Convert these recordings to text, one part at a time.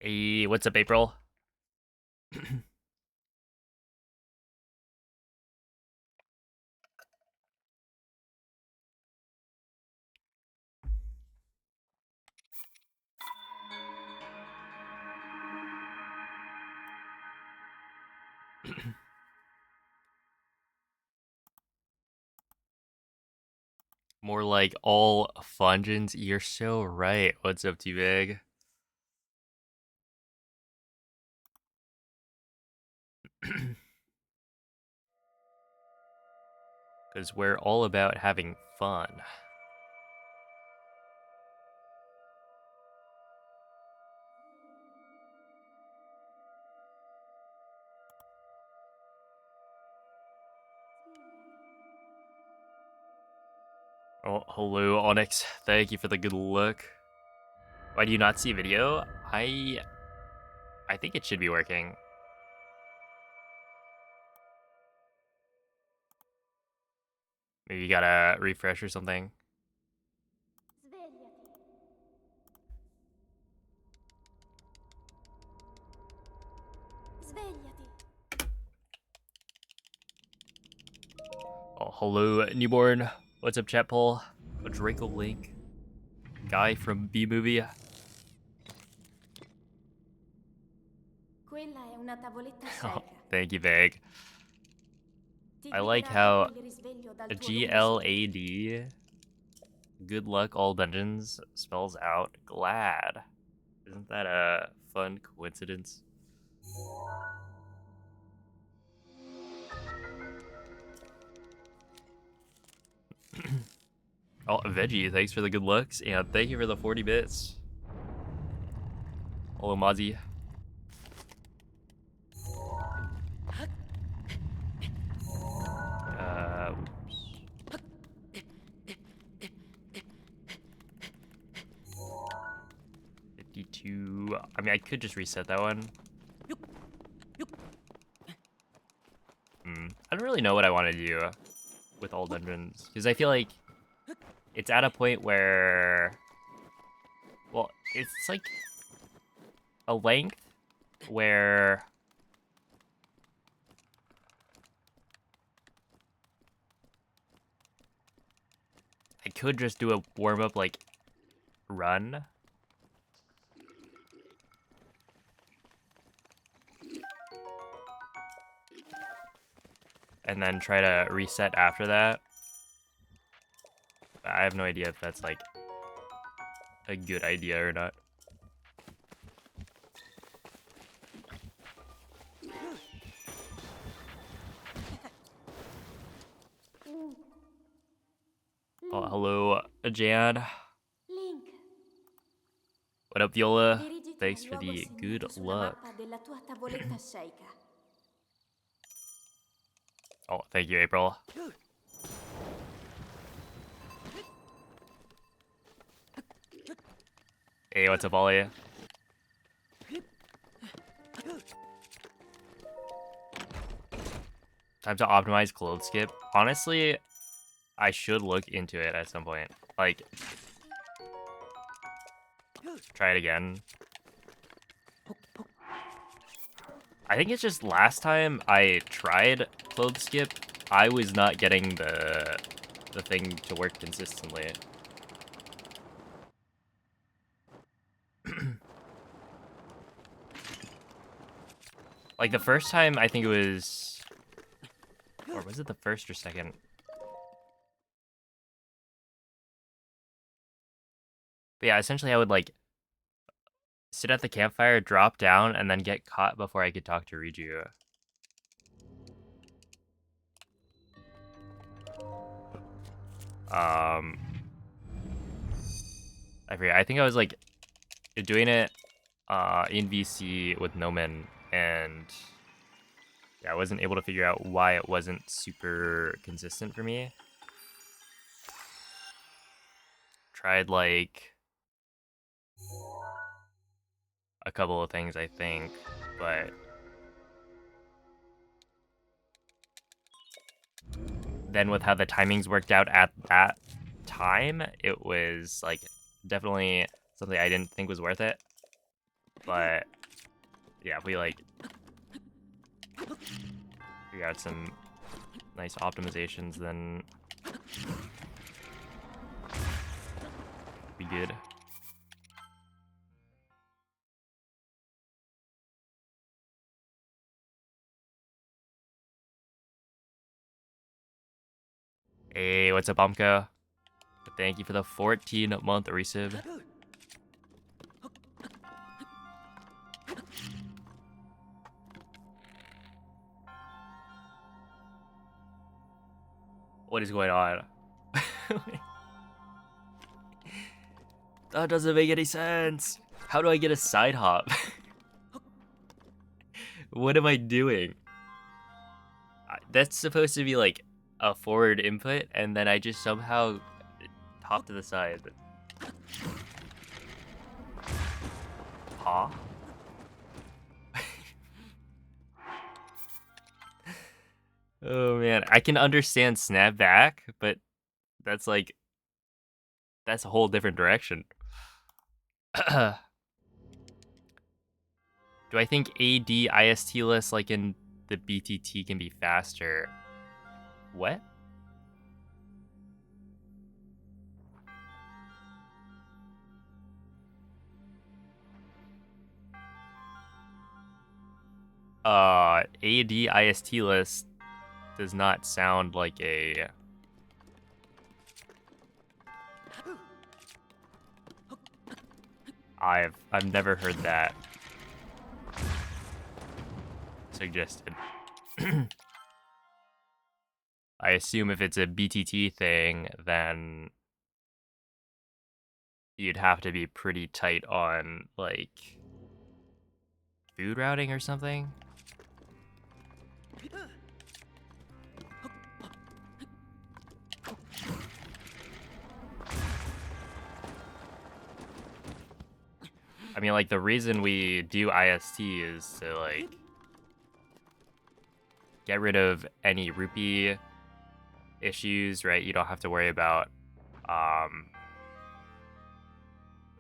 Hey, what's up, April? More like all fungens. You're so right. What's up, T-Bag? Because we're all about having fun. Oh, hello, Onyx. Thank you for the good look. Why do you not see video? I think it should be working. Maybe you gotta refresh or something. Oh, hello, newborn. What's up, chat poll? Draco Link. Guy from B-Movie. Quella è una tavoletta Oh, cieca. thank you, Vag. Ti I like guiderà how dopo il risveglio dal tuo lungo sonno. GLAD, good luck all dungeons, spells out glad. Isn't that a fun coincidence? Oh, Veggie, thanks for the good looks, and thank you for the 40 bits. Hello, Mozzie. Oops. 52. I mean, I could just reset that one. I don't really know what I want to do with all dungeons, because I feel like it's at a point where, well, it's like a length where I could just do a warm-up, like, run. And then try to reset after that. I have no idea if that's, like, a good idea or not. Oh, hello, Jan. Link, What up, Viola? dirigiti al Thanks for luogo a the sinistra good sulla luck. mappa della tua tavoletta cieca. Oh, thank you, April. Hey, what's up, Ollie? Time to optimize clothes skip. Honestly, I should look into it at some point. Like, try it again. I think it's just last time I tried clothes skip, I was not getting the thing to work consistently. Like the first time, I think it was, or was it the first or second? But yeah, essentially I would like sit at the campfire, drop down, and then get caught before I could talk to Riju. I forget. I think I was like doing it in VC with Nomen, and yeah, I wasn't able to figure out why it wasn't super consistent for me. Tried like a couple of things, I think, but then with how the timings worked out at that time, it was like definitely something I didn't think was worth it. But yeah, if we like figure out some nice optimizations, then be good. Hey, what's up, Amka? Thank you for the 14-month resub. What is going on? That doesn't make any sense. How do I get a side hop? What am I doing? That's supposed to be like a forward input, and then I just somehow hop to the side. Huh? Oh man, I can understand snap back, but that's like, that's a whole different direction. Do I think AD IST like in the BTT can be faster? What? AD IST list does not sound like a... I've never heard that suggested. I assume if it's a BTT thing, then you'd have to be pretty tight on, like, food routing or something? I mean, like, the reason we do IST is to, like, get rid of any rupee issues, right? You don't have to worry about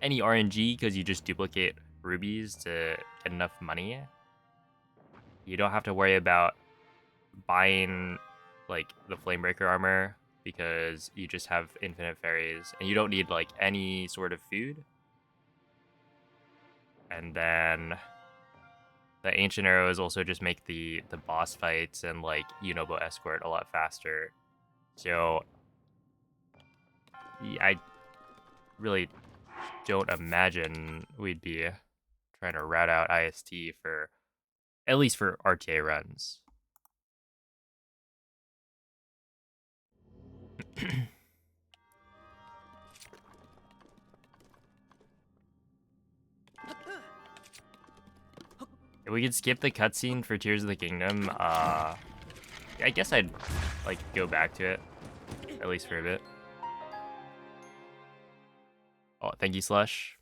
any RNG because you just duplicate rubies to get enough money. You don't have to worry about buying, like, the Flamebreaker armor because you just have infinite fairies, and you don't need, like, any sort of food. And then the ancient arrows also just make the boss fights and, like, Unobo escort a lot faster. So I really don't imagine we'd be trying to route out IST for, at least for RTA runs. If we could skip the cutscene for Tears of the Kingdom, I guess I'd, like, go back to it, at least for a bit. Oh, thank you, Slush.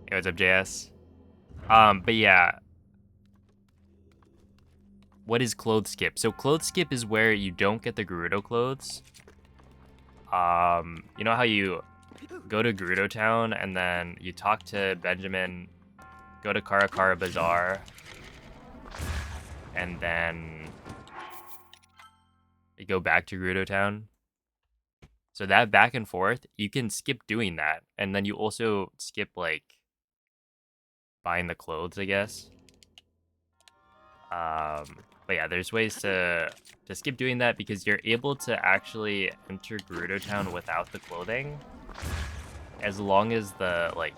Hey, what's up, JS? But yeah. What is clothes skip? So clothes skip is where you don't get the Gerudo clothes. You know how you go to Gerudo Town and then you talk to Benjamin, go to Karakara Bazaar, and then you go back to Gerudo Town? So that back and forth, you can skip doing that. And then you also skip, like, buying the clothes, I guess. But yeah, there's ways to skip doing that because you're able to actually enter Gerudo Town without the clothing, as long as the, like,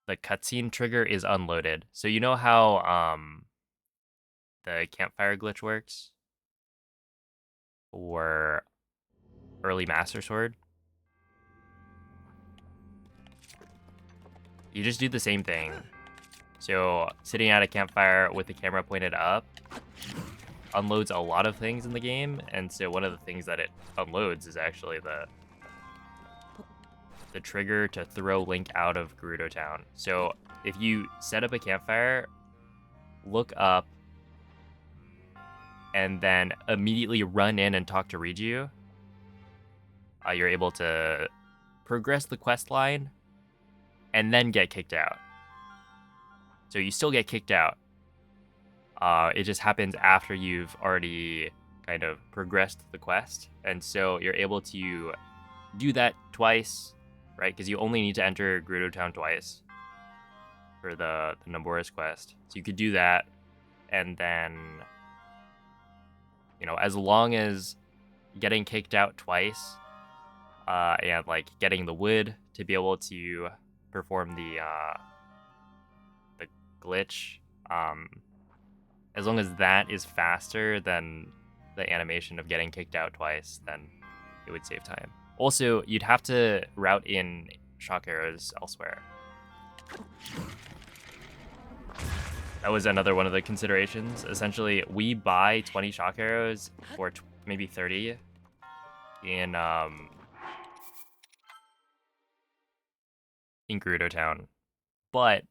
the cutscene trigger is unloaded. So you know how the campfire glitch works or early Master Sword? You just do the same thing. So sitting at a campfire with the camera pointed up unloads a lot of things in the game, and so one of the things that it unloads is actually the trigger to throw Link out of Gerudo Town. So if you set up a campfire, look up and then immediately run in and talk to Riju, you're able to progress the quest line and then get kicked out. So you still get kicked out. It just happens after you've already kind of progressed the quest. And so you're able to do that twice, right? Because you only need to enter Gerudo Town twice for the Naboris quest. So you could do that, and then, you know, as long as getting kicked out twice, and like getting the wood to be able to perform the glitch, as long as that is faster than the animation of getting kicked out twice, then it would save time. Also, you'd have to route in shock arrows elsewhere. That was another one of the considerations. Essentially, we buy 20 shock arrows, or maybe 30, in Gerudo Town. But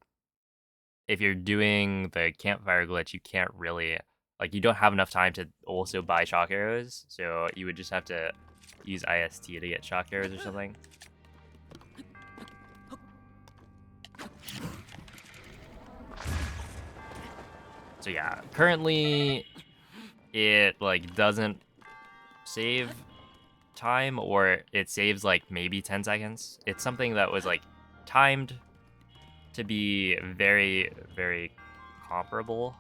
if you're doing the campfire glitch, you can't really, like, you don't have enough time to also buy shock arrows, so you would just have to use IST to get shock arrows or something. So yeah, currently it like doesn't save time, or it saves like maybe 10 seconds. It's something that was like timed to be very, very comparable.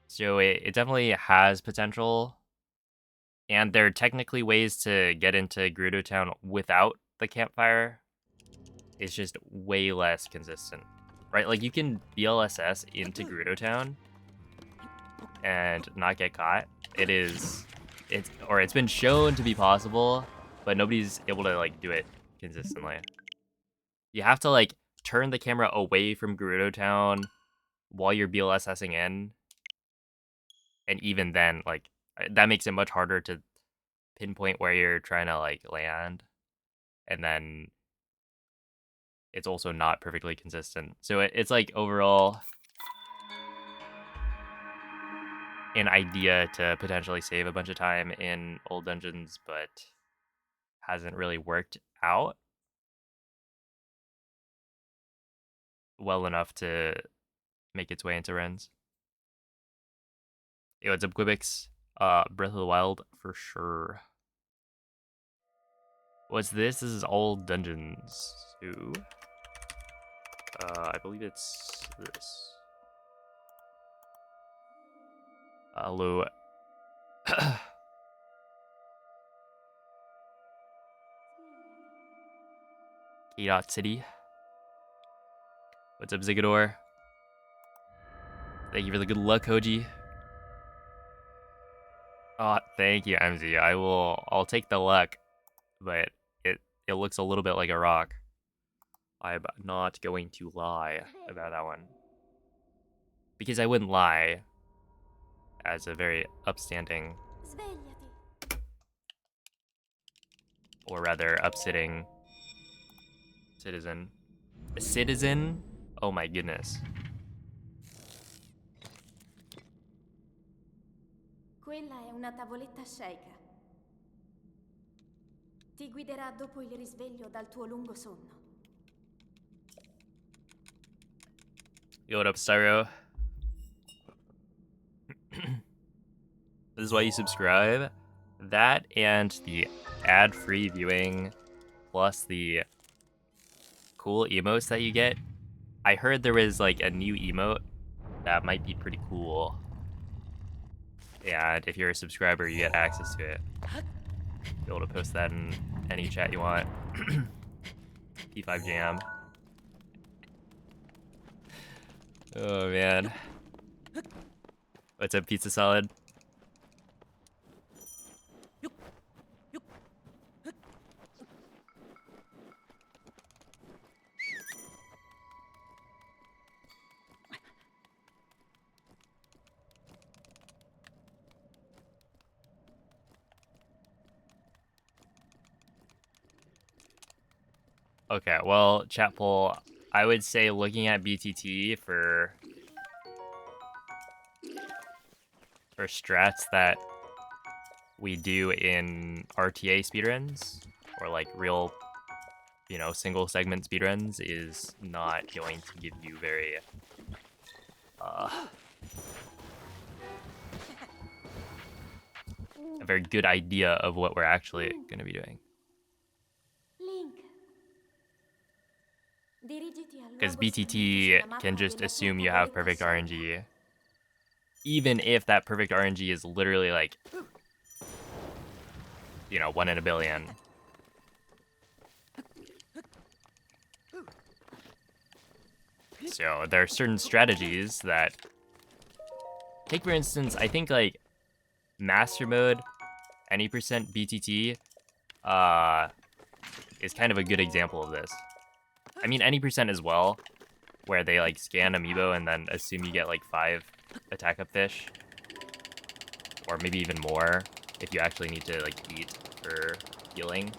So it definitely has potential. And there are technically ways to get into Gerudo Town without the campfire. It's just way less consistent, right? Like, you can BLSS into Gerudo Town and not get caught. It's been shown to be possible, but nobody's able to like do it consistently. You have to like turn the camera away from Gerudo Town while you're BLSSing in, and even then, like, that makes it much harder to pinpoint where you're trying to like land, and then it's also not perfectly consistent. So it's like overall an idea to potentially save a bunch of time in old dungeons, but hasn't really worked out well enough to make its way into Rens. Yo, what's up, Quibix? Breath of the Wild for sure. What's this? This is all dungeons. Ooh. I believe it's this. Hello. K-Dot City. What's up, Zigador? Thank you for the good luck, Hoji. Oh, thank you, MZ. I'll take the luck, but it looks a little bit like a rock. I'm not going to lie about that one. Because I wouldn't lie as a very upstanding, or rather upsitting citizen. A citizen? Oh my goodness. Quella è una tavoletta sceicca. Ti guiderà dopo il risveglio dal tuo lungo sonno. Yo, what up, Styro? This is why you subscribe. That and the ad-free viewing, plus the cool emotes that you get. I heard there was like a new emote that might be pretty cool. And if you're a subscriber, you get access to it. Be able to post that in any chat you want. P5 Jam. Oh man. What's up, Pizza Solid? Okay, well, chat poll, I would say looking at BTT for or strats that we do in RTA speedruns, or like real, you know, single segment speedruns, is not going to give you very a very good idea of what we're actually going to be doing. Link. Dirigiti al Because luogo segnito BTT sulla mappa can just della assume tua you have tavoletta perfect sopra. RNG, even if that perfect RNG is literally like, you know, 1 in a billion. So there are certain strategies that, take for instance, I think like Master Mode, any percent BTT, is kind of a good example of this. I mean, any percent as well, where they like scan amiibo and then assume you get like 5 attack up fish, or maybe even more if you actually need to like eat for healing.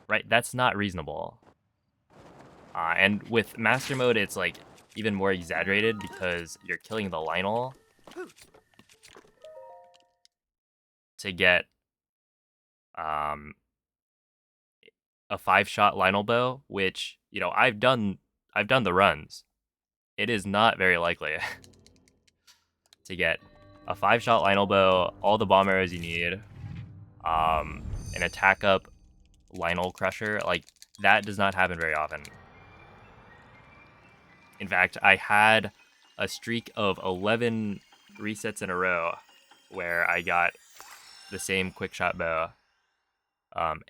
Right, that's not reasonable. And with Master Mode, it's like even more exaggerated because you're killing the Lionel to get a 5-shot Lionel bow, which, you know, I've done the runs. It is not very likely to get a 5-shot Lionel bow, all the bomb arrows you need, an attack up Lionel crusher. Like, that does not happen very often. In fact, I had a streak of 11 resets in a row where I got the same quick shot bow.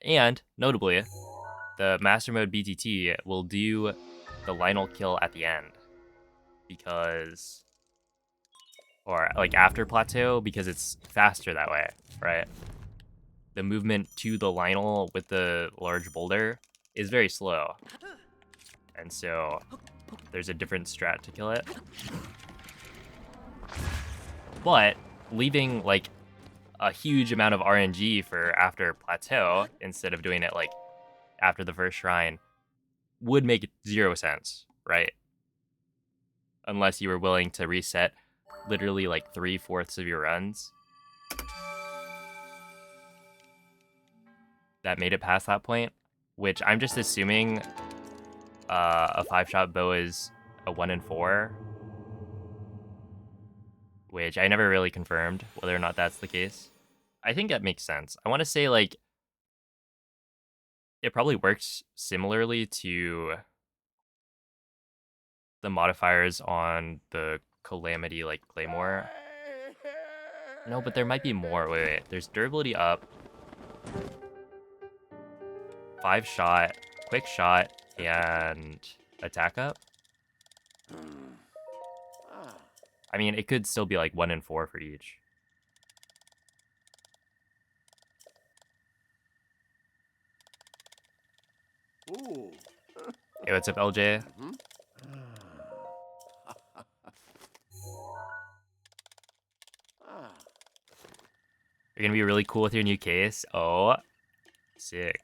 And notably, the Master Mode BTT will do the Lionel kill at the end because, or like after plateau, because it's faster that way, right? The movement to the Lionel with the large boulder is very slow, and so there's a different strat to kill it. But leaving like a huge amount of RNG for after plateau instead of doing it like after the first shrine would make 0 sense, right? Unless you were willing to reset literally like 3/4 of your runs that made it past that point, which I'm just assuming a 5-shot bow is a 1 in 4, which I never really confirmed whether or not that's the case. I think that makes sense. I want to say like it probably works similarly to the modifiers on the Calamity like Claymore. No, but there might be more. Wait. There's durability up, 5-shot, quick shot, and attack up. I mean, it could still be like 1 in 4 for each. Ooh. Hey, what's up, LJ? You're gonna be really cool with your new case. Oh, sick.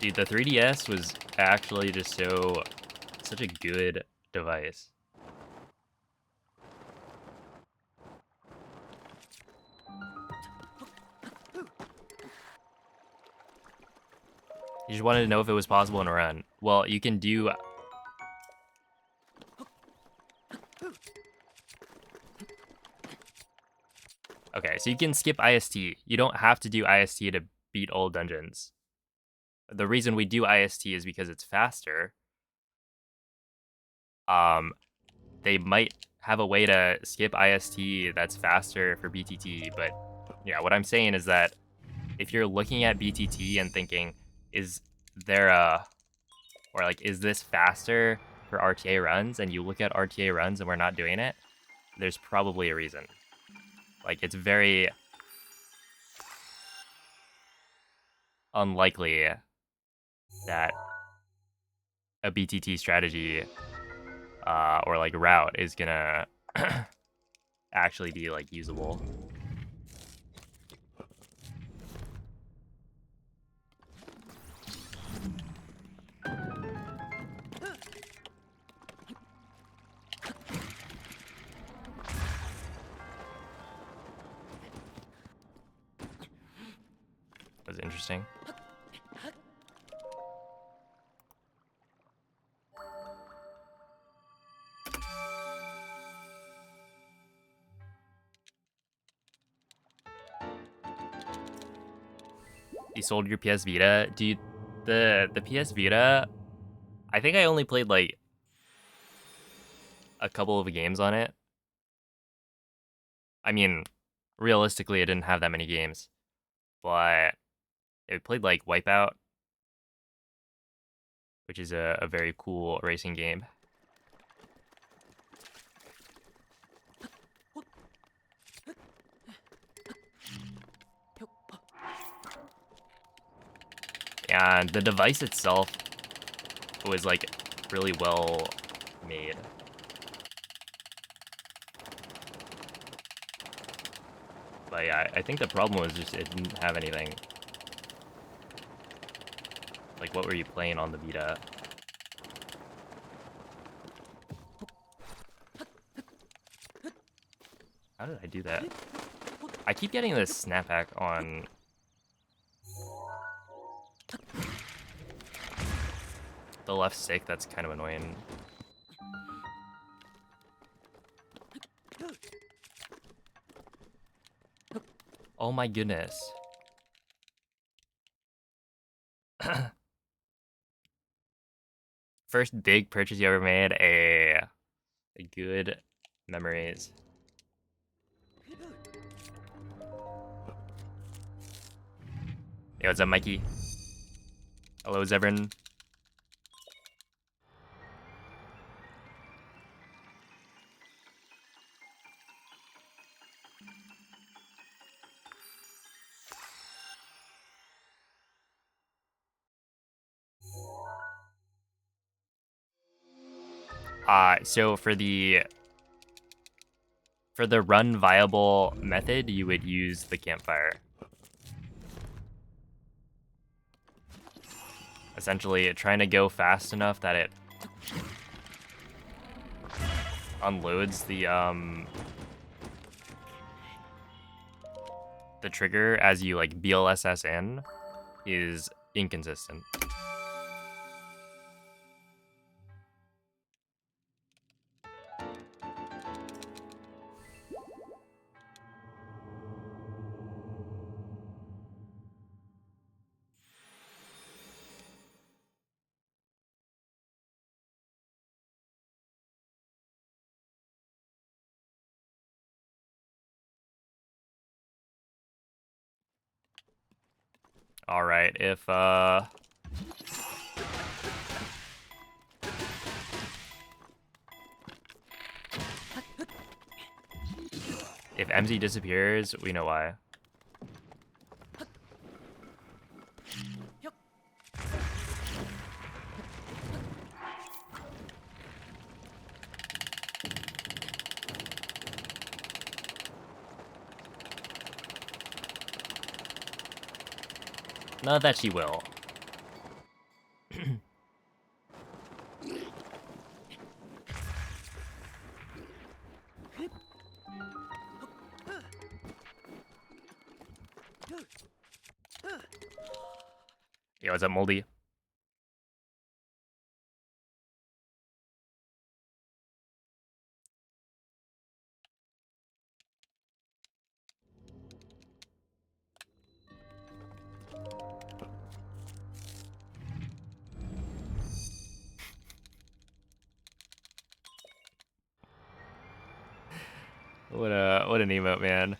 Dude, the 3DS was actually just such a good device. You just wanted to know if it was possible in a run. Well, you can do... Okay, so you can skip IST. You don't have to do IST to beat all dungeons. The reason we do IST is because it's faster. They might have a way to skip IST that's faster for BTT, but yeah, what I'm saying is that if you're looking at BTT and thinking, is there a, or like, is this faster for RTA runs, and you look at RTA runs and we're not doing it, there's probably a reason. Like, it's very unlikely that a BTT strategy or like route is gonna actually be like usable. was interesting. You sold your PS Vita? Dude, the PS Vita, I think I only played like a couple of games on it. I mean, realistically, it didn't have that many games, but it played like Wipeout, which is a very cool racing game. And the device itself was like really well made. But yeah, I think the problem was just it didn't have anything. Like, what were you playing on the Vita? How did I do that? I keep getting this snapback on... the left stick. That's kind of annoying. Oh my goodness. First big purchase you ever made, a good memories. Yo, what's up, Mikey? Hello, Zevran. So for the run viable method, you would use the campfire. Essentially, trying to go fast enough that it unloads the trigger as you like BLSS in is inconsistent. All right, if MZ disappears, we know why. Not that she will. Yo, what's up, Moldy? What an emote, man.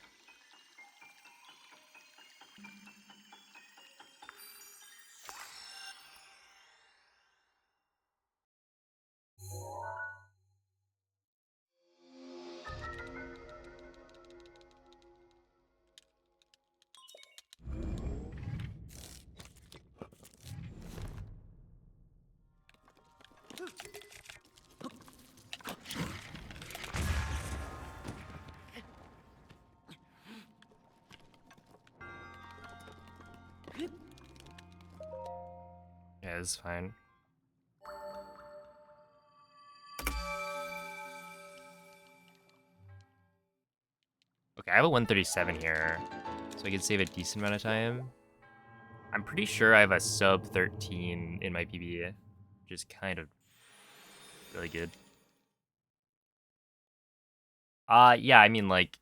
Yeah, it's fine. Okay, I have a 137 here, so I can save a decent amount of time. I'm pretty sure I have a sub 13 in my PB, which is kind of really good. Yeah, I mean, like,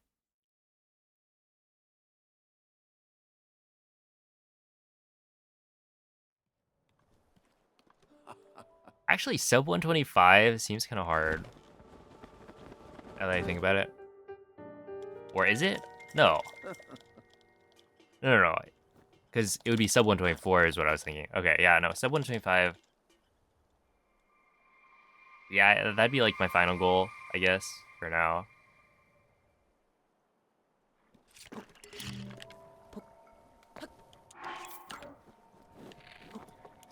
actually, sub 125 seems kind of hard. Now that I think about it. Or is it? No. No. Because it would be sub 124 is what I was thinking. Okay, yeah, no, sub 125. Yeah, that'd be like my final goal, I guess, for now.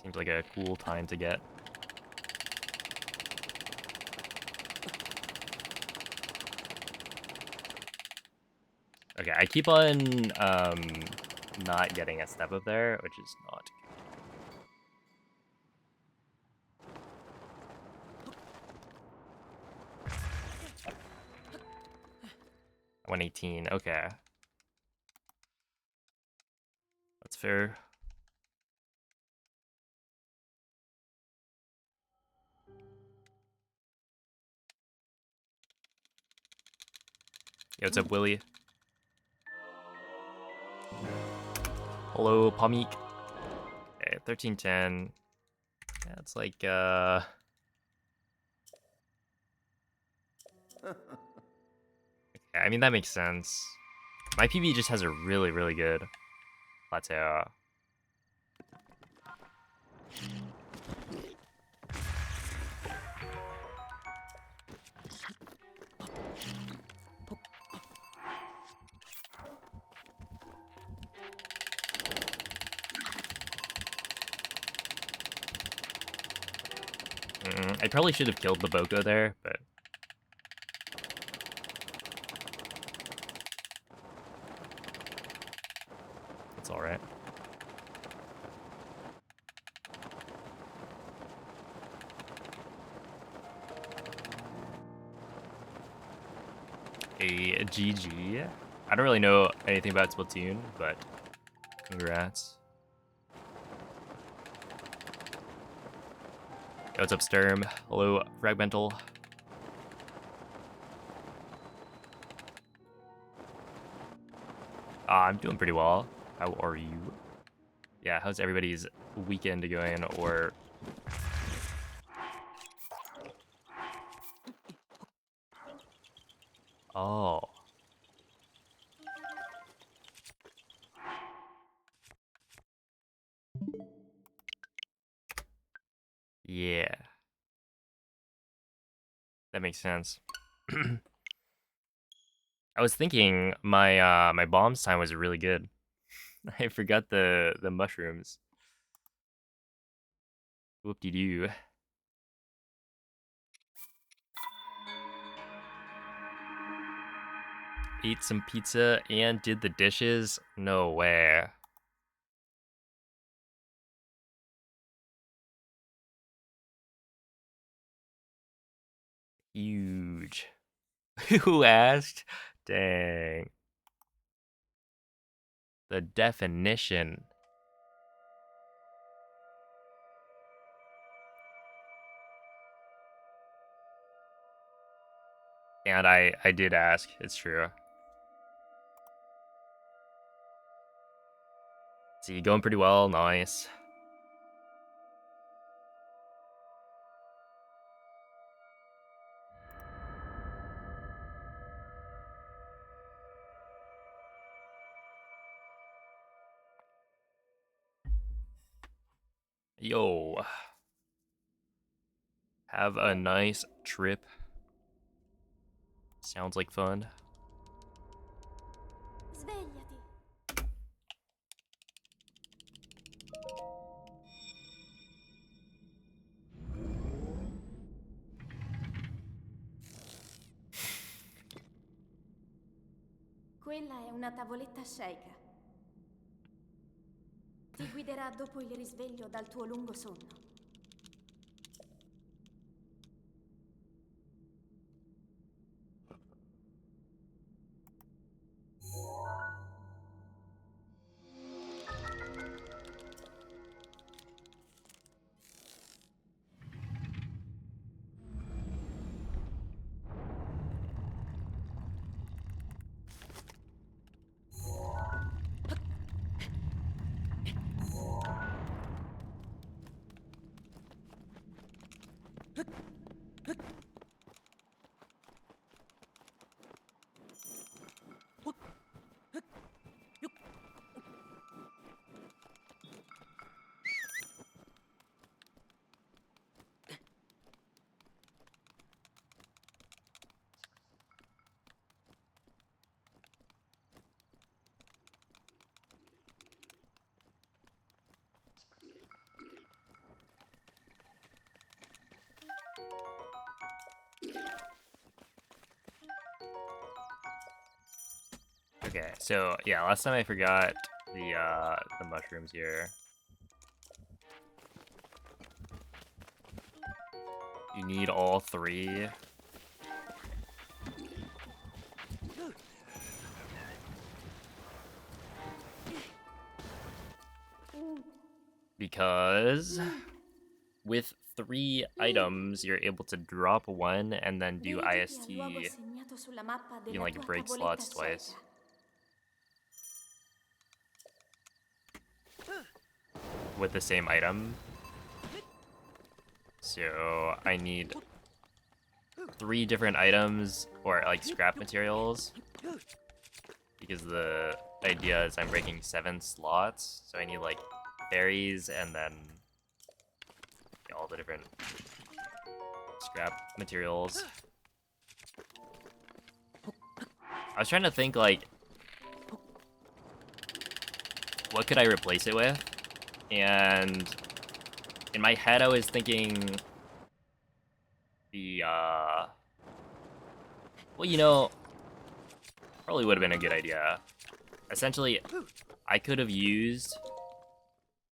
Seems like a cool time to get. Okay, I keep on not getting a step up there, which is not. 118, okay. That's fair. Yo, what's up, Willie? Hello, Pamik. Okay, 1310. Yeah, it's like, okay, I mean, that makes sense. My PB just has a really, really good plateau. I probably should have killed the Boko there, but it's all right. A GG. I don't really know anything about Splatoon, but congrats. Yo, what's up, Sturm? Hello, Fragmental. I'm doing pretty well. How are you? Yeah, how's everybody's weekend going? Or oh, yeah, that makes sense. I was thinking my bombs time was really good. I forgot the mushrooms. Whoop de doo. Ate some pizza and did the dishes? No way. Huge. Who asked? Dang. The definition. And I did ask. It's true. See, going pretty well. Nice. Yo. Have a nice trip. Sounds like fun. Svegliati. Quella è una tavoletta sceika. Ti guiderà dopo il risveglio dal tuo lungo sonno. Okay, so yeah, last time I forgot the mushrooms here. You need all 3. Because with 3 items, you're able to drop 1 and then do Dirigiti al luogo IST. segnato sulla mappa You can della like tua break tavoletta slots scelta. twice with the same item. So I need 3 different items or like scrap materials, because the idea is I'm breaking 7 slots, so I need like berries and then all the different scrap materials. I was trying to think like, what could I replace it with? And in my head I was thinking the well, you know, probably would have been a good idea. Essentially, I could have used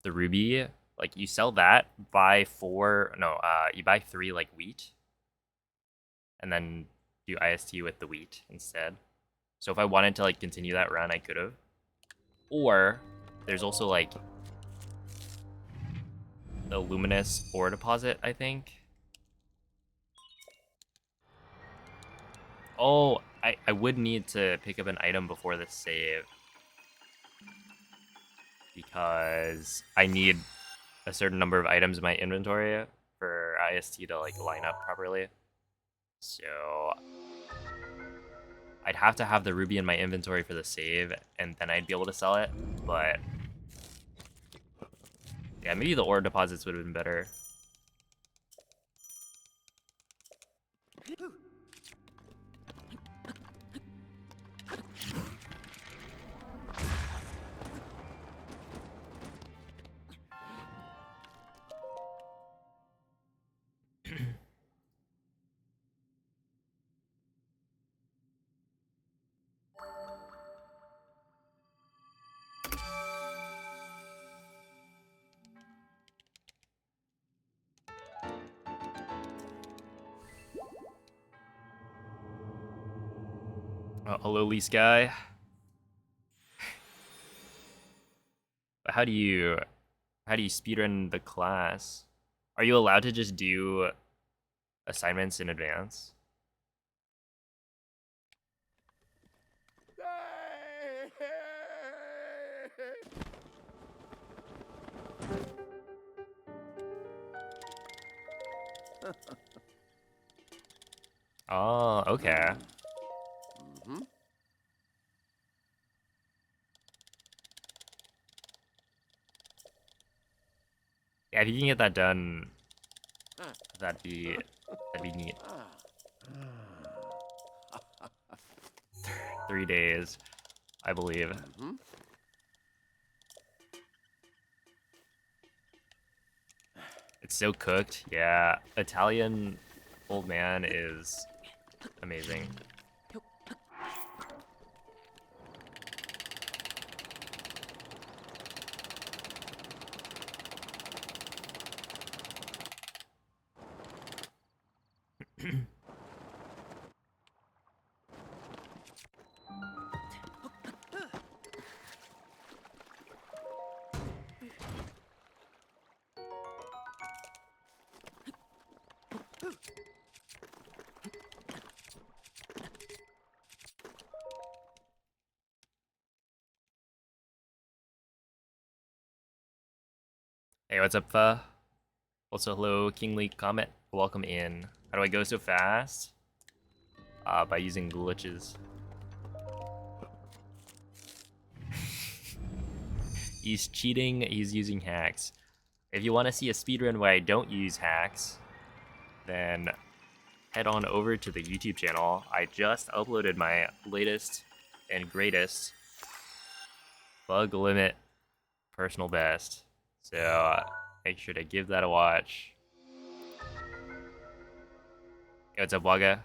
the ruby, like you sell that, buy 4, no, you buy 3 like wheat, and then do IST with the wheat instead. So if I wanted to like continue that run, I could have. Or there's also like the luminous ore deposit, I think. Oh, I would need to pick up an item before the save, because I need a certain number of items in my inventory for IST to like line up properly. So I'd have to have the ruby in my inventory for the save, and then I'd be able to sell it. But yeah, maybe the ore deposits would have been better. Hello, Lee Sky. How do you speedrun the class? Are you allowed to just do assignments in advance? Oh, okay. Yeah, if you can get that done, that'd be neat. 3 days, I believe. It's so cooked. Yeah, Italian old man is amazing. Hey, what's up, Also, hello, Kingly Comet. Welcome in. How do I go so fast? By using glitches. He's cheating, he's using hacks. If you want to see a speedrun where I don't use hacks, then head on over to the YouTube channel. I just uploaded my latest and greatest bug limit personal best. So make sure to give that a watch. Hey, what's up, Waga?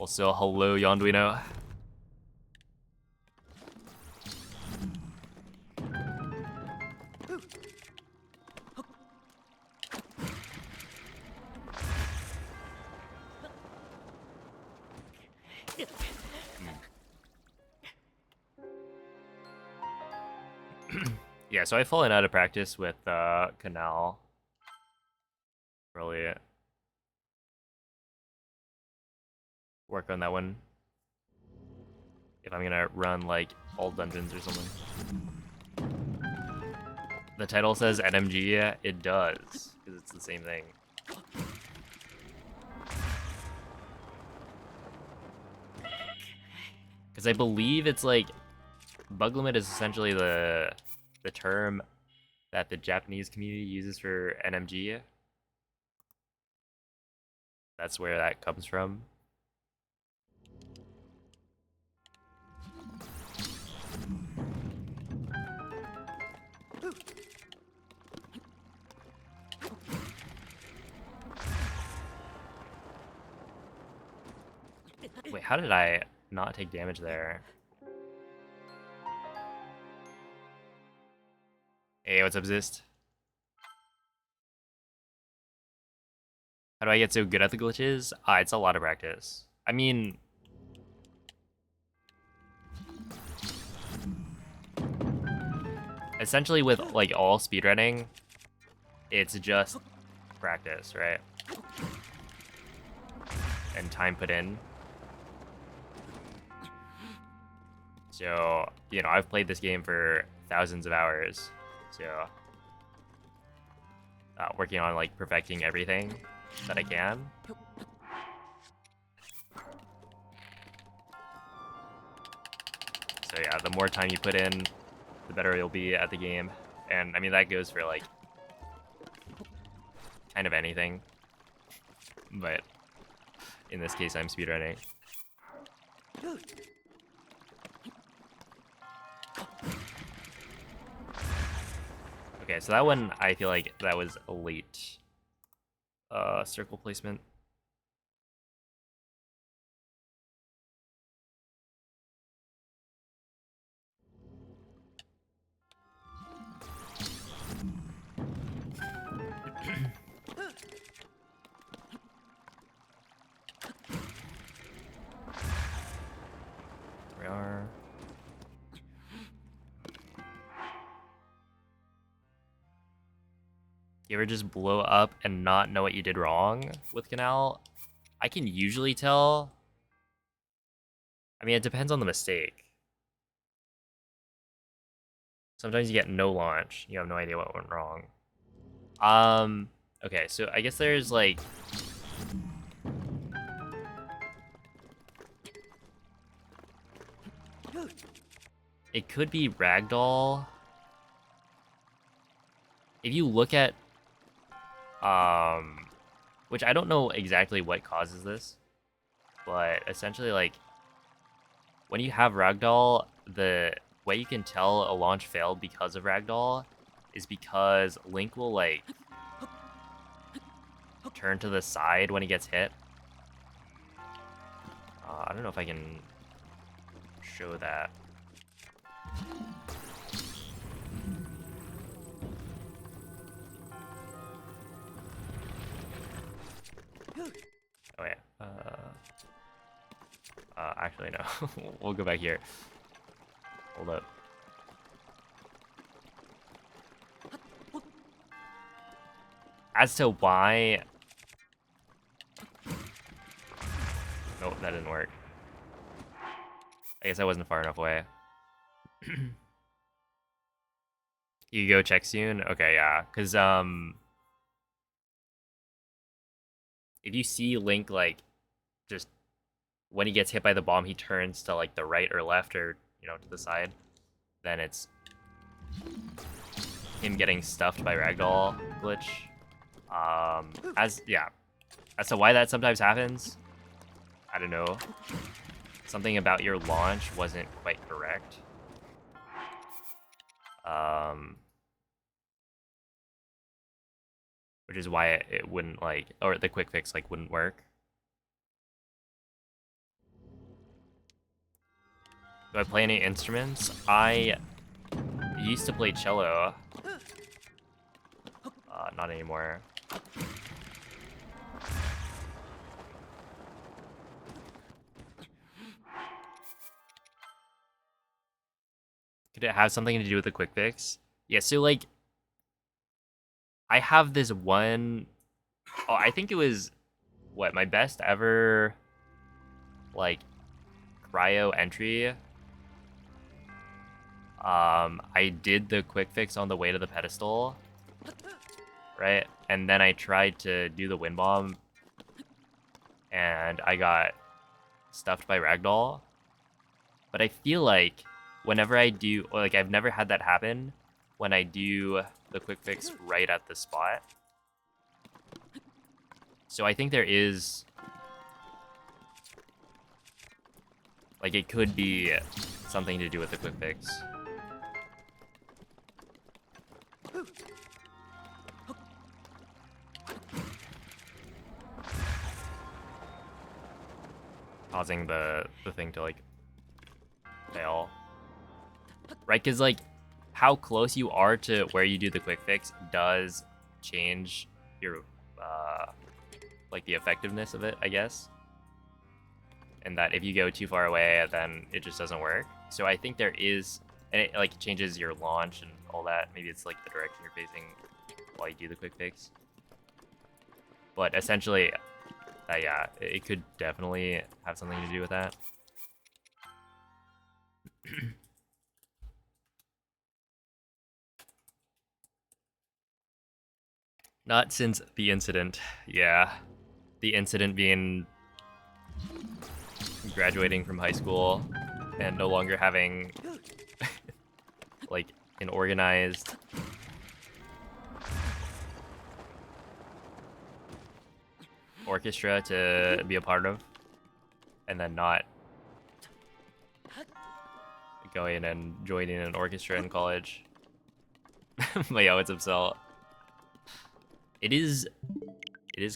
Also, hello, Yonduino. Yeah, so I've fallen out of practice with Canal. Really work on that one. If I'm gonna run like all dungeons or something. The title says NMG, it does, because it's the same thing. Because I believe it's like bug limit is essentially the term that the Japanese community uses for NMG. That's where that comes from. Wait, how did I not take damage there? Hey, what's up, Zist? How do I get so good at the glitches? It's a lot of practice. I mean, essentially with like all speedrunning, it's just practice, right? And time put in. So, you know, I've played this game for thousands of hours. So, working on like perfecting everything that I can. So yeah, the more time you put in, the better you'll be at the game. And I mean, that goes for like kind of anything. But in this case, I'm speedrunning. Okay, so that one, I feel like that was a late circle placement. There we are. You ever just blow up and not know what you did wrong with Canal? I can usually tell. I mean, it depends on the mistake. Sometimes you get no launch. You have no idea what went wrong. Okay, so I guess there's like... It could be Ragdoll. If you look at... Which I don't know exactly what causes this. But essentially, like... When you have Ragdoll, the way you can tell a launch failed because of Ragdoll is because Link will, like... turn to the side when he gets hit. I don't know if I can show that. Oh yeah. Actually no. We'll go back here. Hold up. As to why... Nope, that didn't work. I guess I wasn't far enough away. You go check soon? Okay, yeah. Because, if you see Link, like, just when he gets hit by the bomb, he turns to, like, the right or left or, you know, to the side, then it's him getting stuffed by Ragdoll glitch. As to why that sometimes happens, I don't know. Something about your launch wasn't quite correct. Which is why it wouldn't, like, or the quick fix, like, wouldn't work. Do I play any instruments? I used to play cello. Not anymore. Could it have something to do with the quick fix? Yeah, so like I have this one I think it was what my best ever like cryo entry. I did the quick fix on the way to the pedestal, right? And then I tried to do the wind bomb and I got stuffed by ragdoll. But I feel like whenever I do, or like I've never had that happen when I do the quick fix right at the spot. So I think there is, like it could be something to do with the quick fix. Causing the thing to like fail. Right, because like how close you are to where you do the quick fix does change your like the effectiveness of it, I guess. And that if you go too far away, then it just doesn't work. So I think there is, and it like changes your launch and all that. Maybe it's like the direction you're facing while you do the quick fix. But essentially, yeah, it could definitely have something to do with that. Not since the incident. Yeah. The incident being graduating from high school and no longer having like an organized orchestra to be a part of, and then not going and joining an orchestra in college. But yeah, it's upset. It is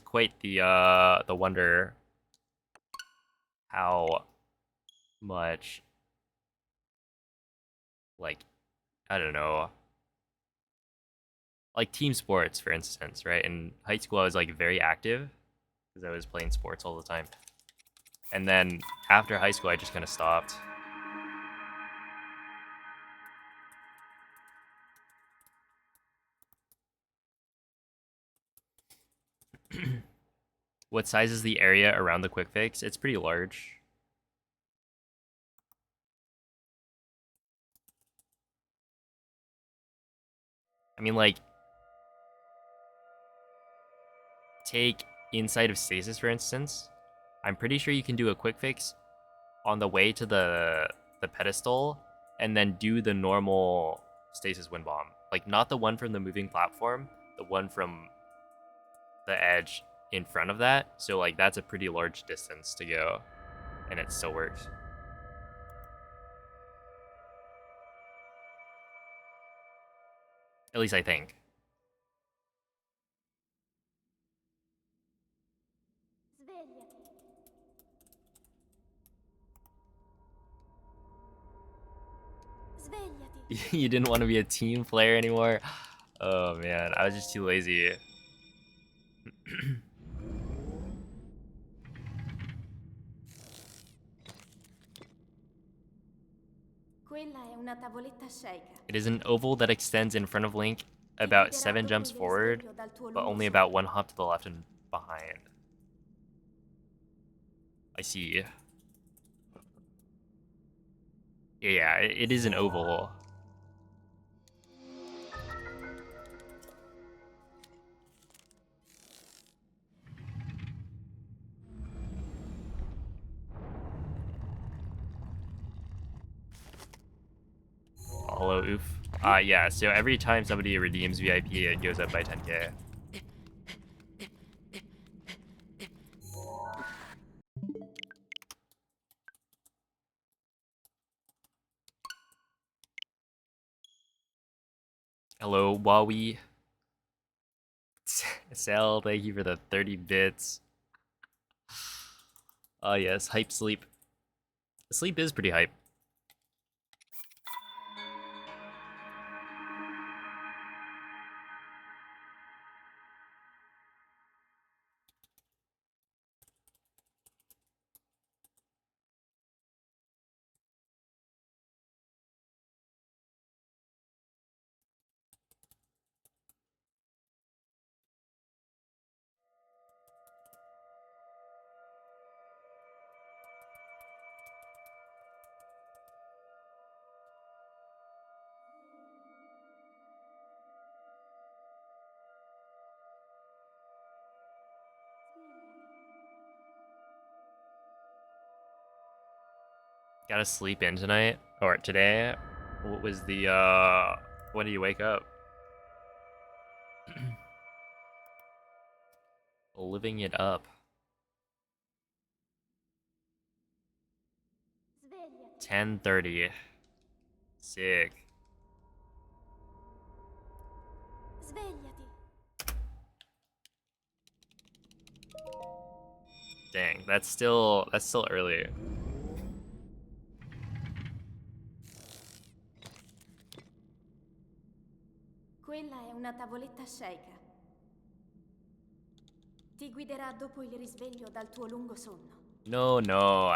quite the wonder how much, like, I don't know, like team sports, for instance, right? In high school, I was like very active because I was playing sports all the time. And then after high school, I just kind of stopped. What size is the area around the quick fix? It's pretty large. I mean, like, take inside of stasis, for instance. I'm pretty sure you can do a quick fix on the way to the pedestal and then do the normal stasis wind bomb. Like, not the one from the moving platform, the one from the edge in front of that. So, like, that's a pretty large distance to go, and it still works. At least I think. Svegliati. You didn't want to be a team player anymore? Oh man, I was just too lazy. Quella è una tavoletta sceicca. It is an oval that extends in front of Link about 7 jumps forward, but only about 1 hop to the left and behind. I see. Yeah, it is an oval. Hello, oof. Yeah, so every time somebody redeems VIP, it goes up by 10k. Hello, Huawei. Sal, thank you for the 30 bits. Oh yes, hype sleep. Sleep is pretty hype. Gotta sleep in tonight or today. What was the when do you wake up? Living it up. Svegliati. 10:30. Sick. Svegliati. Dang, that's still early. Quella è una tavoletta sceika. Ti guiderà dopo il risveglio dal tuo lungo sonno. No, no.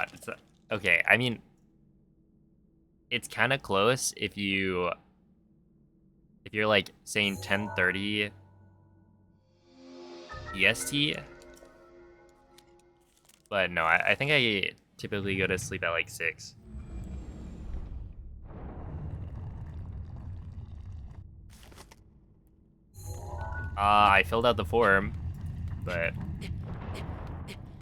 Okay, I mean, it's kind of close if you're like saying 10:30 EST, but no, I think I typically go to sleep at like 6. I filled out the form, but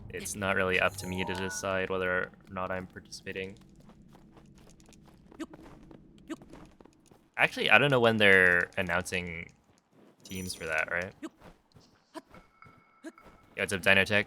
it's not really up to me to decide whether or not I'm participating. Actually, I don't know when they're announcing teams for that, right? Yeah, what's up, Dynotech?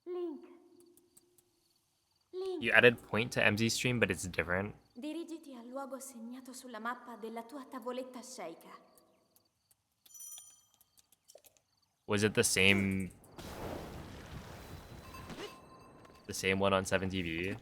Link. Link. You added point to MZ stream, but it's different. Dirigiti al luogo segnato sulla mappa della tua tavoletta sceika. Was it the same one on 7TV?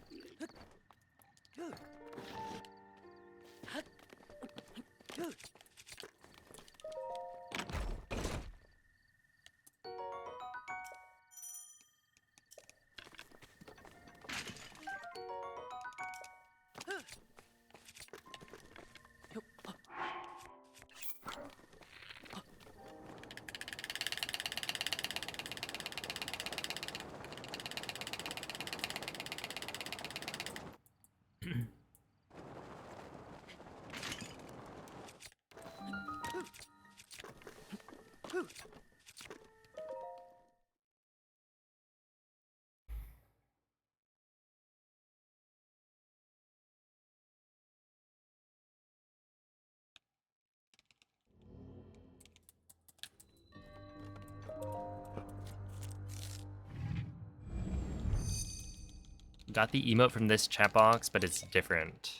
Got the emote from this chat box, but it's different.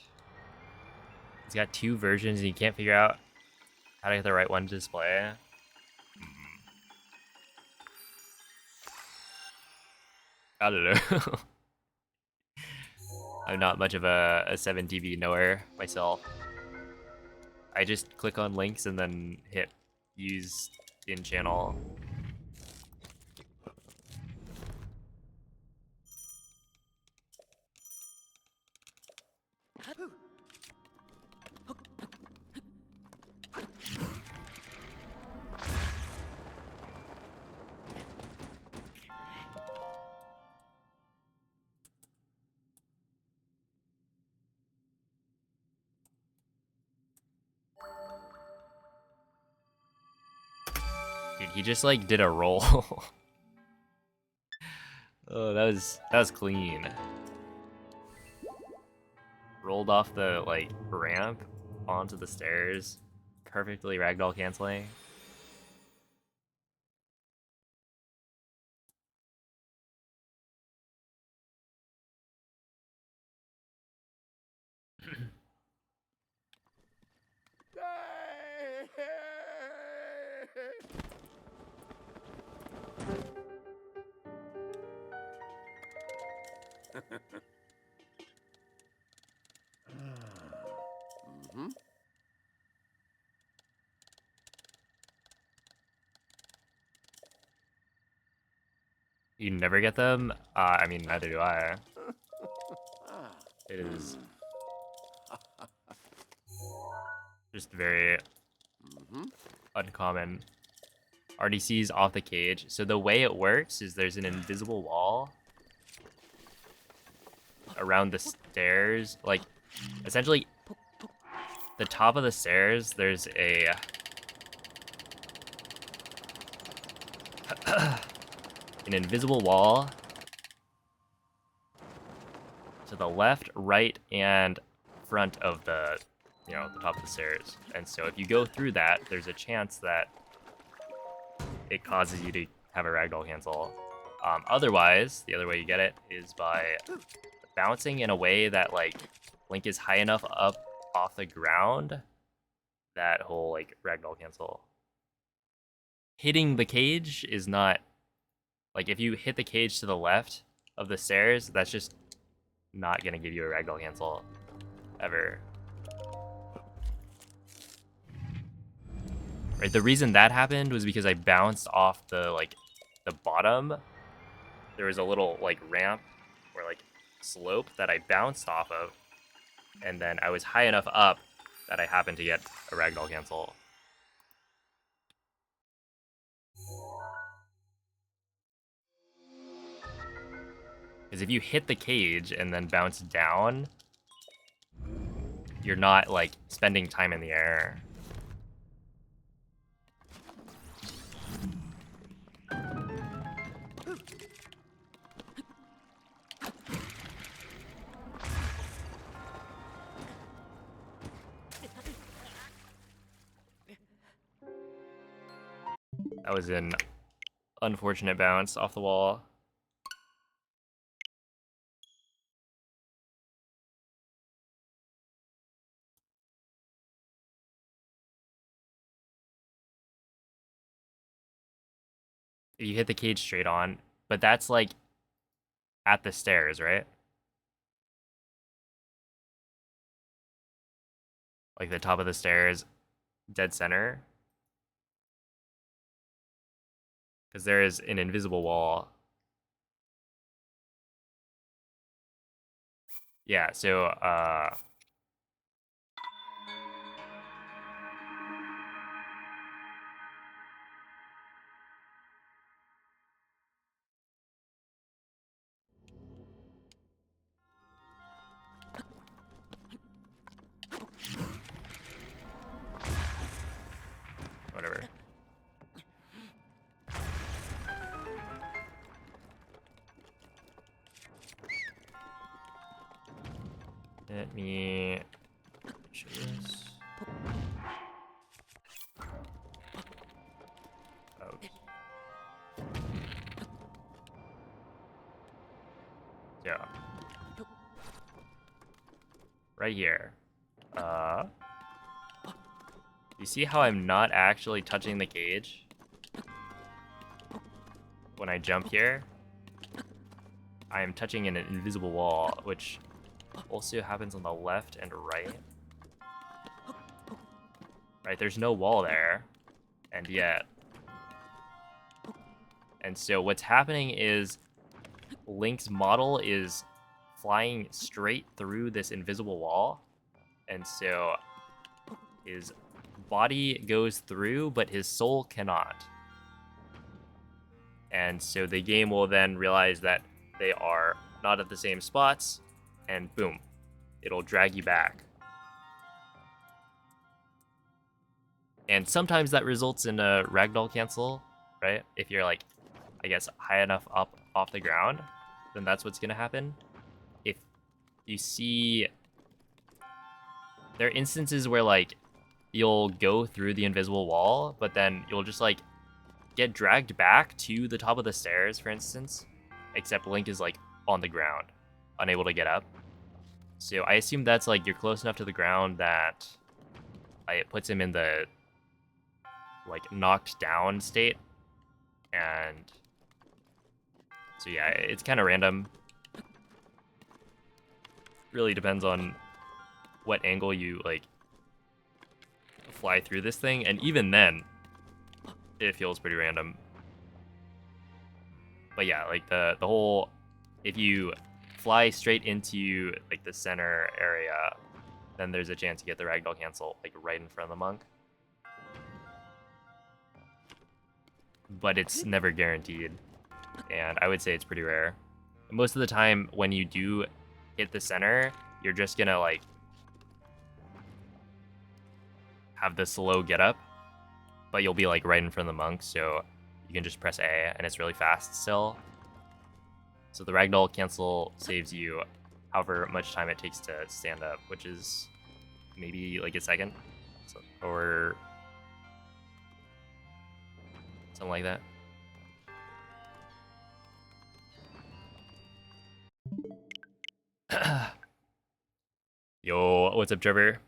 It's got 2 versions and you can't figure out how to get the right one to display. I don't know. I'm not much of a 7TV knower myself. I just click on links and then hit use in channel. Dude, he just like did a roll. Oh, that was clean. Rolled off the like ramp onto the stairs, perfectly ragdoll canceling. You never get them? I mean, neither do I. It is just very uncommon. RDC's off the cage. So the way it works is there's an invisible wall around the stairs. Like, essentially, the top of the stairs, there's a... an invisible wall to the left, right, and front of the, you know, the top of the stairs. And so if you go through that, there's a chance that it causes you to have a ragdoll cancel. Otherwise, the other way you get it is by bouncing in a way that, like, Link is high enough up off the ground that he'll, like, ragdoll cancel. Hitting the cage is not... Like, if you hit the cage to the left of the stairs, that's just not gonna give you a ragdoll cancel. Ever. Right, the reason that happened was because I bounced off the, like, the bottom. There was a little, like, ramp or, like, slope that I bounced off of. And then I was high enough up that I happened to get a ragdoll cancel. Because if you hit the cage and then bounce down, you're not, like, spending time in the air. That was an unfortunate bounce off the wall. You hit the cage straight on, but that's, like, at the stairs, right? Like, the top of the stairs, dead center. Because there is an invisible wall. Yeah, so, whatever. Let me show this. Okay. So, right here. You see how I'm not actually touching the cage when I jump here? I am touching an invisible wall, which also happens on the left and right. Right, there's no wall there, and yet. And so what's happening is Link's model is flying straight through this invisible wall, and so his body goes through, but his soul cannot. And so the game will then realize that they are not at the same spots, and boom, it'll drag you back. And sometimes that results in a ragdoll cancel, right? If you're, like, I guess, high enough up off the ground, then that's what's gonna happen. If you see... There are instances where, like, you'll go through the invisible wall, but then you'll just, like, get dragged back to the top of the stairs, for instance, except Link is, like, on the ground, unable to get up. So I assume that's, like, you're close enough to the ground that it puts him in the, like, knocked down state. And so yeah, it's kind of random. really depends on what angle you like fly through this thing, and even then, it feels pretty random. But yeah, like the whole, if you fly straight into like the center area, then there's a chance you get the ragdoll cancel like right in front of the monk. But it's never guaranteed, and I would say it's pretty rare. Most of the time, when you do hit the center, you're just gonna like have the slow get up, but you'll be like right in front of the monk, so you can just press A, and it's really fast still. So the ragdoll cancel saves you however much time it takes to stand up, which is maybe like a second, or something like that. Yo, what's up, Trevor?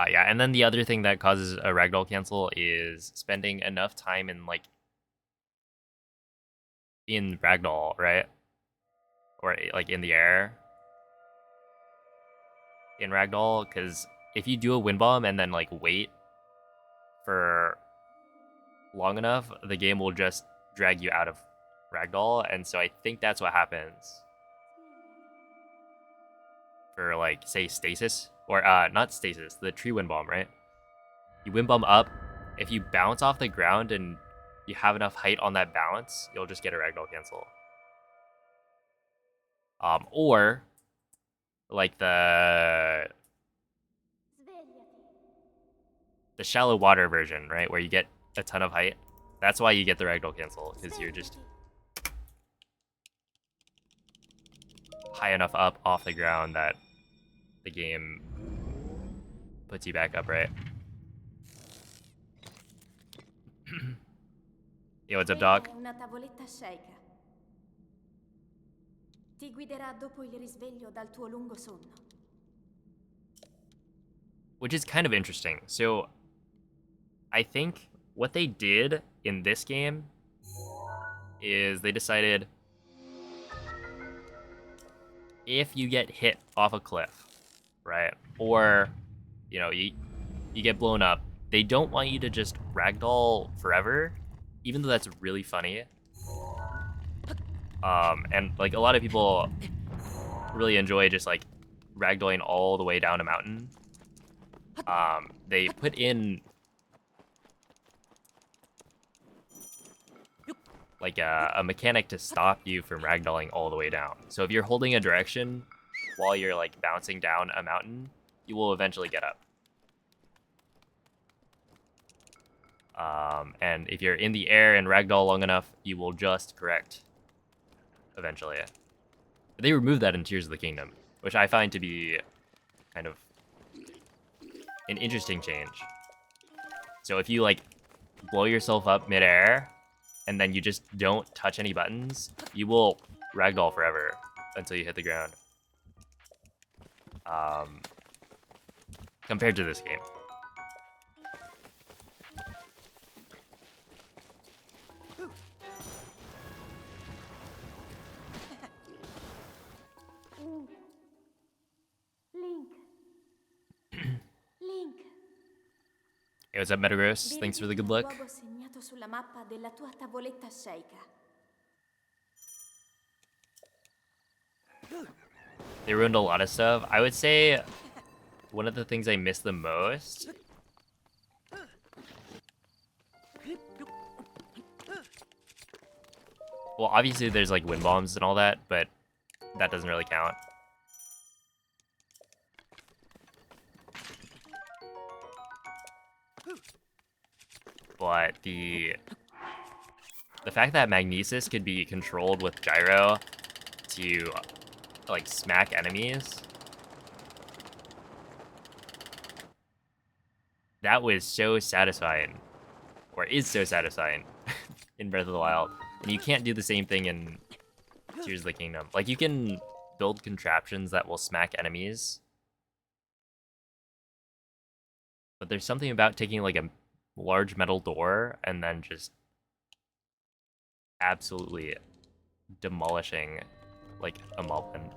Yeah, and then the other thing that causes a ragdoll cancel is spending enough time in like in ragdoll, right? Or like in the air in ragdoll, because if you do a wind bomb and then like wait for long enough, the game will just drag you out of ragdoll, and so I think that's what happens for like say stasis or not stasis, the tree wind bomb, right? You wind bomb up, if you bounce off the ground and you have enough height on that bounce, you'll just get a ragdoll cancel. Or like the shallow water version, right, where you get a ton of height. That's why you get the ragdoll cancel, because you're just high enough up off the ground that the game puts you back up, right? Yo, what's up, Doc? Quella è una tavoletta sceicca. Ti guiderà dopo il risveglio dal tuo lungo sonno. Which is kind of interesting. So, I think what they did in this game is they decided if you get hit off a cliff, right, or you know you get blown up, they don't want you to just ragdoll forever, even though that's really funny. And like a lot of people really enjoy just like ragdolling all the way down a mountain. They put in like a mechanic to stop you from ragdolling all the way down. So if you're holding a direction while you're like bouncing down a mountain, you will eventually get up. And if you're in the air and ragdoll long enough, you will just correct eventually. They removed that in Tears of the Kingdom, which I find to be kind of an interesting change. So if you like blow yourself up midair and then you just don't touch any buttons, you will ragdoll forever until you hit the ground. Compared to this game. Link. Link. Hey, what's up, Metagross? Thanks for the good luck. Luogo segnato sulla mappa della tua tavoletta sceicca. They ruined a lot of stuff. I would say one of the things I miss the most well, obviously there's like wind bombs and all that, but that doesn't really count. But the fact that Magnesis could be controlled with gyro to like smack enemies That was so satisfying. Or is so satisfying in Breath of the Wild. And you can't do the same thing in Tears of the Kingdom. Like, you can build contraptions that will smack enemies. But there's something about taking, like, a large metal door and then just absolutely demolishing, like, a moblin.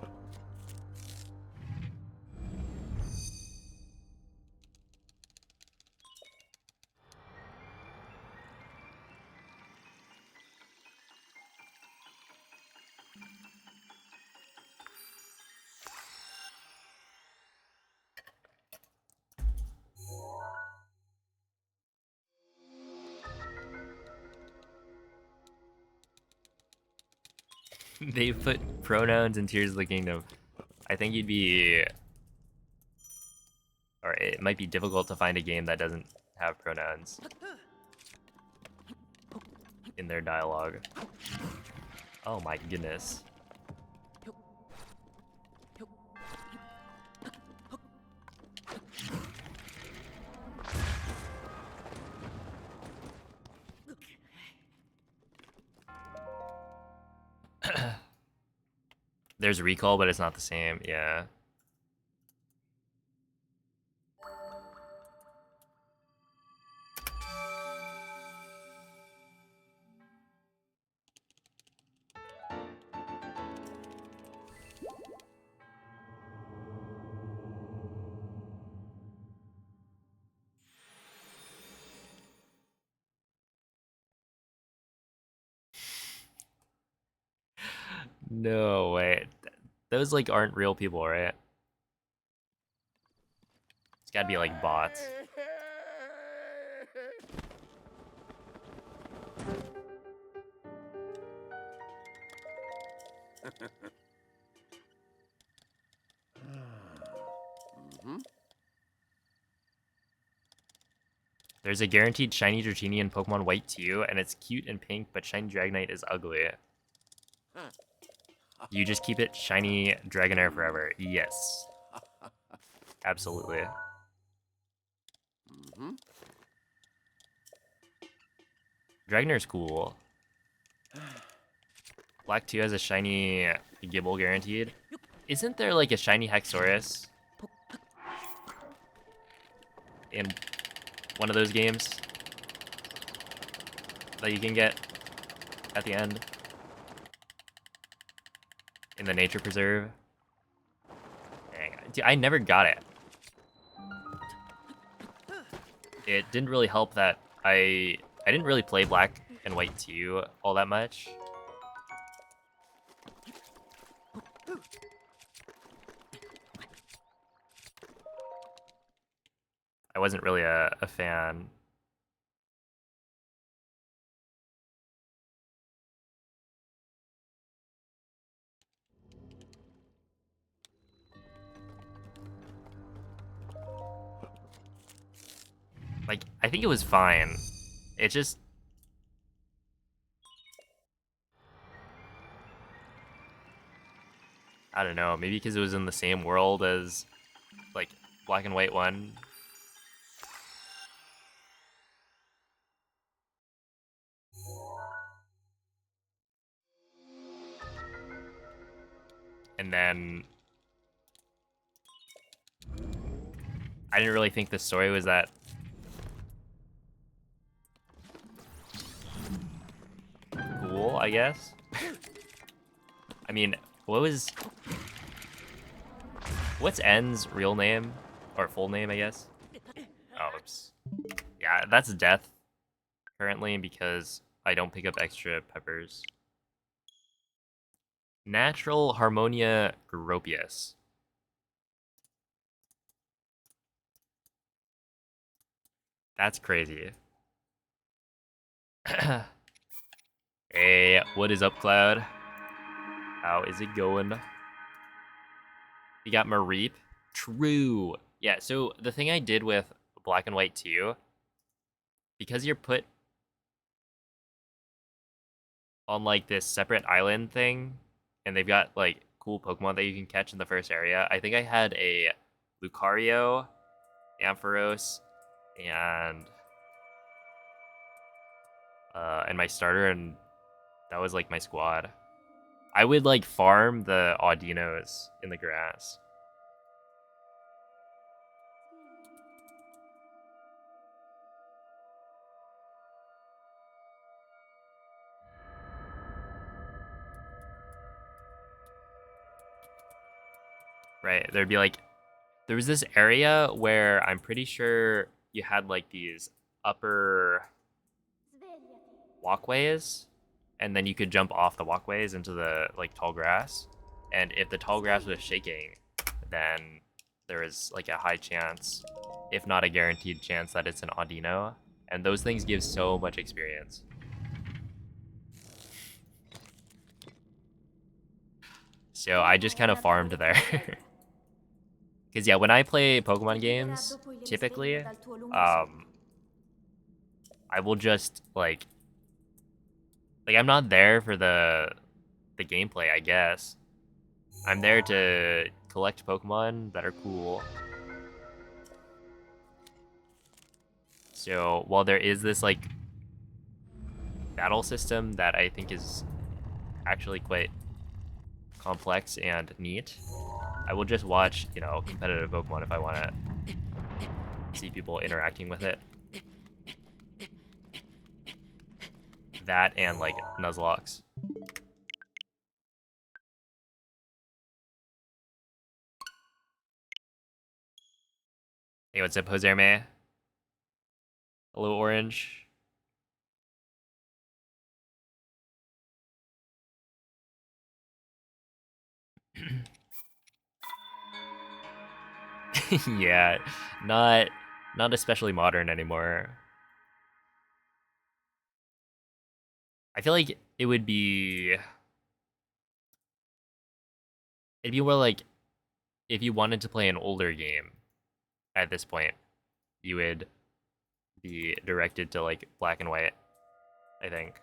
They put pronouns in Tears of the Kingdom. I think you'd be... Or it might be difficult to find a game that doesn't have pronouns in their dialogue. Oh my goodness. There's recall, but it's not the same. Yeah. No way. Those like aren't real people, right? It's gotta be like bots. There's a guaranteed shiny Dratini in Pokemon White 2, and it's cute and pink, but shiny Dragonite is ugly. You just keep it shiny Dragonair forever. Yes. Absolutely. Dragonair's cool. Black 2 has a shiny Gible guaranteed. Isn't there like a shiny Haxorus in one of those games that you can get at the end in the nature preserve? Dang, dude, I never got it. It didn't really help that I didn't really play Black and White 2 all that much. I wasn't really a fan. Like, I think it was fine. It just... I don't know, maybe because it was in the same world as, like, Black and White 1. And then... I didn't really think the story was that... cool, I guess? I mean, what was... What's N's real name? Or full name, I guess? Oh, oops. Yeah, that's Death, currently, because I don't pick up extra peppers. Natural Harmonia Gropius. That's crazy. Hey, what is up, Cloud? How is it going? You got Mareep? True. Yeah, so the thing I did with Black and White 2, because you're put on like this separate island thing, and they've got like cool Pokemon that you can catch in the first area. I think I had a Lucario, Ampharos, and my starter, and that was like my squad. I would like farm the Audinos in the grass. Right, there'd be like, there was this area where I'm pretty sure you had like these upper walkways, and then you could jump off the walkways into the like tall grass. And if the tall grass was shaking, then there is like a high chance, if not a guaranteed chance, that it's an Audino. And those things give so much experience. So I just kind of farmed there. Because yeah, when I play Pokemon games, typically, I will just like I'm not there for the gameplay, I guess. I'm there to collect Pokemon that are cool. So while there is this like battle system that I think is actually quite complex and neat, I will just watch, you know, competitive Pokemon if I want to see people interacting with it. That and like Nuzlocke. Hey, what's up, Jose May? Hello, Orange. Yeah, not not especially modern anymore. I feel like it would be it'd be more like if you wanted to play an older game at this point, you would be directed to like black and white, I think.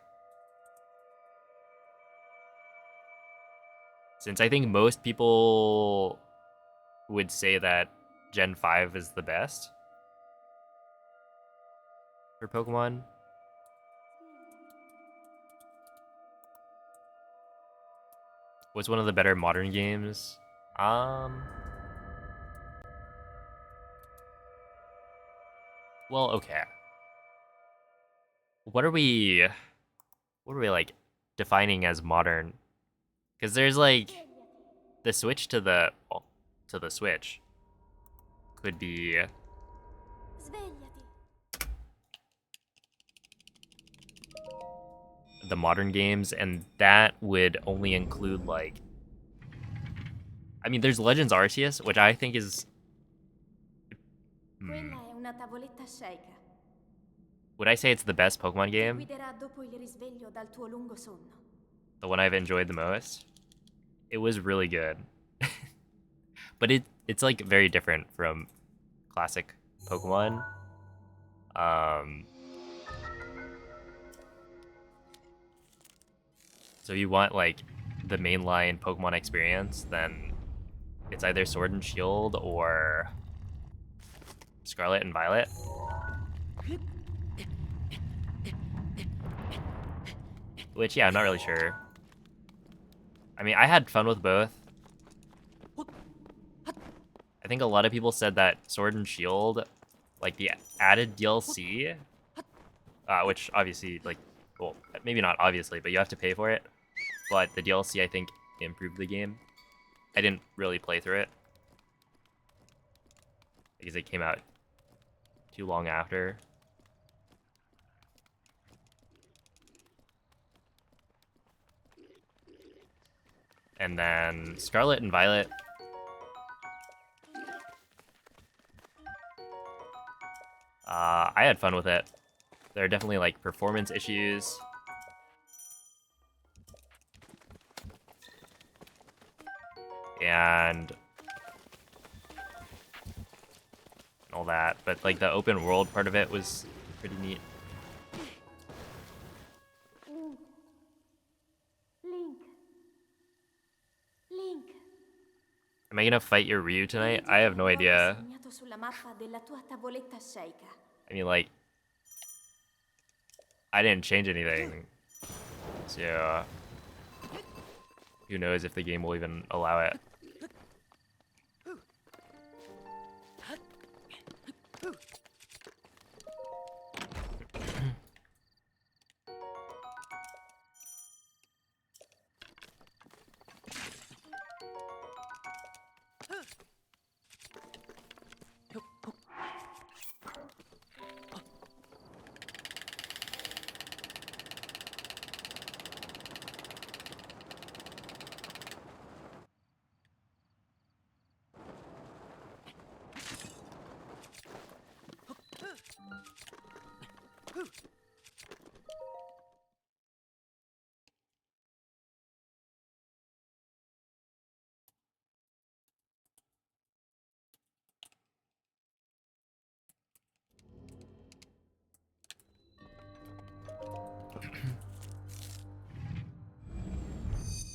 Since I think most people would say that Gen 5 is the best for Pokemon. What's one of the better modern games? Well, okay. What are we like defining as modern? Because there's like the Switch to the Switch could be the modern games, and that would only include like, I mean, there's Legends Arceus, which I think is Quella è una tavoletta shake. would I say it's the best Pokemon Ti game? guiderà dopo il risveglio dal tuo lungo sonno. The one I've enjoyed the most. It was really good. But it's like very different from classic Pokemon. Um so if you want like the mainline Pokemon experience, then it's either Sword and Shield or Scarlet and Violet. Which yeah, I'm not really sure. I mean, I had fun with both. I think a lot of people said that Sword and Shield, like the added DLC, which obviously, like, well, maybe not obviously, but you have to pay for it. But the DLC, I think, improved the game. I didn't really play through it because it came out too long after. And then Scarlet and Violet, I had fun with it. There are definitely like performance issues. And all that, but like the open world part of it was pretty neat. Link. Link. Am I gonna fight your Ryu tonight? I have no idea. Segnato sulla mappa della tua tavoletta shake. I mean, like, I didn't change anything, so who knows if the game will even allow it.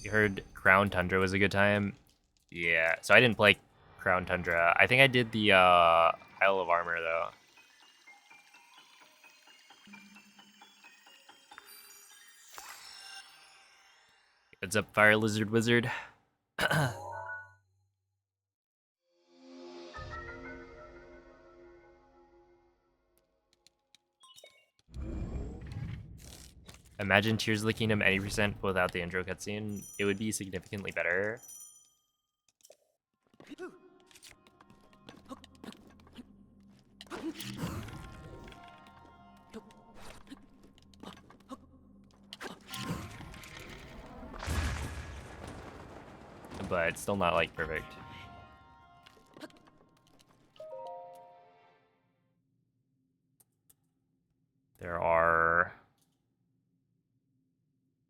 You heard Crown Tundra was a good time? Yeah, so I didn't play Crown Tundra. I think I did the Isle of Armor, though. What's up, Fire Lizard Wizard? Imagine Tears of the Kingdom any percent without the intro cutscene. It would be significantly better. But still not, like, perfect. There are...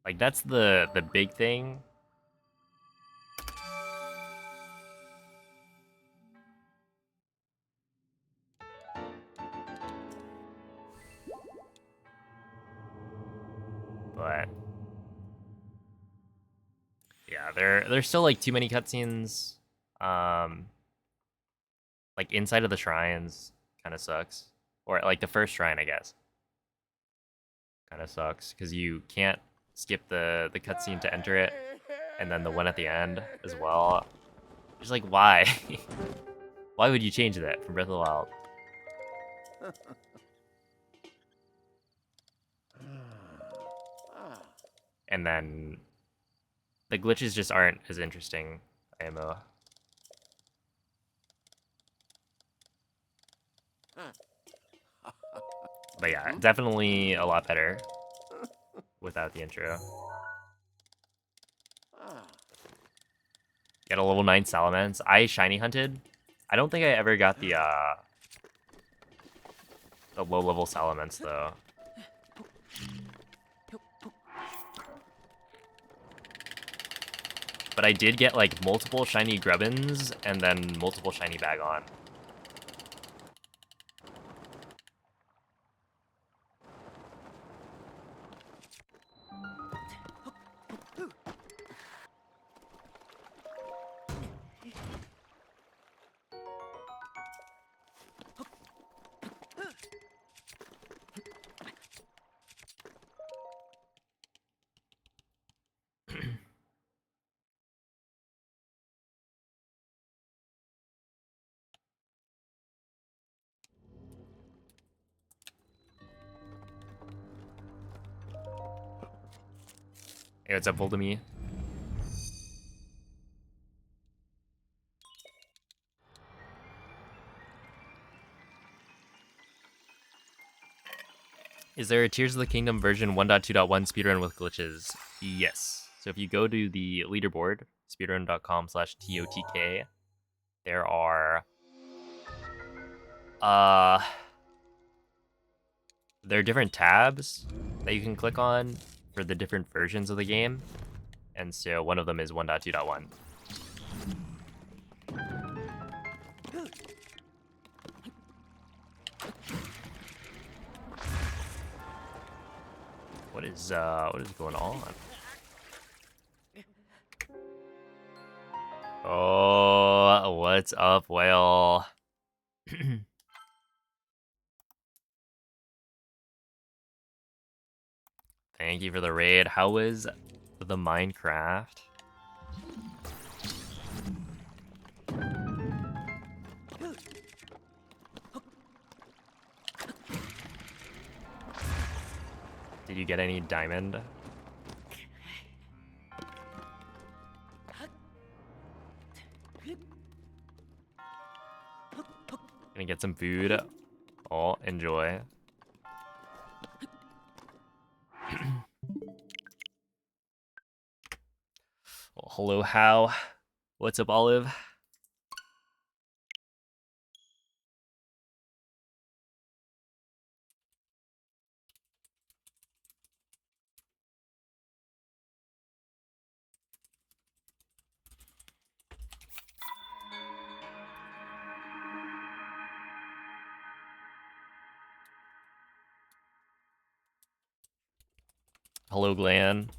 Like, that's the big thing. But... yeah, there's still, like, too many cutscenes. Like, inside of the shrines kind of sucks. Or, like, the first shrine, I guess. Kind of sucks, because you can't skip the cutscene to enter it, and then the one at the end as well. Just like, why? Why would you change that from Breath of the Wild? And then the glitches just aren't as interesting, IMO. But yeah, definitely a lot better without the intro. Get a level 9 Salamence. I shiny hunted. I don't think I ever got the low level Salamence though. But I did get like multiple shiny Grubbins and then multiple shiny Bagon. Hey, what's up, Voldemort? Is there a Tears of the Kingdom version 1.2.1 speedrun with glitches? Yes. So if you go to the leaderboard, speedrun.com/TOTK, there are there are different tabs that you can click on for the different versions of the game. And so one of them is 1.2.1. What is going on? Oh, what's up, whale? Thank you for the raid. How was the Minecraft? Did you get any diamond? Gonna get some food. Oh, enjoy. Well, hello, how? What's up, Olive? Hello, Glenn.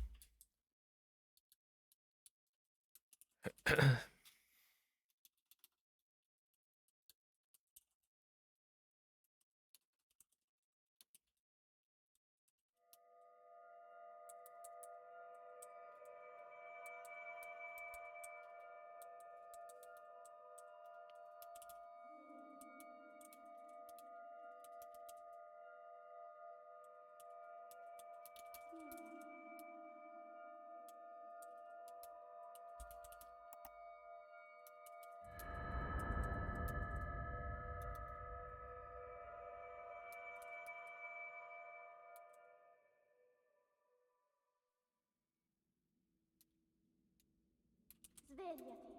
Svegliati.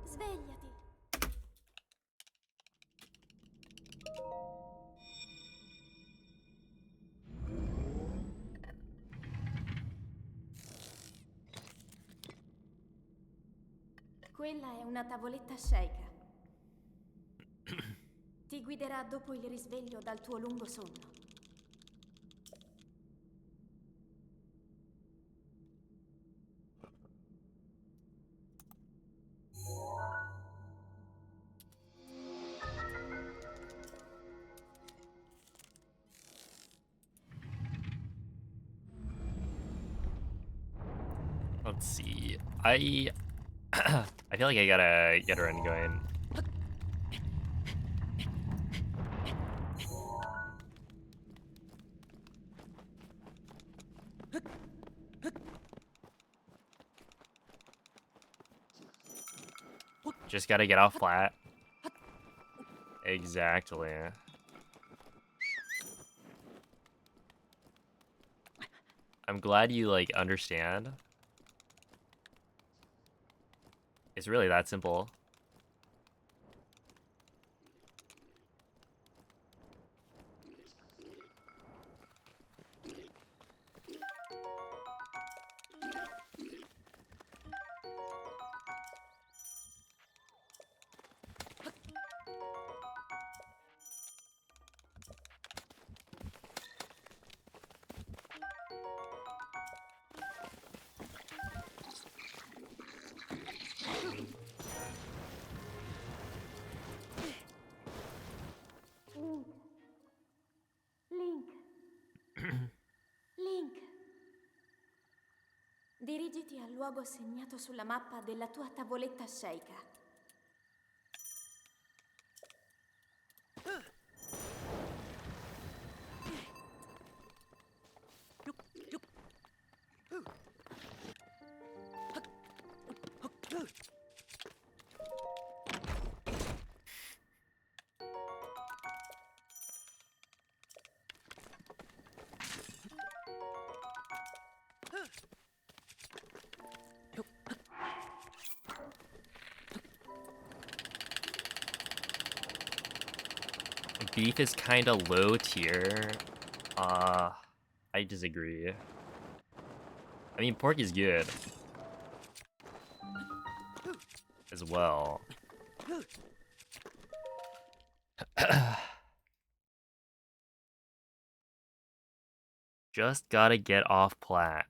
Svegliati. Quella è una tavoletta sceika. Ti guiderà dopo il risveglio dal tuo lungo sonno. Let's see. I feel like I gotta get her in going. Just gotta get off flat. Exactly. I'm glad you, like, understand. It's really that simple. Link. Link. Dirigiti al luogo segnato sulla mappa della tua tavoletta sceika. Beef is kind of low tier. I disagree. I mean, pork is good as well. Just gotta get off plat.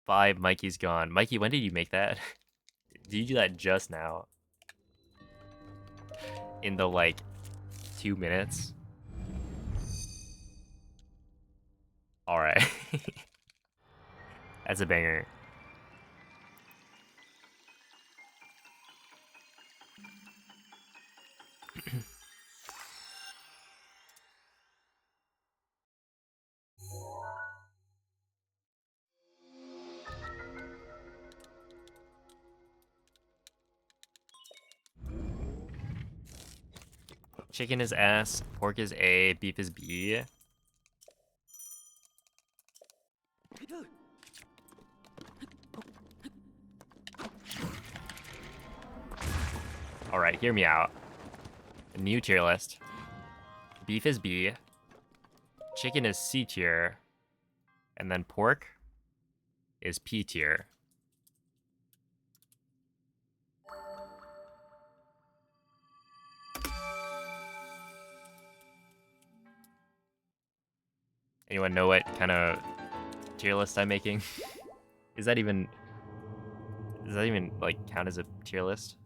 5, Mikey's gone. Mikey, when did you make that? Did you do that just now? In the, like, 2 minutes. All right. That's a banger. Chicken is S, pork is A, beef is B. All right, hear me out. A new tier list. Beef is B, chicken is C tier, and then pork is P tier. Anyone know what kind of tier list I'm making? Does that even like count as a tier list?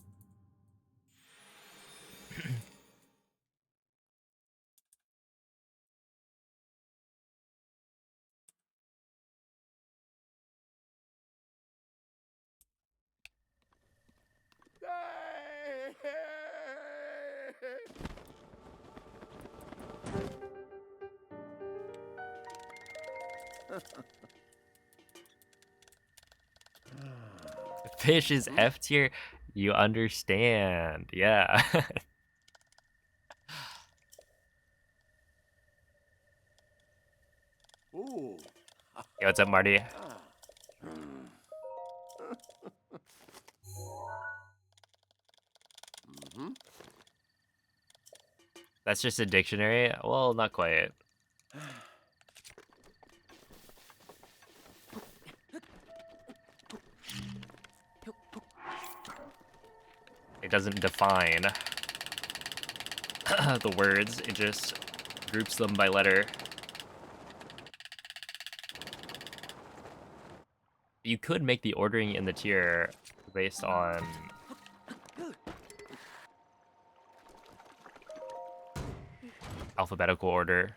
Fish is F tier. You understand. Yeah. Ooh. Yo, what's up, Marty? That's just a dictionary? Well, not quite. It doesn't define the words, it just groups them by letter. You could make the ordering in the tier based on alphabetical order.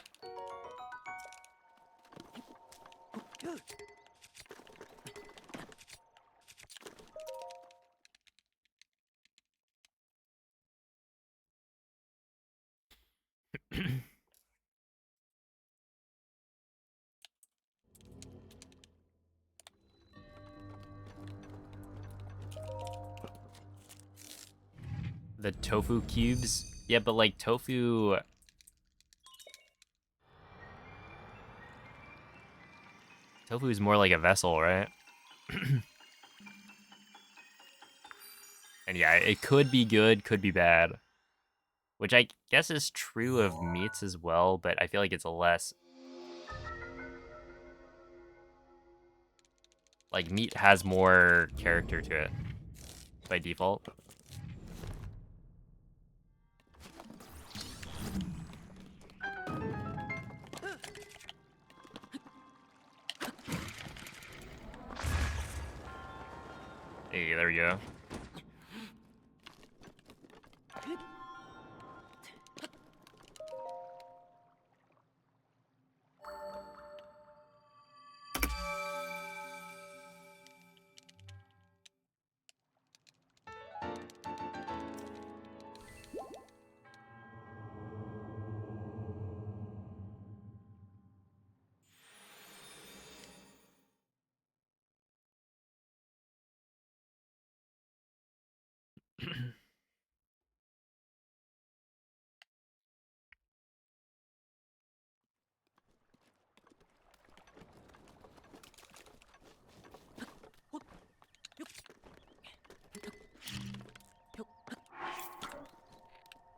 The tofu cubes? Yeah, but like tofu... Tofu is more like a vessel, right? And yeah, it could be good, could be bad. Which I guess is true of meats as well, but I feel like it's a less... Like, meat has more character to it by default. Hey, there we go.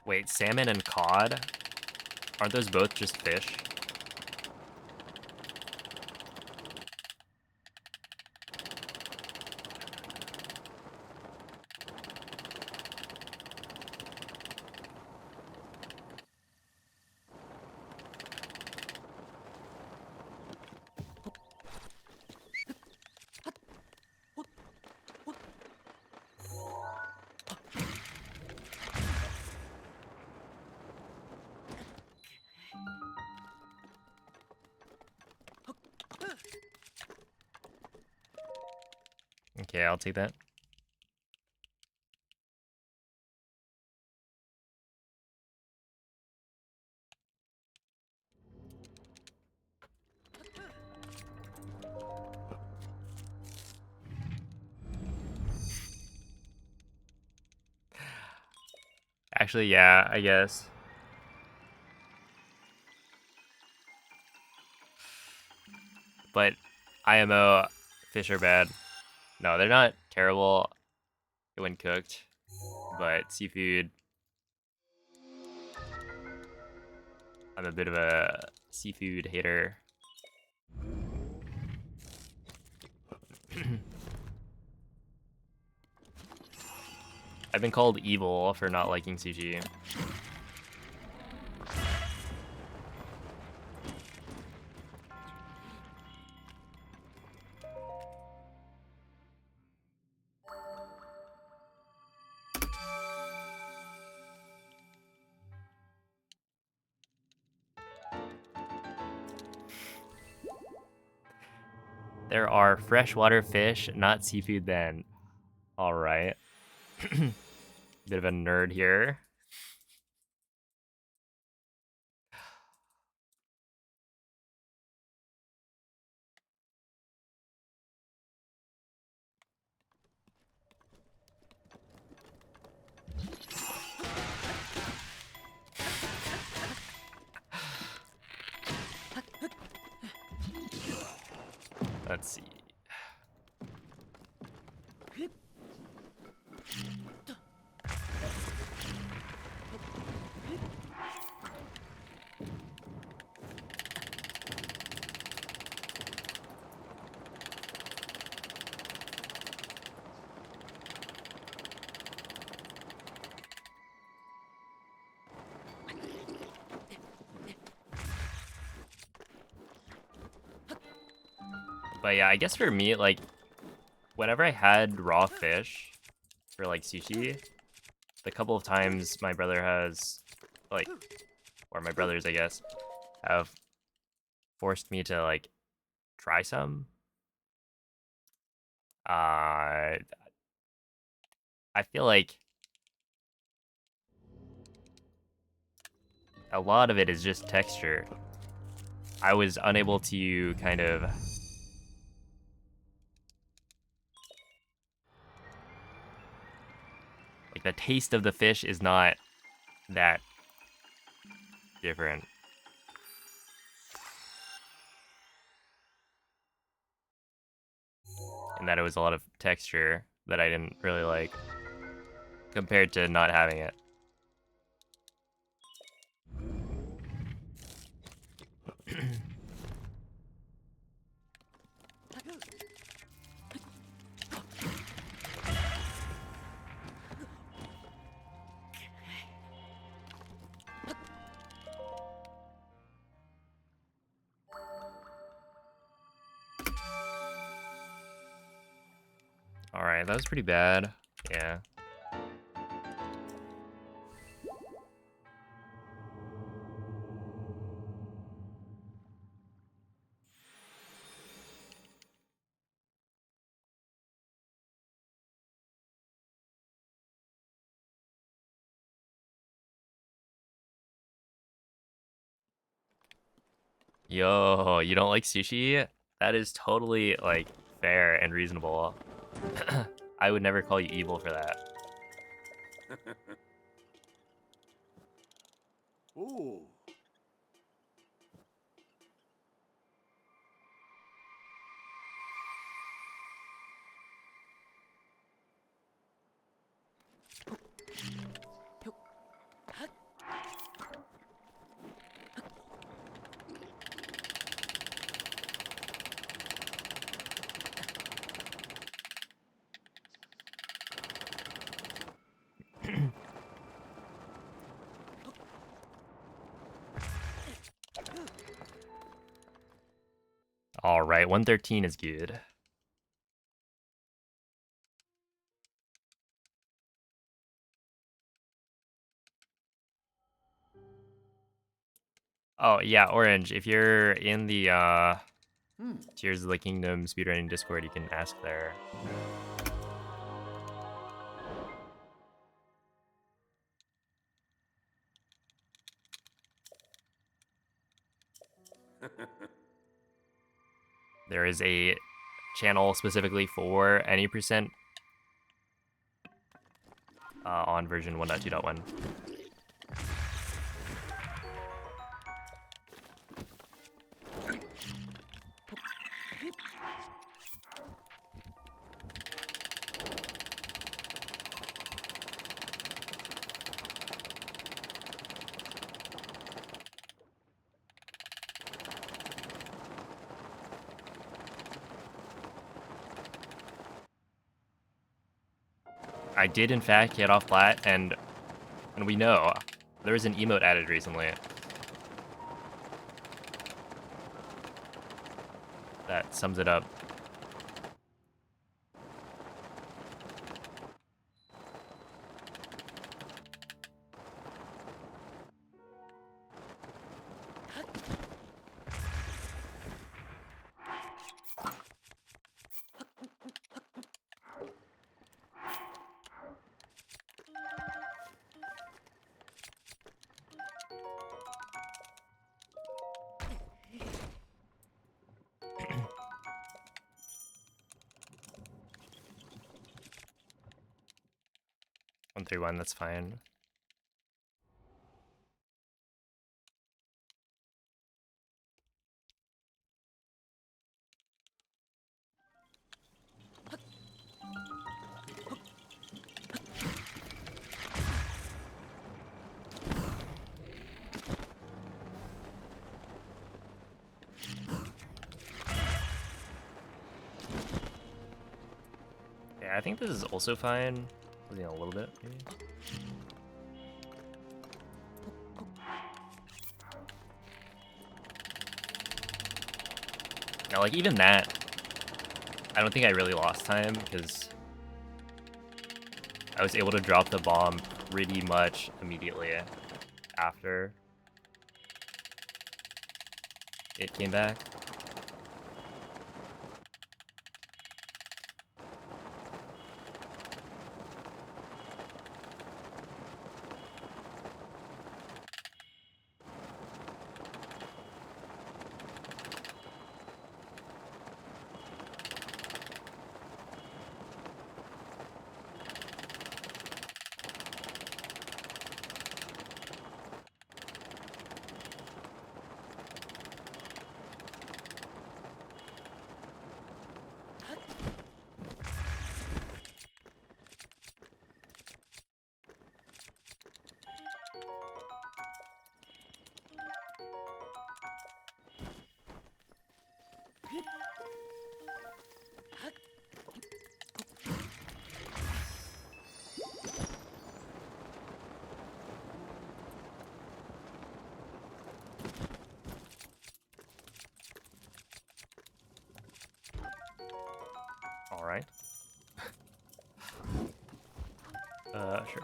Wait, salmon and cod? Aren't those both just fish? Okay, I'll take that. Actually, yeah, I guess. But IMO, fish are bad. No, they're not terrible when cooked, but seafood, I'm a bit of a seafood hater. I've been called evil for not liking sushi. There are freshwater fish, not seafood then. Alright. Bit of a nerd here. Let's see. But yeah, I guess for me, like, whenever I had raw fish for like sushi, the couple of times my brother has, like, or my brothers, I guess, have forced me to like try some. I feel like a lot of it is just texture. I was unable to kind of like, the taste of the fish is not that different. And that it was a lot of texture that I didn't really like compared to not having it. Alright, that was pretty bad. Yeah. Yo, you don't like sushi? That is totally, like, fair and reasonable. I would never call you evil for that. Ooh. Alright, 113 is good. Oh, yeah, Orange, if you're in the Tears of the Kingdom speedrunning Discord, you can ask there. There is a channel specifically for any percent on version 1.2.1. I did in fact get off flat, and we know there was an emote added recently that sums it up. One through one, that's fine. Yeah, I think this is also fine. Losing a little bit, maybe. Now, like, even that, I don't think I really lost time, because I was able to drop the bomb pretty much immediately after it came back. All right. Sure.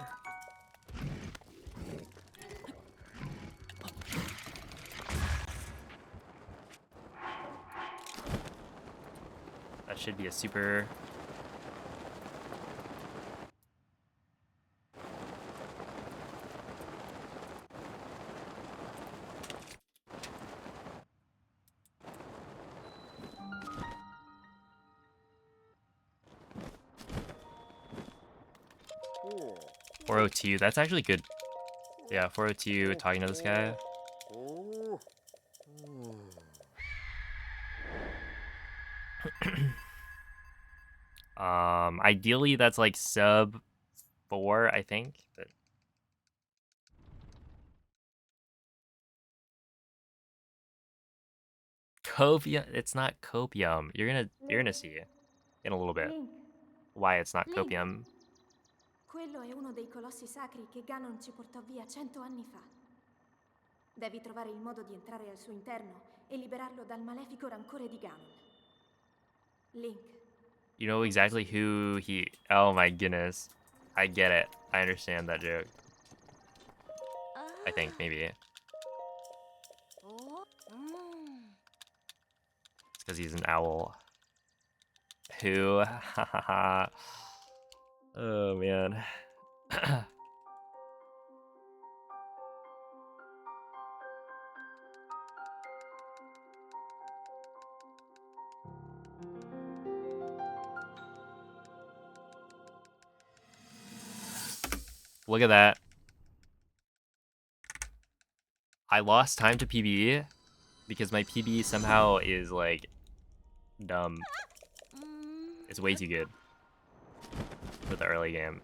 That should be a super. Ooh. 402, that's actually good. Yeah, 402 talking to this guy. Ooh. Ooh. Ideally that's like sub 4, I think. But copium, it's not copium. You're gonna see in a little bit Link, why it's not Link, copium. quello è uno dei colossi sacri che Ganon ci portò via 100 anni fa. Devi trovare il modo di entrare al suo interno e liberarlo dal malefico rancore di Ganon. Link. You know exactly who he. Oh my goodness, I get it. I understand that joke. I think maybe it's because he's an owl. Who? Oh man. Look at that. I lost time to PB because my PB somehow is like dumb. It's way too good for the early game.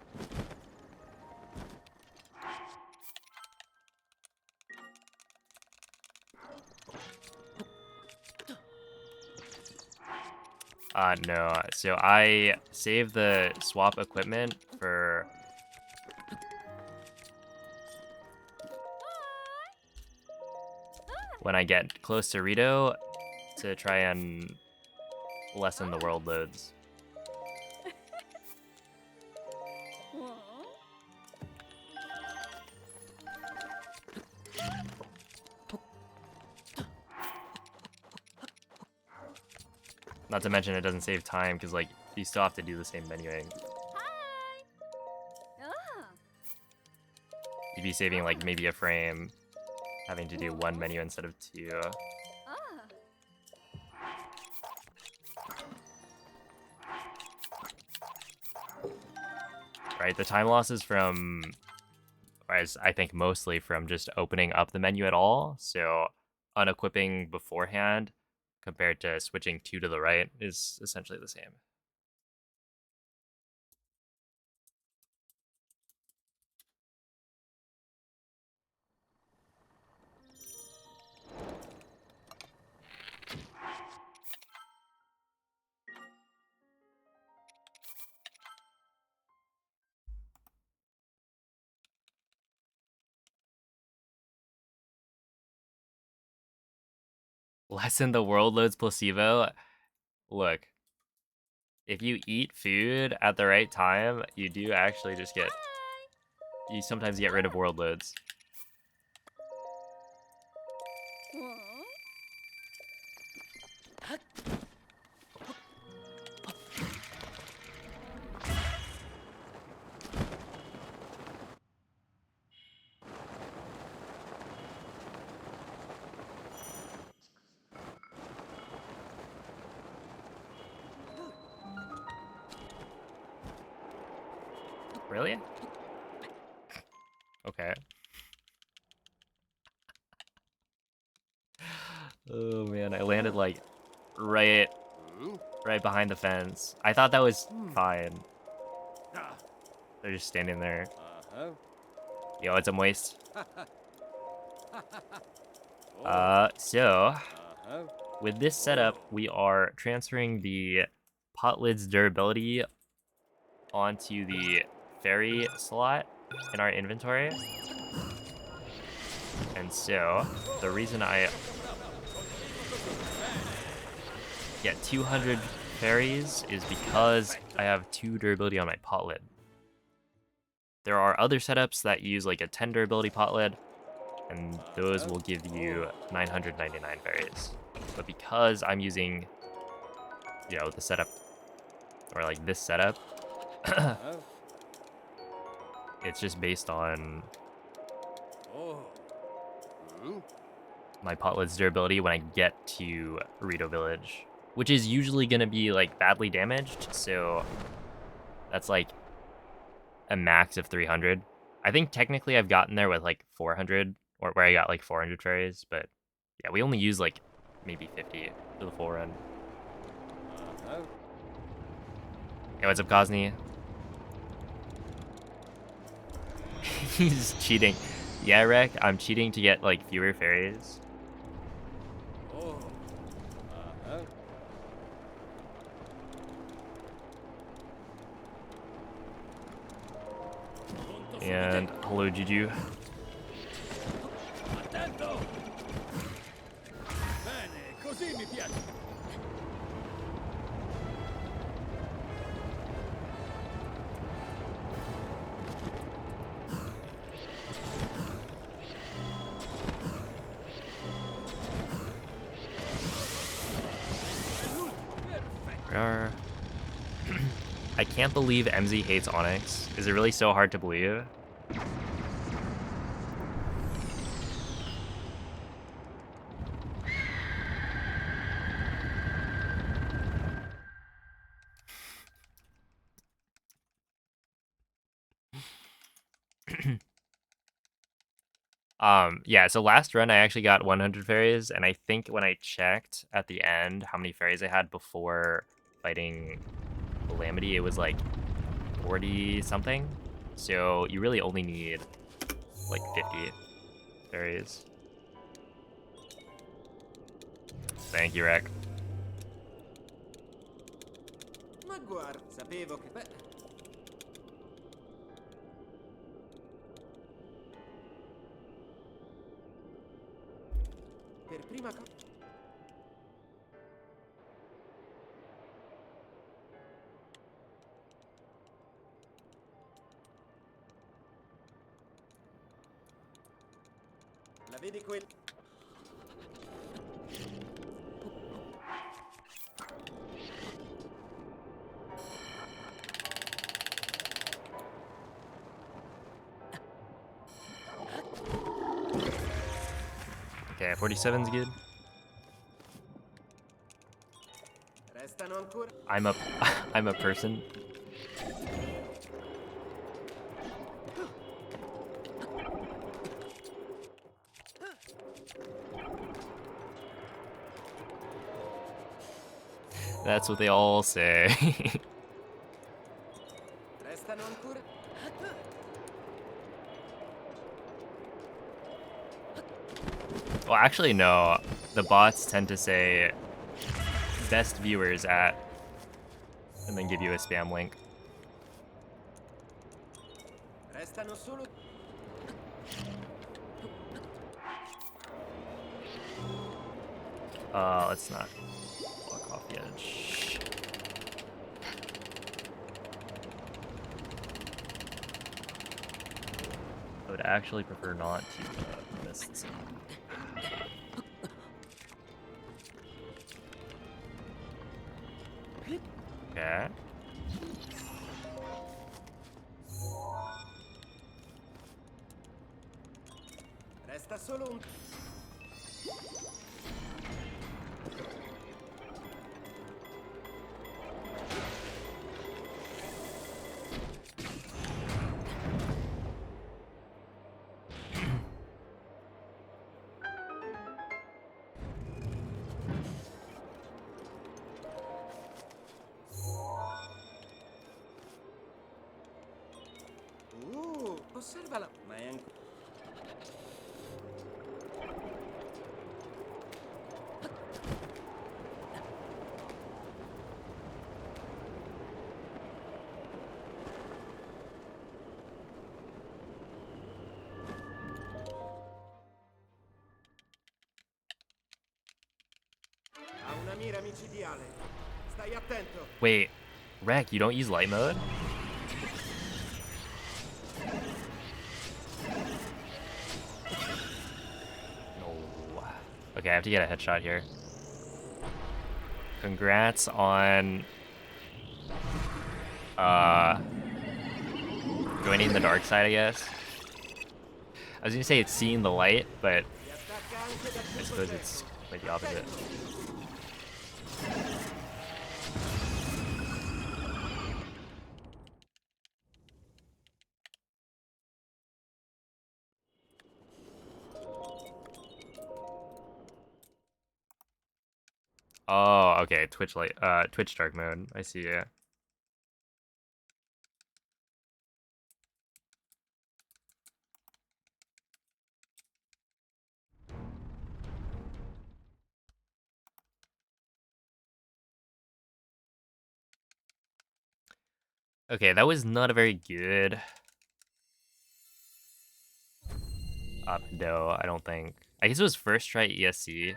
No. So I saved the swap equipment for when I get close to Rito to try and lessen the world loads. Not to mention it doesn't save time because like you still have to do the same menuing. You'd be saving like maybe a frame, having to do one menu instead of two. Right, the time loss is from, or as I think mostly from just opening up the menu at all. So unequipping beforehand compared to switching two to the right is essentially the same. Lessen the world loads placebo. Look, if you eat food at the right time, you do actually just get, you sometimes get rid of world loads. Really? Okay. Oh man, I landed like right behind the fence. I thought that was fine. They're just standing there. Yo, it's a moist. So with this setup, we are transferring the pot lid's durability onto the fairy slot in our inventory. And so the reason I get 200 fairies is because I have 2 durability on my pot lid. There are other setups that use like a 10 durability pot lid, and those will give you 999 fairies. But because I'm using, you know, the setup, or like this setup, it's just based on my pot lid's durability when I get to Rito Village, which is usually going to be like badly damaged, so that's like a max of 300. I think technically I've gotten there with like 400, or where I got like 400 fairies, but yeah, we only use like maybe 50 for the full run. Hey, what's up, Cosney? He's cheating. Yeah, Rek, I'm cheating to get like fewer fairies. And hello, Juju. I can't believe MZ hates Onyx. Is it really so hard to believe? Yeah, so last run I actually got 100 fairies, and I think when I checked at the end how many fairies I had before fighting Calamity, it was like 40 something. So you really only need like 50 fairies. Thank you, Rek. Ma guarda, sapevo che... Beh, per prima cosa... La vedi quel... Okay, 47's good. Restano ancora... I'm a I'm a person. That's what they all say. Restano ancora... Well, actually, no. The bots tend to say best viewers at, and then give you a spam link. Restano solo... Let's not walk off the edge. I would actually prefer not to miss this. Okay. Resta solo un... osservala, ma è ancora... Ha una mira micidiale. Stai attento. Wait, Rek, you don't use light mode? No. Okay, I have to get a headshot here. Congrats on joining the dark side, I guess. I was gonna say it's seeing the light, but Ti attacca anche dal I tuo suppose coltello. it's like the opposite. Oh, okay, Twitch light, Twitch dark mode. I see, yeah. Okay, that was not a very good up though, I don't think. I guess it was first try ESC,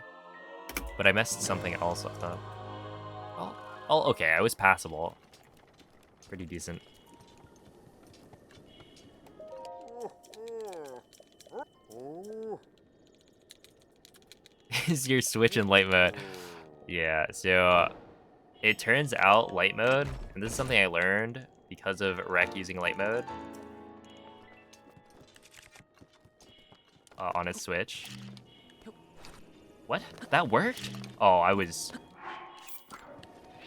but I messed something else up. Oh, okay, I was passable. Pretty decent. Is your Switch in light mode? Yeah, so it turns out light mode, and this is something I learned because of Rek using light mode on his Switch. What? That worked? Oh, I was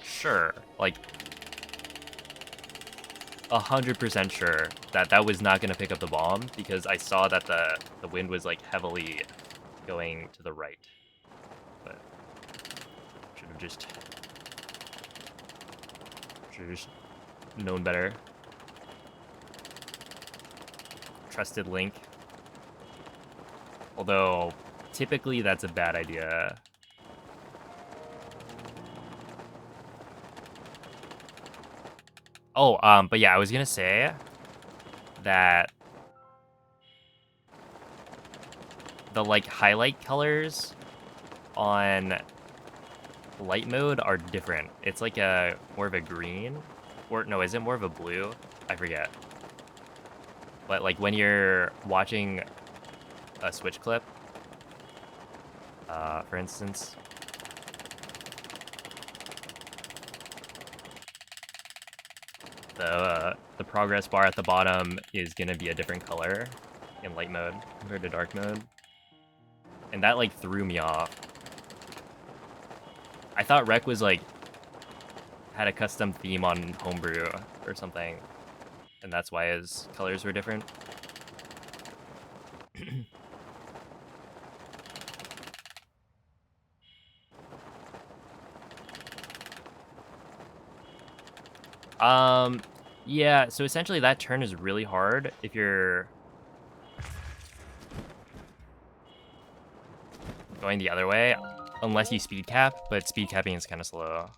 sure. Like, 100% sure that that was not going to pick up the bomb because I saw that the wind was like heavily going to the right. But should have just known better. Trusted Link. Although typically that's a bad idea. Oh, but yeah, I was gonna say that the like highlight colors on light mode are different. It's like a more of a green, or no, is it more of a blue? I forget. But like when you're watching a Switch clip, for instance, the progress bar at the bottom is gonna be a different color in light mode compared to dark mode, and that like threw me off. I thought Rec was like had a custom theme on Homebrew or something, and that's why his colors were different. Yeah, so essentially that turn is really hard if you're going the other way, unless you speed cap, but speed capping is kind of slow.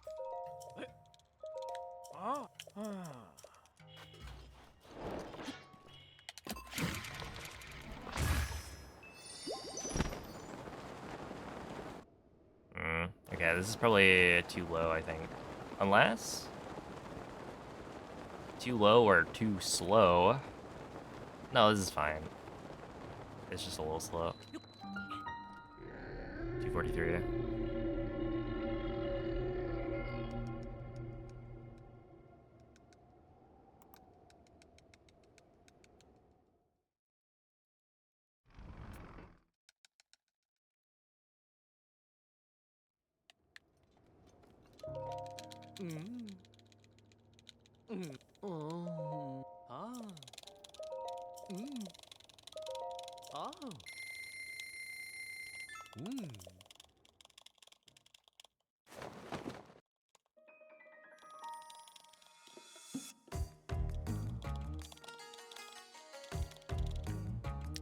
Okay, this is probably too low, I think. Unless? Too low or too slow? No, this is fine. It's just a little slow. 243.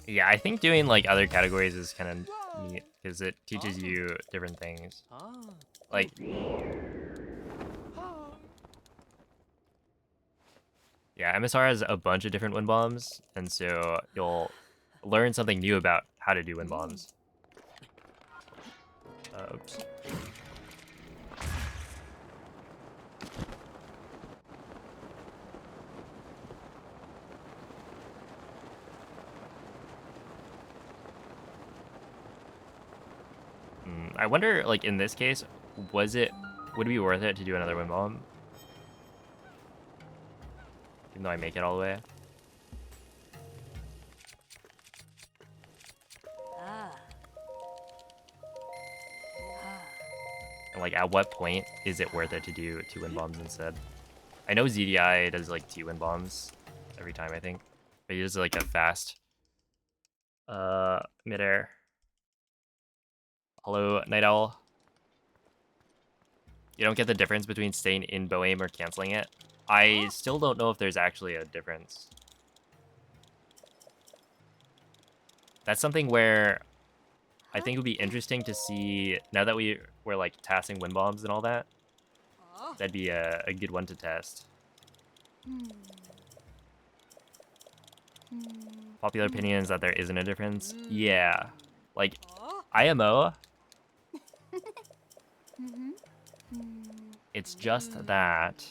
Yeah, I think doing like other categories is kind of neat because it teaches you different things. Like, yeah, MSR has a bunch of different wind bombs, and so you'll learn something new about how to do wind bombs. Oops. I wonder, like, in this case, would it be worth it to do another wind bomb? Even though I make it all the way? And, like, at what point is it worth it to do 2 wind bombs instead? I know ZDI does, like, 2 wind bombs every time, I think. But he does, like, a fast, midair. Hello, Night Owl. You don't get the difference between staying in bow aim or canceling it? I still don't know if there's actually a difference. That's something where I think it would be interesting to see, now that we're like tasking wind bombs and all that. That'd be a good one to test. Popular opinion is that there isn't a difference. Yeah. Like, IMO, it's just that,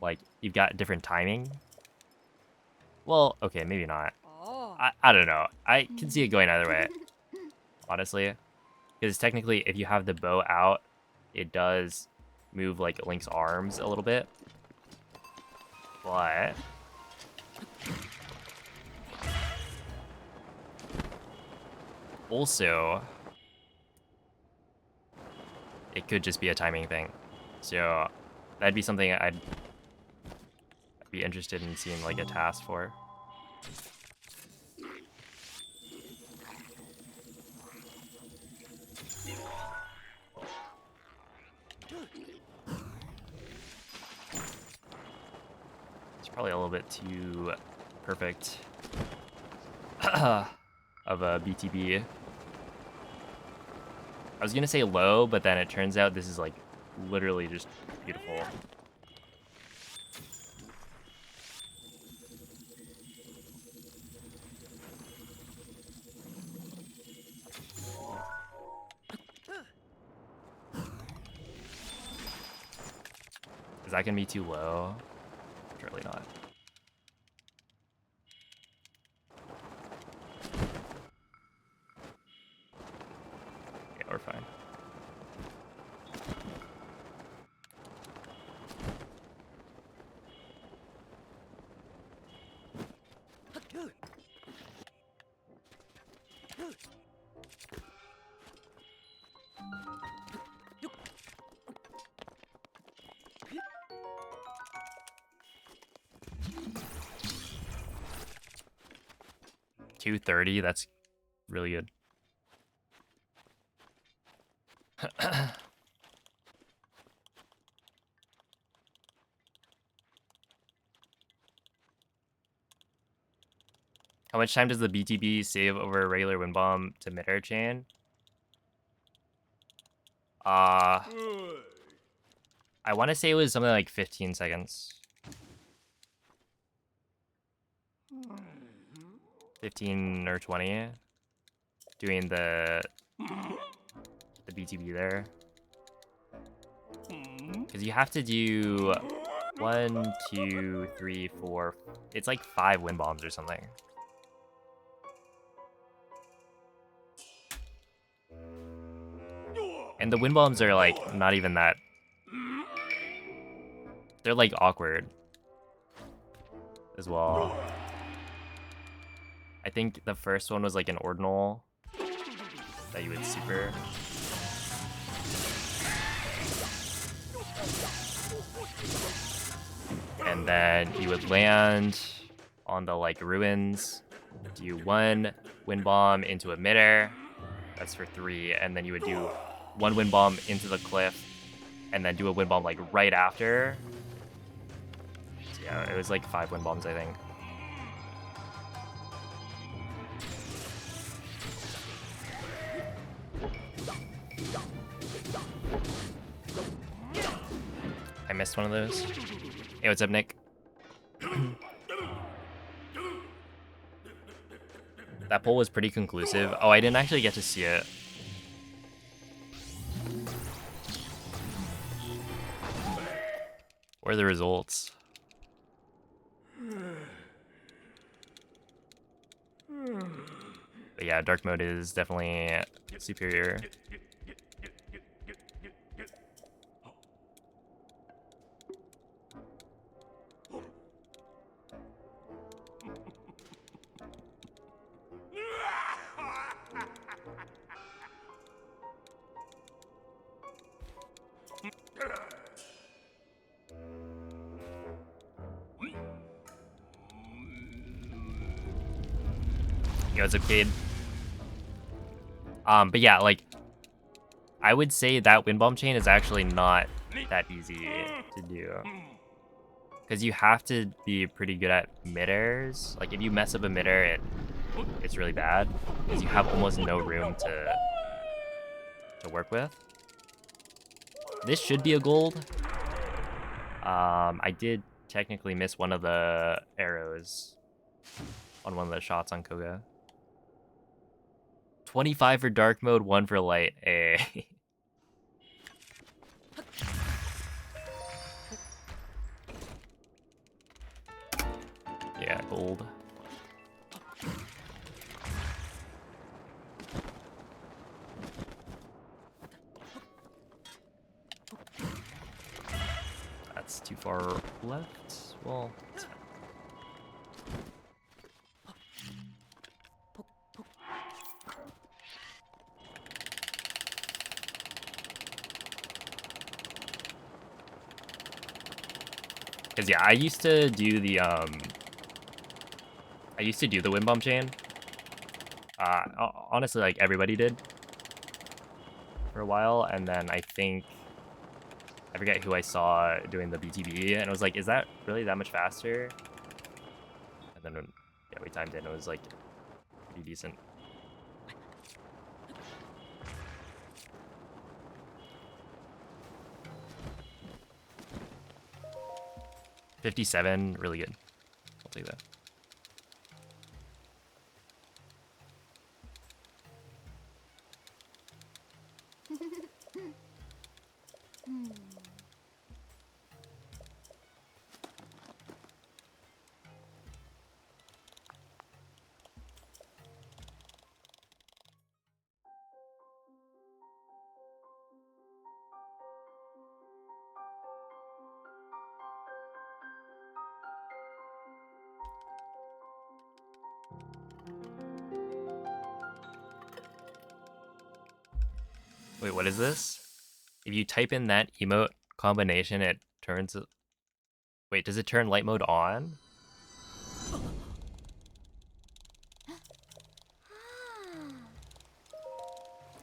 like, you've got different timing. Well, okay, maybe not. I don't know. I can see it going either way, honestly. Because technically, if you have the bow out, it does move, like, Link's arms a little bit. But also, it could just be a timing thing. So that'd be something be interested in seeing like a task for. It's probably a little bit too perfect of a BTB. I was gonna say low, but then it turns out this is like literally just beautiful. Is that gonna be too low? Surely not. Yeah, we're fine. $230, that's really good. How much time does the BTB save over a regular wind bomb to mid-air chain? I want to say it was something like 15 seconds. 15 or 20. Doing the BTB there. Because you have to do 1, 2, 3, 4. It's like 5 wind bombs or something. And the wind bombs are like not even that. They're like awkward as well. I think the first one was like an ordinal that you would super. And then you would land on the like ruins, do 1 wind bomb into a midair. That's for 3, and then you would do 1 wind bomb into the cliff, and then do a wind bomb like right after. So yeah, it was like 5 wind bombs, I think. I missed one of those. Hey, what's up, Nick? That poll was pretty conclusive. Oh, I didn't actually get to see it. What are the results? But yeah, dark mode is definitely superior. Yo, what's up, Cade? But yeah, like, I would say that wind bomb chain is actually not that easy to do. Because you have to be pretty good at mid-airs. Like, if you mess up a mid-air, it's really bad. Because you have almost no room to work with. This should be a gold. I did technically miss one of the arrows on one of the shots on Koga. 25 for dark mode, 1 for light. Eh. Yeah, gold. That's too far left. Well, it's fine. Cause yeah, I used to do the wind bump chain. Honestly, like everybody did for a while, and then I forget who I saw doing the BTB, and it was like, is that really that much faster? And then yeah, we timed it, and it was like pretty decent. $57, really good. I'll take that. Wait, what is this? If you type in that emote combination, it turns... Wait, does it turn light mode on?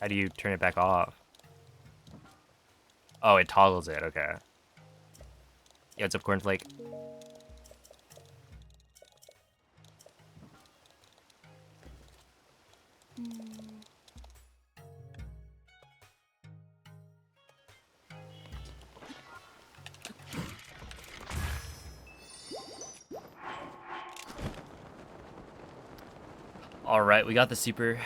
How do you turn it back off? Oh, it toggles it, okay. Yeah, what's up, Cornflake? Alright, we got the super.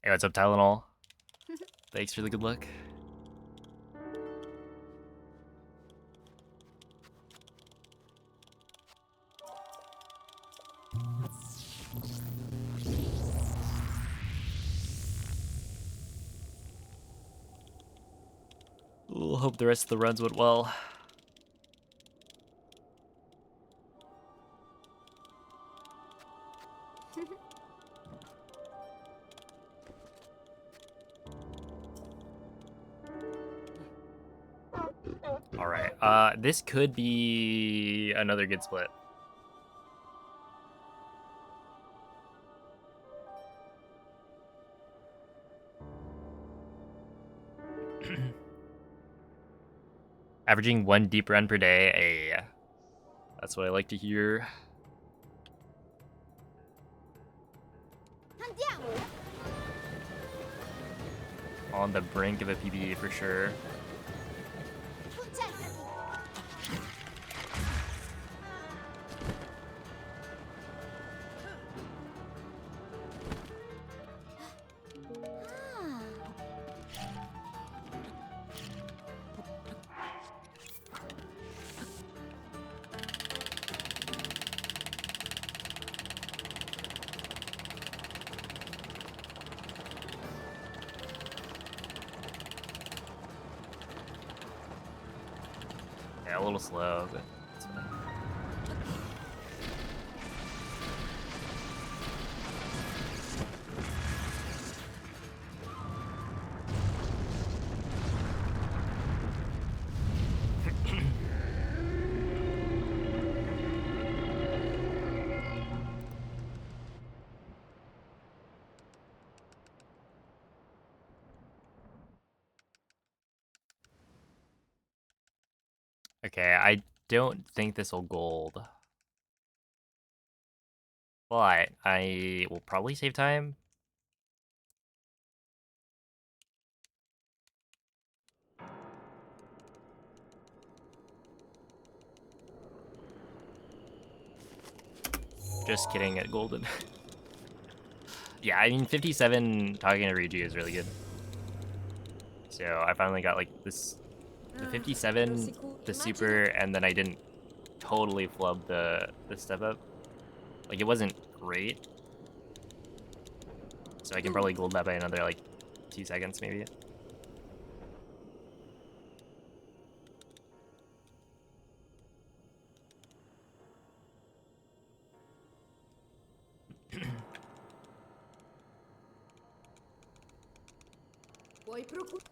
Hey, what's up, Tylenol? Thanks for the good luck. Ooh, hope the rest of the runs went well. Alright, this could be another good split. Averaging 1 deep run per day. Hey, that's what I like to hear. On the brink of a PB for sure. Yeah, a little slow, but it's fine. Okay, I don't think this will gold. But I will probably save time. Just kidding at golden. Yeah, I mean 57 talking to Riju is really good. So I finally got like this, the 57, the super, and then I didn't totally flub the step up. Like it wasn't great. So I can probably gold that by another like 2 seconds maybe. Puoi procurare.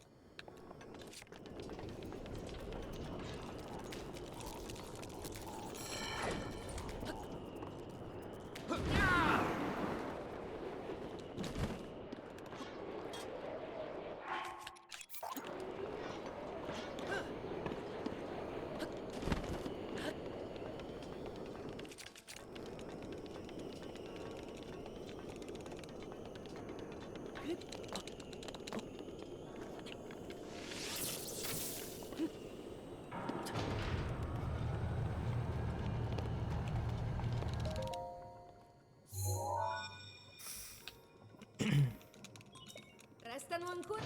Restano ancora.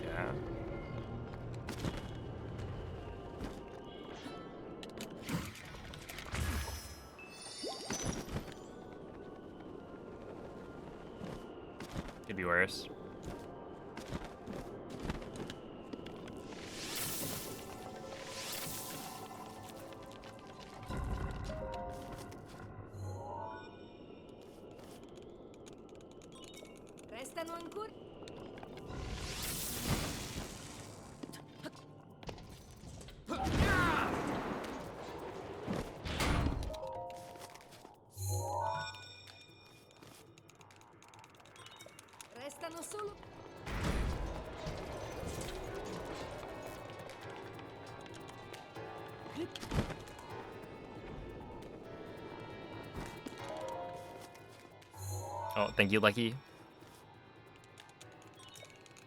Yeah. Could be worse. Restano ancora. Restano solo. Oh, thank you, Lucky.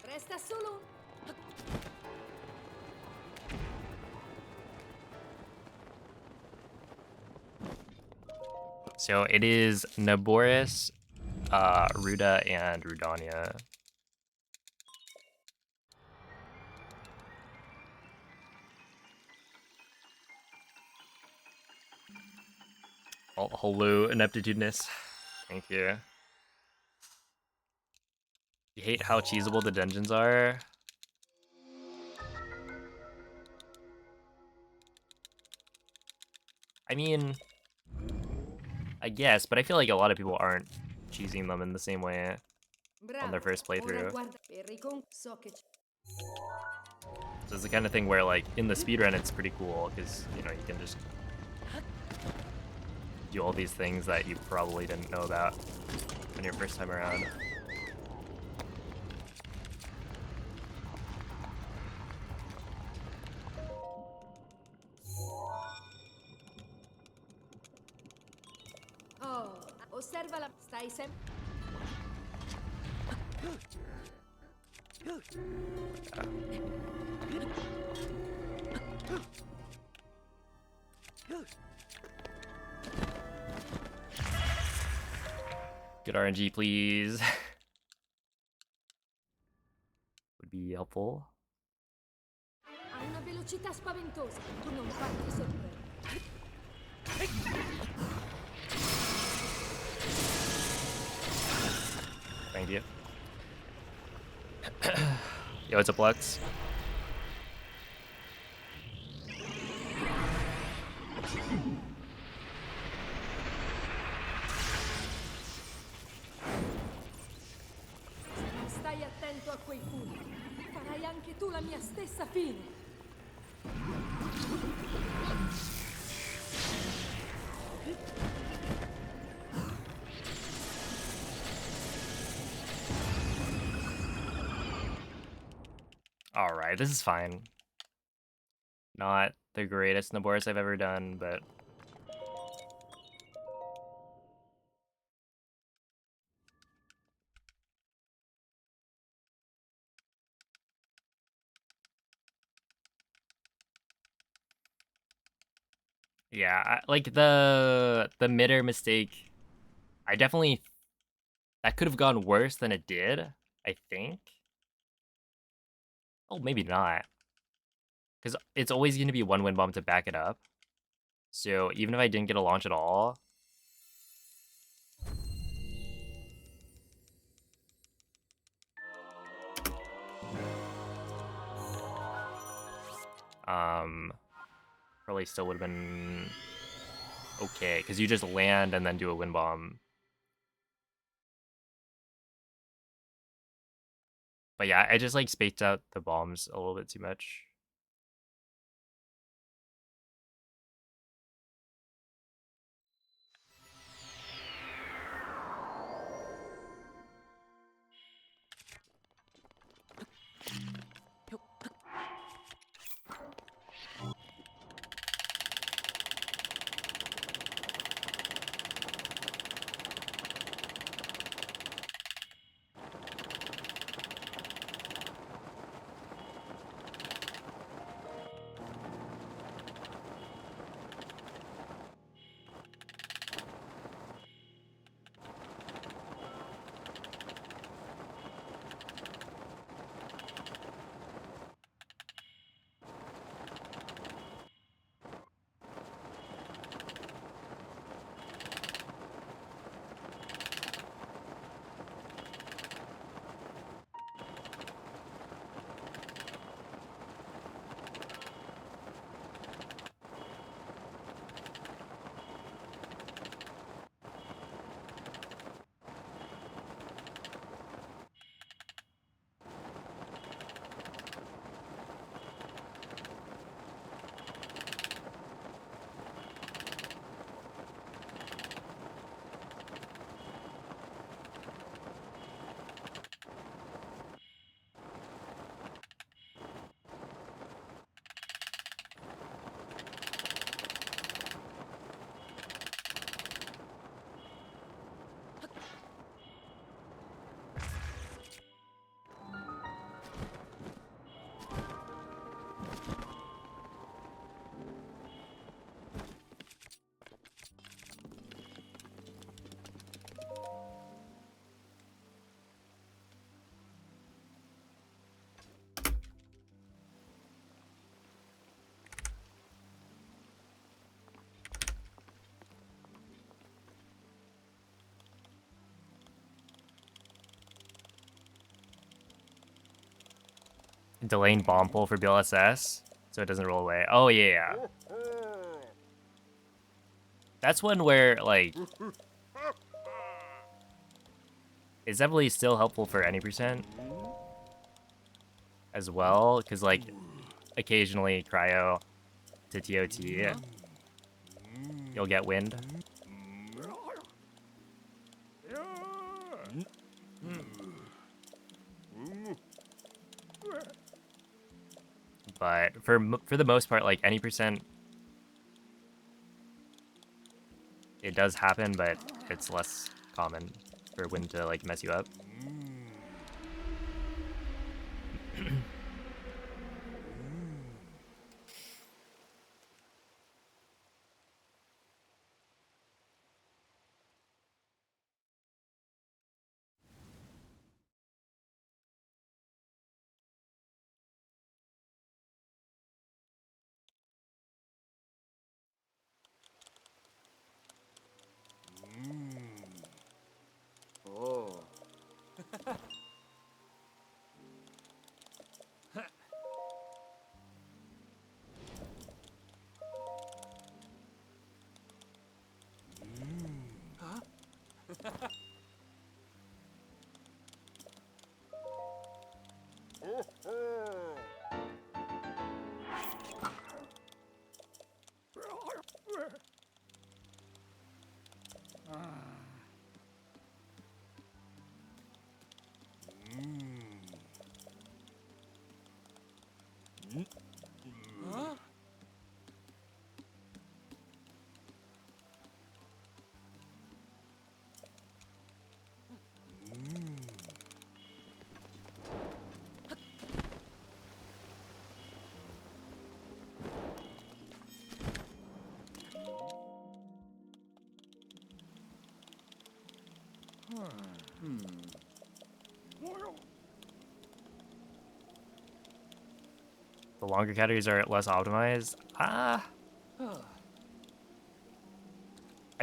Resta solo. So it is Naboris, Ruda, and Rudania. Oh, hello, Ineptitudinous. Thank you. You hate how cheesable the dungeons are? I mean, I guess, but I feel like a lot of people aren't cheesing them in the same way on their first playthrough. So it's the kind of thing where, like, in the speedrun, it's pretty cool because, you know, you can just do all these things that you probably didn't know about on your first time around. Oh, osserva la. Stai sempre. Good RNG, please. Would be helpful. Ha una velocità spaventosa. Tu non parti sempre. Thank you. Yo, it's a Lux. Se non stai attento a quei furi, farai anche tu la mia stessa fine. Alright, this is fine. Not the greatest Naboris I've ever done, but... yeah, like the midder mistake, I definitely... That could have gone worse than it did, I think. Oh, maybe not. Because it's always going to be one wind bomb to back it up. So even if I didn't get a launch at all... Probably still would have been okay, because you just land and then do a wind bomb. But yeah, I just like spaced out the bombs a little bit too much. Delaying bomb pull for BLSS, so it doesn't roll away. Oh yeah. That's one where like it's definitely still helpful for any percent as well, because like occasionally cryo to TOT, you'll get wind. But for the most part, like any percent, it does happen, but it's less common for wind to like mess you up. Oh. The longer categories are less optimized. I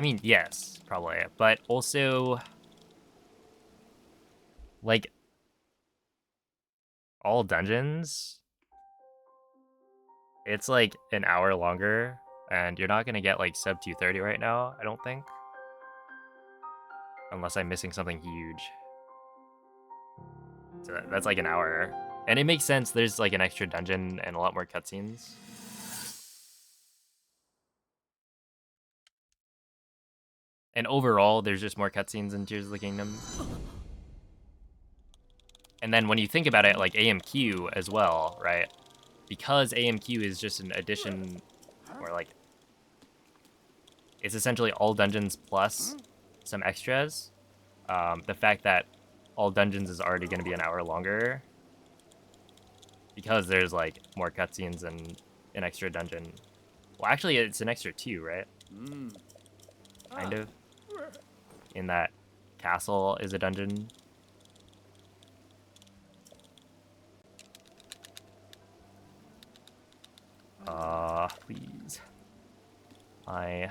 mean, yes, probably, but also like all dungeons, it's like an hour longer And you're not gonna get like sub 230 right now, I don't think. Unless I'm missing something huge. So that's like an hour. And it makes sense, there's like an extra dungeon and a lot more cutscenes. And overall, there's just more cutscenes in Tears of the Kingdom. And then when you think about it, like AMQ as well, right? Because AMQ is just an addition, or like, it's essentially all dungeons plus some extras. The fact that all dungeons is already going to be an hour longer, because there's like more cutscenes and an extra dungeon. Well, actually, it's an extra 2, right? Kind of. In that castle is a dungeon. Please. My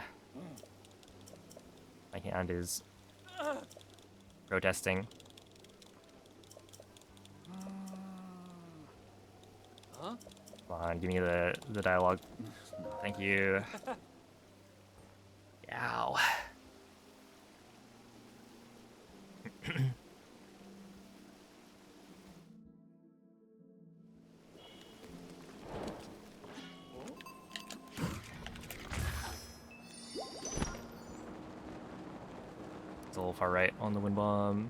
hand is protesting. Come on, give me the dialogue. Thank you. Ow. It's a little far right on the wind bomb.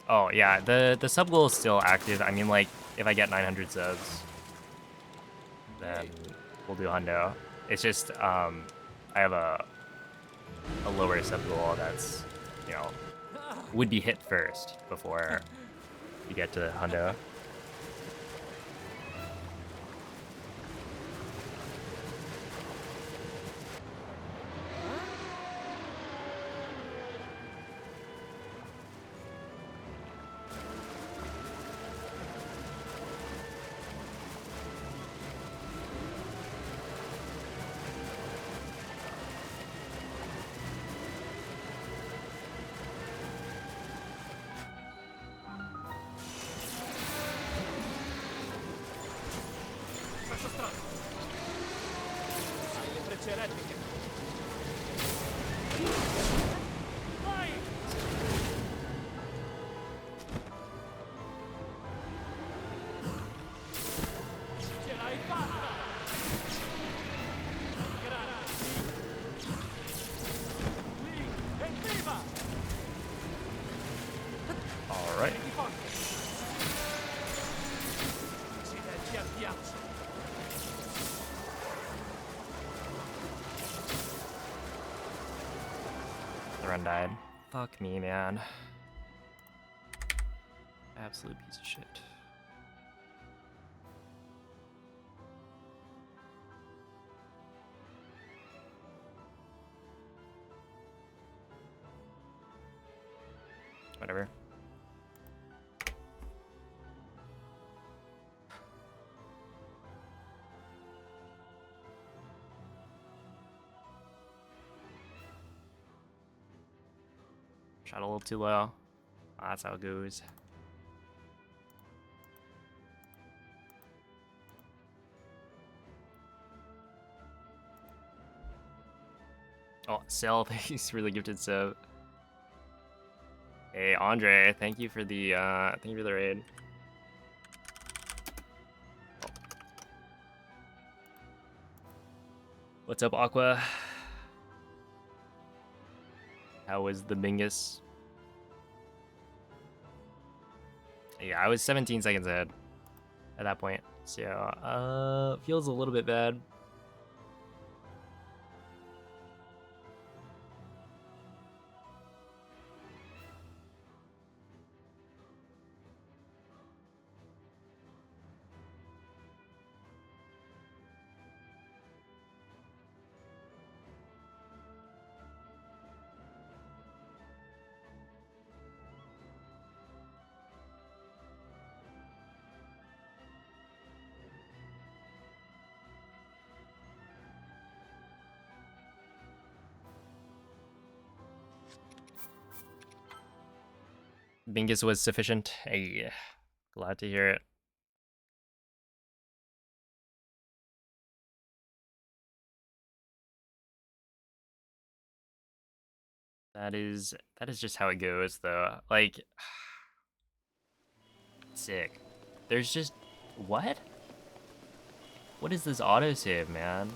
Oh yeah, the sub goal is still active. I mean, like, if I get 900 subs, then we'll do hundo. It's just I have a lower sub goal that's, you know, would be hit first before you get to hundo. All right. The run died. Fuck me, man. Absolute piece of shit. Whatever. Shot a little too low. That's how it goes. Oh, Sel, thanks for the gifted sub. Hey, Andre, thank you for the raid. Oh. What's up, Aqua? How was the Mingus? Yeah, I was 17 seconds ahead at that point. So, feels a little bit bad. Bingus was sufficient. Hey, glad to hear it. That is just how it goes, though. Like, sick. There's just what? What is this autosave, man?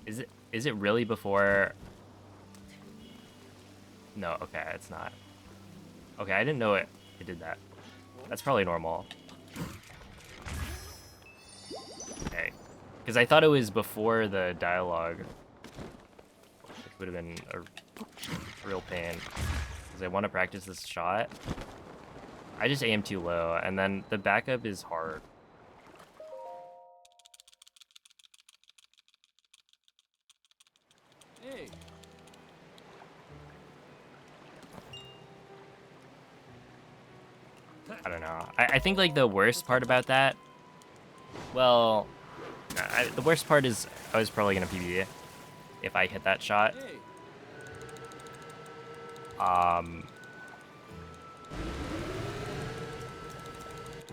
Is it really before? No, okay, it's not. Okay, I didn't know it did that. That's probably normal. Okay. Because I thought it was before the dialogue. Which would have been a real pain. Because I want to practice this shot. I just aim too low, and then the backup is hard. Hey. I don't know. I think like the worst part about that, well, the worst part is I was probably gonna PB if I hit that shot. Hey.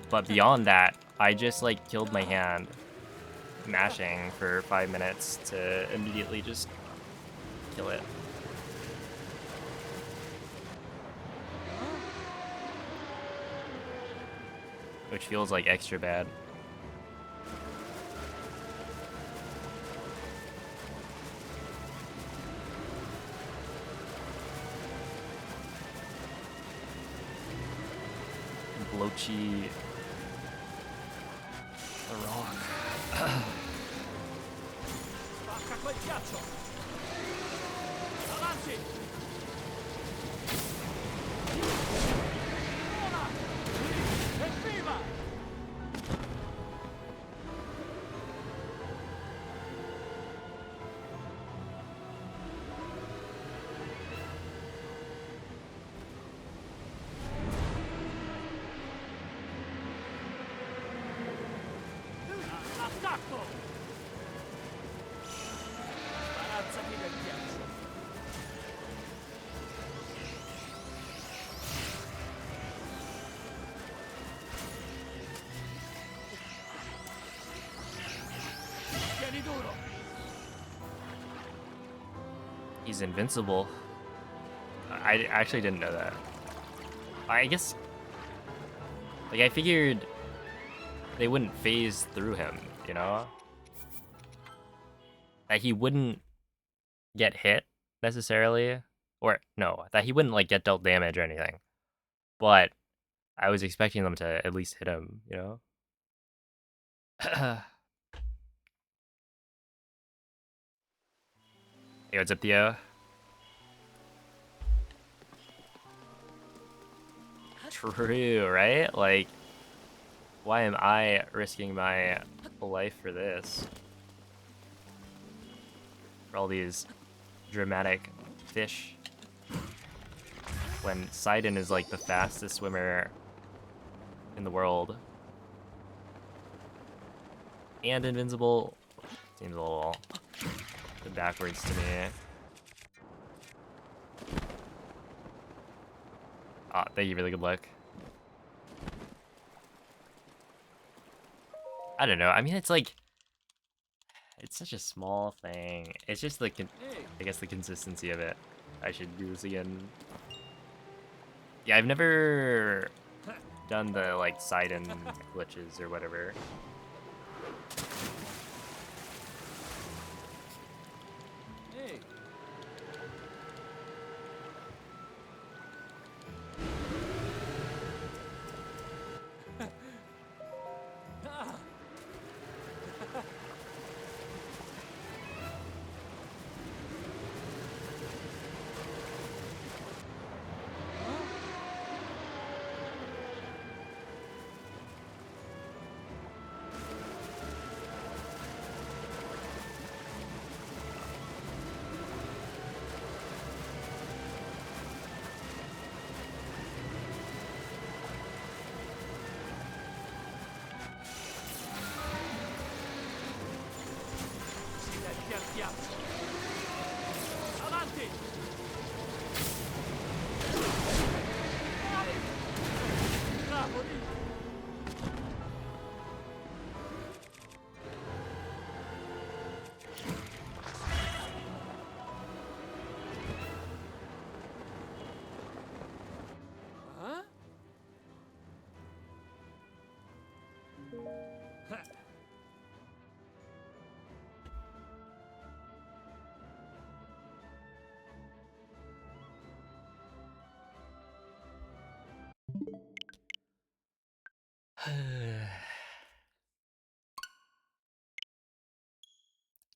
But beyond that, I just like killed my hand mashing for 5 minutes to immediately just kill it. Which feels like extra bad. Blotchy the rock. Spacca quel ghiaccio. Avanti. Vola. Evviva. Attacco. Sparazzati del ghiaccio. Tieni duro. He's invincible. I actually didn't know that. I guess, like, I figured they wouldn't phase through him, you know? That he wouldn't get hit necessarily, or no, that he wouldn't like get dealt damage or anything. But I was expecting them to at least hit him, you know? Hey, what's up, Theo? True, right? Like, why am I risking my life for this? For all these dramatic fish. When Sidon is like the fastest swimmer in the world. And invincible. Seems a little bit backwards to me. Ah, thank you for the good luck. I don't know. I mean, it's like, it's such a small thing. It's just like, I guess the consistency of it. I should do this again. Yeah, I've never done the like Sidon glitches or whatever. Hey. Ah.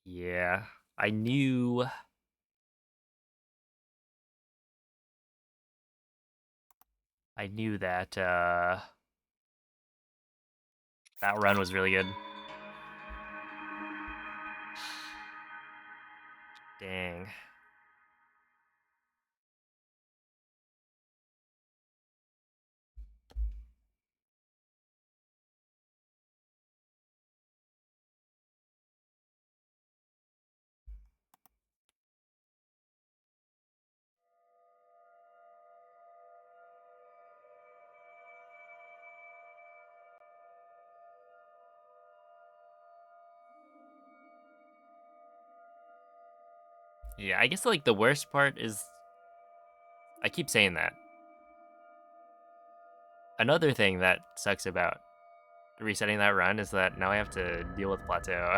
Yeah, I knew. I knew that that run was really good. Dang. Yeah, I guess like the worst part is I keep saying that. Another thing that sucks about resetting that run is that now I have to deal with plateau.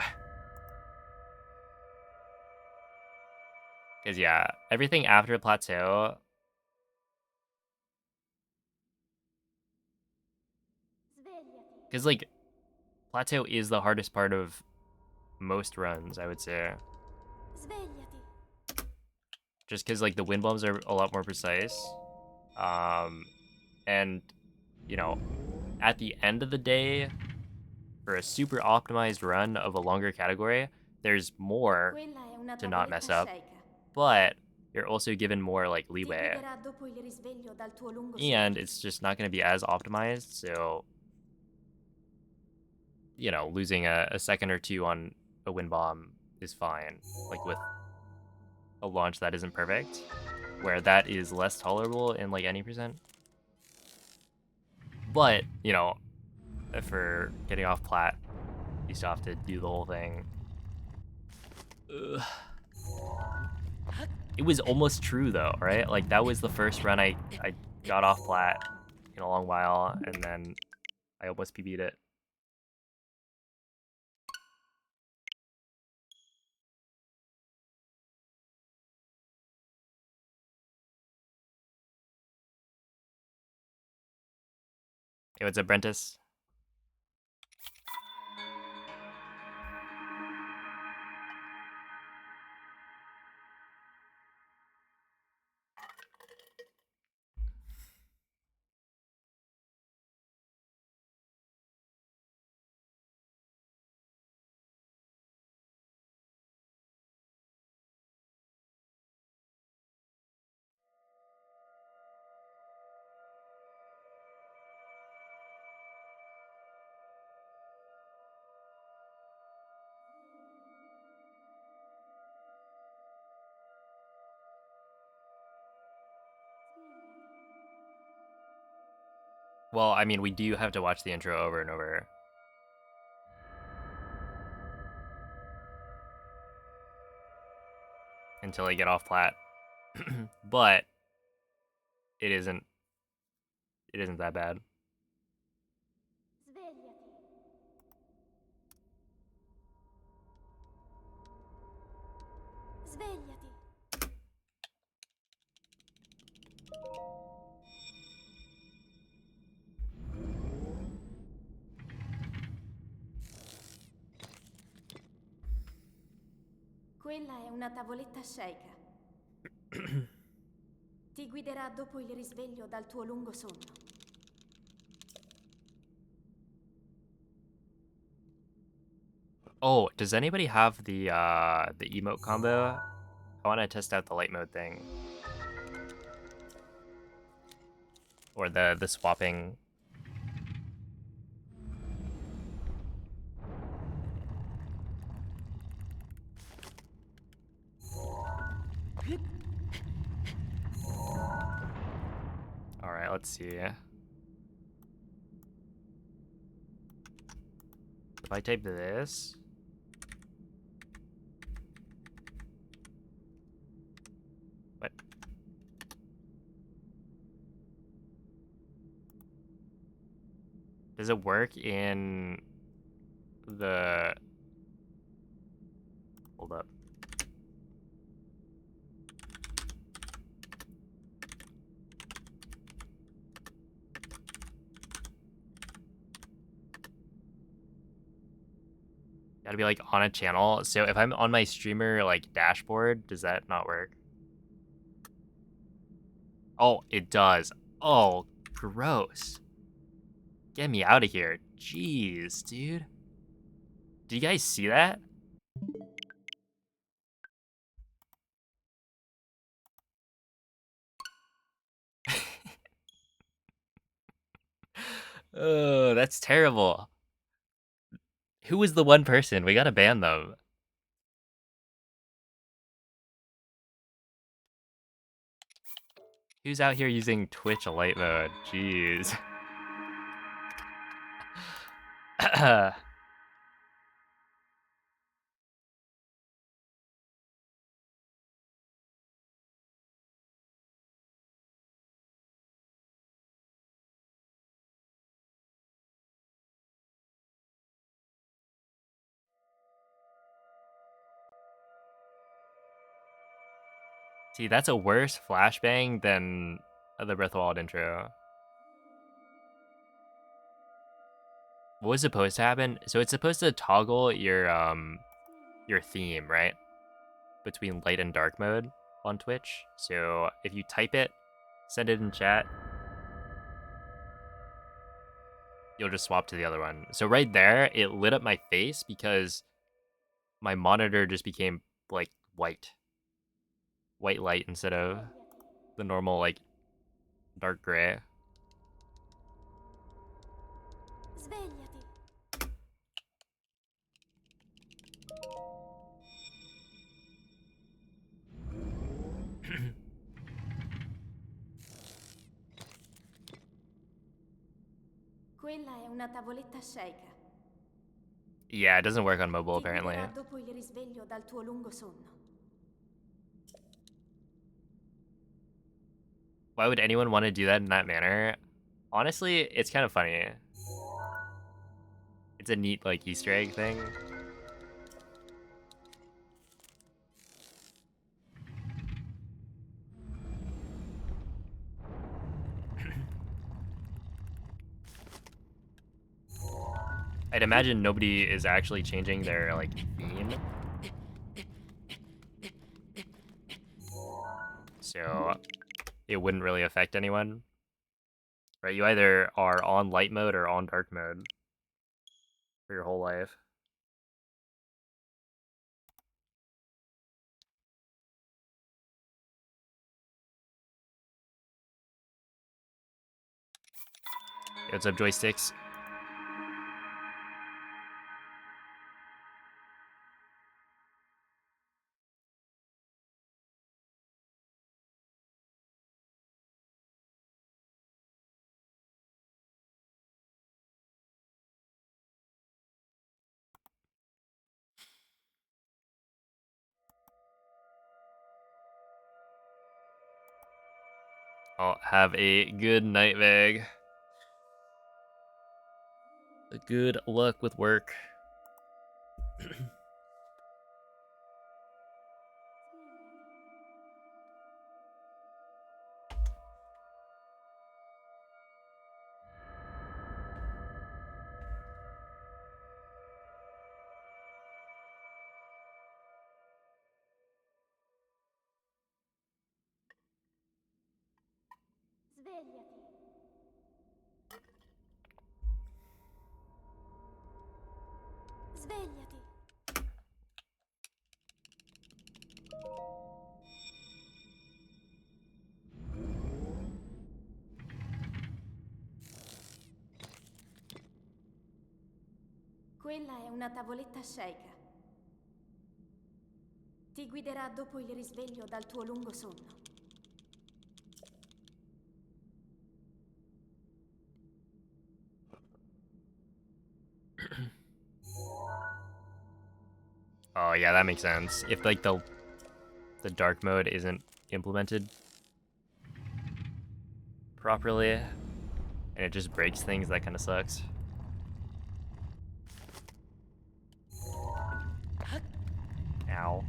Because yeah, everything after plateau, Svegliati. because like plateau is the hardest part of most runs, I would say. Svegliati. Just because like the wind bombs are a lot more precise, and you know, at the end of the day, for a super optimized run of a longer category, there's more Quella è una to not tavoletta mess up, sceicca. but you're also given more like Ti leeway, guiderà dopo il risveglio dal tuo lungo and sonno. it's just not going to be as optimized. So you know, losing a second or two on a wind bomb is fine. Like with a launch that isn't perfect, where that is less tolerable in like any percent. But you know, for getting off plat, you still have to do the whole thing. Ugh. It was almost true though, right? Like that was the first run I got off plat in a long while, and then I almost PB'd it. It was a Brentis. Well, I mean, we do have to watch the intro over and over until I get off plat. But it isn't that bad. Svegliati. Svegliati. Quella è una tavoletta sceicca. Ti guiderà dopo il risveglio dal tuo lungo sonno. Oh, does anybody have the emote combo? I want to test out the light mode thing. Or the swapping. All right, let's see. If I type this, what? Does it work in the? Hold up. Gotta be like on a channel. So if I'm on my streamer like dashboard, does that not work? Oh, it does. Oh, gross. Get me out of here. Jeez, dude. Do you guys see that? Oh, that's terrible. Who was the one person? We gotta ban them. Who's out here using Twitch light mode? Jeez. See, that's a worse flashbang than the Breath of the Wild intro. What was supposed to happen? So it's supposed to toggle your theme, right? Between light and dark mode on Twitch. So if you type it, send it in chat, you'll just swap to the other one. So right there, it lit up my face because my monitor just became like white light instead of the normal like dark gray. Svegliati. Quella è una tavoletta shake. Yeah, it doesn't work on mobile Ti apparently. guiderà dopo il risveglio dal tuo lungo sonno. Why would anyone want to do that in that manner? Honestly, it's kind of funny. It's a neat like Easter egg thing. I'd imagine nobody is actually changing their like theme. So it wouldn't really affect anyone. Right? You either are on light mode or on dark mode for your whole life. Hey, what's up, joysticks? I'll have a good night, Veg. Good luck with work. Svegliati. Svegliati. Quella è una tavoletta shake. Ti guiderà dopo il risveglio dal tuo lungo sonno. Oh yeah, that makes sense. If like the dark mode isn't implemented properly and it just breaks things, that kind of sucks. Ow.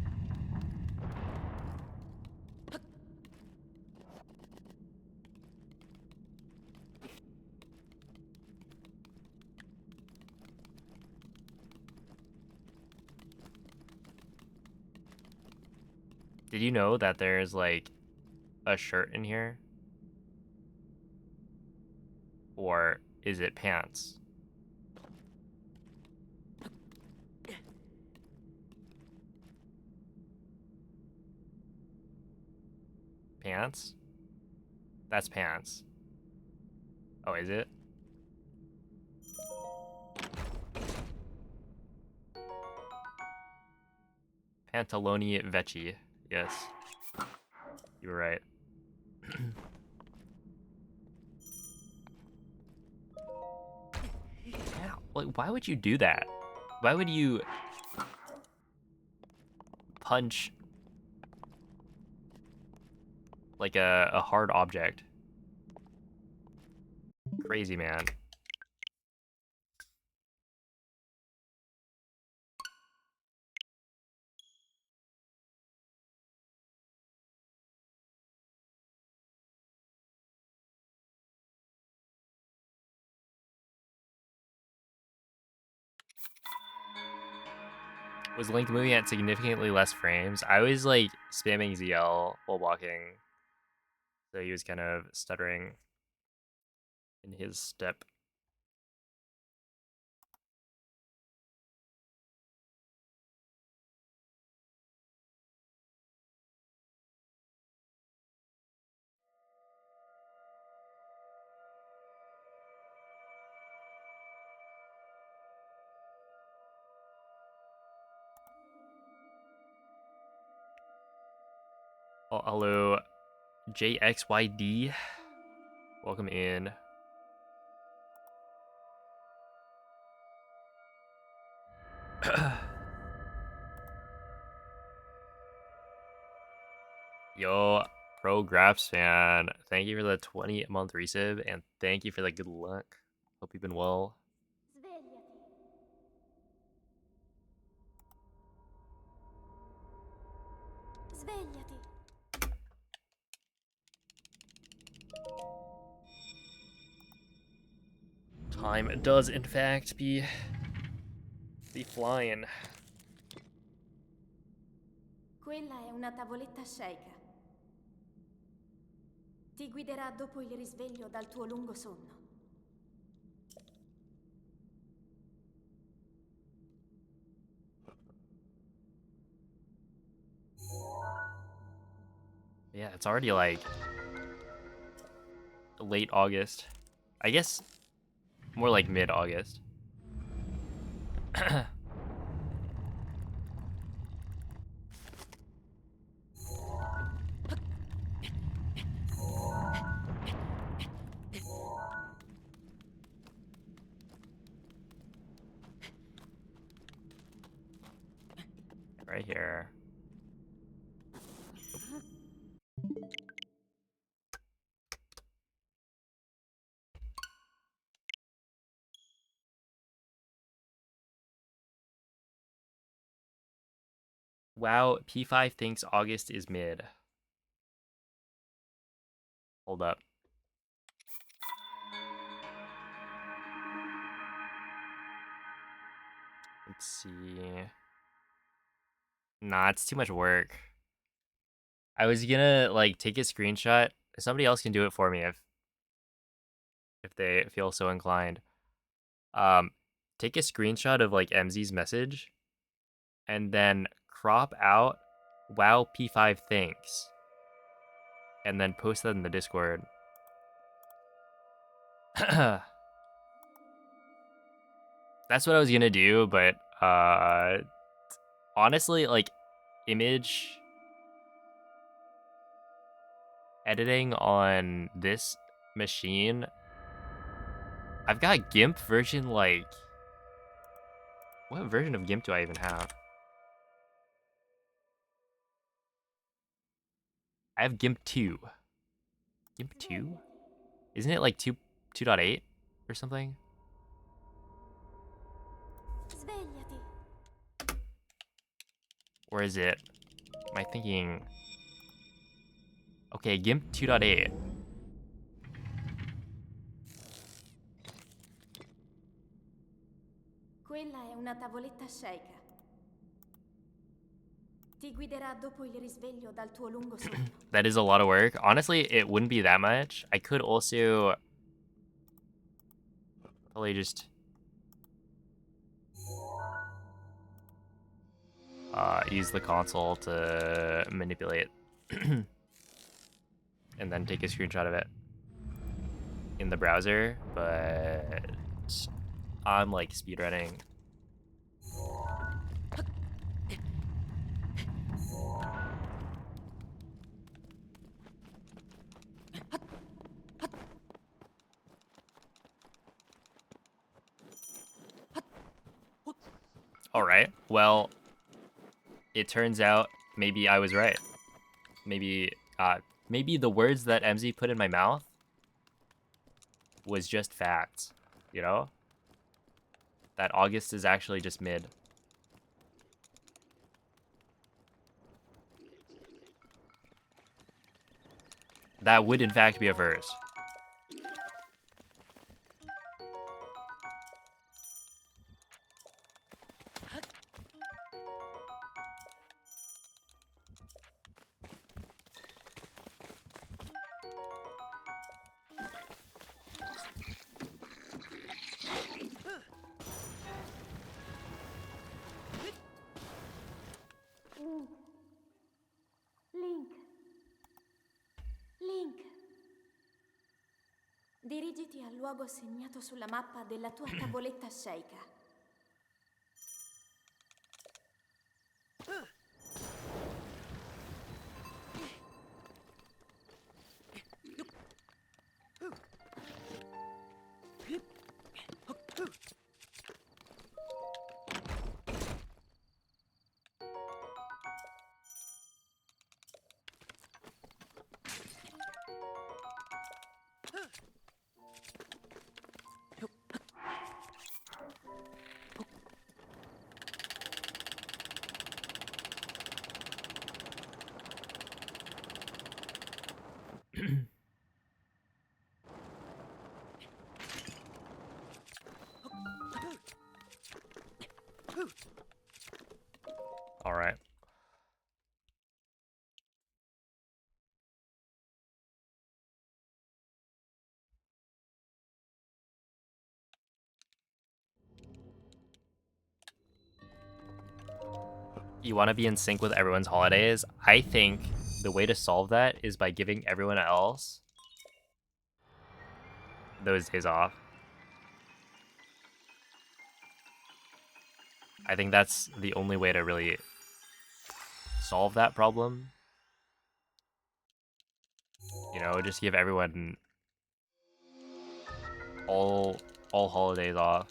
Did you know that there's like a shirt in here? Or is it pants? Pants? That's pants. Oh, is it? Pantaloni vecchi. Yes. You were right. Yeah, like, why would you do that? Why would you punch like a hard object? Crazy, man. Was Link moving at significantly less frames? I was like spamming ZL while walking, so he was kind of stuttering in his step. Oh, hello, JXYD. Welcome in. Yo, Pro Graps fan, thank you for the 20-month resub, and thank you for the good luck. Hope you've been well. Svegliati. Svegliati. Time does, in fact, be flying. Quella è una tavoletta sceicca. Ti guiderà dopo il risveglio dal tuo lungo sonno. Yeah, it's already like late August. I guess more like mid-August. Right here. Wow, P5 thinks August is mid. Hold up. Let's see. Nah, it's too much work. I was gonna like take a screenshot. Somebody else can do it for me if they feel so inclined. Take a screenshot of like MZ's message and then crop out wow P5 thinks and then post that in the Discord. That's what I was gonna do, but honestly, like image editing on this machine, I've got GIMP version like what version of GIMP do I even have? I have GIMP 2. GIMP 2? Isn't it like 2.8 or something? Svegliati. Or is it? Am I thinking? Okay, GIMP 2.8. Quella è una tavoletta sceicca. Ti guiderà dopo il risveglio dal tuo lungo sonno. That is a lot of work. Honestly, it wouldn't be that much. I could also probably just use the console to manipulate and then take a screenshot of it in the browser, but I'm like speedrunning. All right. Well, it turns out maybe I was right. Maybe maybe the words that MZ put in my mouth was just facts, you know? That August is actually just mid. That would in fact be a verse. Link. Link. Dirigiti al luogo segnato sulla mappa della tua tavoletta sceicca. All right. You want to be in sync with everyone's holidays? I think the way to solve that is by giving everyone else those days off. I think that's the only way to really solve that problem. You know, just give everyone all holidays off.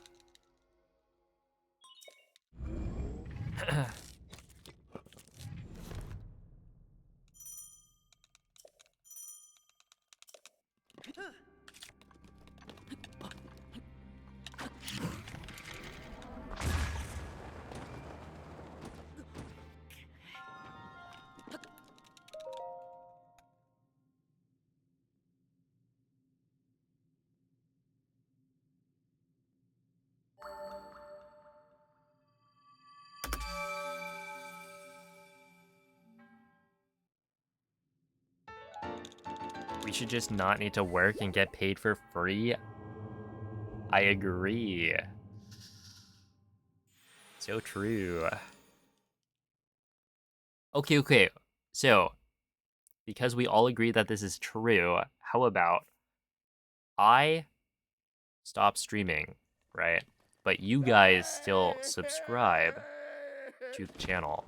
We should just not need to work and get paid for free. I agree. So true. Okay. So, because we all agree that this is true, how about I stop streaming, right? But you guys still subscribe to the channel.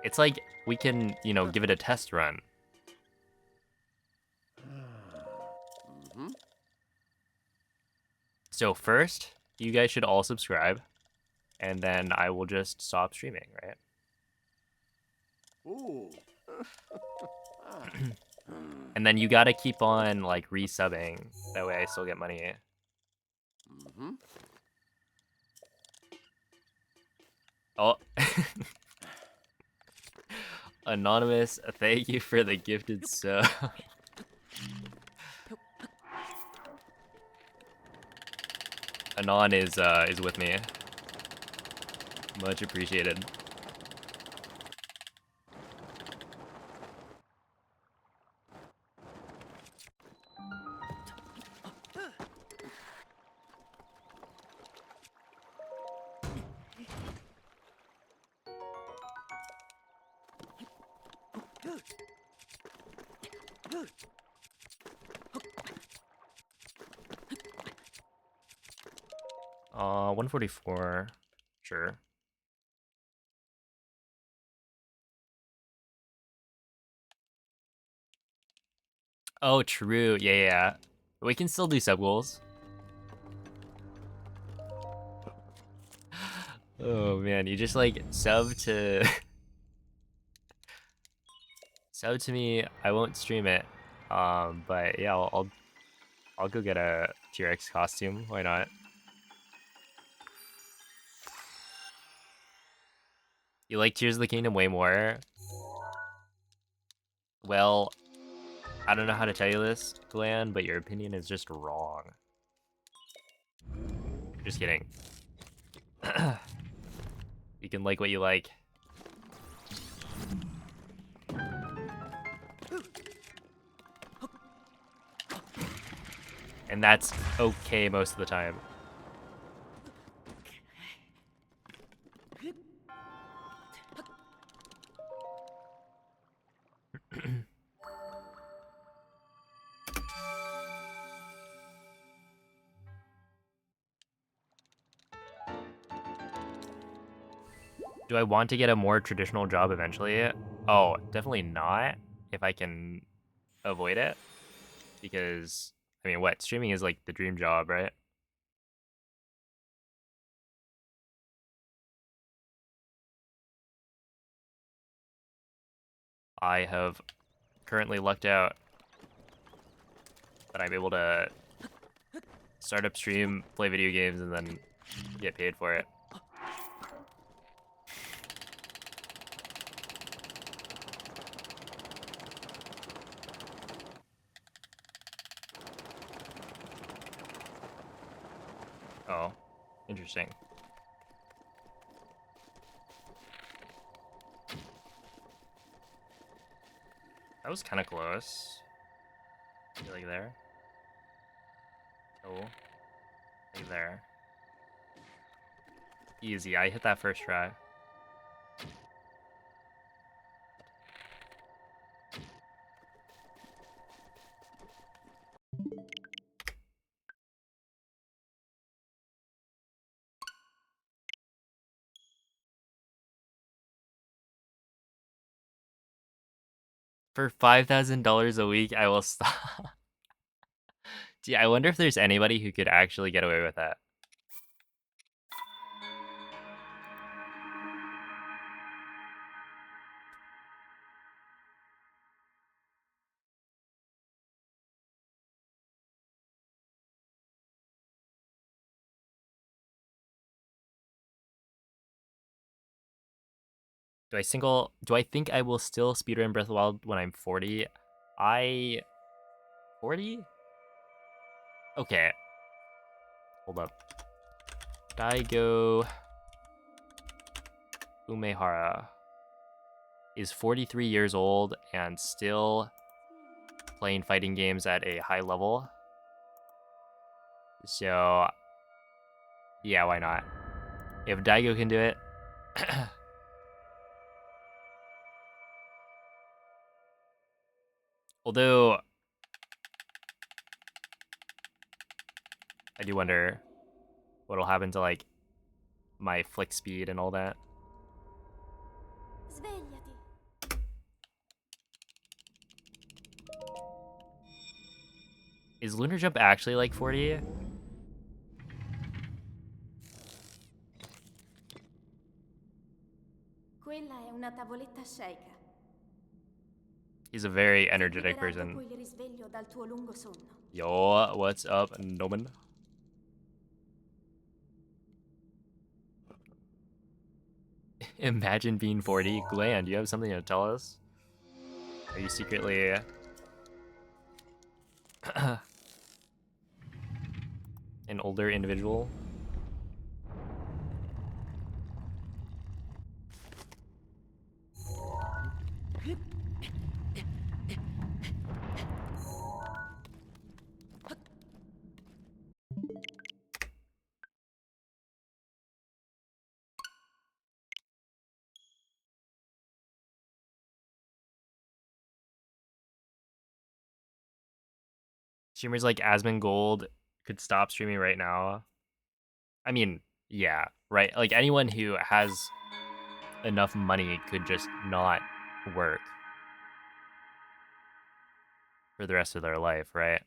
It's like we can, you know, give it a test run. So first, you guys should all subscribe, and then I will just stop streaming, right? Ooh. And then you gotta keep on, like, resubbing. That way I still get money. Oh. Anonymous, thank you for the gifted sub. Anon is with me. Much appreciated. Uh, 144. Sure. Oh, true. Yeah, yeah. We can still do sub goals. Oh man, you just like sub to sub to me. I won't stream it. But yeah, I'll go get a T-Rex costume. Why not? You like Tears of the Kingdom way more? Well, I don't know how to tell you this, Glenn, but your opinion is just wrong. Just kidding. You can like what you like. And that's okay most of the time. Do I want to get a more traditional job eventually? Oh, definitely not if I can avoid it. Because, I mean, what? Streaming is like the dream job, right? I have currently lucked out that I'm able to start up stream, play video games, and then get paid for it. Oh, interesting. That was kind of close. You like there? Oh, like there. Easy, I hit that first try. For $5,000 a week, I will stop. Gee, I wonder if there's anybody who could actually get away with that. Do I think I will still speedrun Breath of the Wild when I'm 40? 40? Okay. Hold up. Daigo Umehara is 43 years old and still playing fighting games at a high level. So, yeah, why not? If Daigo can do it. Although, I do wonder what'll happen to, like, my flick speed and all that. Svegliati. Is Lunar Jump actually like 40? Quella è una tavoletta shake. He's a very Ti energetic guiderà dopo person. il risveglio dal tuo lungo sonno. Yo, what's up, Noman? Imagine being 40. Glenn, do you have something to tell us? Are you secretly an older individual? Streamers like Asmongold could stop streaming right now. I mean, yeah, right. Like anyone who has enough money could just not work for the rest of their life, right?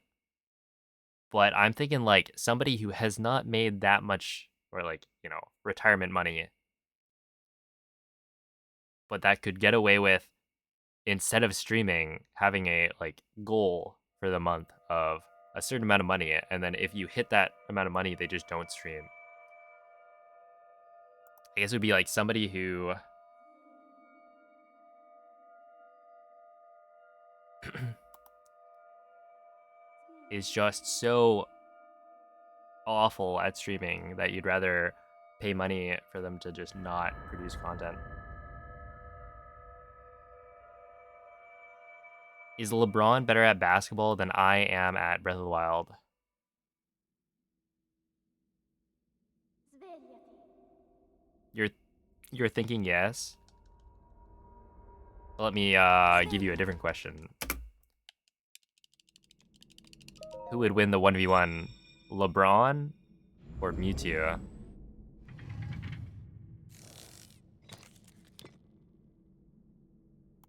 But I'm thinking like somebody who has not made that much or like, retirement money, but that could get away with instead of streaming having a like goal for the month of a certain amount of money, and then if you hit that amount of money, they just don't stream. I guess it would be like somebody who is just so awful at streaming that you'd rather pay money for them to just not produce content. Is LeBron better at basketball than I am at Breath of the Wild? You're you're thinking yes. Let me give you a different question. Who would win the 1v1? LeBron or Mewtwo?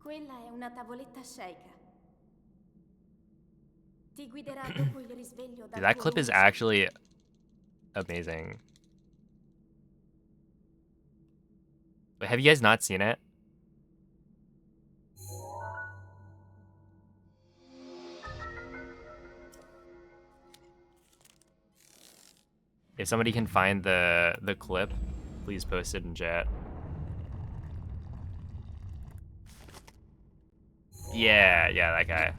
Quella è una tavoletta sceicca. Ti guiderà dopo il risveglio Dude, dal that tuo clip is nuovo sonno. actually amazing. Wait, have you guys not seen it? If somebody can find the clip, please post it in chat. Yeah, that guy.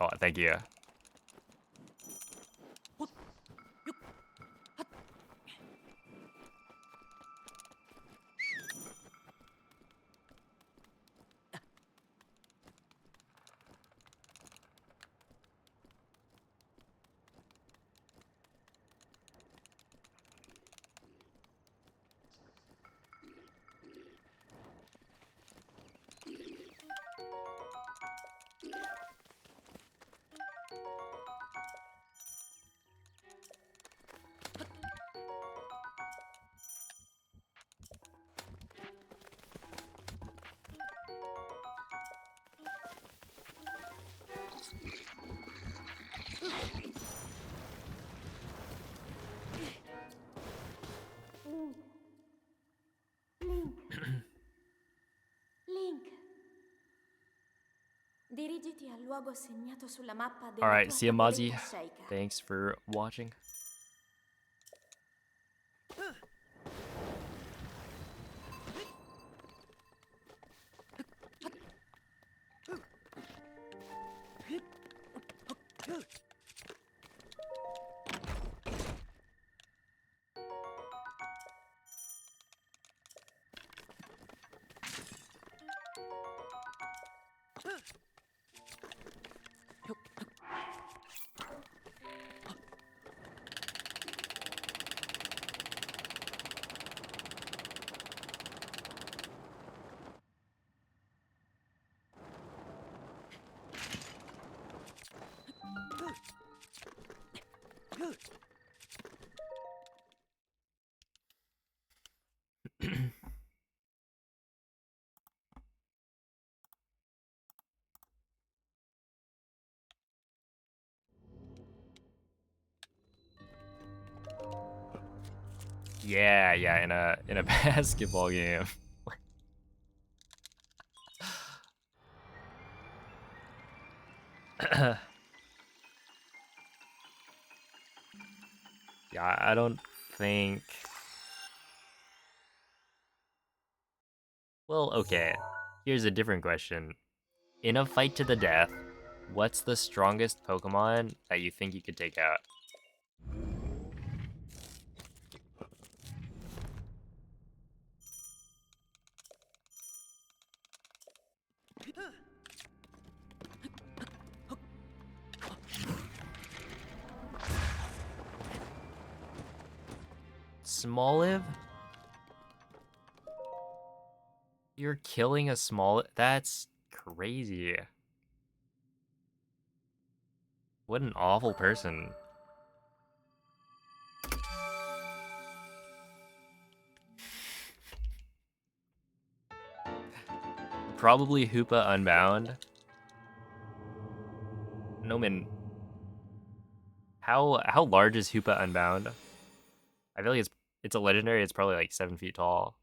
Oh, thank you. Link. Link. Dirigiti al luogo segnato sulla mappa della Alright, tua see ya, Mozzie. tavoletta sceicca. Thanks for watching. Yeah, in a basketball game. Yeah, I don't think. Well, okay. Here's a different question. In a fight to the death, what's the strongest Pokemon that you think you could take out? Smoliv? You're killing a small... That's crazy. What an awful person. Probably Hoopa Unbound. No, man. How large is Hoopa Unbound? I feel like it's a legendary. It's probably like 7 feet tall.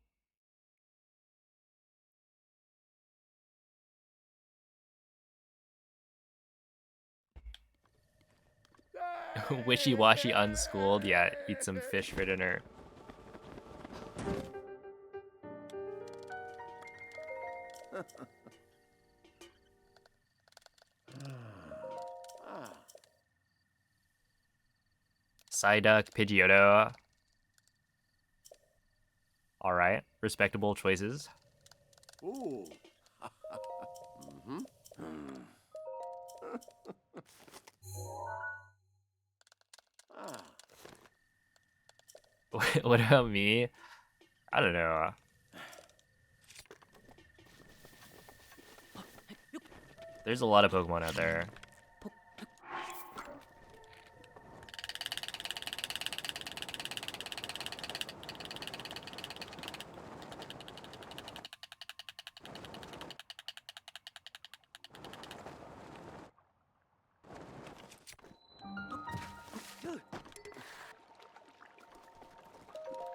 Wishy-washy unschooled. Yeah, eat some fish for dinner. Psyduck, Pidgeotto. Alright, respectable choices. Ooh. What about me? I don't know. There's a lot of Pokemon out there.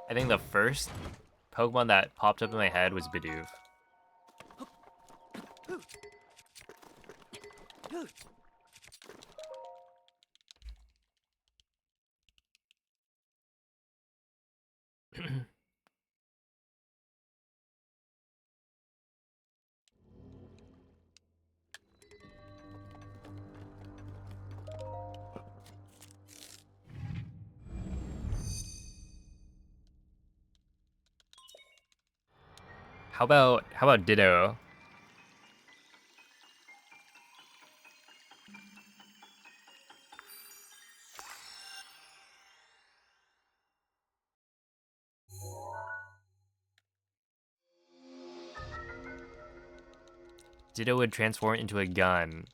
I think the first Pokemon that popped up in my head was Bidoof. How about Ditto? Ditto would transform into a gun.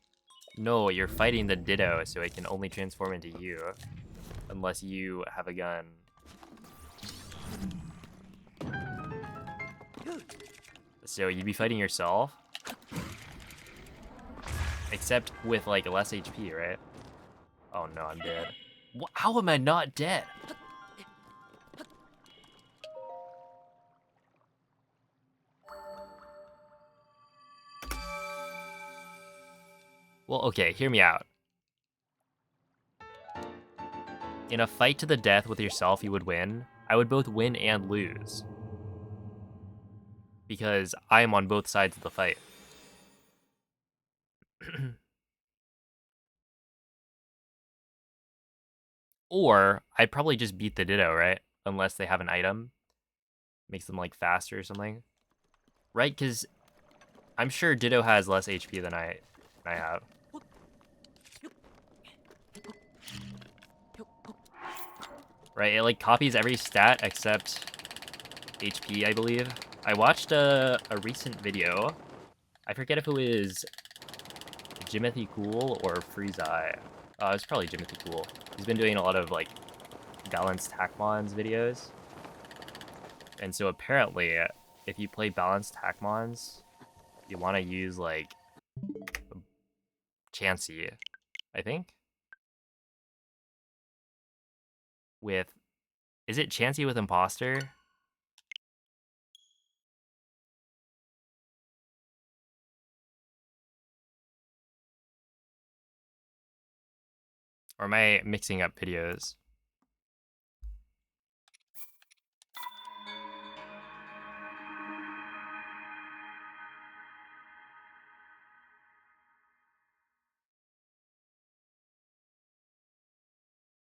No, you're fighting the Ditto, so it can only transform into you. Unless you have a gun. So you'd be fighting yourself? Except with, like, less HP, right? Oh no, I'm dead. How am I not dead? Well, okay, hear me out. In a fight to the death with yourself, you would win. I would both win and lose. Because I am on both sides of the fight. Or, I'd probably just beat the Ditto, right? Unless they have an item. Makes them, like, faster or something. Right? Because I'm sure Ditto has less HP than I have. Right? It, like, copies every stat except HP, I believe. I watched a recent video. I forget if it was Jimothy Cool or Freezeye. It was probably Jimothy Cool. He's been doing a lot of, like, balanced Hackmons videos. And so apparently, if you play balanced Hackmons, you want to use, like, Chansey, I think? With... Is it Chansey with Imposter? Or am I mixing up videos?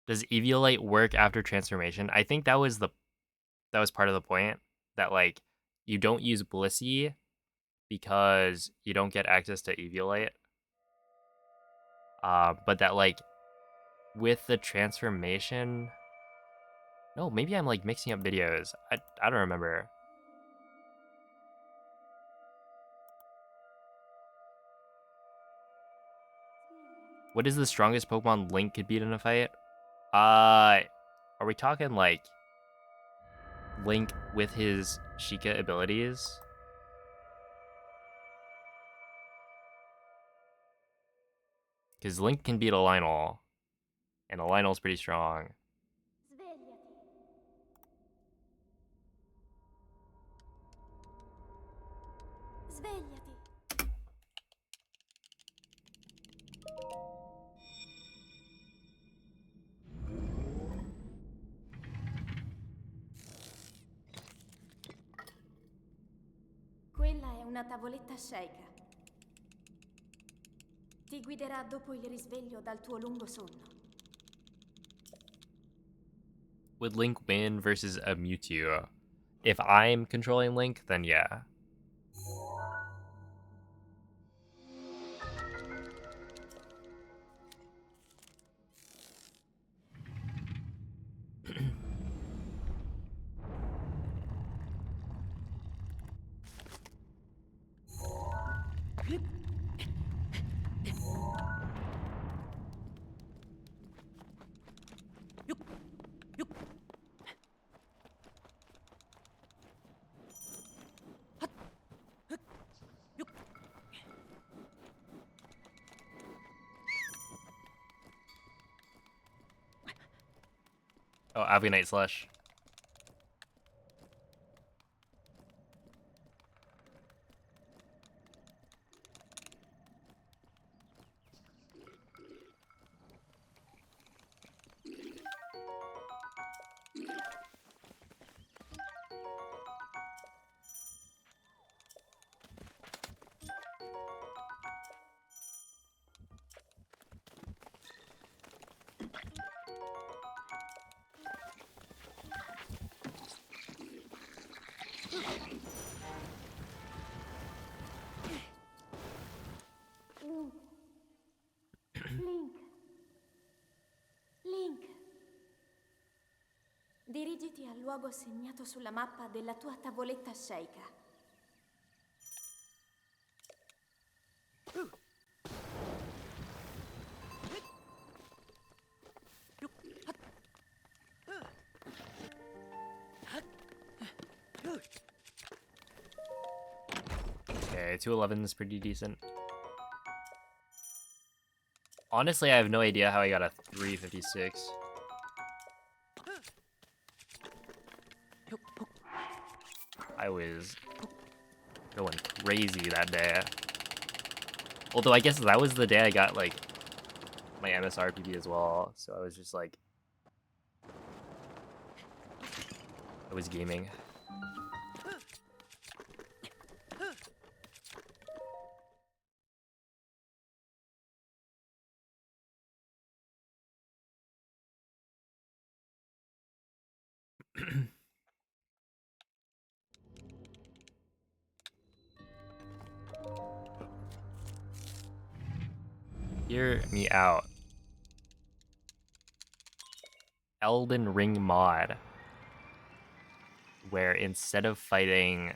Does Eviolite work after transformation? I think that was part of the point. That, like, you don't use Blissey because you don't get access to Eviolite. But that, like, with the transformation... No, maybe I'm, like, mixing up videos. I don't remember. What is the strongest Pokemon Link could beat in a fight? Are we talking like Link with his Sheikah abilities? Because Link can beat a Lynel, and a Lynel's pretty strong. Svegliati. Svegliati. Quella è una tavoletta Sheikah. Ti guiderà dopo il risveglio dal tuo lungo sonno. Would Link win versus a Mewtwo? If I'm controlling Link, then yeah. Oh, Avianite Slush. Link. Link. Dirigiti al luogo segnato sulla mappa della tua tavoletta Sheikah. Okay, 211 is pretty decent. Honestly, I have no idea how I got a 356. I was going crazy that day. Although I guess that was the day I got like my MSRPG as well, so I was just like, I was gaming. Hear me out. Elden Ring mod, where instead of fighting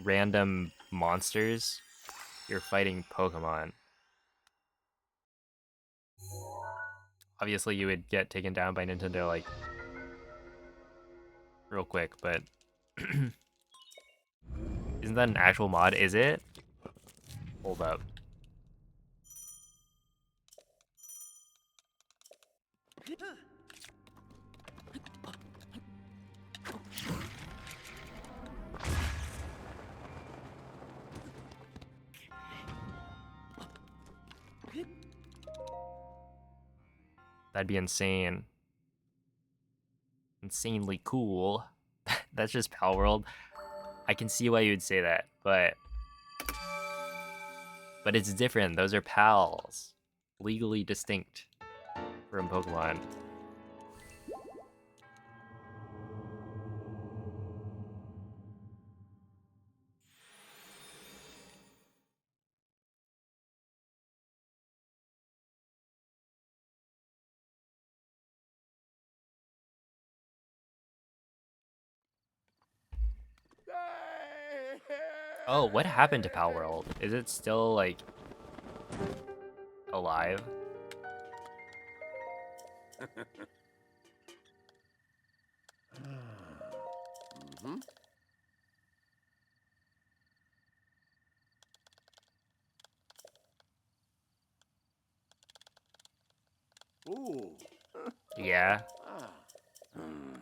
random monsters, you're fighting Pokemon. Obviously, you would get taken down by Nintendo like real quick, but isn't that an actual mod? Is it? Hold up. That'd be insane. Insanely cool. That's just Pal World. I can see why you would say that, but it's different. Those are pals. Legally distinct from Pokemon. Oh, what happened to Pal World? Is it still like alive. Mhm. Ooh. Yeah. Ah. Hmm.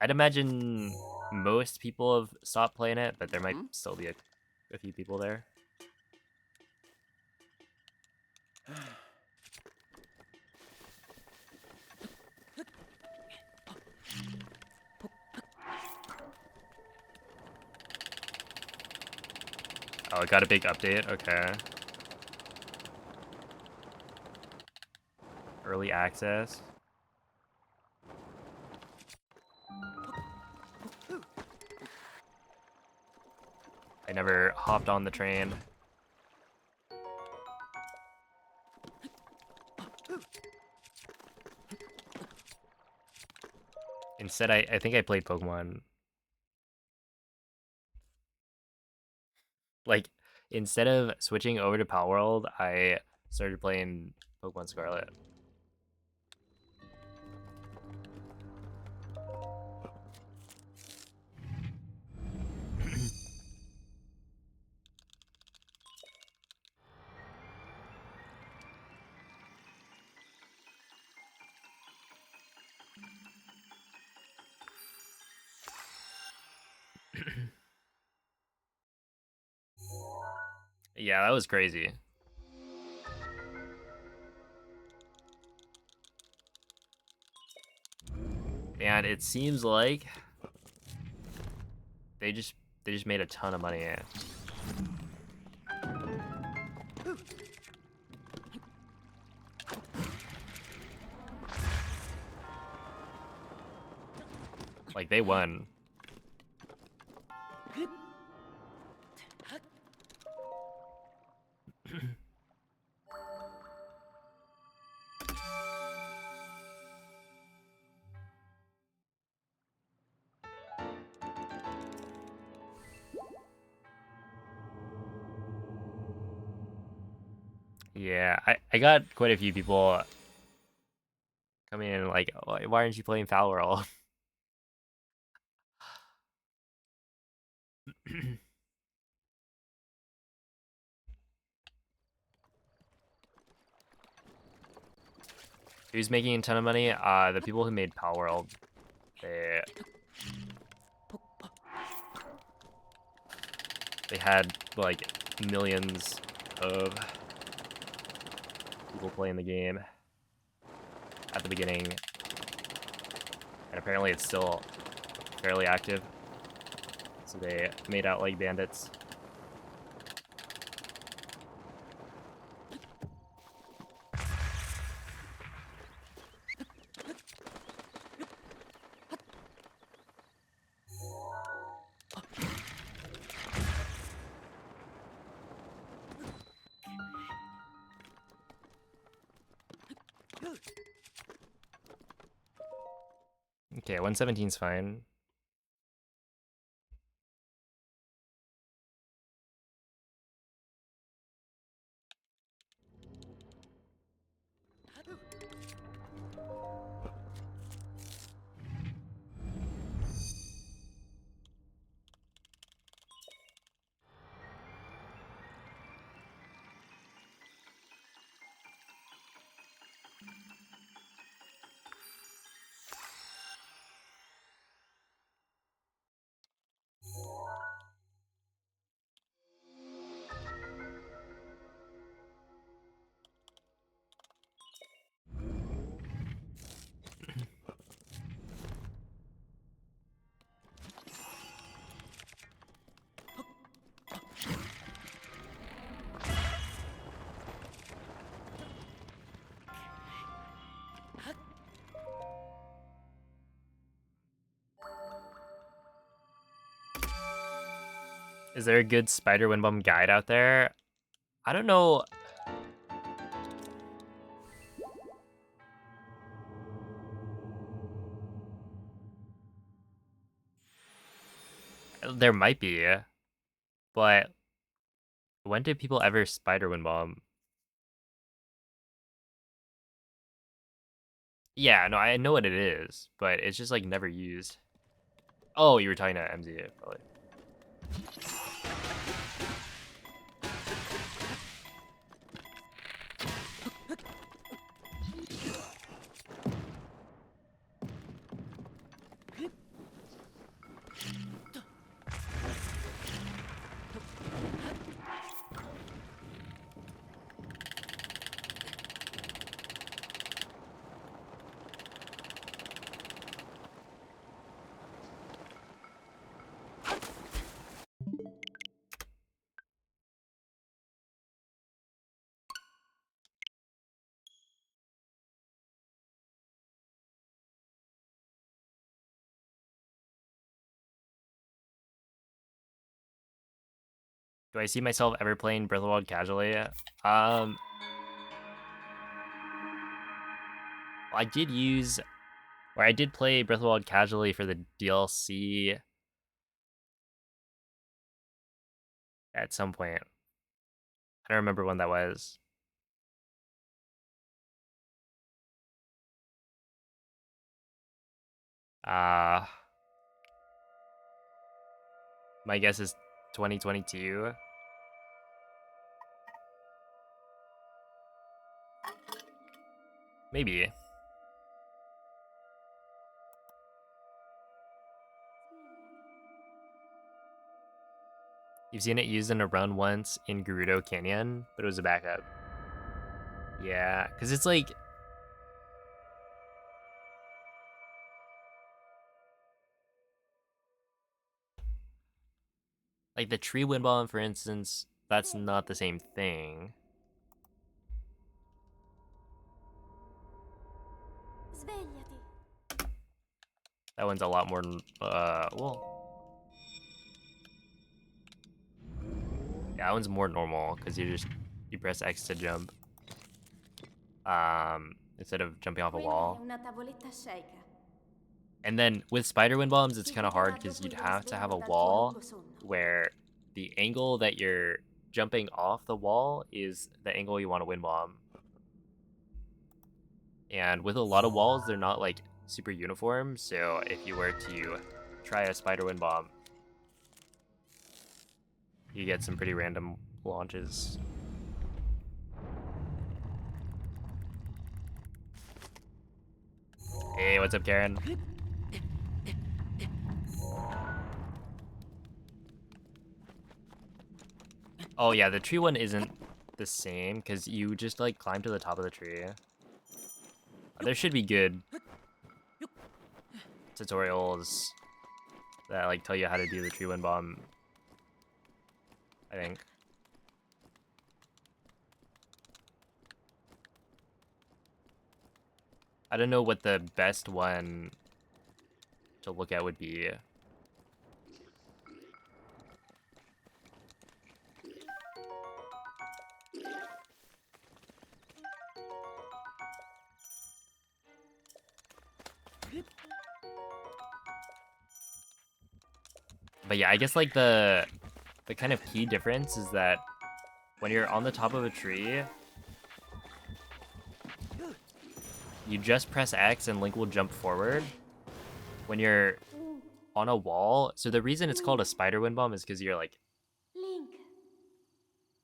I'd imagine most people have stopped playing it, but there might Mhm. still be a few people there. Oh, it got a big update. Okay. Early access. I never hopped on the train. Instead, I think I played Pokemon. Like, instead of switching over to Power World, I started playing Pokemon Scarlet. Yeah, that was crazy. And it seems like they just made a ton of money. Like they won. Yeah, I got quite a few people coming in like, why aren't you playing Power World? Who's making a ton of money? The people who made Power World. They they had like millions of people playing the game at the beginning, and apparently it's still fairly active. So they made out like bandits. Okay, 117's fine. Is there a good Spider Windbomb guide out there? I don't know. There might be, but when did people ever Spider Windbomb? Yeah, no, I know what it is, but it's just like never used. Oh, you were talking to MZ, probably. Do I see myself ever playing Breath of the Wild casually? I did use, or I did play Breath of the Wild casually for the DLC at some point. I don't remember when that was. Uh, my guess is 2022. Maybe. You've seen it used in a run once in Gerudo Canyon, but it was a backup. Yeah, because it's like the tree wind bomb, for instance, that's not the same thing. Svegliati. That one's a lot more, well, yeah, that one's more normal because you press X to jump, instead of jumping off a Quella è wall. una tavoletta shake. And then with spider wind bombs, it's Ti kind of guiderà hard because dopo you'd il have to have risveglio a dal tuo wall lungo sonno. where the angle that you're jumping off the wall is the angle you want to wind bomb. And with a lot of walls, they're not like super uniform. So if you were to try a spider wind bomb, you get some pretty random launches. Hey, what's up, Karen? Oh yeah, the tree one isn't the same because you just like climb to the top of the tree. There should be good tutorials that like tell you how to do the tree wind bomb, I think. I don't know what the best one to look at would be. But yeah, I guess like the kind of key difference is that when you're on the top of a tree, you just press X and Link will jump forward. When you're on a wall, so the reason it's called a spider wind bomb is because you're like Link,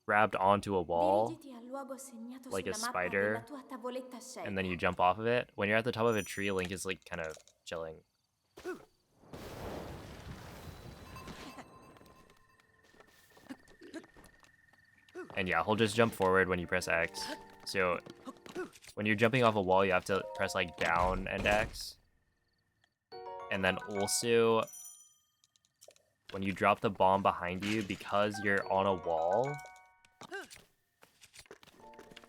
grabbed onto a wall dirigiti al luogo segnato like a sulla mappa della spider, tua tavoletta and then shake. you jump off of it. When you're at the top of a tree, Link is like kind of chilling. And yeah, he'll just jump forward when you press X. So when you're jumping off a wall, you have to press like down and X. And then also, when you drop the bomb behind you, because you're on a wall,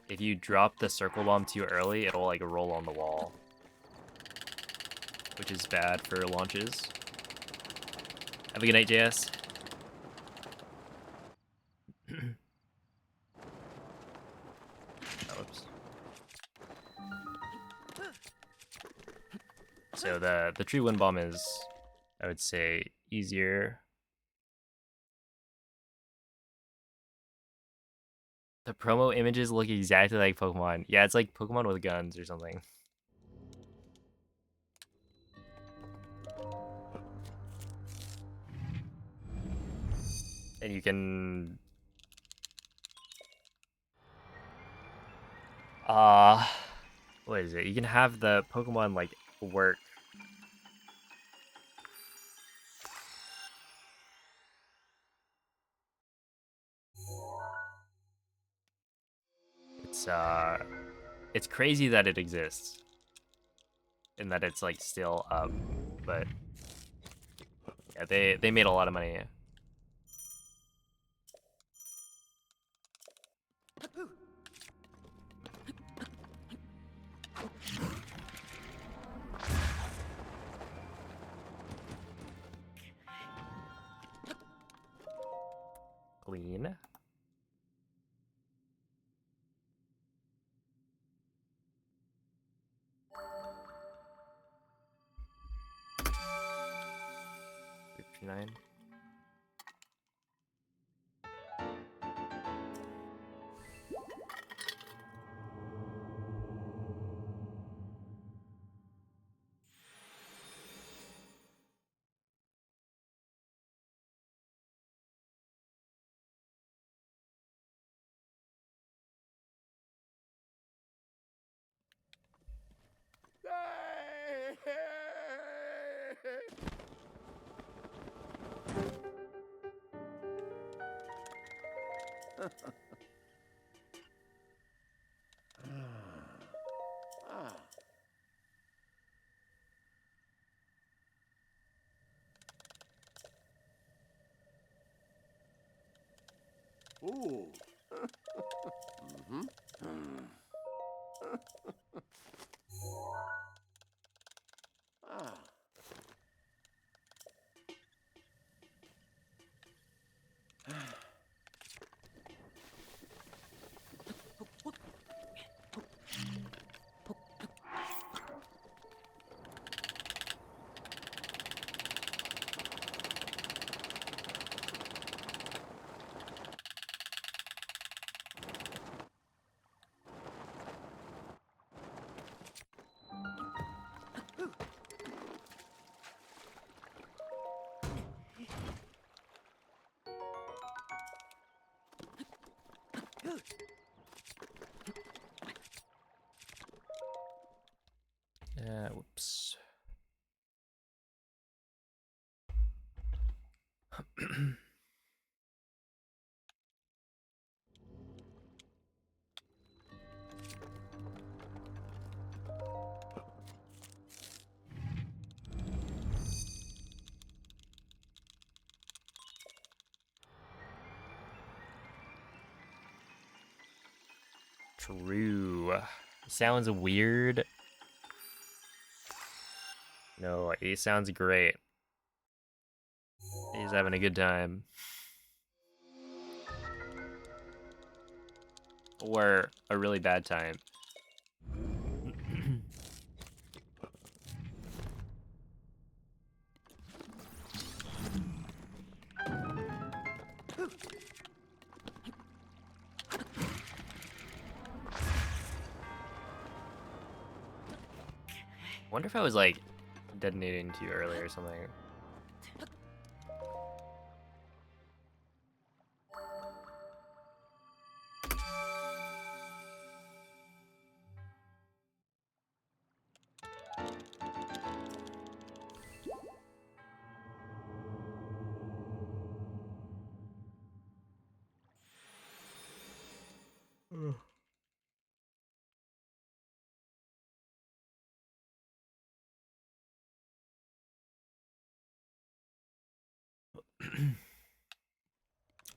if you drop the circle bomb too early, it'll like roll on the wall, which is bad for launches. Have a good night, JS. Oops. So the tree wind bomb is, I would say, easier. The promo images look exactly like Pokemon. Yeah, it's like Pokemon with guns or something. And you can... what is it? You can have the Pokemon, like, work. It's crazy that it exists. And that it's, like, still up. But, yeah, they made a lot of money. Clean. $59. Ah. Ooh. Mm-hmm. Ah. Whoops. True. Sounds weird. No, he sounds great. He's having a good time. Or a really bad time. Wonder if I was like detonating too early or something.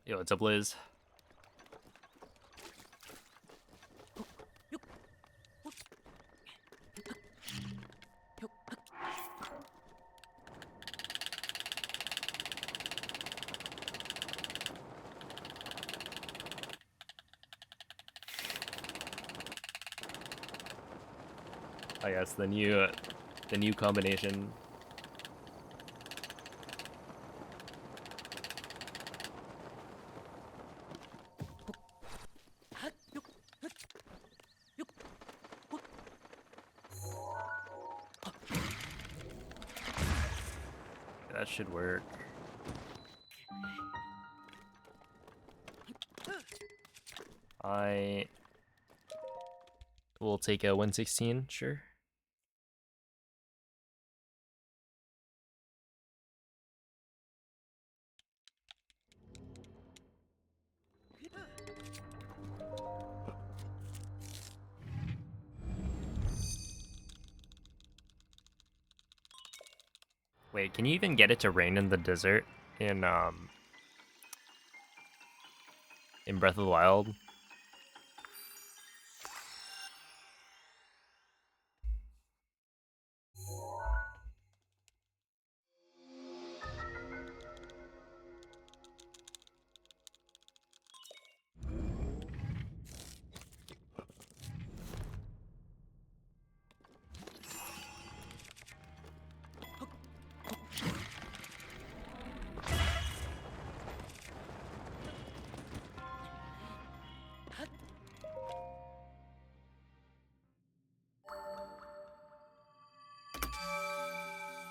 Yo, what's up, Liz? I guess the new combination. That should work. I will take a 116, sure. Wait, can you even get it to rain in the desert in Breath of the Wild?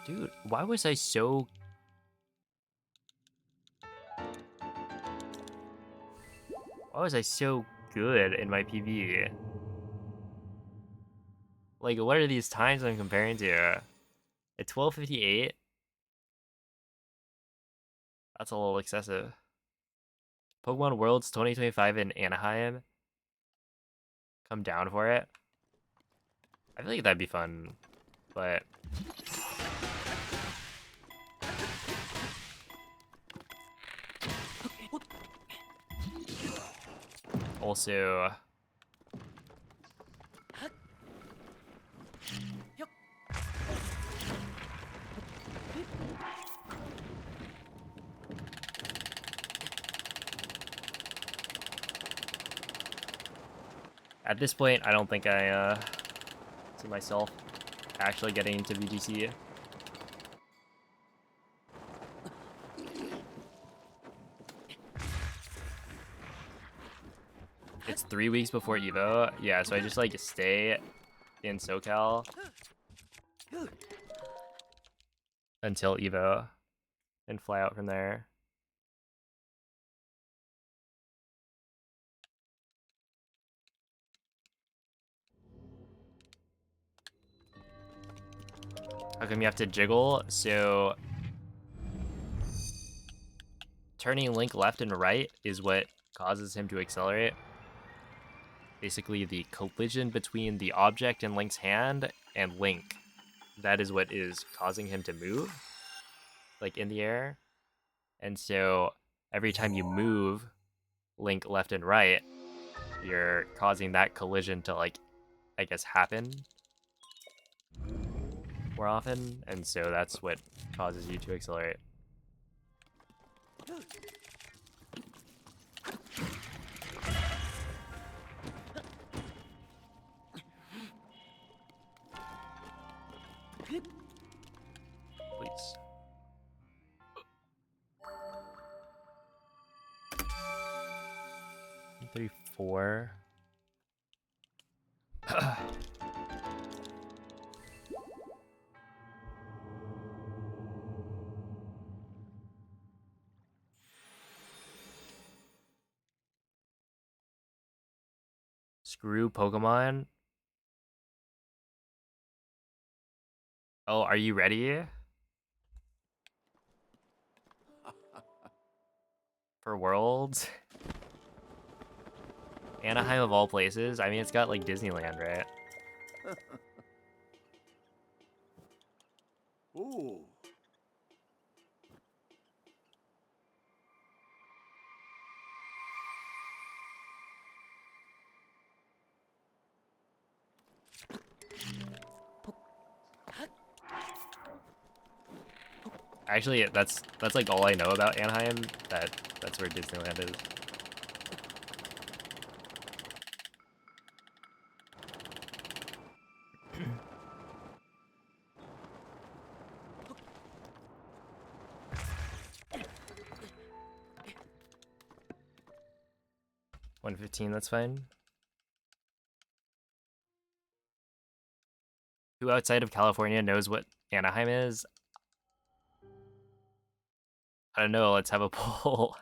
Dude, why was I so... Why was I so good in my PB? Like, what are these times I'm comparing to? At 12:58? That's a little excessive. Pokemon Worlds 2025 in Anaheim. Come down for it. I feel like that'd be fun, but... Also... At this point, I don't think I see myself actually getting into VGC. It's 3 weeks before Evo. Yeah, so I just like stay in SoCal until Evo and fly out from there. How come you have to jiggle? So turning Link left and right is what causes him to accelerate. Basically, the collision between the object in Link's hand and Link. That is what is causing him to move, like in the air. And so every time you move Link left and right, you're causing that collision to, like, I guess, happen more often. And so that's what causes you to accelerate. Please. Three, four. Screw Pokemon. Oh, are you ready? For Worlds? Anaheim of all places? I mean, it's got like Disneyland, right? Ooh. Actually, that's like all I know about Anaheim. That's where Disneyland is. $115, that's fine. Who outside of California knows what Anaheim is? I don't know, let's have a poll.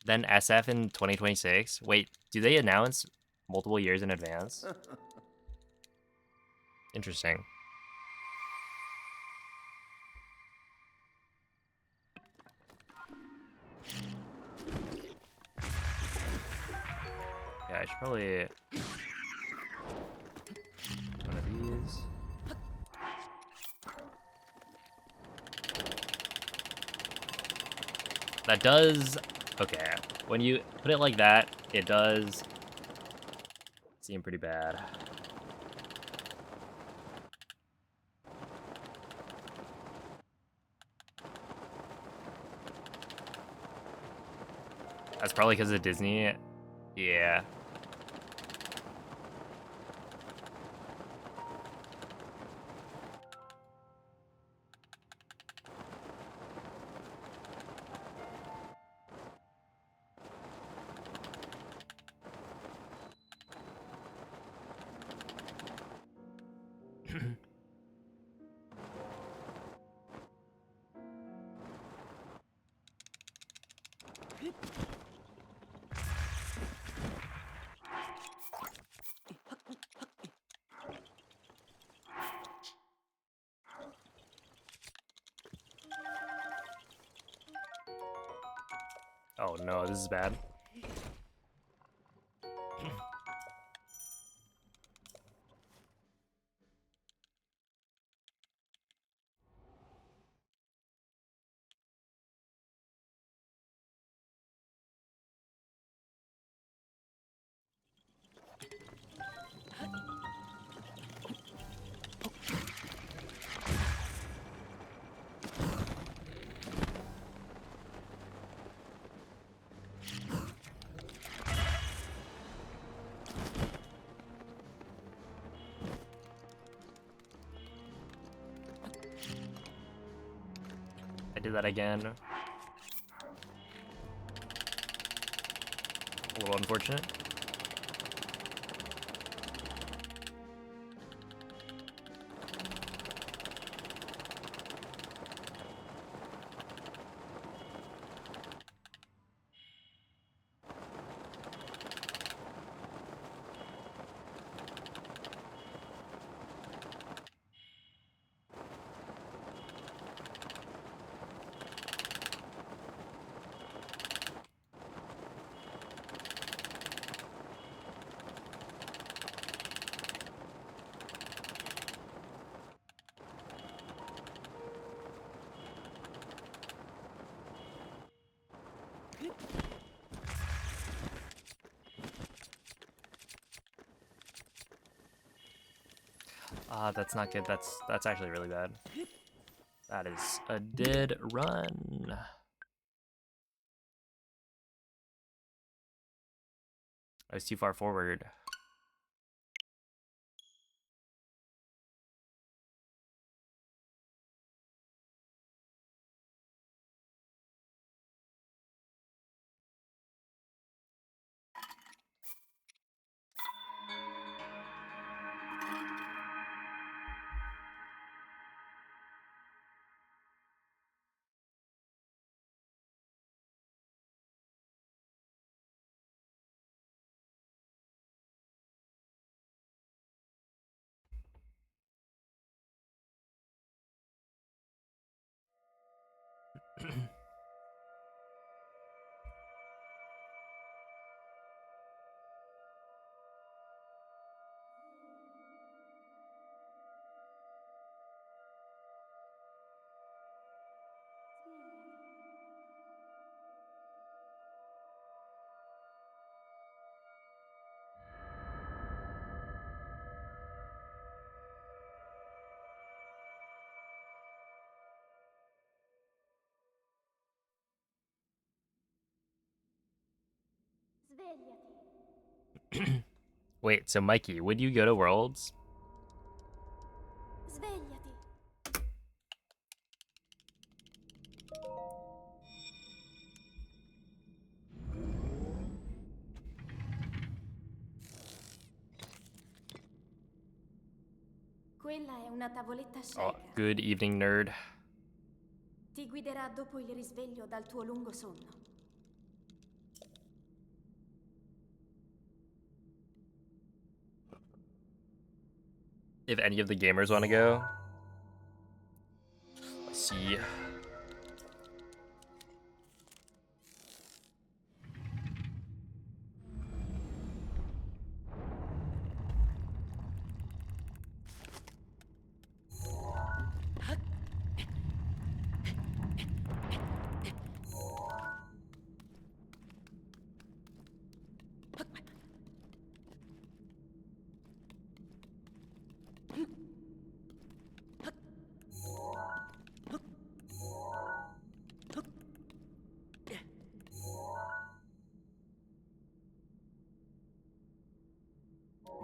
Then SF in 2026. Wait, do they announce multiple years in advance? Interesting. Yeah, I should probably one of these. That does okay. When you put it like that, it does seem pretty bad. That's probably because of Disney. Yeah. Oh no, this is bad. I did that again. A little unfortunate. That's not good. That's actually really bad. That is a dead run. I was too far forward. Svegliati. Wait, so Mikey, would you go to Worlds? Svegliati. Quella è una tavoletta Oh, cieca. good evening, nerd. Ti guiderà dopo il risveglio dal tuo lungo sonno. If any of the gamers want to go. Let's see.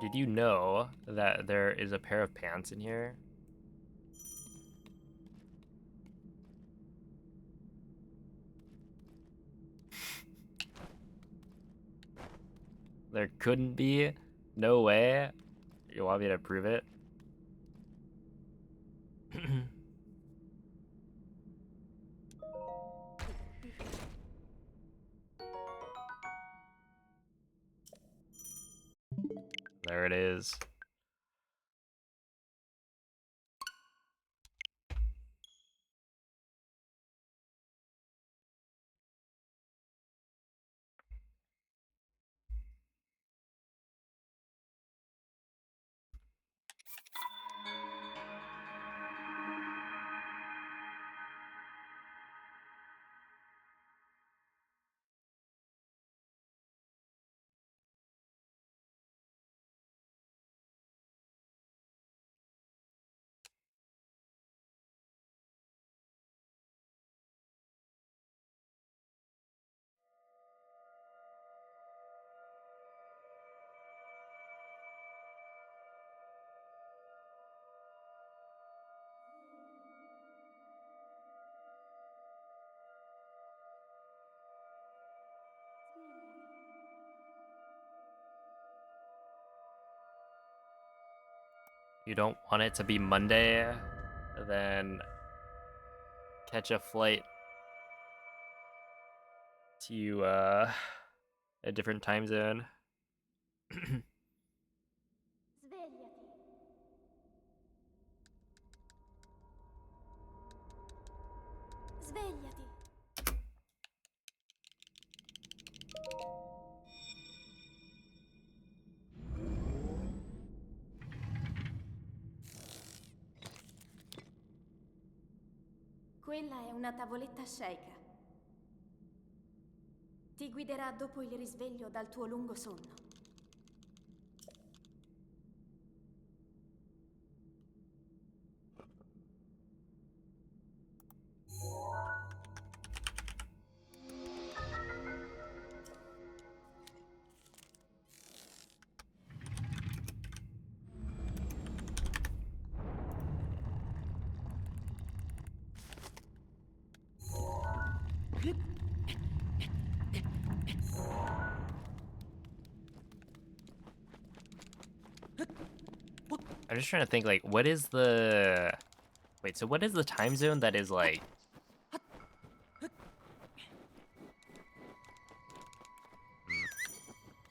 Did you know that there is a pair of pants in here? There couldn't be? No way? You want me to prove it? There it is. You don't want it to be Monday, then catch a flight to a different time zone. Svegliati. Svegliati. Quella è una tavoletta sceika. Ti guiderà dopo il risveglio dal tuo lungo sonno. I'm just trying to think, like, what is the... Wait, so what is the time zone that is, like...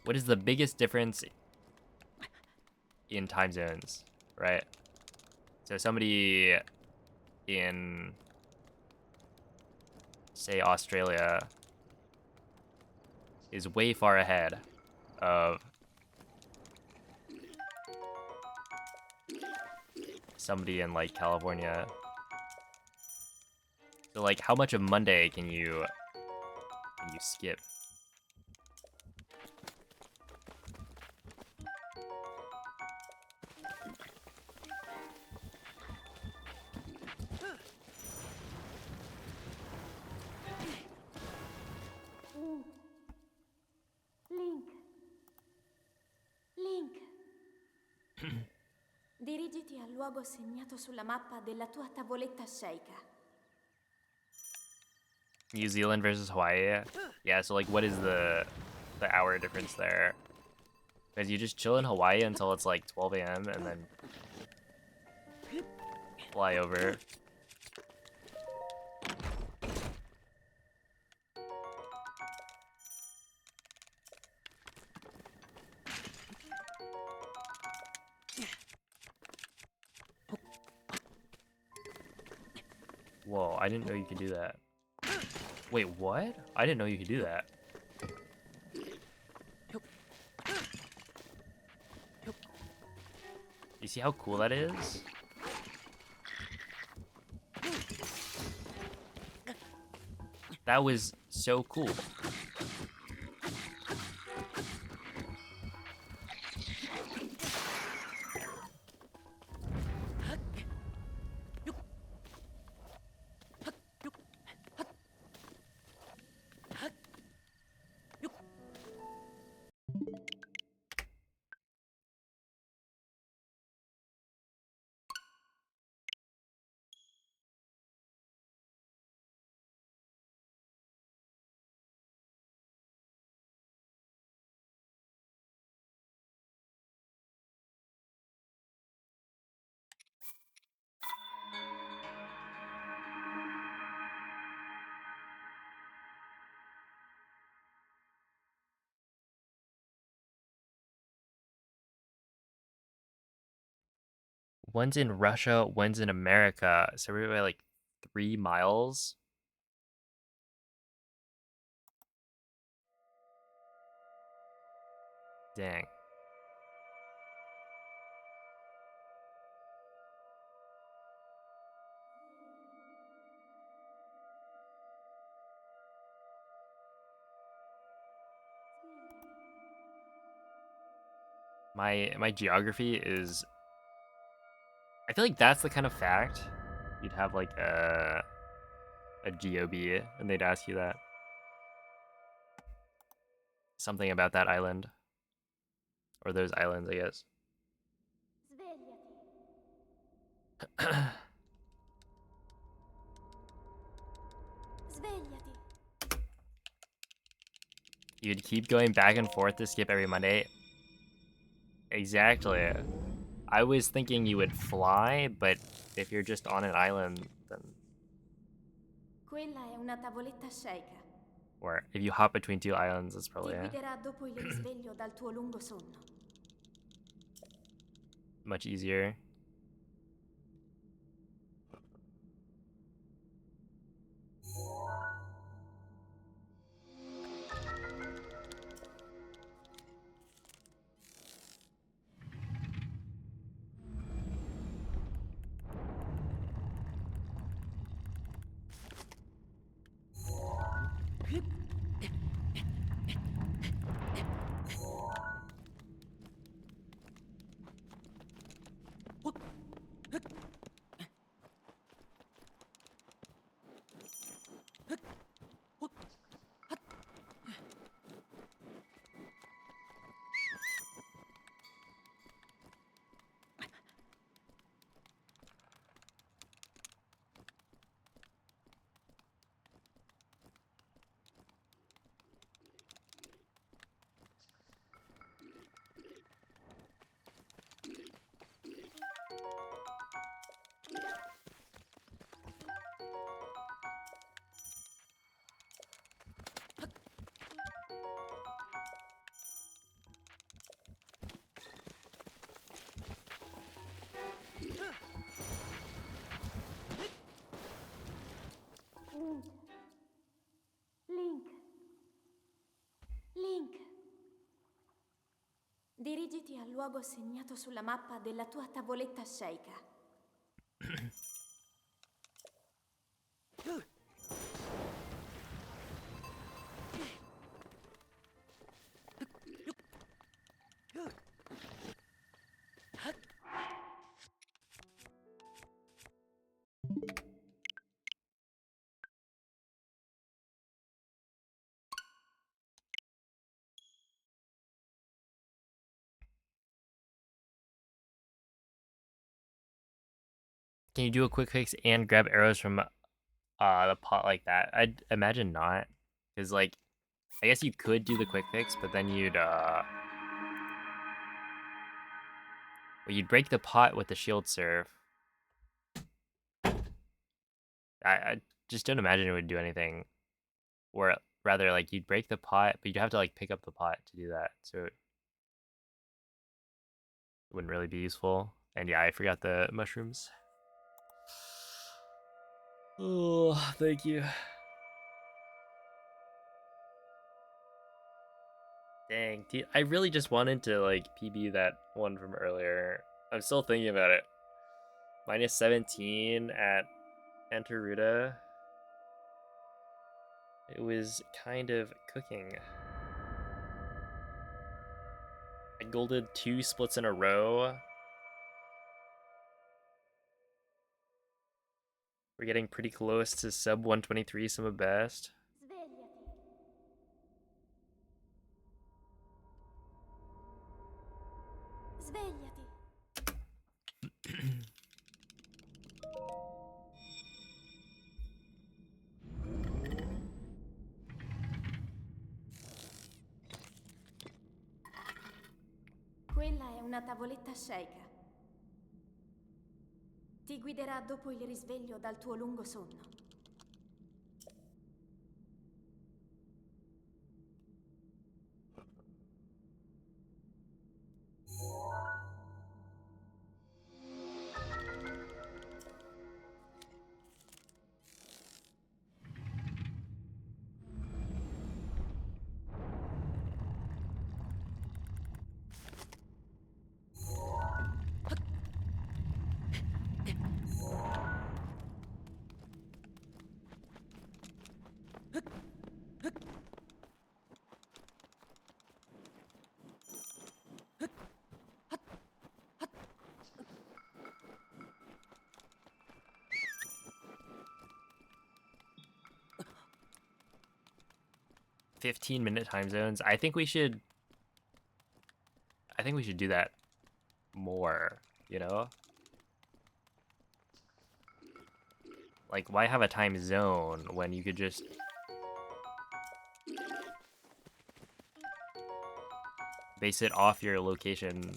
What is the biggest difference in time zones, right? So somebody in, say, Australia is way far ahead of somebody in, like, California. So, like, how much of Monday can you skip? Link. Link. Dirigiti al luogo segnato sulla mappa della tua tavoletta sceika. New Zealand versus Hawaii. Yeah, so, like, what is the hour difference there? Because you just chill in Hawaii until it's like 12 a.m. and then fly over. Whoa, I didn't know you could do that. Wait, what? I didn't know you could do that. You see how cool that is? That was so cool. One's in Russia, one's in America. So we're by like 3 miles. Dang. My geography is, I feel like that's the kind of fact you'd have like a GOB and they'd ask you that. Something about that island. Or those islands, I guess. Svegliati. Svegliati. You'd keep going back and forth to skip every Monday. Exactly. I was thinking you would fly, but if you're just on an island, then... Quella è una tavoletta shake. Or if you hop between two islands, that's Ti probably guiderà dopo il risveglio dal tuo lungo sonno. much easier. Link. Link. Dirigiti al luogo segnato sulla mappa della tua tavoletta shake. Can you do a quick fix and grab arrows from the pot like that? I'd imagine not. Because, like, I guess you could do the quick fix, but then you'd, well, you'd break the pot with the shield serve. I just don't imagine it would do anything. Or rather, like, you'd break the pot, but you'd have to, like, pick up the pot to do that. So it wouldn't really be useful. And yeah, I forgot the mushrooms. Oh, thank you. Dang, I really just wanted to like PB that one from earlier. I'm still thinking about it. Minus 17 at Antaruta. It was kind of cooking. I golded 2 splits in a row. We're getting pretty close to sub 123 sum best. Svegliati. Quella è una tavoletta sceika. Ti guiderà dopo il risveglio dal tuo lungo sonno. $15-minute time zones. I think we should do that more, you know? Like, why have a time zone when you could just base it off your location,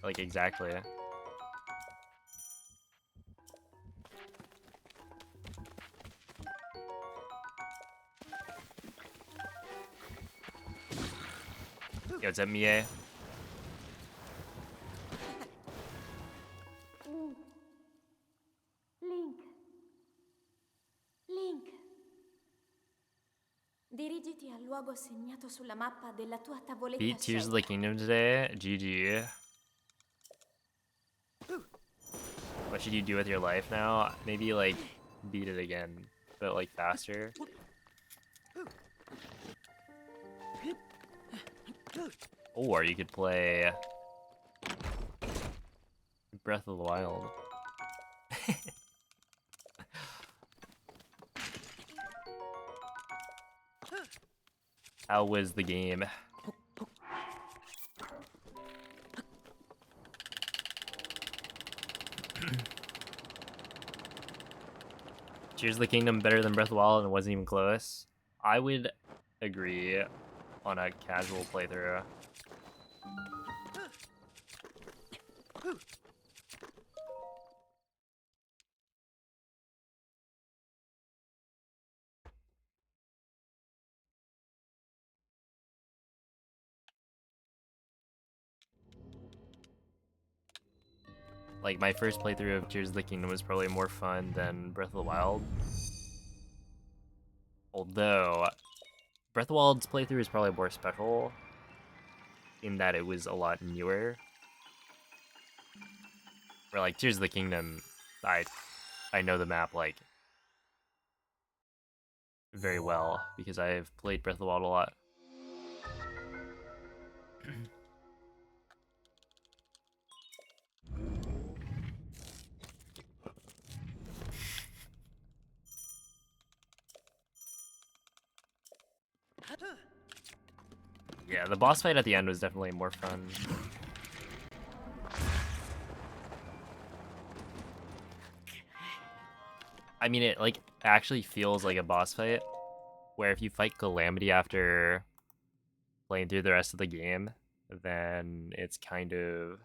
like, exactly. Yo, what's up, Mie? Link. Link. Dirigiti al luogo segnato sulla mappa della tua tavoletta Beat Tears of the sceika. Kingdom today? GG. What should you do with your life now? Maybe, like, beat it again, but, like, faster. Or you could play Breath of the Wild. How was the game? Tears of the Kingdom better than Breath of the Wild and wasn't even close. I would agree on a casual playthrough. Like, my first playthrough of Tears of the Kingdom was probably more fun than Breath of the Wild. Although, Breath of the Wild's playthrough is probably more special in that it was a lot newer. Where, like, Tears of the Kingdom, I know the map, like, very well because I've played Breath of the Wild a lot. Yeah, the boss fight at the end was definitely more fun. I mean, it, like, actually feels like a boss fight, where if you fight Calamity after playing through the rest of the game, then it's kind of...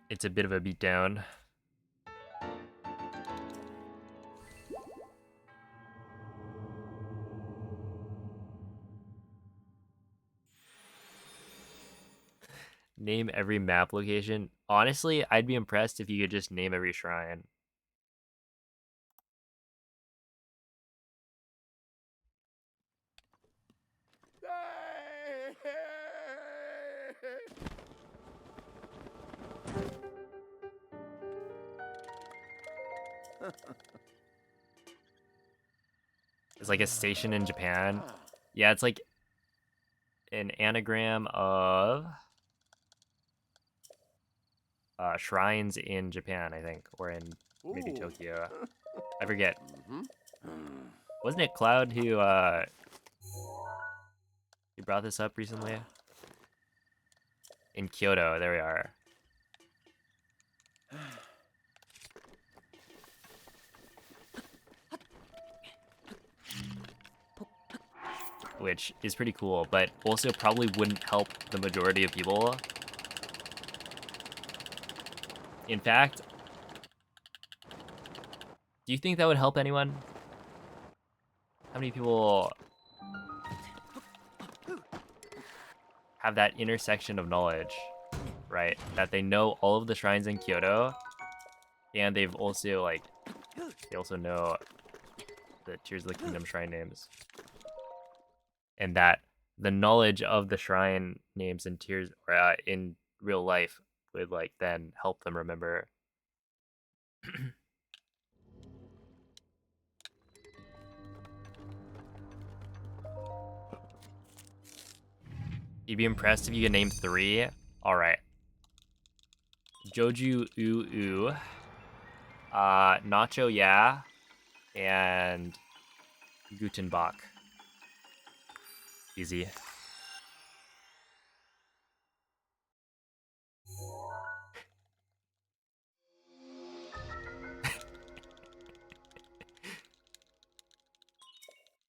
It's a bit of a beatdown. Name every map location. Honestly, I'd be impressed if you could just name every shrine. It's like a station in Japan. Yeah, it's like an anagram of shrines in Japan, I think, or in maybe Ooh. Tokyo. I forget. Mm-hmm. Wasn't it Cloud who brought this up recently? In Kyoto, there we are. Which is pretty cool, but also probably wouldn't help the majority of people. In fact, do you think that would help anyone? How many people have that intersection of knowledge, right? That they know all of the shrines in Kyoto, and they've also like they also know the Tears of the Kingdom shrine names, and that the knowledge of the shrine names in Tears or in real life would like then help them remember. You'd be impressed if you could name 3. All right. Joju Uu, Nacho Ya, and Gutenbach. Easy.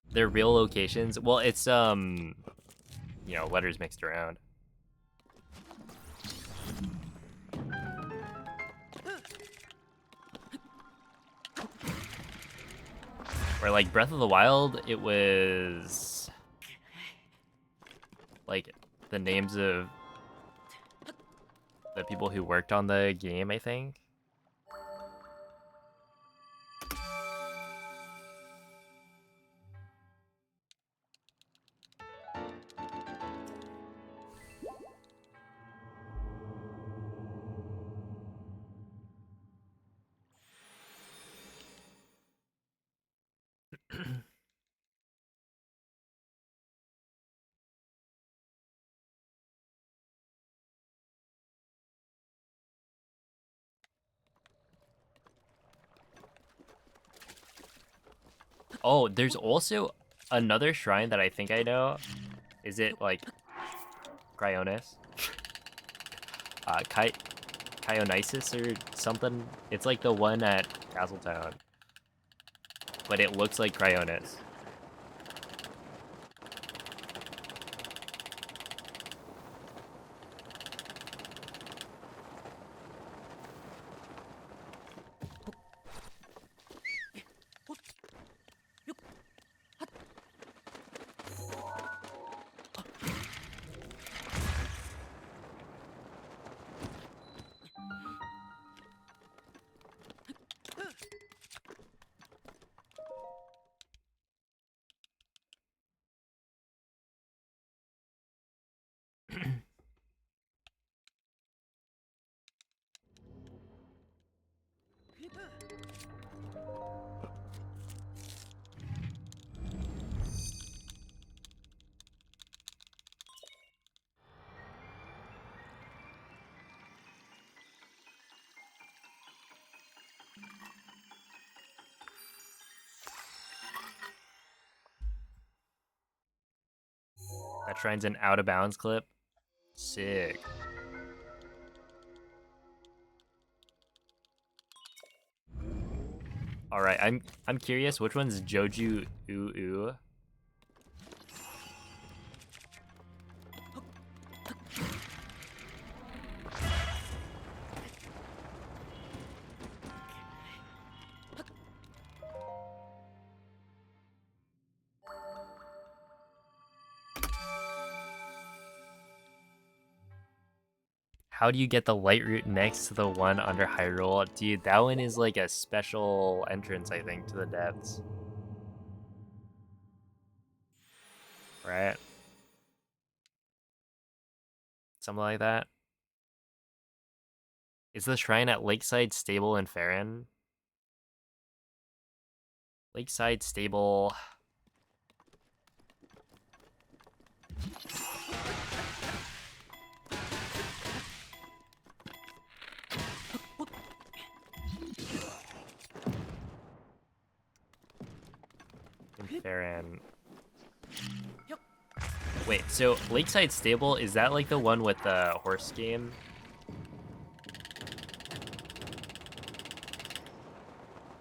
They're real locations. Well, it's letters mixed around. Or like Breath of the Wild, it was like the names of the people who worked on the game, I think. Oh, there's also another shrine that I think I know. Is it like Cryonis? Kyonisis or something? It's like the one at Castletown. But it looks like Cryonis. That shrine's an out of bounds clip. Sick. All right, I'm curious which one's Joju Uu. How do you get the light route next to the one under Hyrule? Dude, that one is like a special entrance, I think, to the depths. Right? Something like that. Is the shrine at Lakeside Stable in Farron? Lakeside Stable. In Farron. Wait, so Lakeside Stable, is that like the one with the horse game?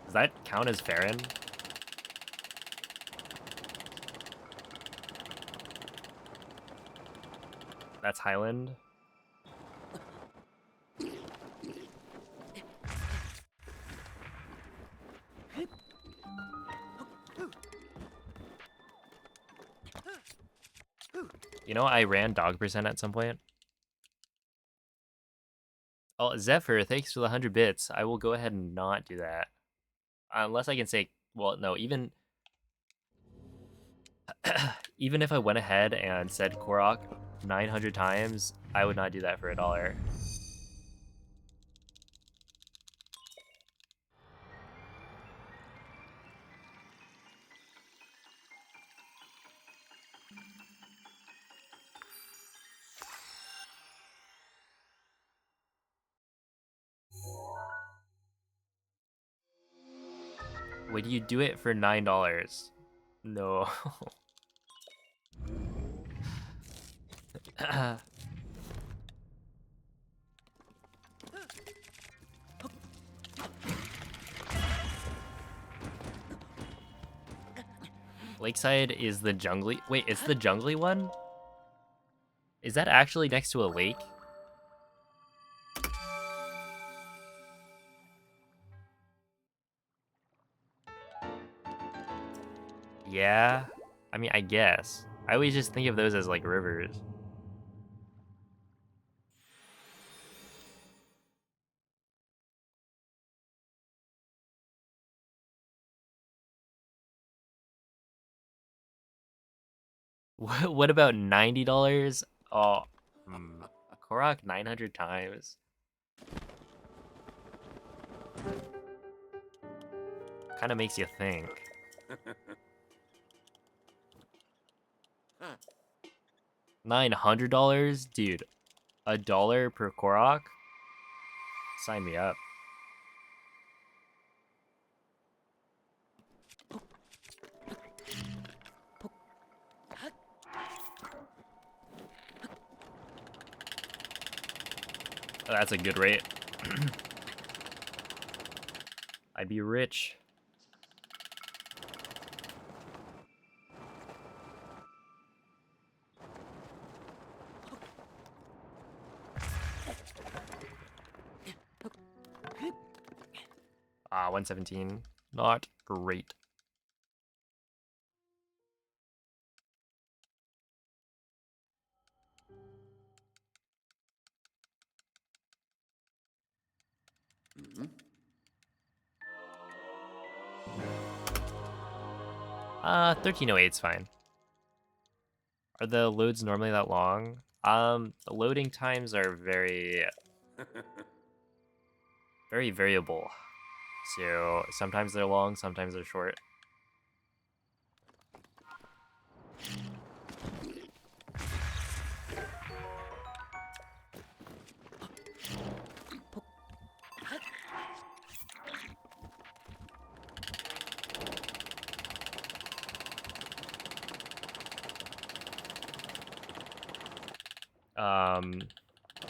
Does that count as Farron? That's Highland? You know, I ran dog percent at some point. Oh, Zephyr, thanks for the 100 bits. I will go ahead and not do that. Unless I can say, well, no, even even if I went ahead and said Korok 900 times, I would not do that for $1. Would you do it for $9? No. Lakeside is the jungly. Wait, it's the jungly one? Is that actually next to a lake? Yeah. I mean, I guess. I always just think of those as like rivers. What about $90? Oh, Korok 900 times. Kind of makes you think. $900, dude. $1 per Korok? Sign me up. Oh, that's a good rate. I'd be rich. Ah, 117. Not great. Mhm. 1308 is fine. Are the loads normally that long? The loading times are very variable. So sometimes they're long, sometimes they're short.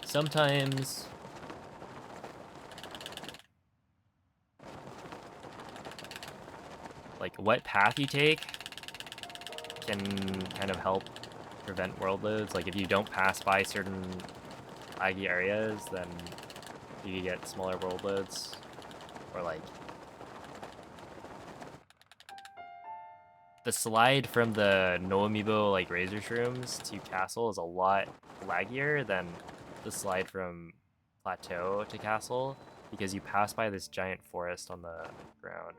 Sometimes like what path you take can kind of help prevent world loads. Like if you don't pass by certain laggy areas, then you can get smaller world loads. Or like the slide from the No Amiibo like Razor Shrooms to Castle is a lot laggier than the slide from plateau to castle because you pass by this giant forest on the ground.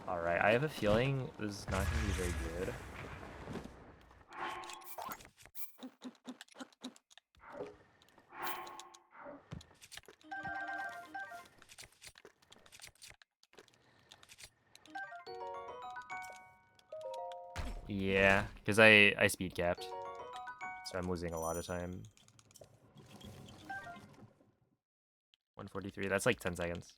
Alright, I have a feeling this is not going to be very good. Yeah, because I speed capped, so I'm losing a lot of time. 143, that's like 10 seconds.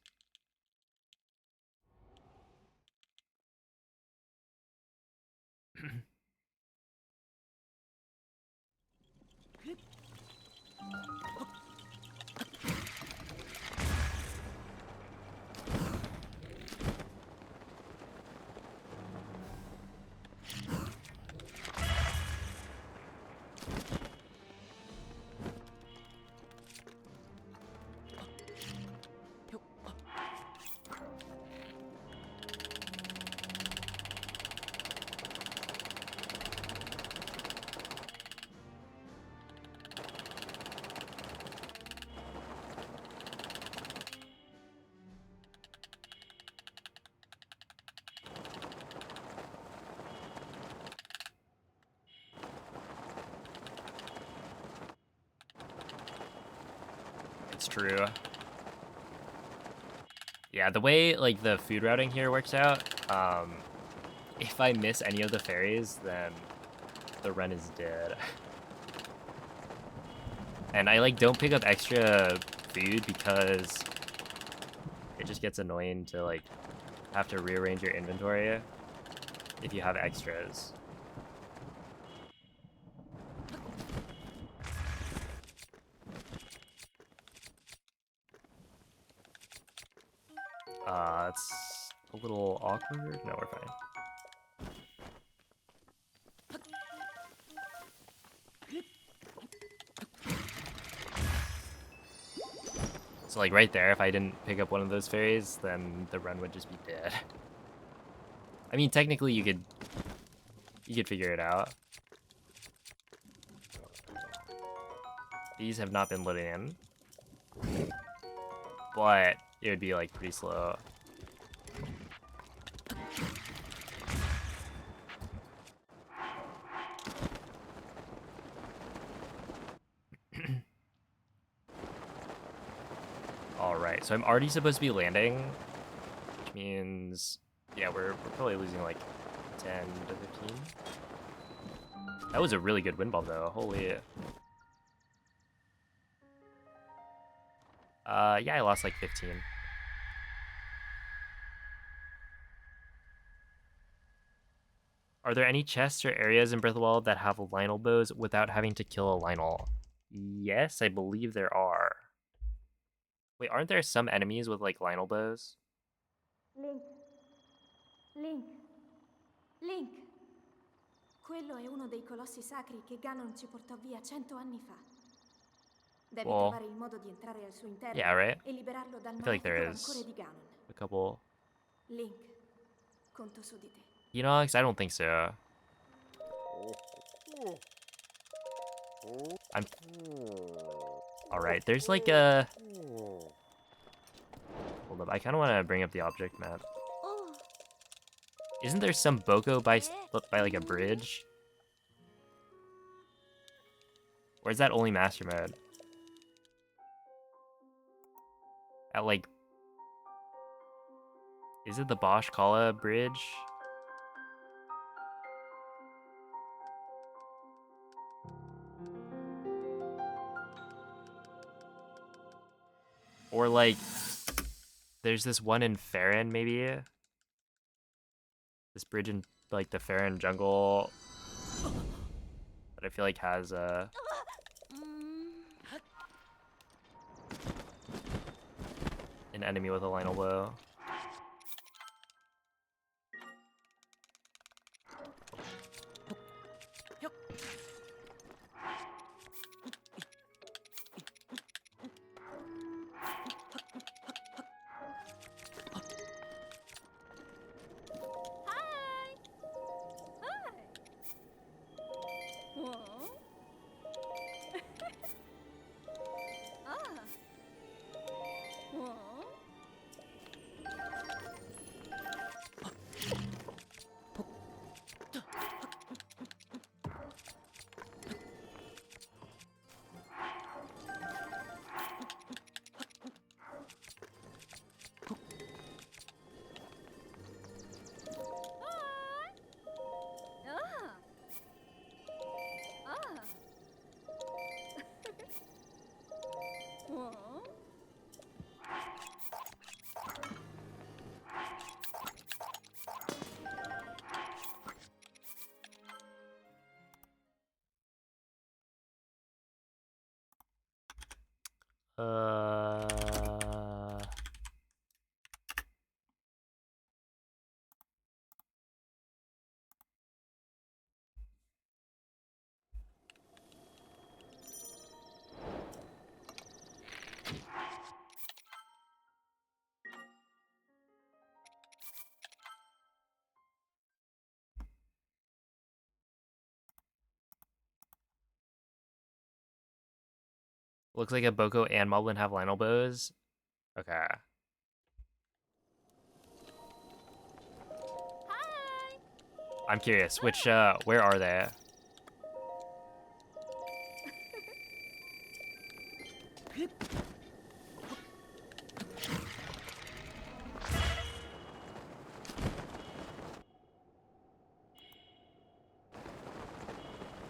It's true. Yeah, the way like the food routing here works out, if I miss any of the fairies, then the run is dead. And I like don't pick up extra food because it just gets annoying to like have to rearrange your inventory if you have extras. It's a little awkward. No, we're fine. So like right there, if I didn't pick up one of those fairies, then the run would just be dead. I mean, technically you could figure it out. These have not been loading in, but it would be like pretty slow. Alright, so I'm already supposed to be landing, which means, yeah, we're probably losing like 10 to 15. That was a really good wind bomb though, holy. Yeah, I lost like 15. Are there any chests or areas in Breath of the Wild that have Lionel bows without having to kill a Lionel? Yes, I believe there are. Wait, aren't there some enemies with like Lionel bows? Link. Link. Link. Quello è uno dei colossi sacri che Ganon ci portò via 100 anni fa. Devi Well, trovare il modo di entrare al suo interno yeah, right? e liberarlo dal I feel like malefico there rancore is di Ganon. a couple. Link. Conto su di te. Enox? I don't think so. I'm... Alright, there's like a... Hold up, I kind of want to bring up the object map. Isn't there some Boko by like a bridge? Or is that only Master Mode? At like... Is it the Bosch Kala bridge? Or like... There's this one in Farron, maybe? This bridge in like the Farron jungle that I feel like has a... an enemy with a Lionel bow. Uh, looks like a Boko and Moblin have Lionel bows. Okay. I'm curious, which, where are they?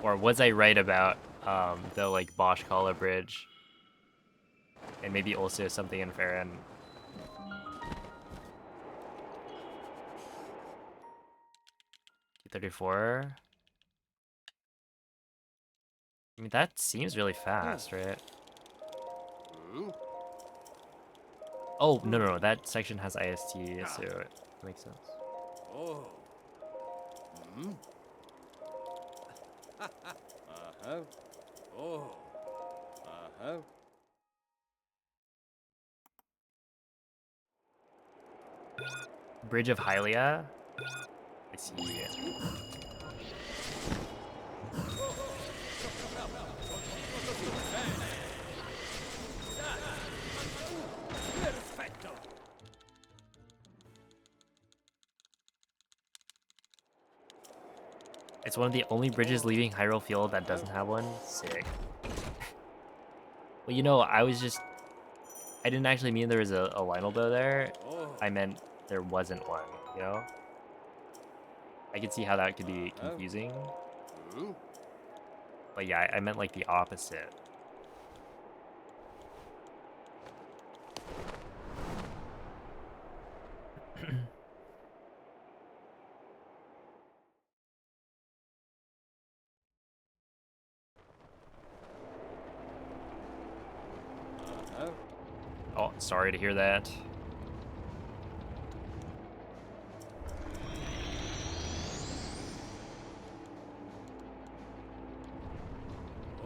Or was I right about, the, like, Bosch Collar Bridge? And maybe also something in Farron. 34. I mean, that seems really fast, right? Oh, no. That section has IST, so it makes sense. Oh. Uh-huh. Oh. Uh-huh. Bridge of Hylia? I see. Perfetto. It's one of the only bridges leaving Hyrule Field that doesn't have one. Sick. Well, you know, I didn't actually mean there was a Lionel bow there. Oh. I meant there wasn't one, you know? I can see how that could be confusing. But yeah, I meant like the opposite. Oh, sorry to hear that.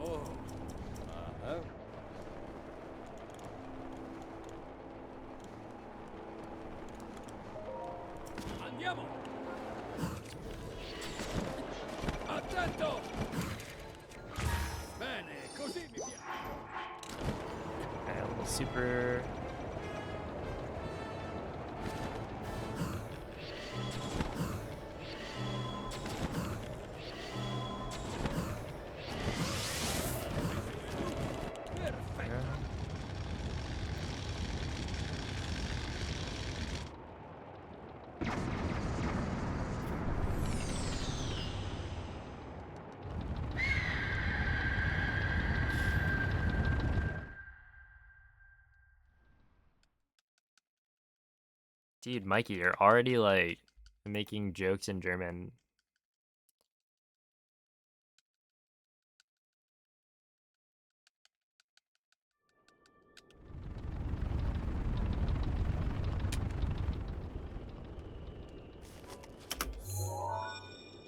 Oh. Uh-huh. Andiamo. Attento. Bene, così mi piace. Okay, a little super. Dude, Mikey, you're already like making jokes in German.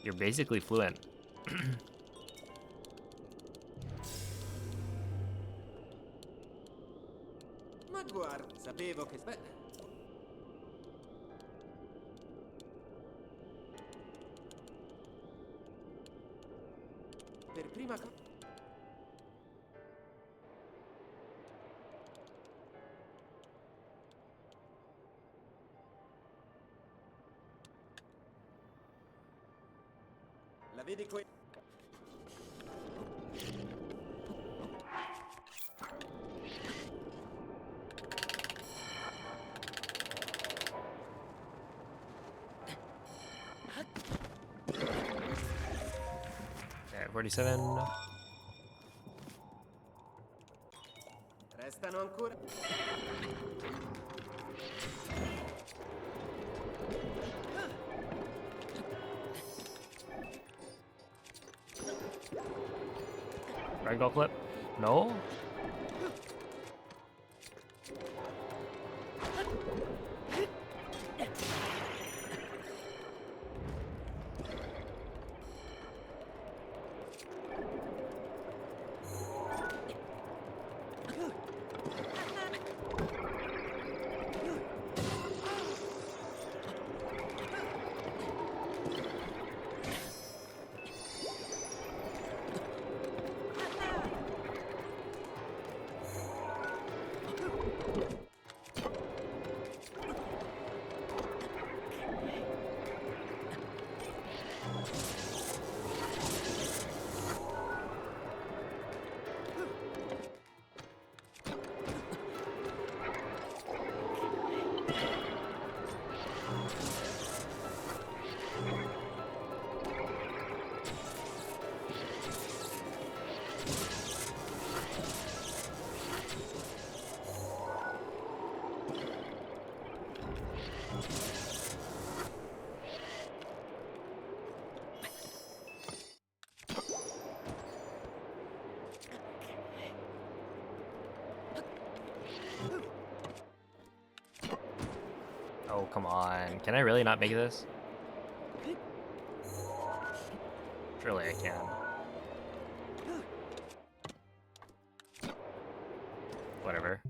You're basically fluent. Ma guarda, sapevo che... Beh... Per prima cosa... La vedi qui? Okay, 47. Restano ancora... Ragdoll flip? No? Oh, come on. Can I really not make this? Surely I can. Whatever.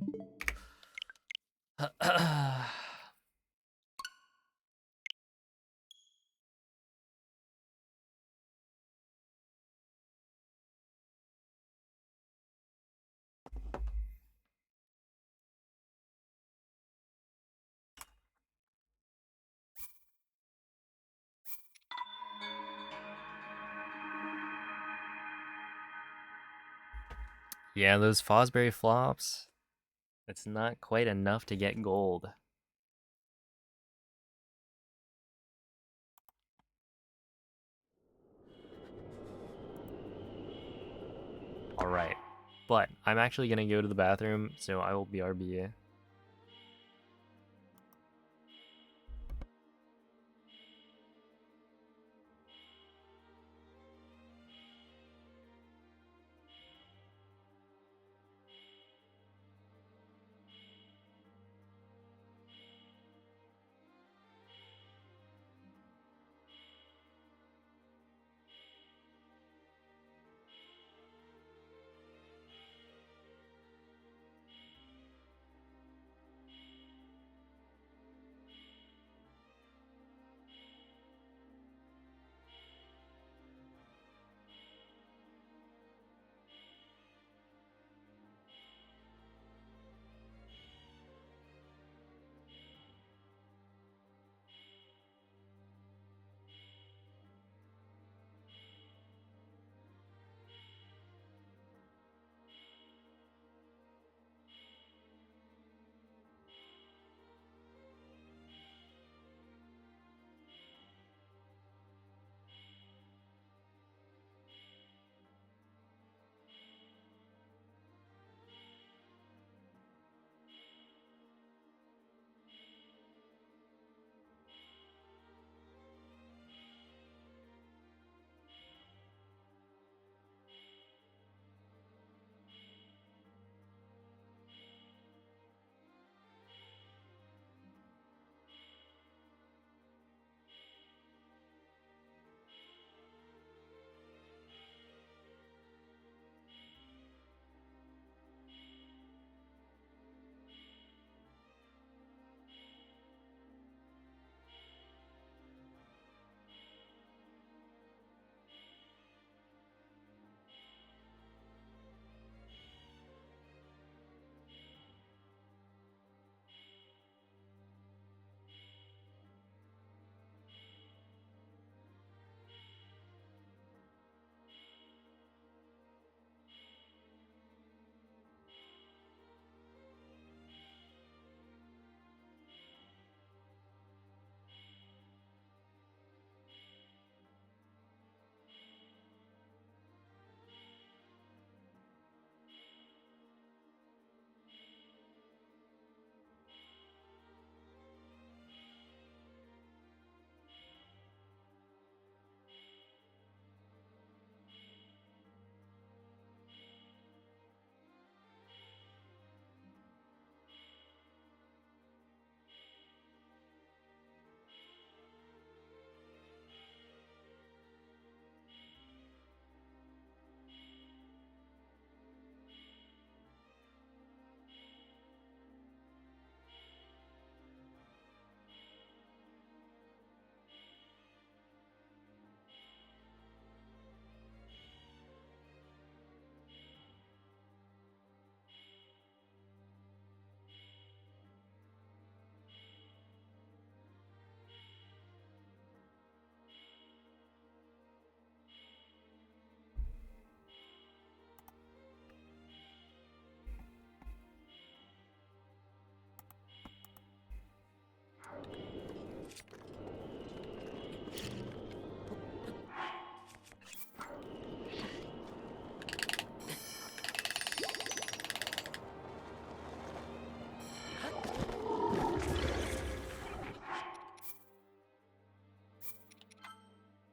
Yeah, those Fosbury flops, it's not quite enough to get gold. Alright, but I'm actually gonna go to the bathroom, so I will BRB.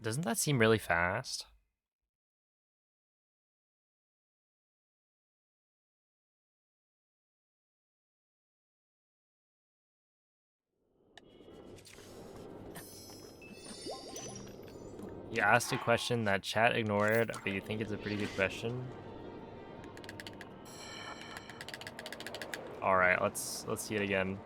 Doesn't that seem really fast? You asked a question that chat ignored, but you think it's a pretty good question. All right, let's see it again.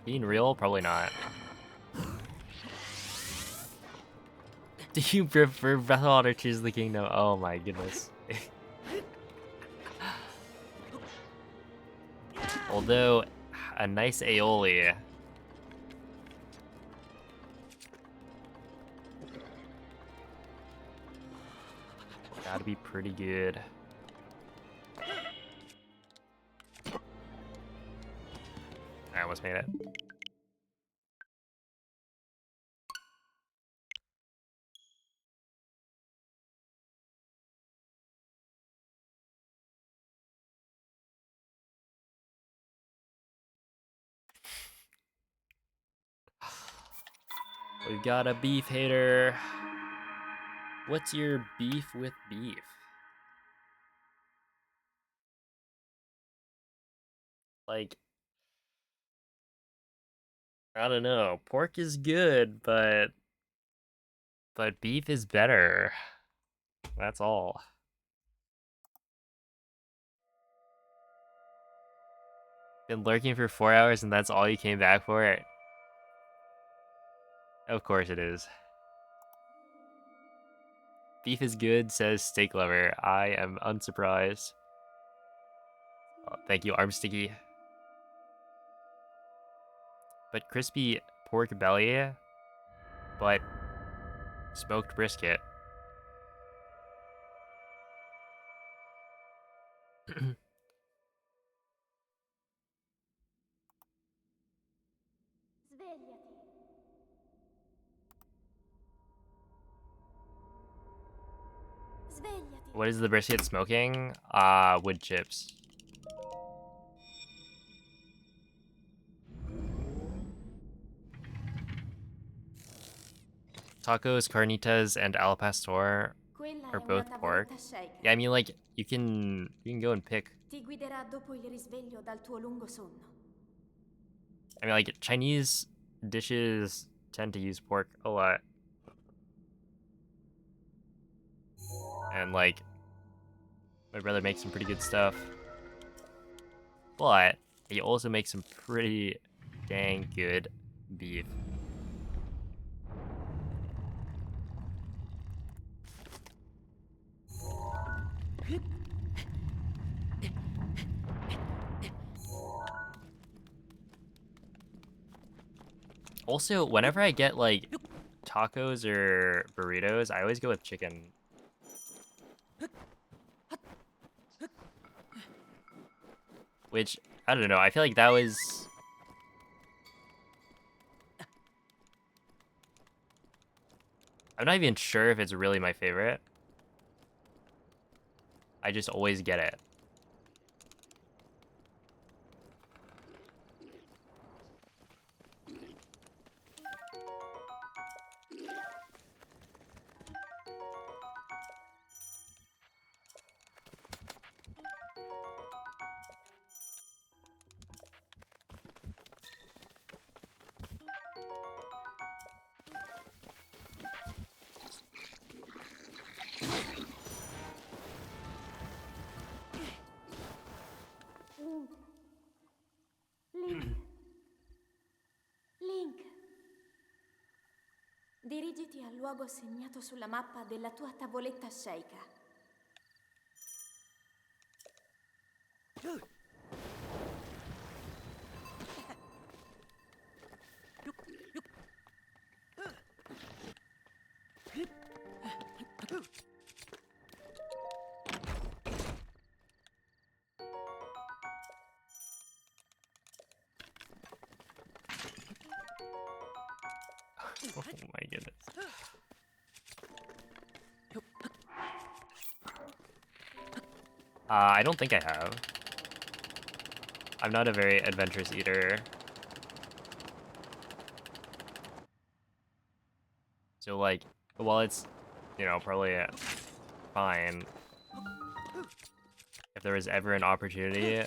Being real? Probably not. Do you prefer Breath of Water Tears of the Kingdom? Oh my goodness. Although, a nice aioli. Gotta be pretty good. I almost made it. We've got a beef hater. What's your beef with beef? Like, I don't know. Pork is good, but beef is better. That's all. Been lurking for 4 hours and that's all you came back for? Of course it is. Beef is good, says Steak Lover. I am unsurprised. Oh, thank you, Arm Sticky. But crispy pork belly, but smoked brisket. Svegliati. Svegliati. What is the brisket smoking? Wood chips. Tacos, carnitas, and al pastor Quella are è una both pork. tavoletta shake. Yeah, I mean, like, you can go and pick. Ti guiderà dopo il risveglio dal tuo lungo sonno. I mean, like, Chinese dishes tend to use pork a lot. And, like, my brother makes some pretty good stuff. But he also makes some pretty dang good beef. Also, whenever I get, like, tacos or burritos, I always go with chicken. Which, I don't know, I feel like that was... I'm not even sure if it's really my favorite. I just always get it. Link. Link. Dirigiti al luogo segnato sulla mappa della tua tavoletta shake. Oh my goodness. I don't think I have. I'm not a very adventurous eater. So like, while it's, you know, probably fine, if there was ever an opportunity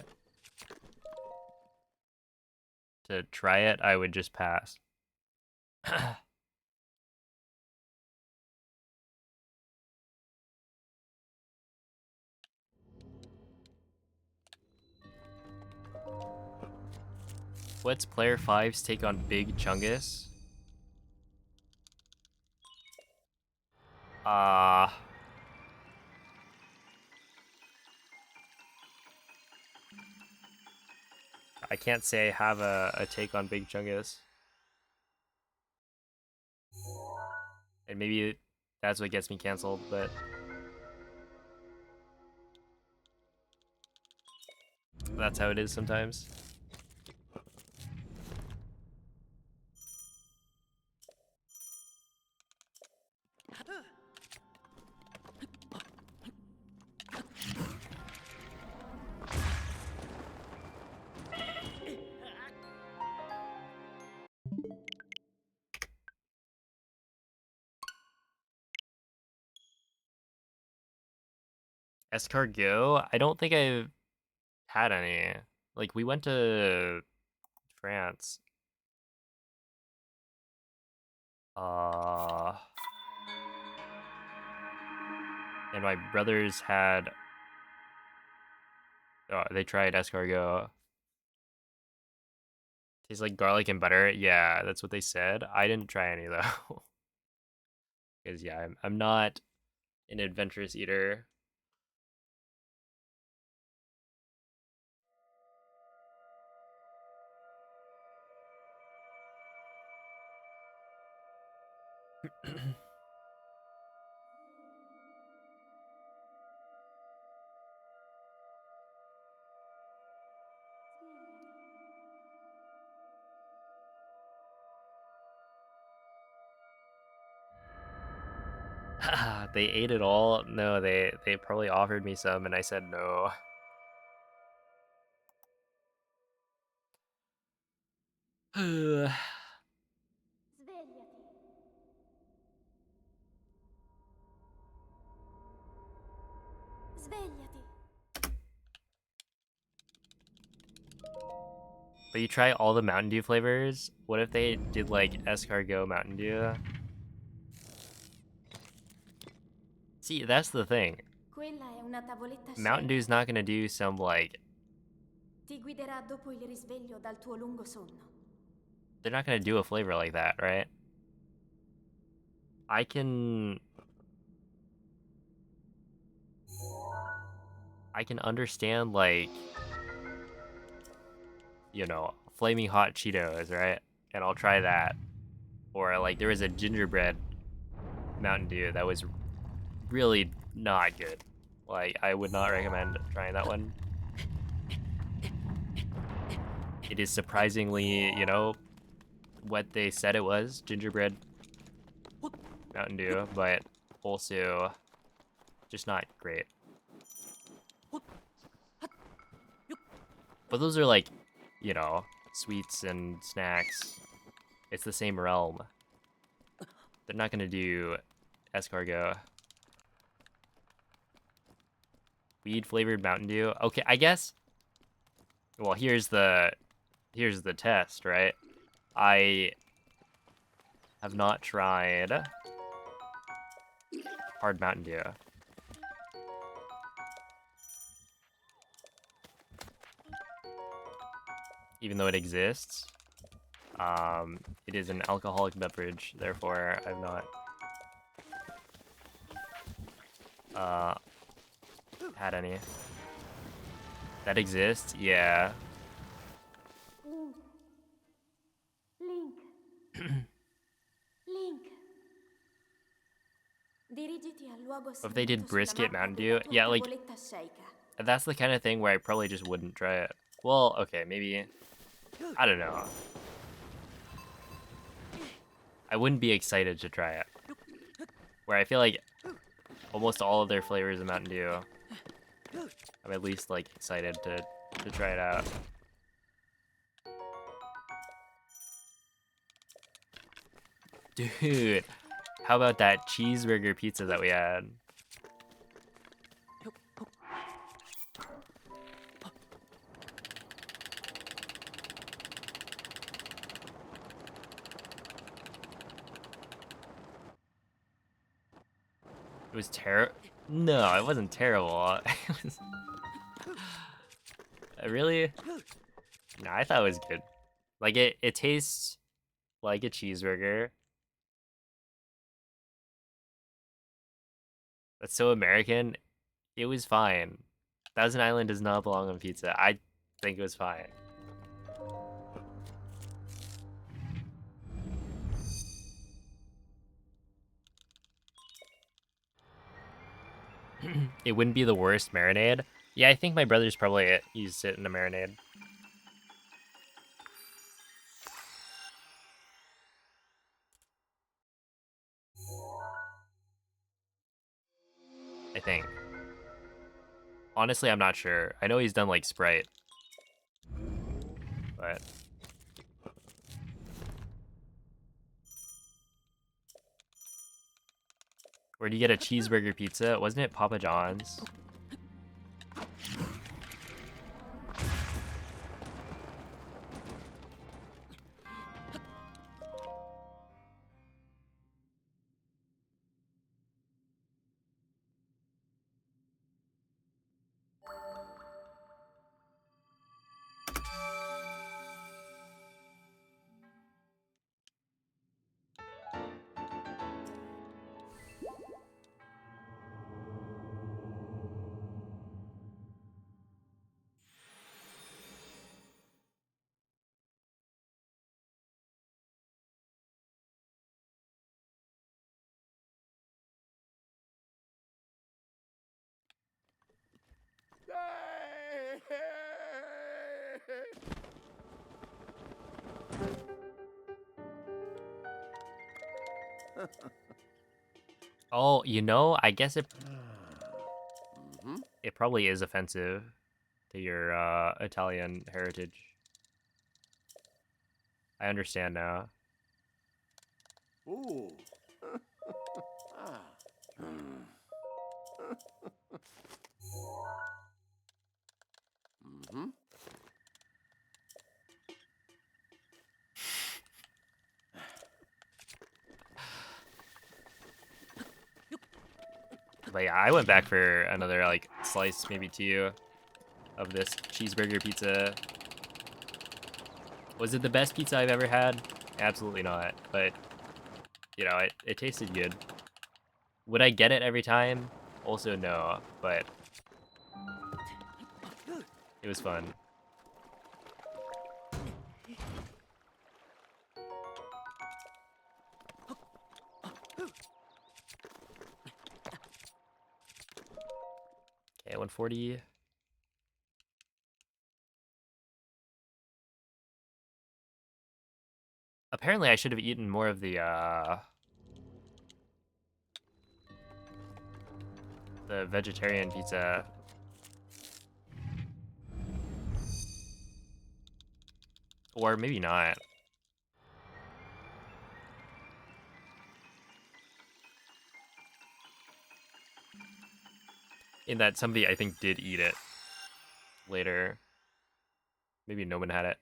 to try it, I would just pass. What's player 5's take on Big Chungus? I can't say I have a take on Big Chungus. And maybe that's what gets me canceled, but that's how it is sometimes. Escargot? I don't think I've had any. Like, we went to France. And my brothers had. Oh, they tried escargot. Tastes like garlic and butter. Yeah, that's what they said. I didn't try any though. Because yeah, I'm not an adventurous eater. They ate it all. No, they probably offered me some, and I said no. Svegliati. Svegliati. But you try all the Mountain Dew flavors. What if they did like escargot Mountain Dew? See, that's the thing. Quella è una tavoletta Mountain scena. Dew's not gonna do some like. Ti guiderà dopo il risveglio dal tuo lungo sonno. They're not gonna do a flavor like that, right? I can understand like, you know, flaming hot Cheetos, right? And I'll try that. Or like there was a gingerbread Mountain Dew that was really not good. Like I would not recommend trying that one. It is surprisingly, you know, what they said it was, gingerbread Mountain Dew, but also just not great. But those are like, you know, sweets and snacks. It's the same realm. They're not gonna do escargot. Weed flavored Mountain Dew. Okay, I guess. Well, here's the test, right? I have not tried hard Mountain Dew. Even though it exists. It is an alcoholic beverage, therefore I've not had any. That exists? Yeah. Link. Link. Dirigiti al luogo fosse If they did venuto sulla brisket mappa Mountain della Dew, tua yeah, like tavoletta sceicca. that's the kind of thing where I probably just wouldn't try it. Well, okay, maybe I don't know. I wouldn't be excited to try it. Where I feel like almost all of their flavors of Mountain Dew, I'm at least like excited to try it out. Dude, how about that cheeseburger pizza that we had? It was terrible. No, it wasn't terrible. It was... Really? No, I thought it was good. Like it tastes like a cheeseburger. That's so American. It was fine. Thousand Island does not belong on pizza. I think it was fine. It wouldn't be the worst marinade. Yeah, I think my brother's probably used it in a marinade. I think. Honestly, I'm not sure. I know he's done like Sprite, but where do you get a cheeseburger pizza? Wasn't it Papa John's? Oh, you know, I guess it probably is offensive to your Italian heritage. I understand now. Ooh. Ah. Mhm. But yeah, I went back for another like slice, maybe two, of this cheeseburger pizza. Was it the best pizza I've ever had? Absolutely not. But you know, it tasted good. Would I get it every time? Also no, but it was fun. Okay, 140. Apparently I should have eaten more of the vegetarian pizza. Or maybe not. In that somebody, I think, did eat it later. Maybe no one had it.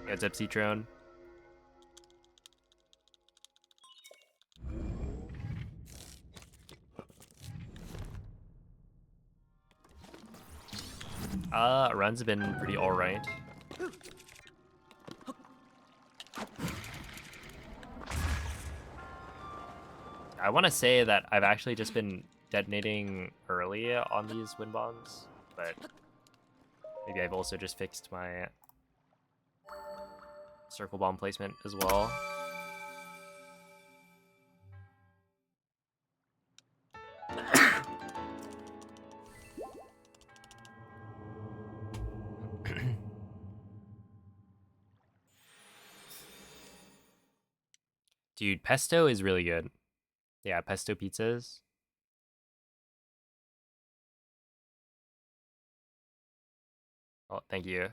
Heads up, Citron. Runs have been pretty alright. I want to say that I've actually just been detonating early on these wind bombs, but maybe I've also just fixed my circle bomb placement as well. Dude, pesto is really good. Yeah, pesto pizzas. Oh, thank you.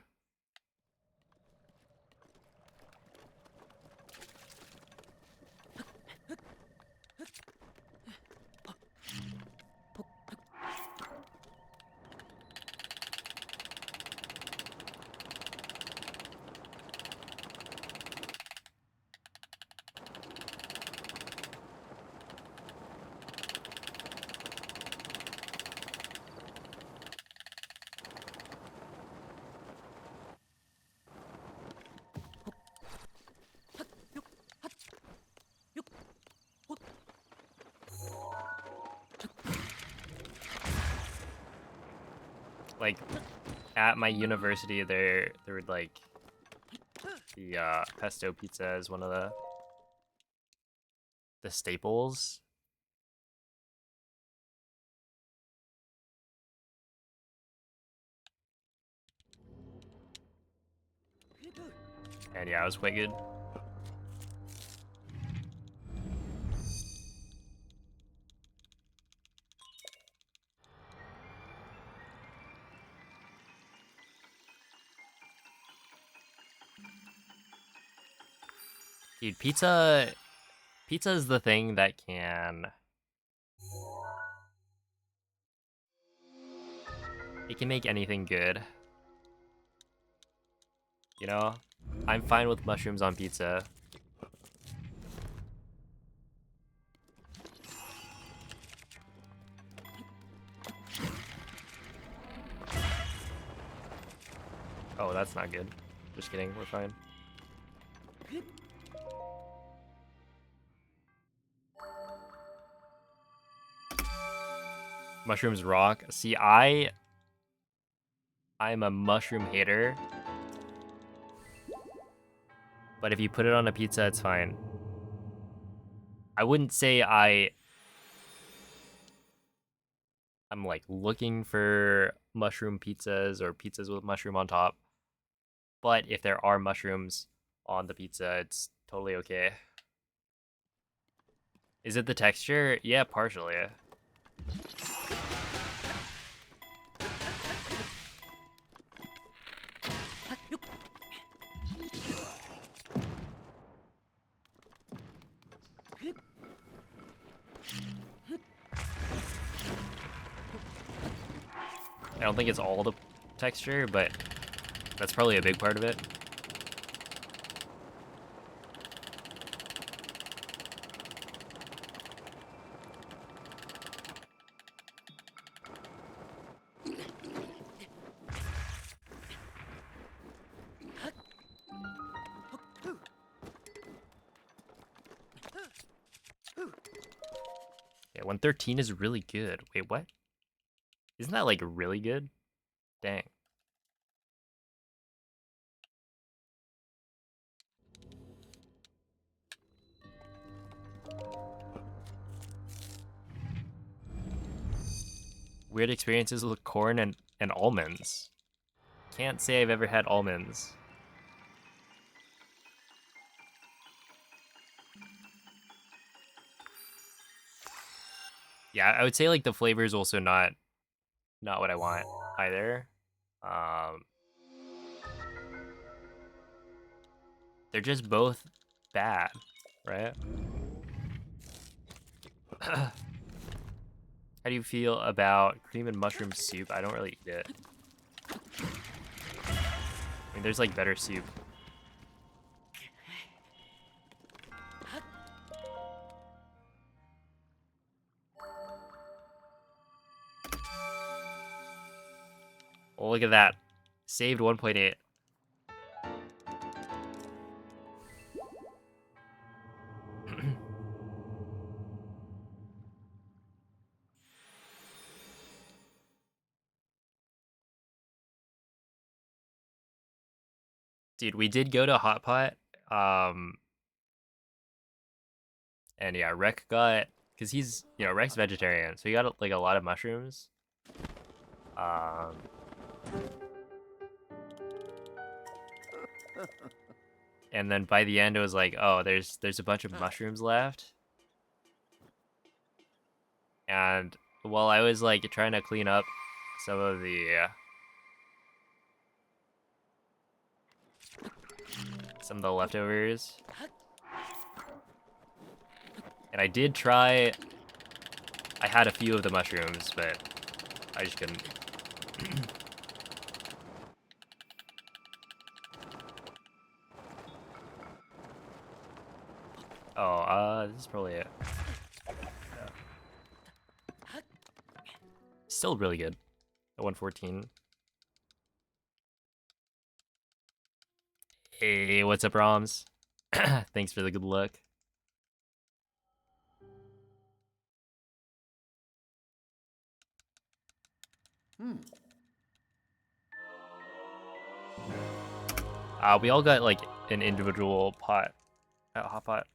Like, at my university, there would like the pesto pizza is one of the staples. And yeah, it was quite good. Dude, pizza is the thing that can it can make anything good. You know? I'm fine with mushrooms on pizza. Oh, that's not good. Just kidding, we're fine. Mushrooms rock. See, I'm a mushroom hater. But if you put it on a pizza, it's fine. I wouldn't say I'm like looking for mushroom pizzas or pizzas with mushroom on top. But if there are mushrooms on the pizza, it's totally okay. Is it the texture? Yeah, partially. I don't think it's all the texture, but that's probably a big part of it. Yeah, 113 is really good. Wait, what? Isn't that like really good? Dang. Weird experiences with corn and almonds. Can't say I've ever had almonds. Yeah, I would say like the flavor is also not what I want either. Um, they're just both bad, right? How do you feel about cream and mushroom soup? I don't really eat it. I mean, there's like better soup. Oh, look at that. Saved 1.8. Dude, we did go to Hot Pot. And yeah, Rec got, because he's, Rec's vegetarian, so he got like a lot of mushrooms. And then by the end, it was like, oh, there's a bunch of mushrooms left. And while I was like trying to clean up some of the leftovers, and I did try. I had a few of the mushrooms, but I just couldn't. Oh, this is probably it. Yeah. Still really good. At 114. Hey, what's up, Roms? Thanks for the good luck. We all got like an individual pot, hot pot.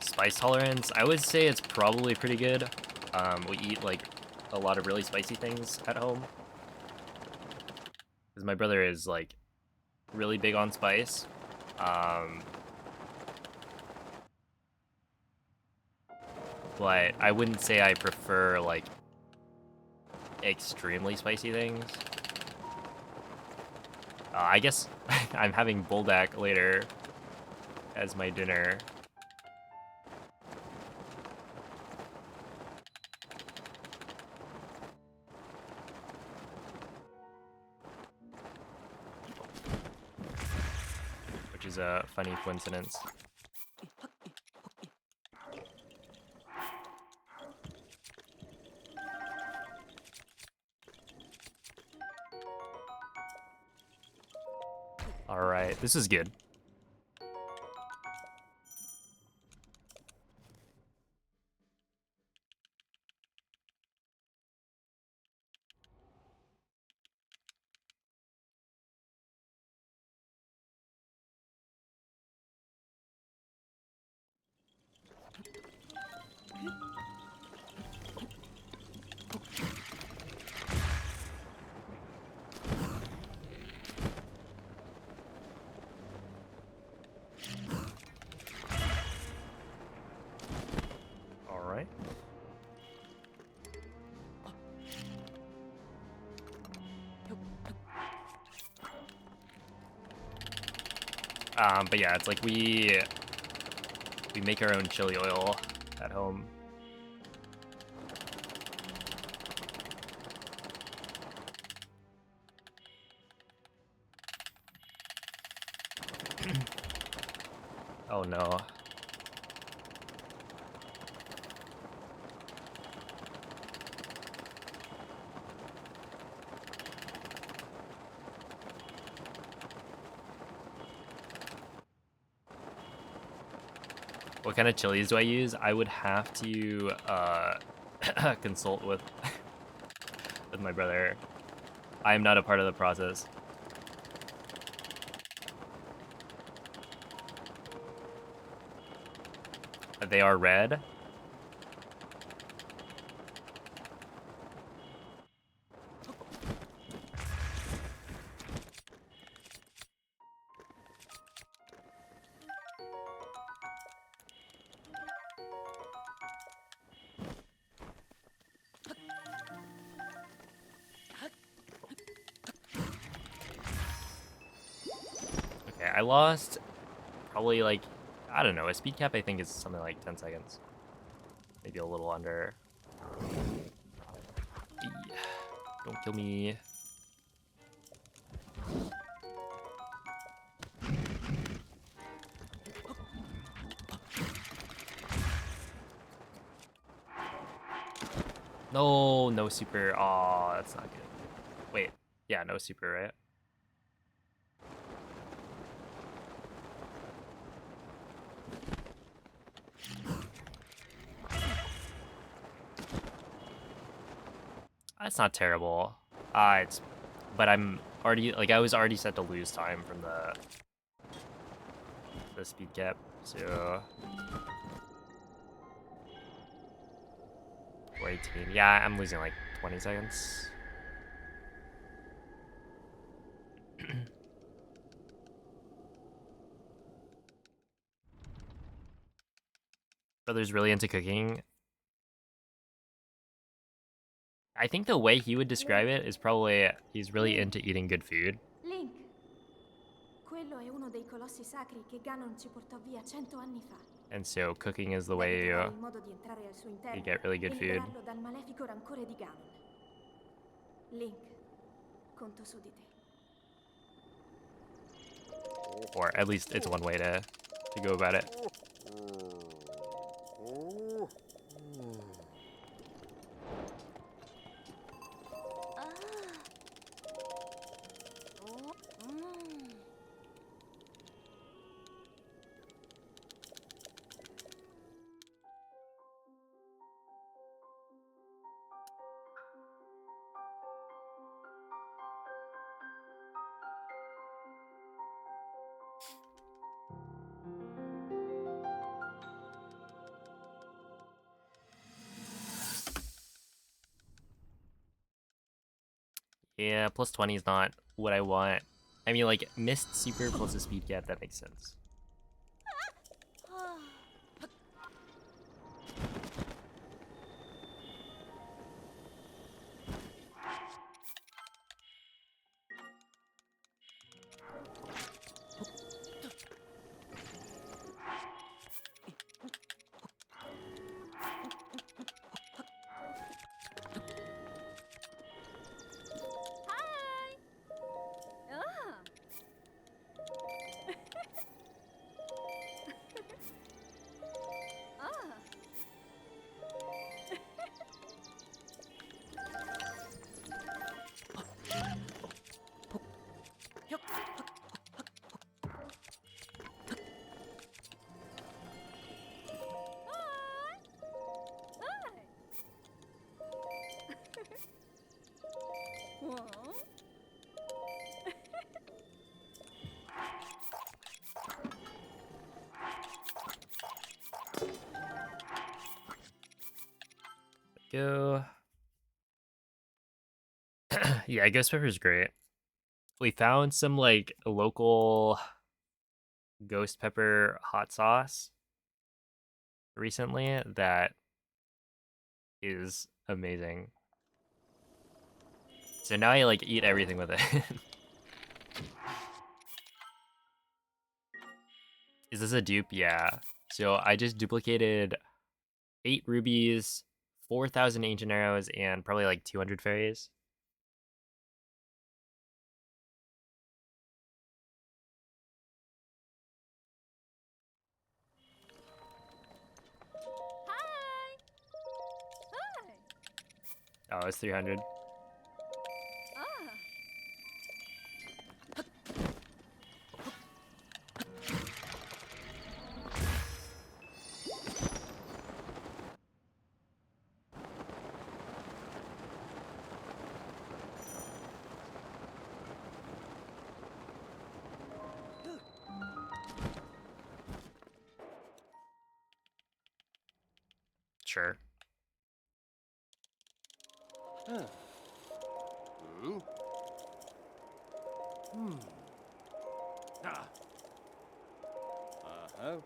Spice tolerance, I would say it's probably pretty good. We eat like a lot of really spicy things at home. Because my brother is like really big on spice. But I wouldn't say I prefer like extremely spicy things. I guess I'm having buldak later as my dinner. Which is a funny coincidence. Alright, this is good. Alright. But yeah, it's like we make our own chili oil at home. Oh no. What kind of chilies do I use? I would have to consult with my brother. I am not a part of the process. They are red. Okay, I lost probably like, I don't know, a speed cap I think is something like 10 seconds. Maybe a little under. Don't kill me. No, no super. Aw, that's not good. Wait, yeah, no super, right? That's not terrible. It's, but I'm already like I was already set to lose time from the speed cap, so 418. Yeah, I'm losing like 20 seconds. Brother's really into cooking. I think the way he would describe it is probably he's really into eating good food. Link, quello è uno dei colossi sacri che Ganon ci portò via 100 anni fa. And so cooking is the Devi way trovare you, il modo di entrare al suo you interno get really e good food. liberarlo dal malefico rancore di Ganon. Link, conto su di te. Or at least it's one way to go about it. Yeah, plus 20 is not what I want. I mean, like, missed super plus a speed cap, that makes sense. Go. Yeah, ghost pepper is great. We found some like local ghost pepper hot sauce recently that is amazing. So now I like eat everything with it. Is this a dupe? Yeah. So I just duplicated 8 rubies, 4,000 ancient arrows, and probably like 200 fairies. Oh, it's 300. Sure. Ah. Uh-huh.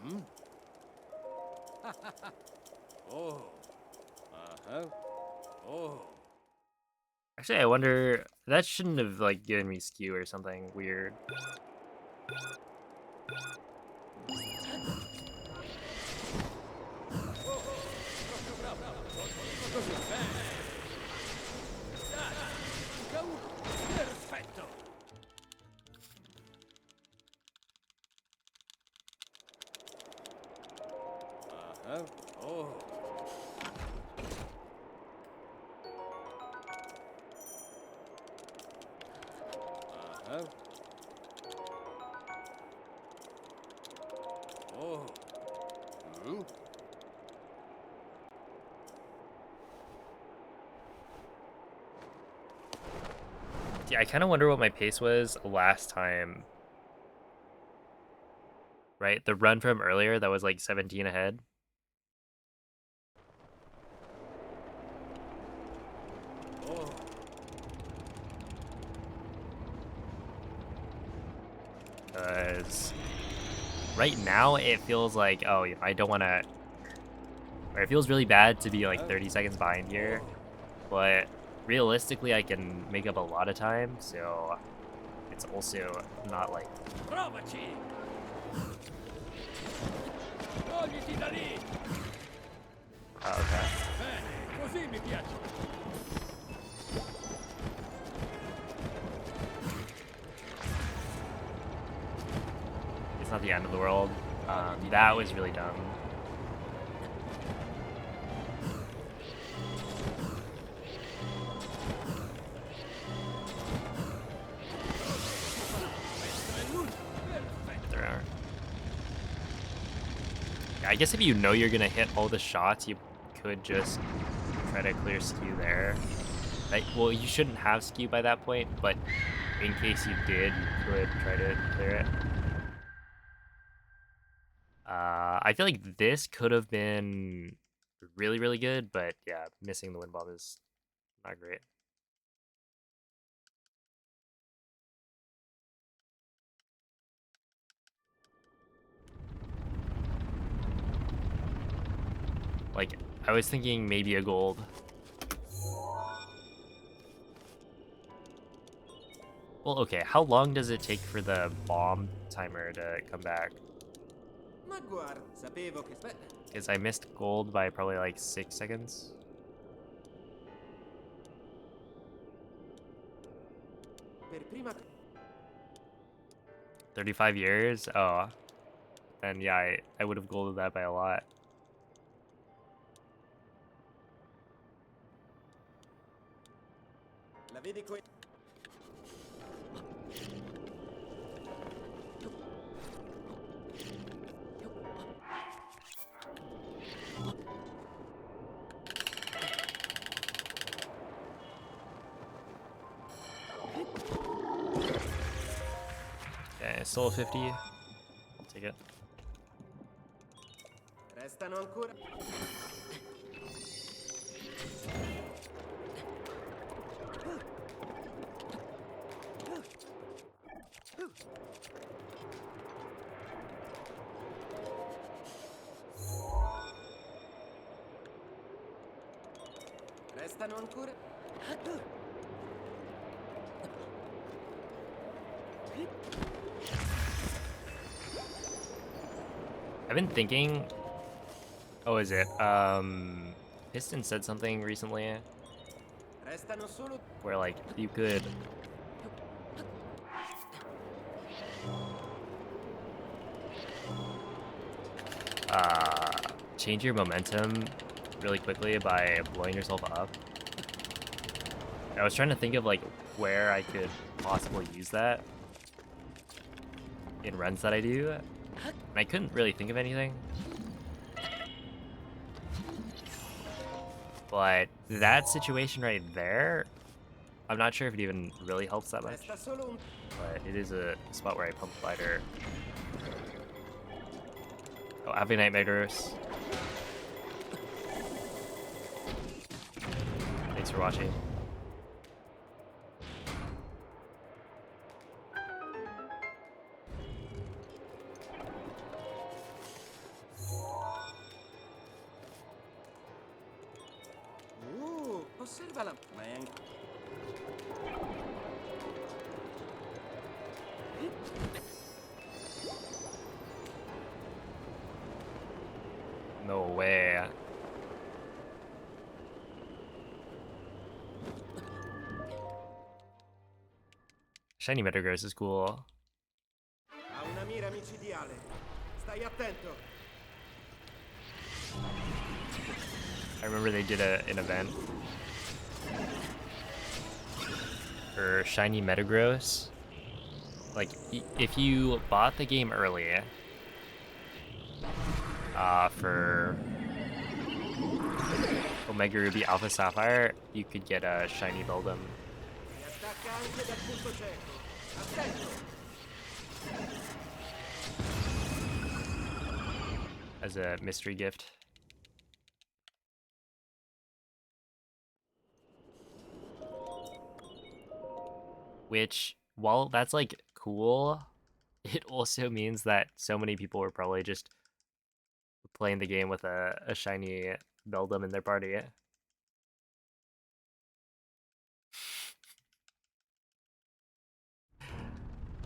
Hmm? Oh. Uh-huh. Oh. Actually, I wonder, that shouldn't have like given me skew or something weird. Così, bene. Dai, go. Perfetto. Uh-huh. Oh. Uh-huh. Oh. Hmm? Yeah, I kind of wonder what my pace was last time. Right? The run from earlier that was like 17 ahead. Oh, Because right now it feels like, oh, you know, I don't want to. Or it feels really bad to be like 30 seconds behind here. But realistically, I can make up a lot of time. So it's also not like. provaci! Togliti da lì! Oh, okay. Bene, così mi piace. It's not the end of the world. That was really dumb. There are. Yeah, I guess if you know you're gonna hit all the shots, you could just try to clear skew there. Like, well, you shouldn't have skew by that point, but in case you did, you could try to clear it. I feel like this could have been really, really good, but yeah, missing the wind bomb is not great. Like, I was thinking maybe a gold. Well, okay, how long does it take for the bomb timer to come back? Ma guarda, sapevo che... Beh, Because I missed gold by probably like 6 seconds. per prima... 35 years? Oh, then yeah, I would have golded that by a lot. La vedi qui? Okay, still 50. I'll take it. Restano ancora... Restano ancora... I've been thinking. Oh, is it? Piston said something recently Restano solo... where like you could. Change your momentum really quickly by blowing yourself up. I was trying to think of like where I could possibly use that in runs that I do, and I couldn't really think of anything. But that situation right there, I'm not sure if it even really helps that much. Resta solo un... But it is a spot where I pump glider. Oh, happy night, Megros. Thanks for watching. Osserva la... Ma è anche... No way. Shiny Metagross is cool. Ha una mira micidiale. Stai attento. I remember they did an event for Shiny Metagross. Like, if you bought the game early, for Omega Ruby Alpha Sapphire, you could get a Shiny Beldum. Stacca anche dal punto cieco. Attento! As a mystery gift. Which, while that's like cool, it also means that so many people were probably just playing the game with a shiny Beldum in their party.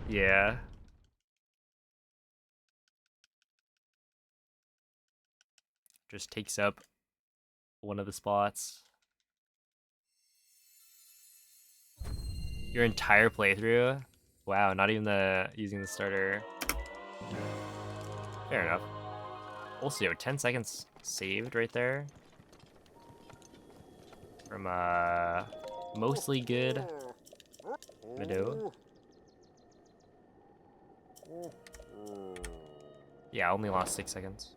Yeah. Just takes up one of the spots. Your entire playthrough? Wow, not even using the starter. Fair enough. Also, 10 seconds saved right there. From mostly good Meadow. Yeah, I only lost 6 seconds.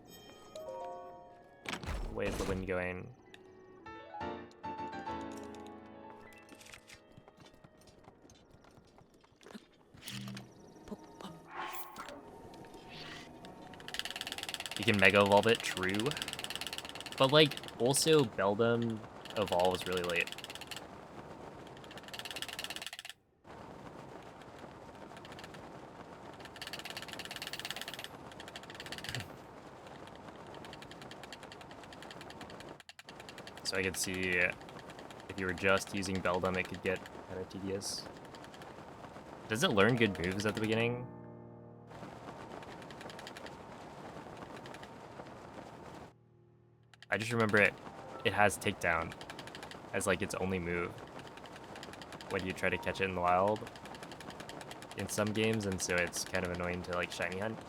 Way is the wind going? You can Mega Evolve it, true. But like, also Beldum evolves really late. So I could see if you were just using Beldum, it could get kind of tedious. Does it learn good moves at the beginning? I just remember it has takedown as like its only move when you try to catch it in the wild in some games, and so it's kind of annoying to like shiny hunt.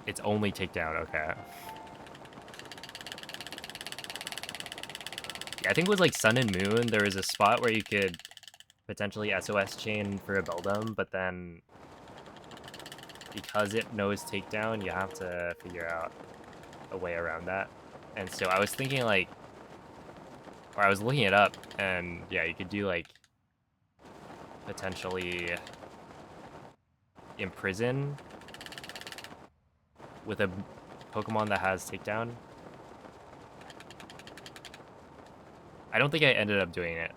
It's only takedown, okay. Yeah, I think it was like Sun and Moon, there was a spot where you could potentially SOS chain for a Beldum, but then because it knows takedown, you have to figure out a way around that. And so I was thinking like, or I was looking it up, and yeah, you could do like potentially imprison with a Pokemon that has takedown. I don't think I ended up doing it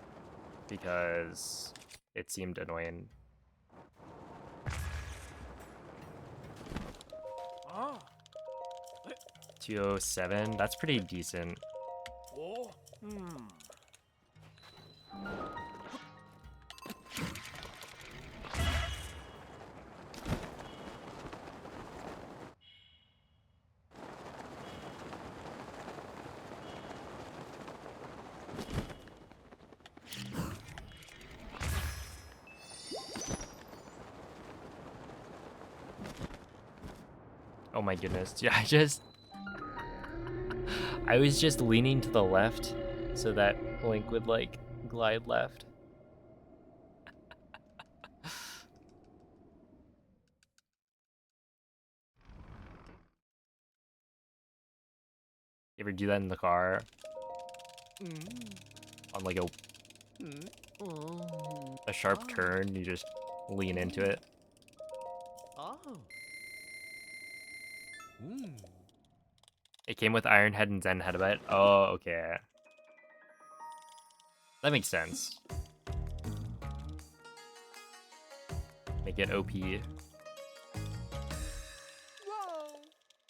because it seemed annoying. Ah. 207, that's pretty decent. Oh. Hmm. Oh my goodness. Yeah, I was just leaning to the left so that Link would like glide left. You ever do that in the car? On like a sharp turn, you just lean into it. Oh. It came with Iron Head and Zen Headbutt. Oh, okay. That makes sense. Make it OP. It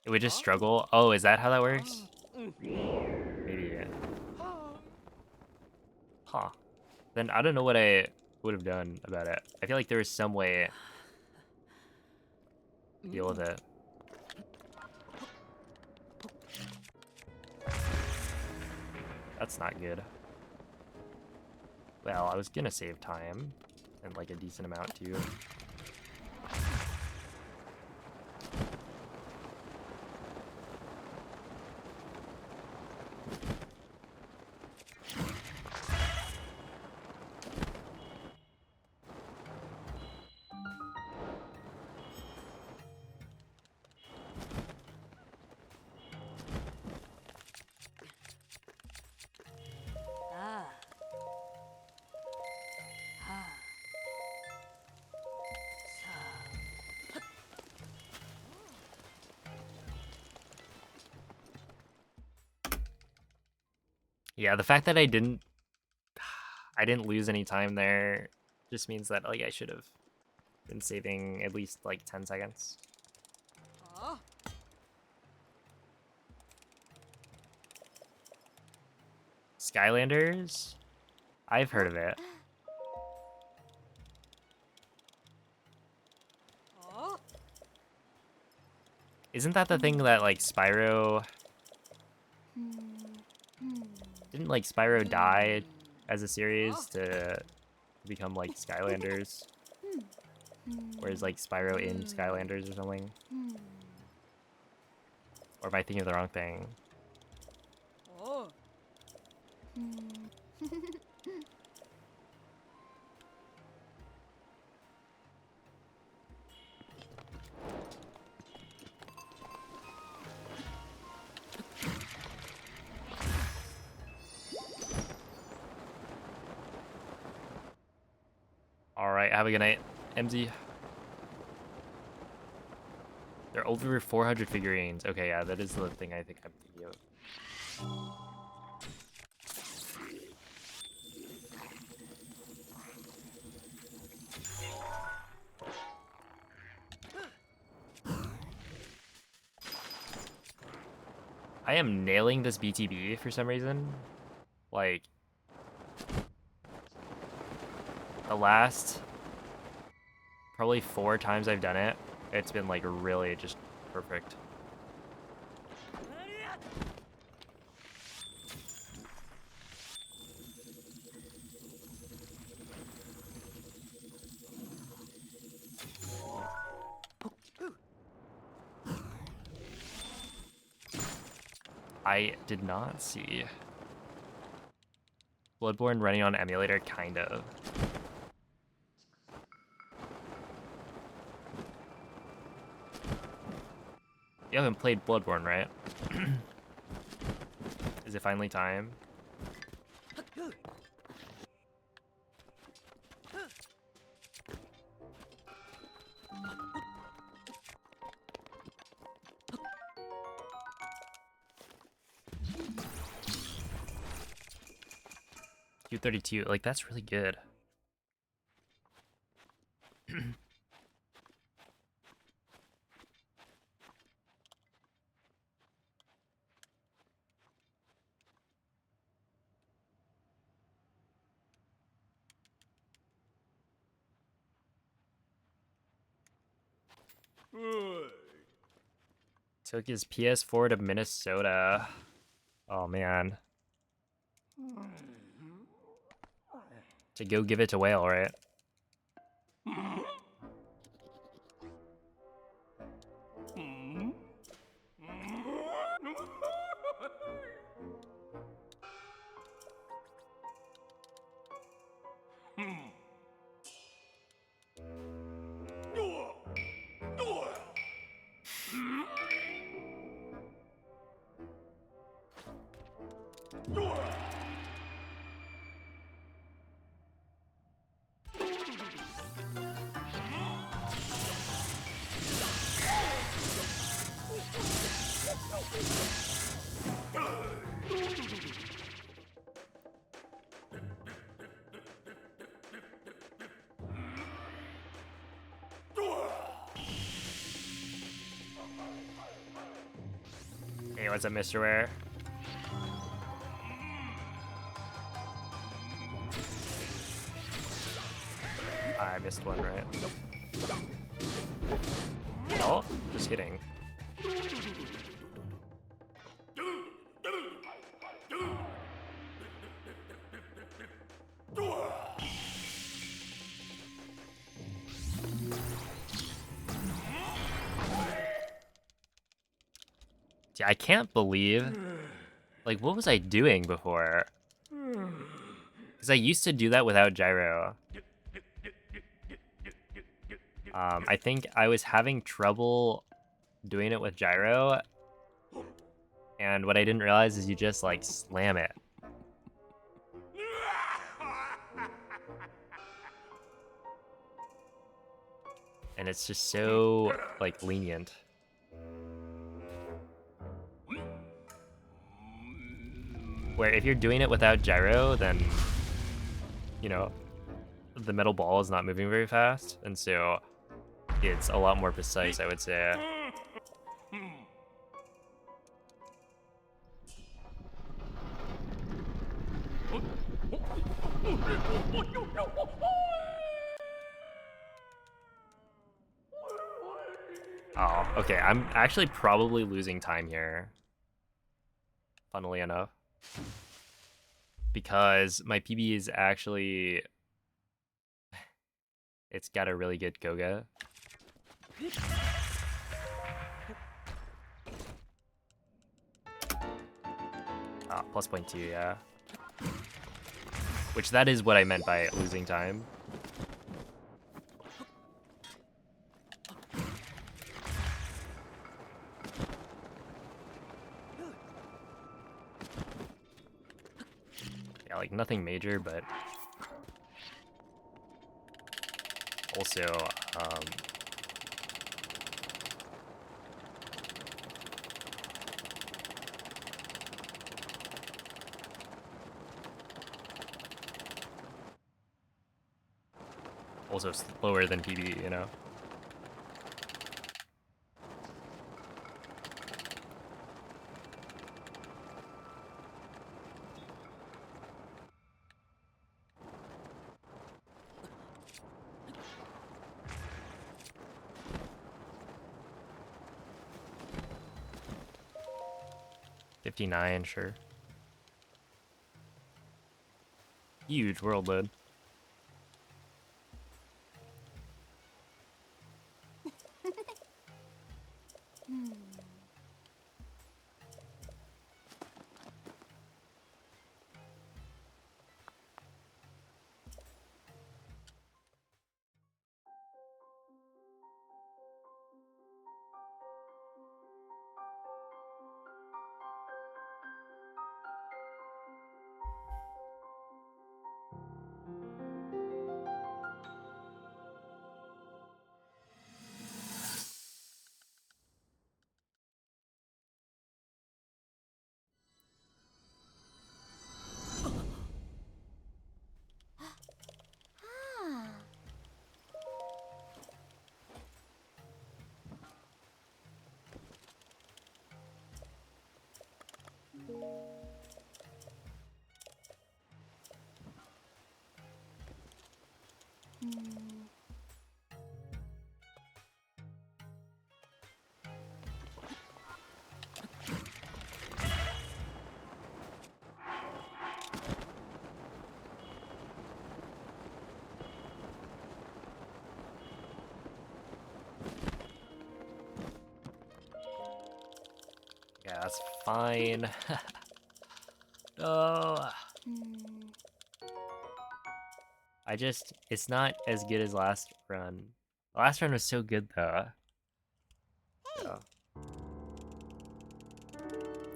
would just struggle. Oh, is that how that works? Maybe. Huh. Then I don't know what I would have done about it. I feel like there was some way to deal with it. That's not good. Well, I was gonna save time, and like a decent amount too. Yeah, the fact that I didn't lose any time there just means that like I should have been saving at least like 10 seconds. Skylanders? I've heard of it. Isn't that the thing that like Spyro didn't like Spyro die as a series to become like Skylanders? Whereas like Spyro in Skylanders or something? Or am I thinking of the wrong thing? Alright, have a good night, MZ. They're over 400 figurines. Okay, yeah, that is the thing I think I'm thinking of. I am nailing this BTB for some reason. Like, the last probably 4 times I've done it, it's been like really just perfect. I did not see Bloodborne running on emulator, kind of. You haven't played Bloodborne, right? Is it finally time? Q32, like that's really good. Took his PS4 to Minnesota. Oh man. To go give it to Whale, right? Hey, what's up, Mr. Ware? I missed one, right? Oh, just kidding. See, I can't believe, like, what was I doing before? Because I used to do that without gyro. I think I was having trouble doing it with gyro, and what I didn't realize is you just, like, slam it. And it's just so, like, lenient. where if you're doing it without gyro, then, you know, the metal ball is not moving very fast, and so it's a lot more precise, I would say. Oh, okay, I'm actually probably losing time here, funnily enough, because my PB is actually, it's got a really good Goga. Plus 0.2, yeah. Which that is what I meant by losing time. Yeah, like nothing major, but also, also slower than PB, you know? $59, sure. Huge world load. Yeah, that's fine. Oh. It's not as good as last run. Last run was so good though. Yeah.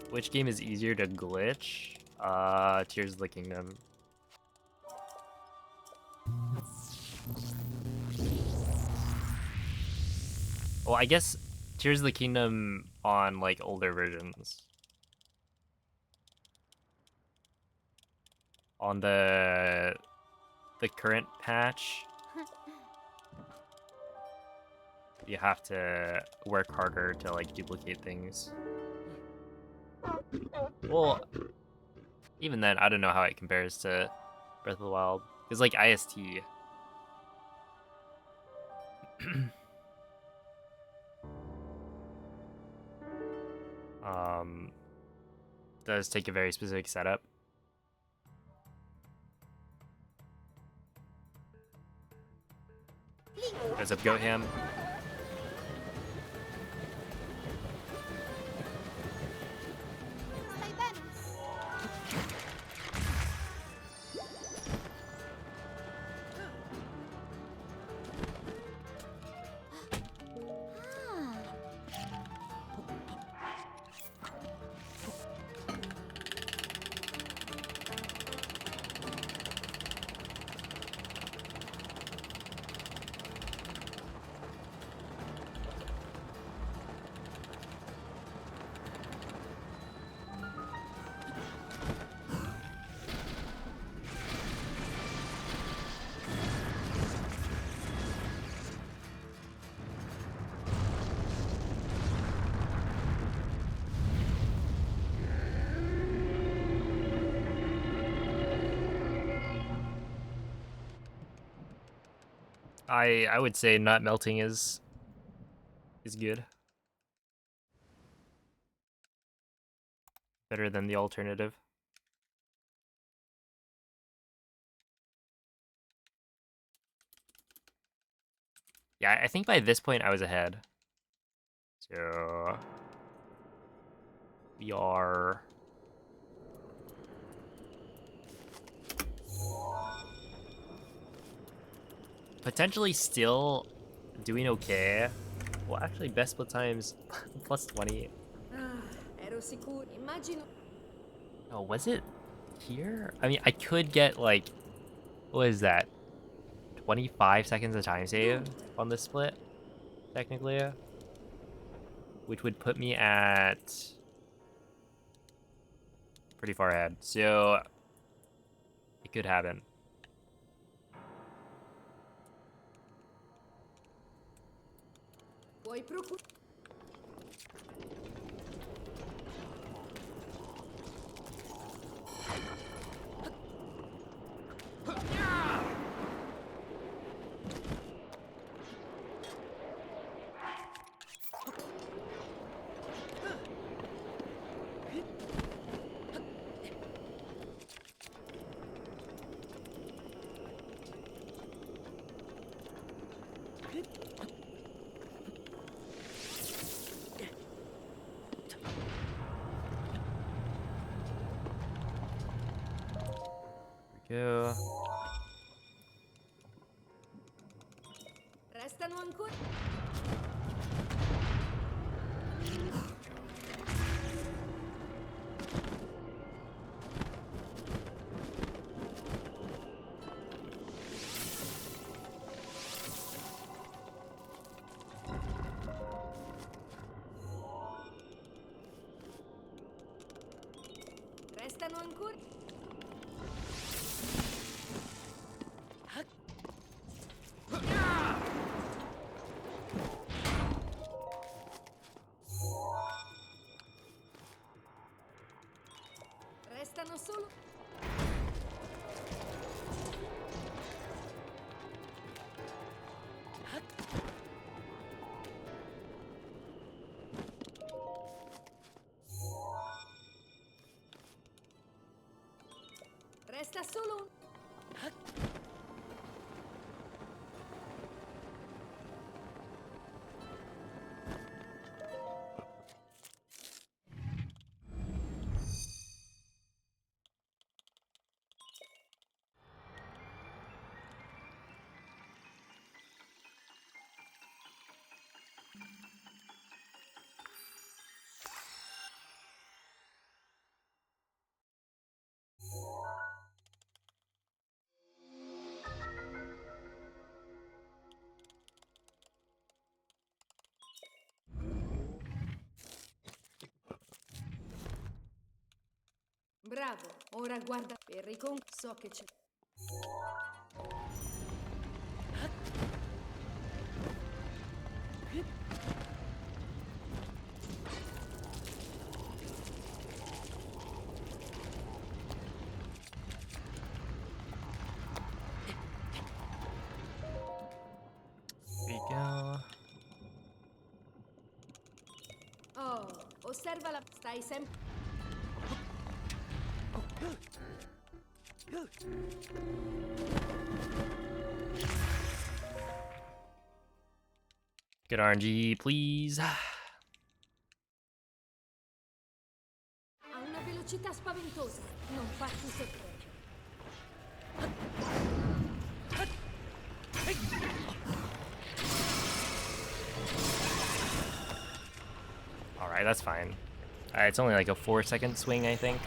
Which game is easier to glitch? Tears of the Kingdom. Well, I guess Tears of the Kingdom on like older versions. On the current patch, you have to work harder to like duplicate things. Well, even then, I don't know how it compares to Breath of the Wild. Because like IST. Does take a very specific setup. Goes up Goat Ham. I would say not melting is good. Better than the alternative. Yeah, I think by this point I was ahead. So we are potentially still doing okay. Well, actually, best split times plus 20. Ah, ero sicuro. Immagino. Oh, was it here? I mean, I could get like, what is that? 25 seconds of time save Dunque, on this split, technically, which would put me at pretty far ahead. So it could happen. puoi procurare. Here we go. Restano ancora. Restano ancora. Restano solo. Resta solo un. Bravo, ora guarda. Per ricon. So che c'è. There we go. Oh, osserva la. Stai sempre. Good RNG, please. Ha una velocità spaventosa. Non farti seccare. Alright, that's fine. It's only like a 4-second swing, I think.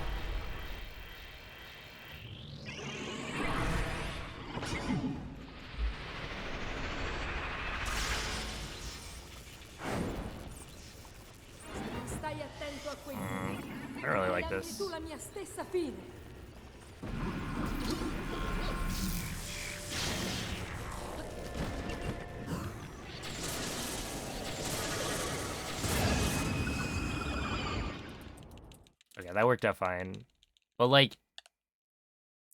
Stai attento a quei. I don't really like Anche this. tu la mia stessa fine. Okay, that worked out fine. But like,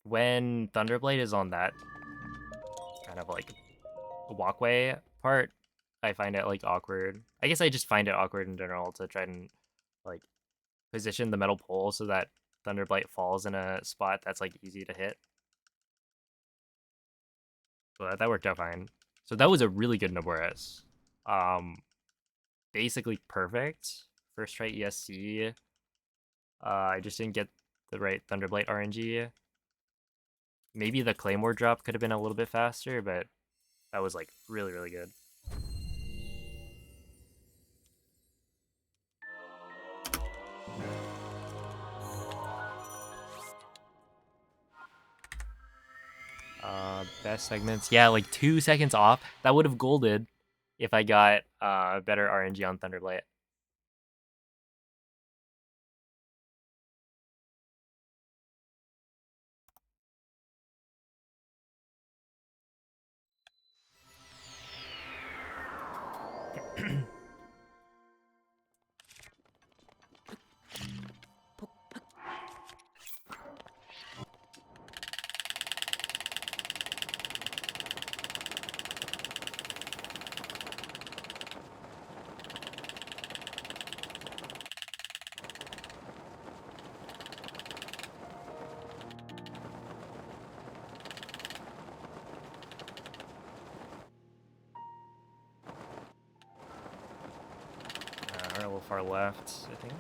when Thunderblade is on that kind of like walkway part, I find it like awkward. I guess I just find it awkward in general to try and like position the metal pole so that Thunderblight falls in a spot that's like easy to hit. But that worked out fine. So that was a really good Noboris. Basically perfect. First try ESC. I just didn't get the right Thunderblight RNG. Maybe the Claymore drop could have been a little bit faster, but that was like really, really good. Best segments. Yeah, like 2 seconds off. That would have golded if I got better RNG on Thunderblight. A little far left, I think.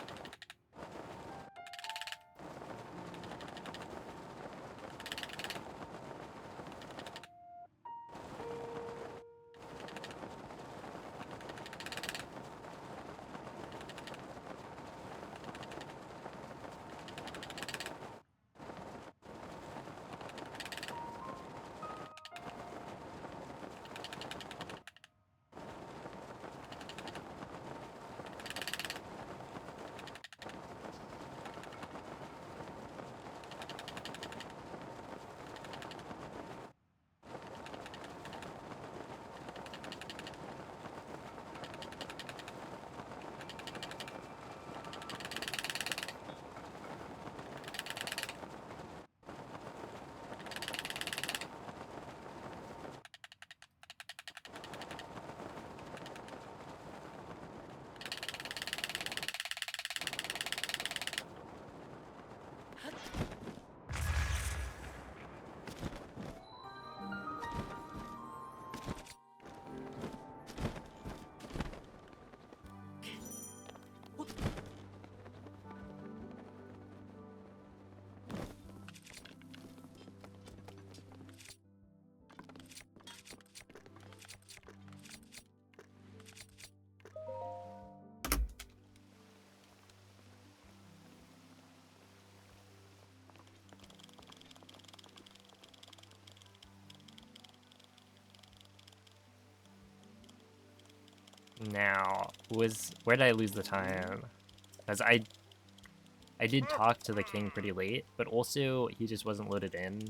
Now, where did I lose the time? Because I did talk to the king pretty late, but also he just wasn't loaded in.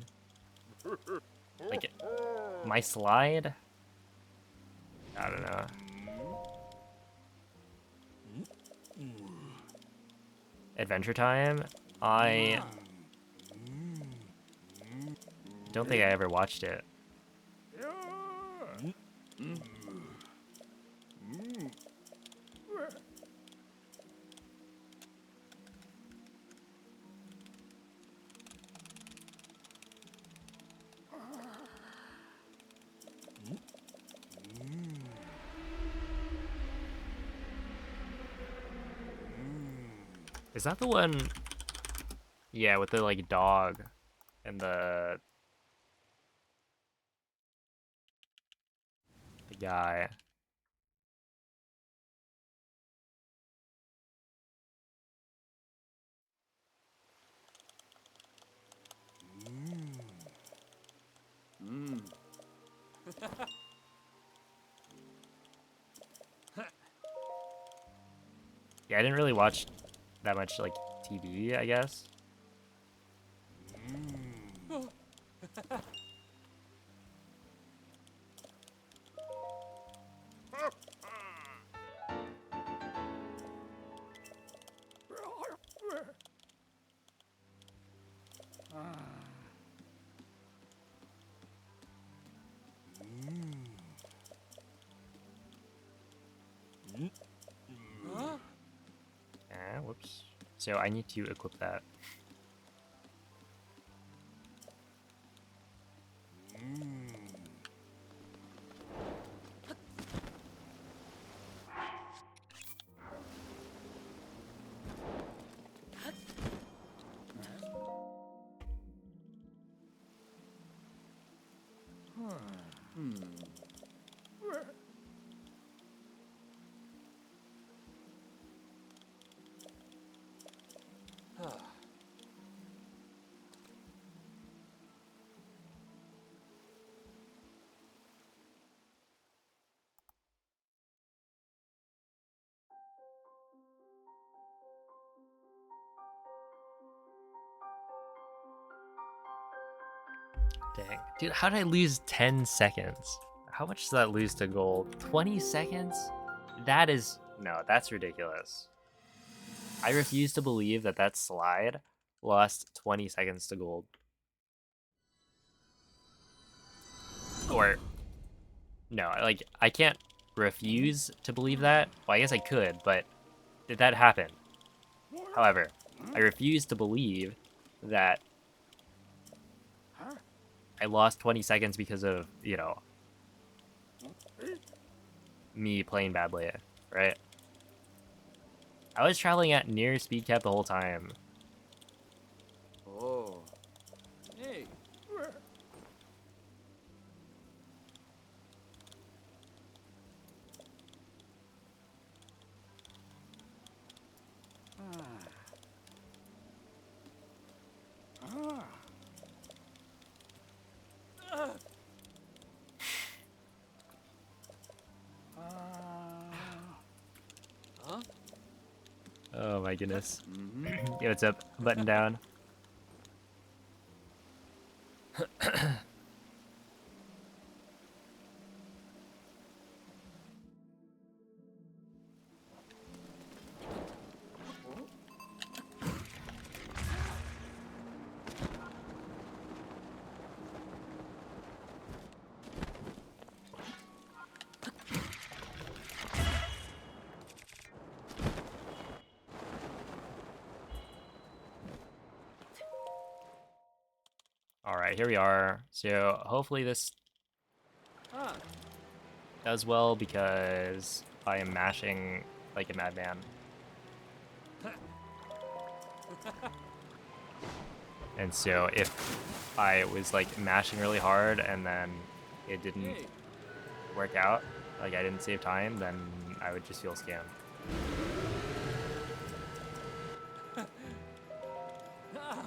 Like, my slide? I don't know. Adventure Time? I don't think I ever watched it. Is that the one? Yeah, with the like dog and the guy. Yeah, I didn't really watch that much like TV, I guess. So I need to equip that. Dang. Dude, how did I lose 10 seconds? How much does that lose to gold? 20 seconds? That is... No, that's ridiculous. I refuse to believe that that slide lost 20 seconds to gold. Or... No, like, I can't refuse to believe that. Well, I guess I could, but did that happen? However, I refuse to believe that I lost 20 seconds because of, you know, me playing badly, right? I was traveling at near speed cap the whole time. Oh. Hey. Huh? Oh my goodness. Mm-hmm. Yo, what's up? Button down. Alright, here we are. So hopefully this Ah. does well because I am mashing like a madman. And so if I was like mashing really hard and then it didn't Hey. work out, like I didn't save time, then I would just feel scammed. Ah.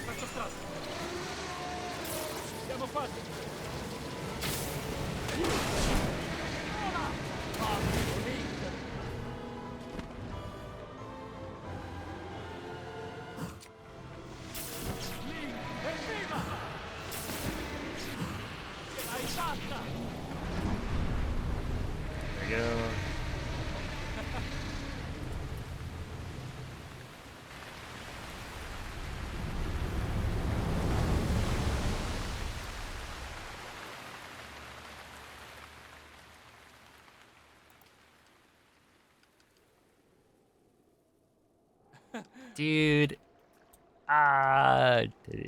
Faccio strada. Siamo fatti. Evviva! Ce l'hai fatta! There we go. Dude.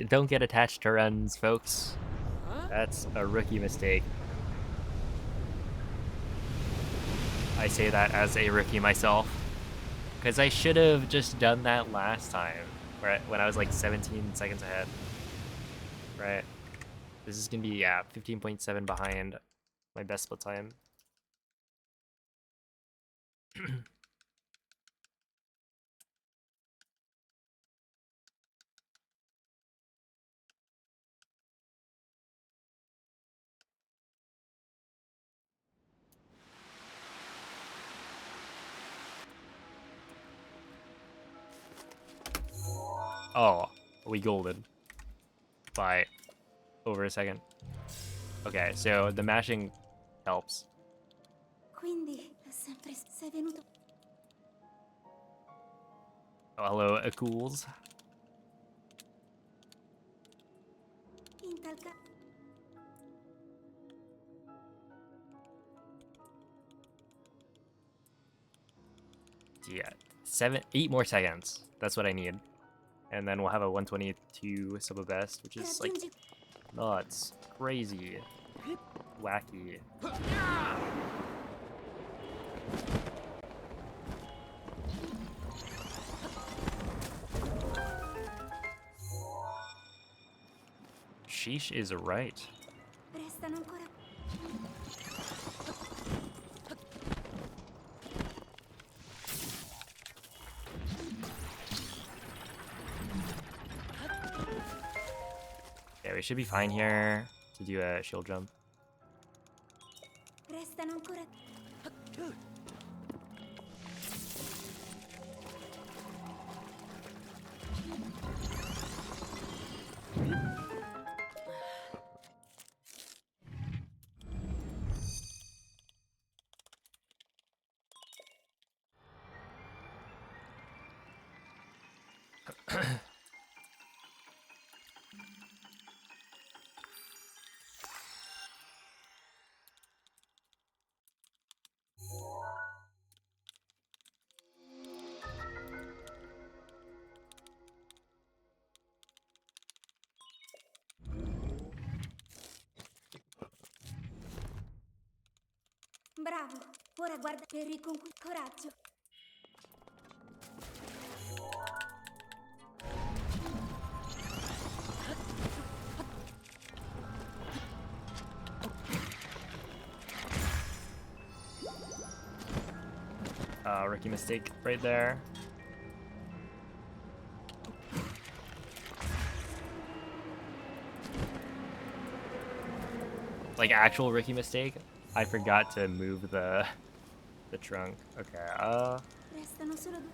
Don't get attached to runs, folks. Huh? That's a rookie mistake. I say that as a rookie myself. Because I should have just done that last time, right? When I was like 17 seconds ahead. Right? This is going to be, yeah, 15.7 behind my best split time. Oh, we golden by over a second. Okay, so the mashing helps. Quindi è sempre sei venuto. Oh, hello, Akools. In tal caso. Yeah, 8 more seconds. That's what I need. And then we'll have a 122 sub best, which is like Raggiungi. nuts, crazy, wacky. Sheesh is right. Restano ancora. Yeah, we should be fine here to do a shield jump. Restano ancora. Bravo. Ora guarda per riconquistare coraggio. Rookie mistake right there. Like actual rookie mistake. I forgot to move the trunk. Okay. Restano solo due.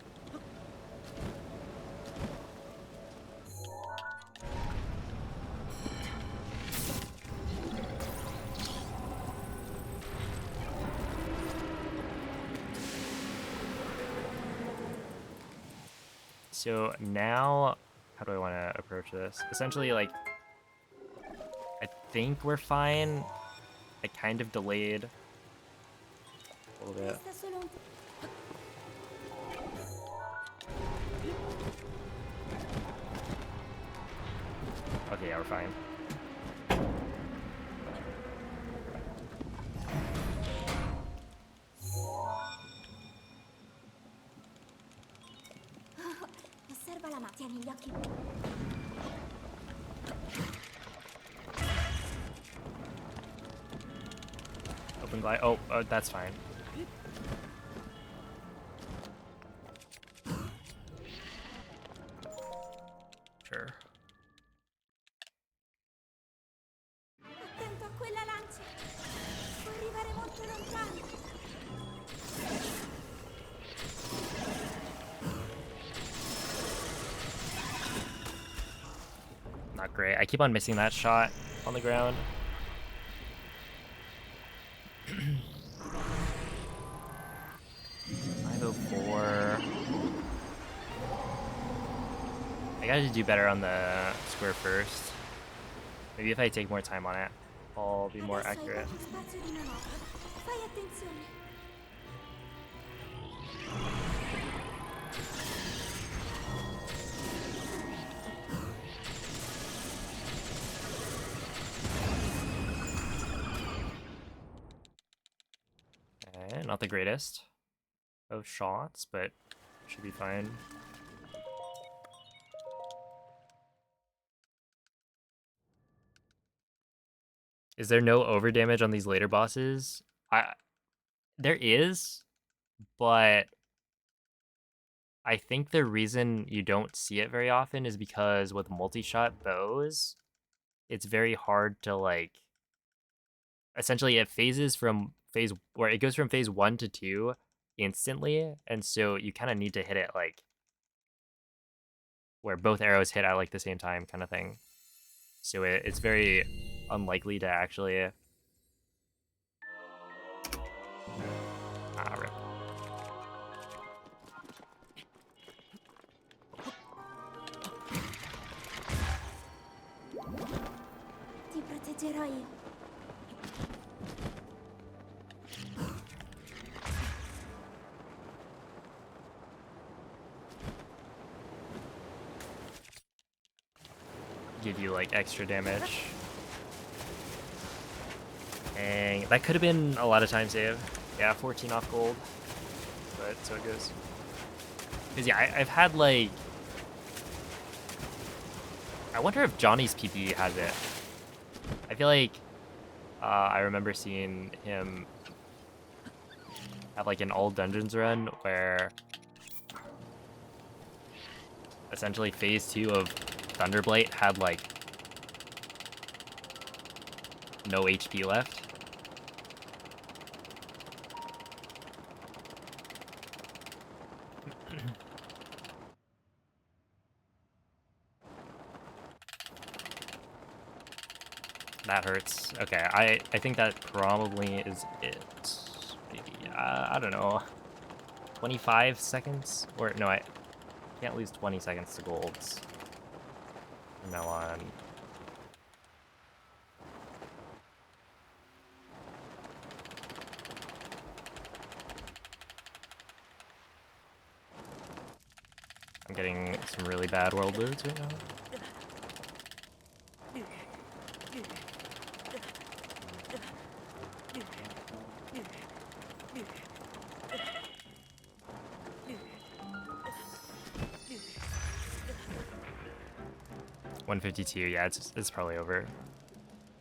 So now, how do I want to approach this? Essentially, like, I think we're fine. I kind of delayed a little bit. Resta solo un. Okay, yeah, we're fine. Osserva la macchia negli occhi. Open glide. Oh, that's fine. Sure. Attento a quella lancia. Può arrivare molto lontano. Not great. I keep on missing that shot on the ground. 504. I gotta do better on the square first. Maybe if I take more time on it, I'll be more Adesso hai accurate. poco spazio di manovra. Fai attenzione. Okay, not the greatest of shots, but should be fine. Is there no over damage on these later bosses? There is, but I think the reason you don't see it very often is because with multi-shot bows, it's very hard to like. Essentially, it phases from phase where it goes from phase 1 to 2 instantly, and so you kind of need to hit it like where both arrows hit at like the same time, kind of thing. So it's very unlikely to actually. Rip. Ti proteggerò io. Give you like extra damage. And that could have been a lot of time save. Yeah, 14 off gold. But so it goes. Because yeah, I've had like... I wonder if Johnny's PP has it. I feel like I remember seeing him have like an all dungeons run where essentially phase 2 of Thunderblight had like no HP left. That hurts. Okay, I think that probably is it. Maybe, I don't know. 25 seconds? Or, no, I can't lose 20 seconds to golds from now on. I'm getting some really bad world loots right now. $152, yeah, it's probably over.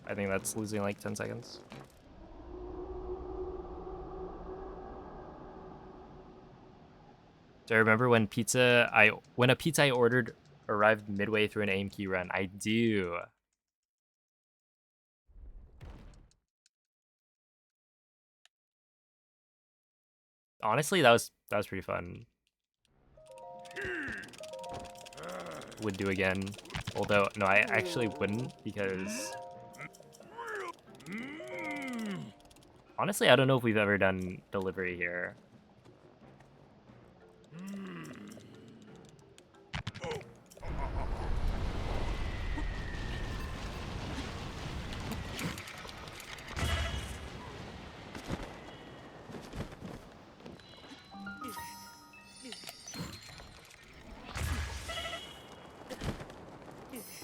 I think that's losing like 10 seconds. Do I remember when a pizza I ordered arrived midway through an aim key run? I do. Honestly, that was pretty fun. Would do again. Although, no, I actually wouldn't because... Honestly, I don't know if we've ever done delivery here.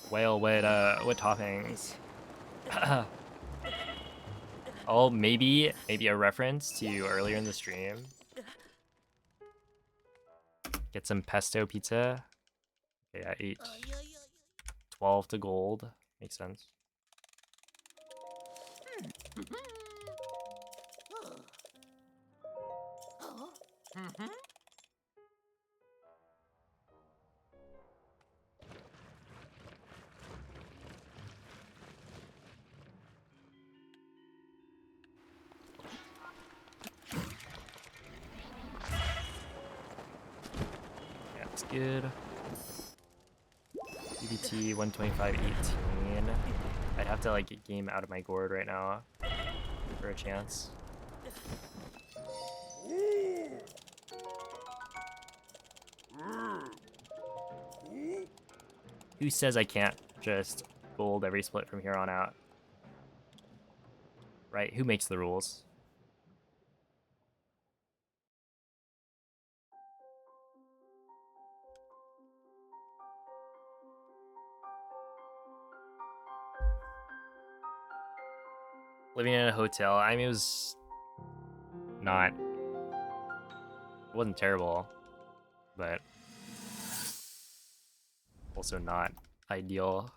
Whale with toppings. Oh, maybe a reference to earlier in the stream. Get some pesto pizza. Okay, I ate 12 to gold. Makes sense. Yeah, that's good. UBT 125.18. I'd have to like get game out of my gourd right now for a chance. Who says I can't just gold every split from here on out? Right? Who makes the rules? Living in a hotel. I mean, it was not... It wasn't terrible, but also not ideal.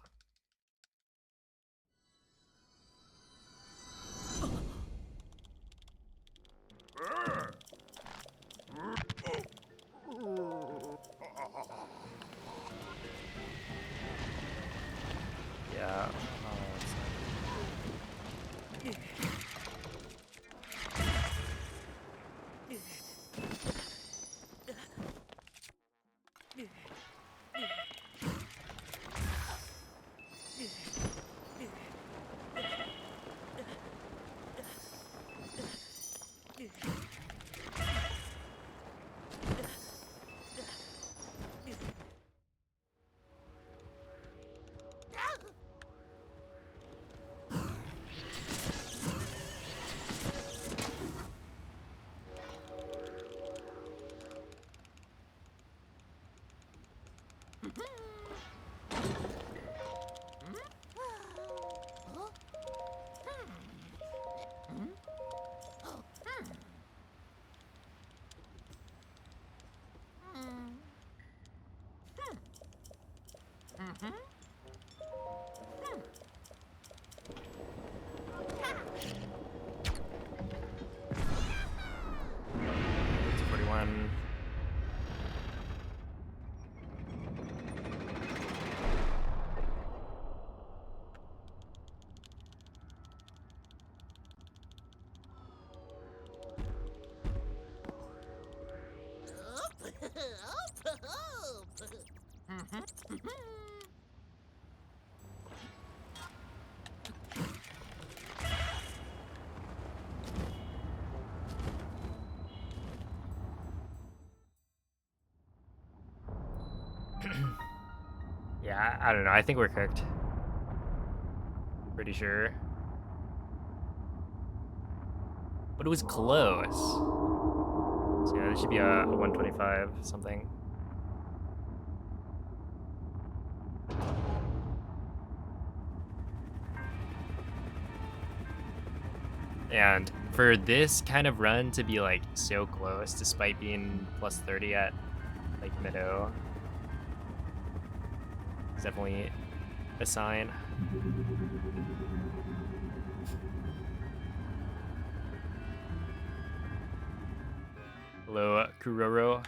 Yeah. Yeah, I don't know. I think we're cooked. Pretty sure. But it was close. So yeah, this should be a 125 something. And for this kind of run to be like so close, despite being plus 30 at like Meadow, it's definitely a sign. Hello, Kuroro.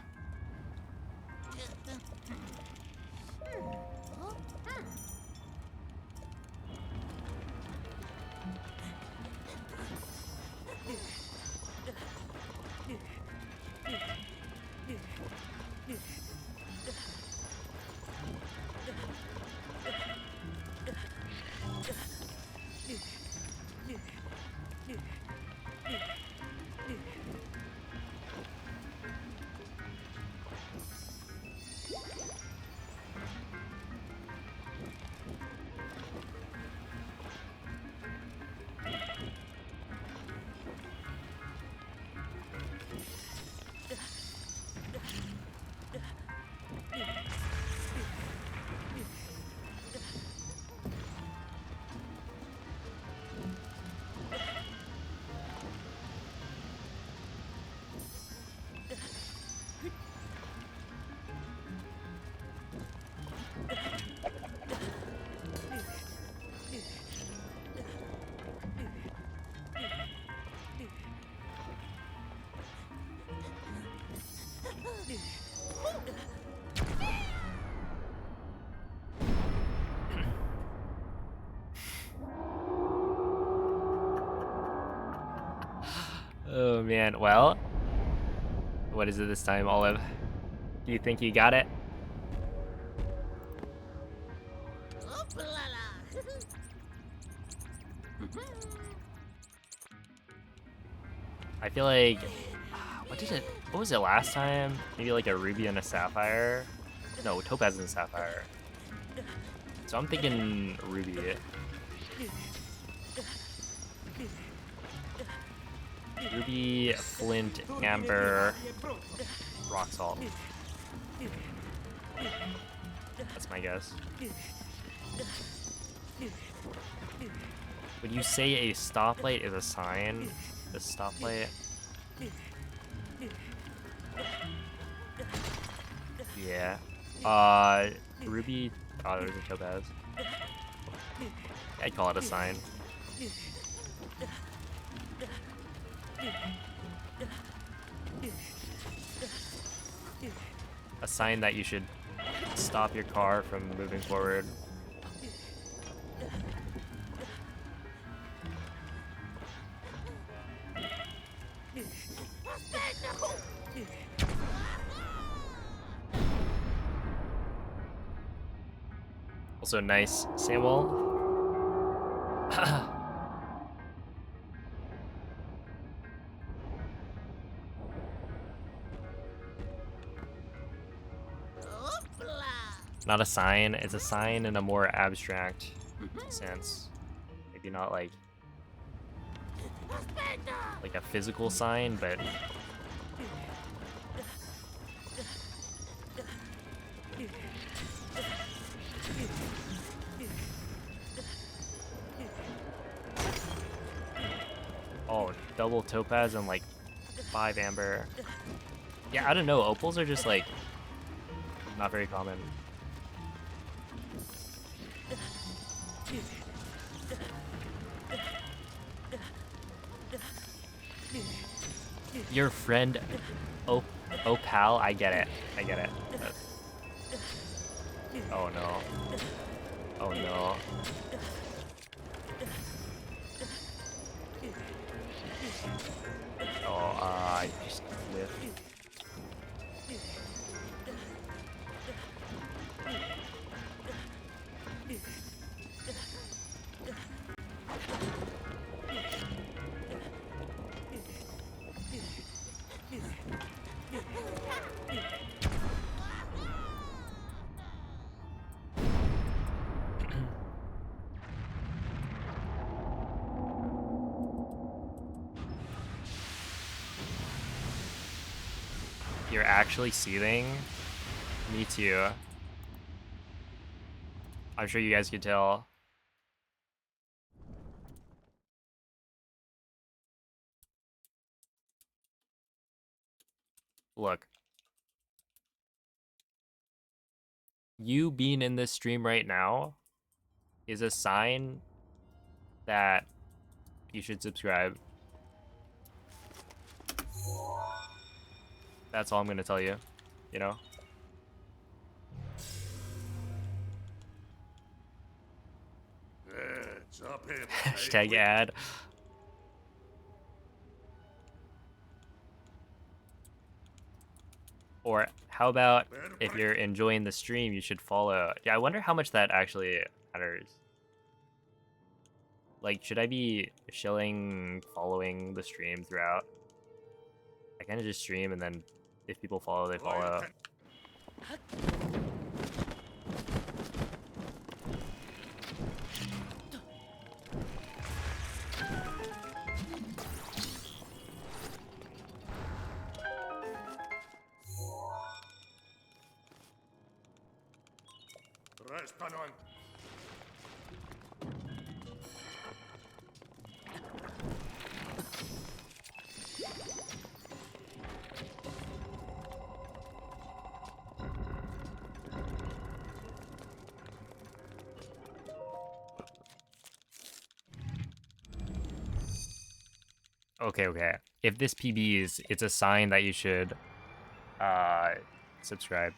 Oh man, well, what is it this time, Olive? Do you think you got it? I feel like, what was it last time? Maybe like a ruby and a sapphire? No, topaz and sapphire. So I'm thinking ruby. Ruby, flint, amber, rock salt. That's my guess. Would you say a stoplight is a sign? The stoplight? Yeah. Ruby. Oh, there's a topaz. I'd call it a sign. A sign that you should stop your car from moving forward. Also nice, Samuel. Not a sign, it's a sign in a more abstract sense. Maybe not like a physical sign, but oh, double topaz and like 5 amber. Yeah, I don't know, opals are just like not very common. Your friend Opal, I get it. I get it. Oh no. Oh no. Oh, I just whiffed. You're actually seething? Me too. I'm sure you guys could tell. Look. You being in this stream right now is a sign that you should subscribe. That's all I'm gonna tell you, you know? Hashtag ad. Or how about if you're enjoying the stream, you should follow. Yeah, I wonder how much that actually matters. Like, should I be shilling following the stream throughout? I kind of just stream and then if people follow, they follow. Okay. If this PBs, it's a sign that you should subscribe.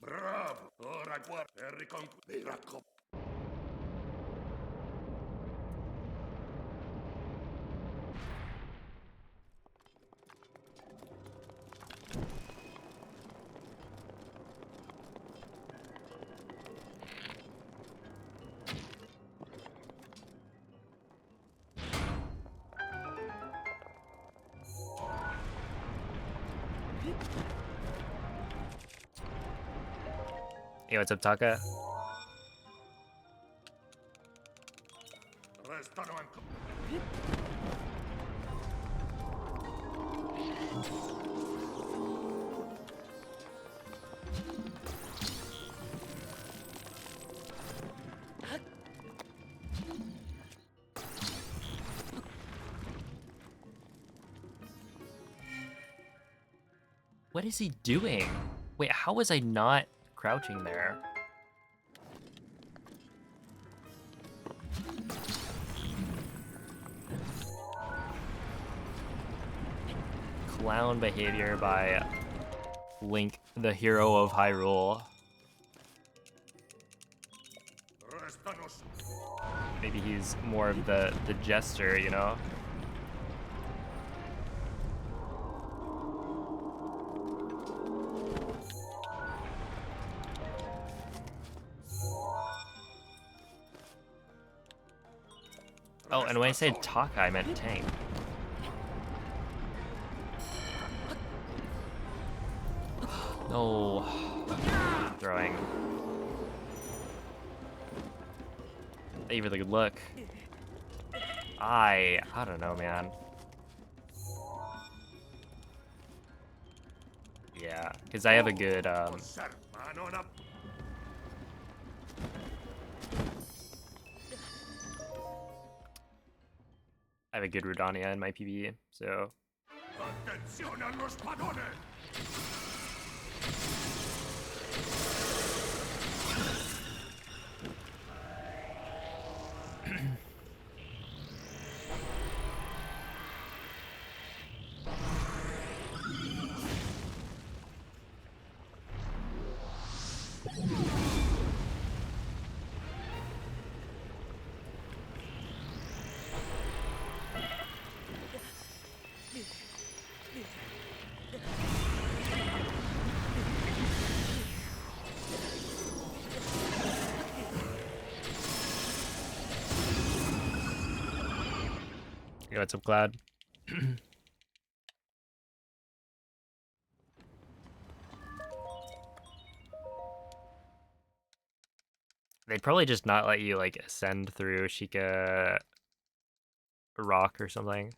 Bravo! Ora guarda e Hey, what's up, Taka? restano ancora. What is he doing? Wait, how was I not crouching there? Clown behavior by Link, the hero of Hyrule. Maybe he's more of the jester, you know? Oh, and when I said Taka, I meant tank. No. Throwing. Thank you for the good luck. I don't know, man. Yeah, because I have a good, I have a good Rudania in my PB, so... Attenzione allo spadone! You got some Cloud. They'd probably just not let you like ascend through Sheikah Rock or something.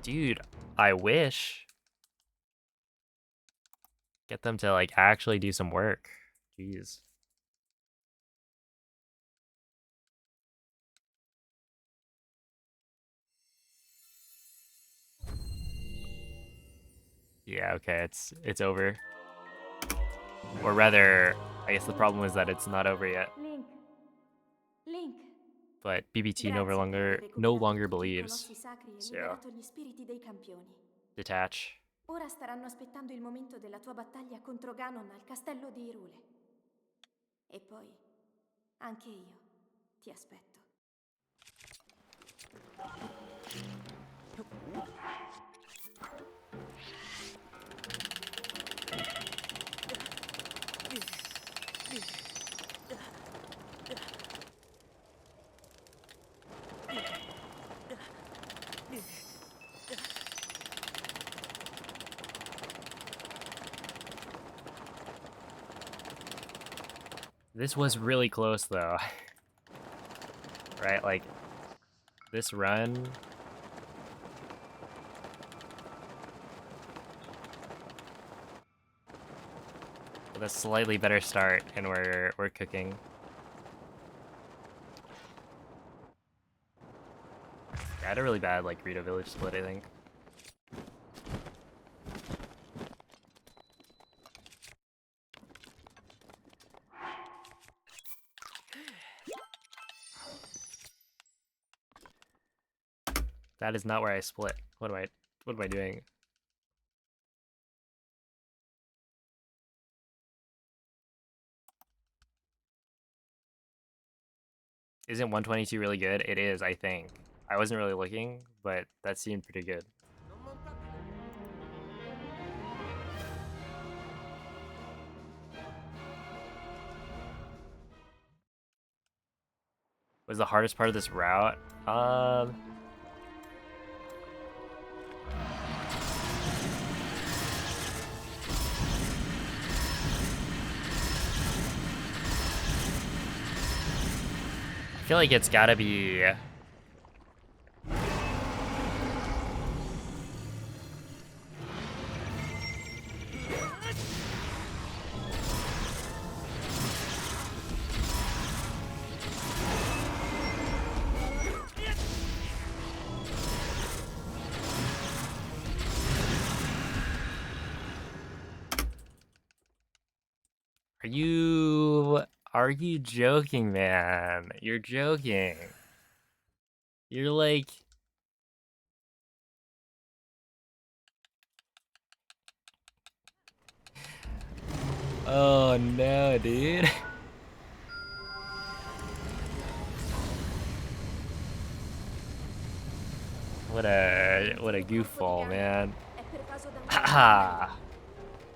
Dude, I wish. Get them to like actually do some work. Jeez. Yeah, okay, it's over. Or rather, I guess the problem is that it's not over yet. Link. Link. But BBT Grazie per aver no recuperato longer tutti i believes. colossi sacri e So liberato gli spiriti dei campioni. detach. Ora staranno aspettando il momento della tua battaglia contro Ganon al castello di Irule. E poi, anche io, ti aspetto. This was really close though. Right, like this run. With a slightly better start, and we're cooking. I had a really bad like Rito Village split, I think. That is not where I split. What am I doing? Isn't 122 really good? It is, I think. I wasn't really looking, but that seemed pretty good. Was the hardest part of this route? I feel like it's gotta be. Are you joking, man? You're joking. You're like. Oh no, dude. What a goofball, man. È pervaso da un Haha.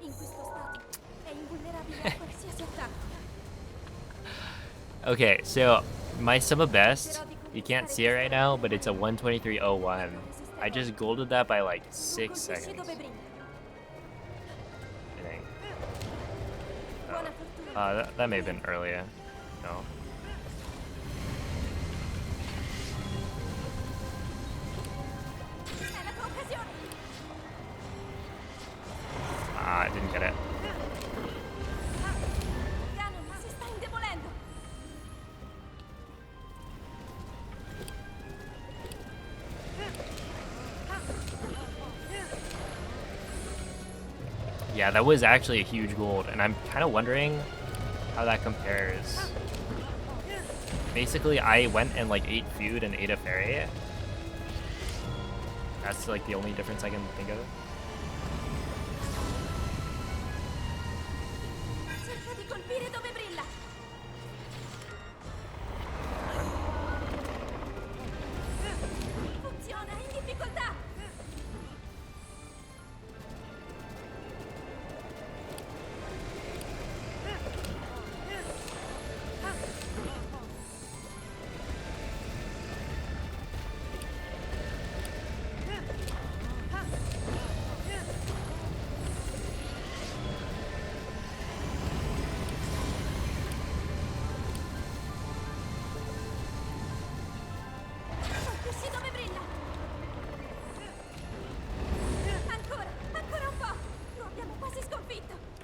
in questo stato è invulnerabile a qualsiasi attacco. Okay, so my summa best, you can't see it right now, but it's a 123.01. I just golded that by like 6 Colpisci seconds, dove brinda. I think. Buona fortuna. That may have been earlier. No. È la tua occasione. I didn't get it. Ganon si sta indebolendo. Yeah, that was actually a huge gold, and I'm kind of wondering how that compares. Basically, I went and like ate food and ate a fairy. That's like the only difference I can think of. Cerca di colpire dove brilla. Funziona, è in difficoltà.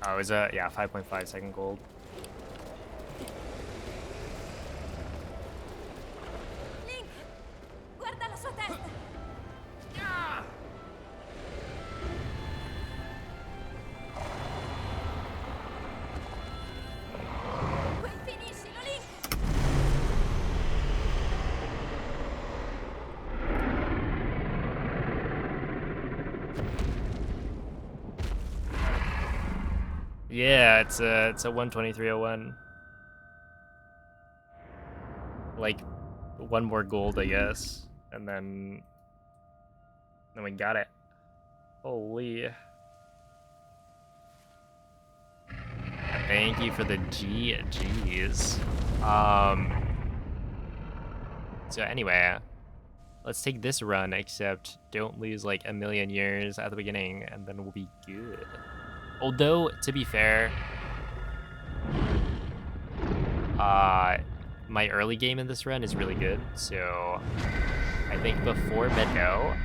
Oh, it was yeah, 5.5 second gold. Link! Guarda la sua testa! Finiscilo, Link! Yeah, it's a 123.01. Like, one more gold, I guess, and then we got it. Holy! Thank you for the GGs. So anyway, let's take this run. Except don't lose like a million years at the beginning, and then we'll be good. Although, to be fair, my early game in this run is really good, so I think before Meadow,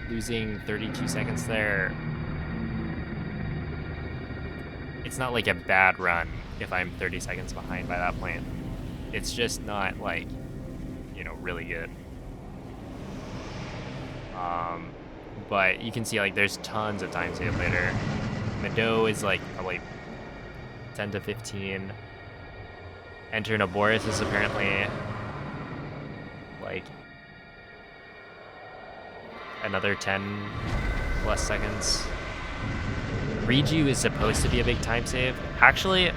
losing 32 seconds there, it's not like a bad run if I'm 30 seconds behind by that point. It's just not like, you know, really good. But you can see like there's tons of time save later. Meadow is like probably 10 to 15. Enter Naboris is apparently like another 10 plus seconds. Riju is supposed to be a big time save. Actually,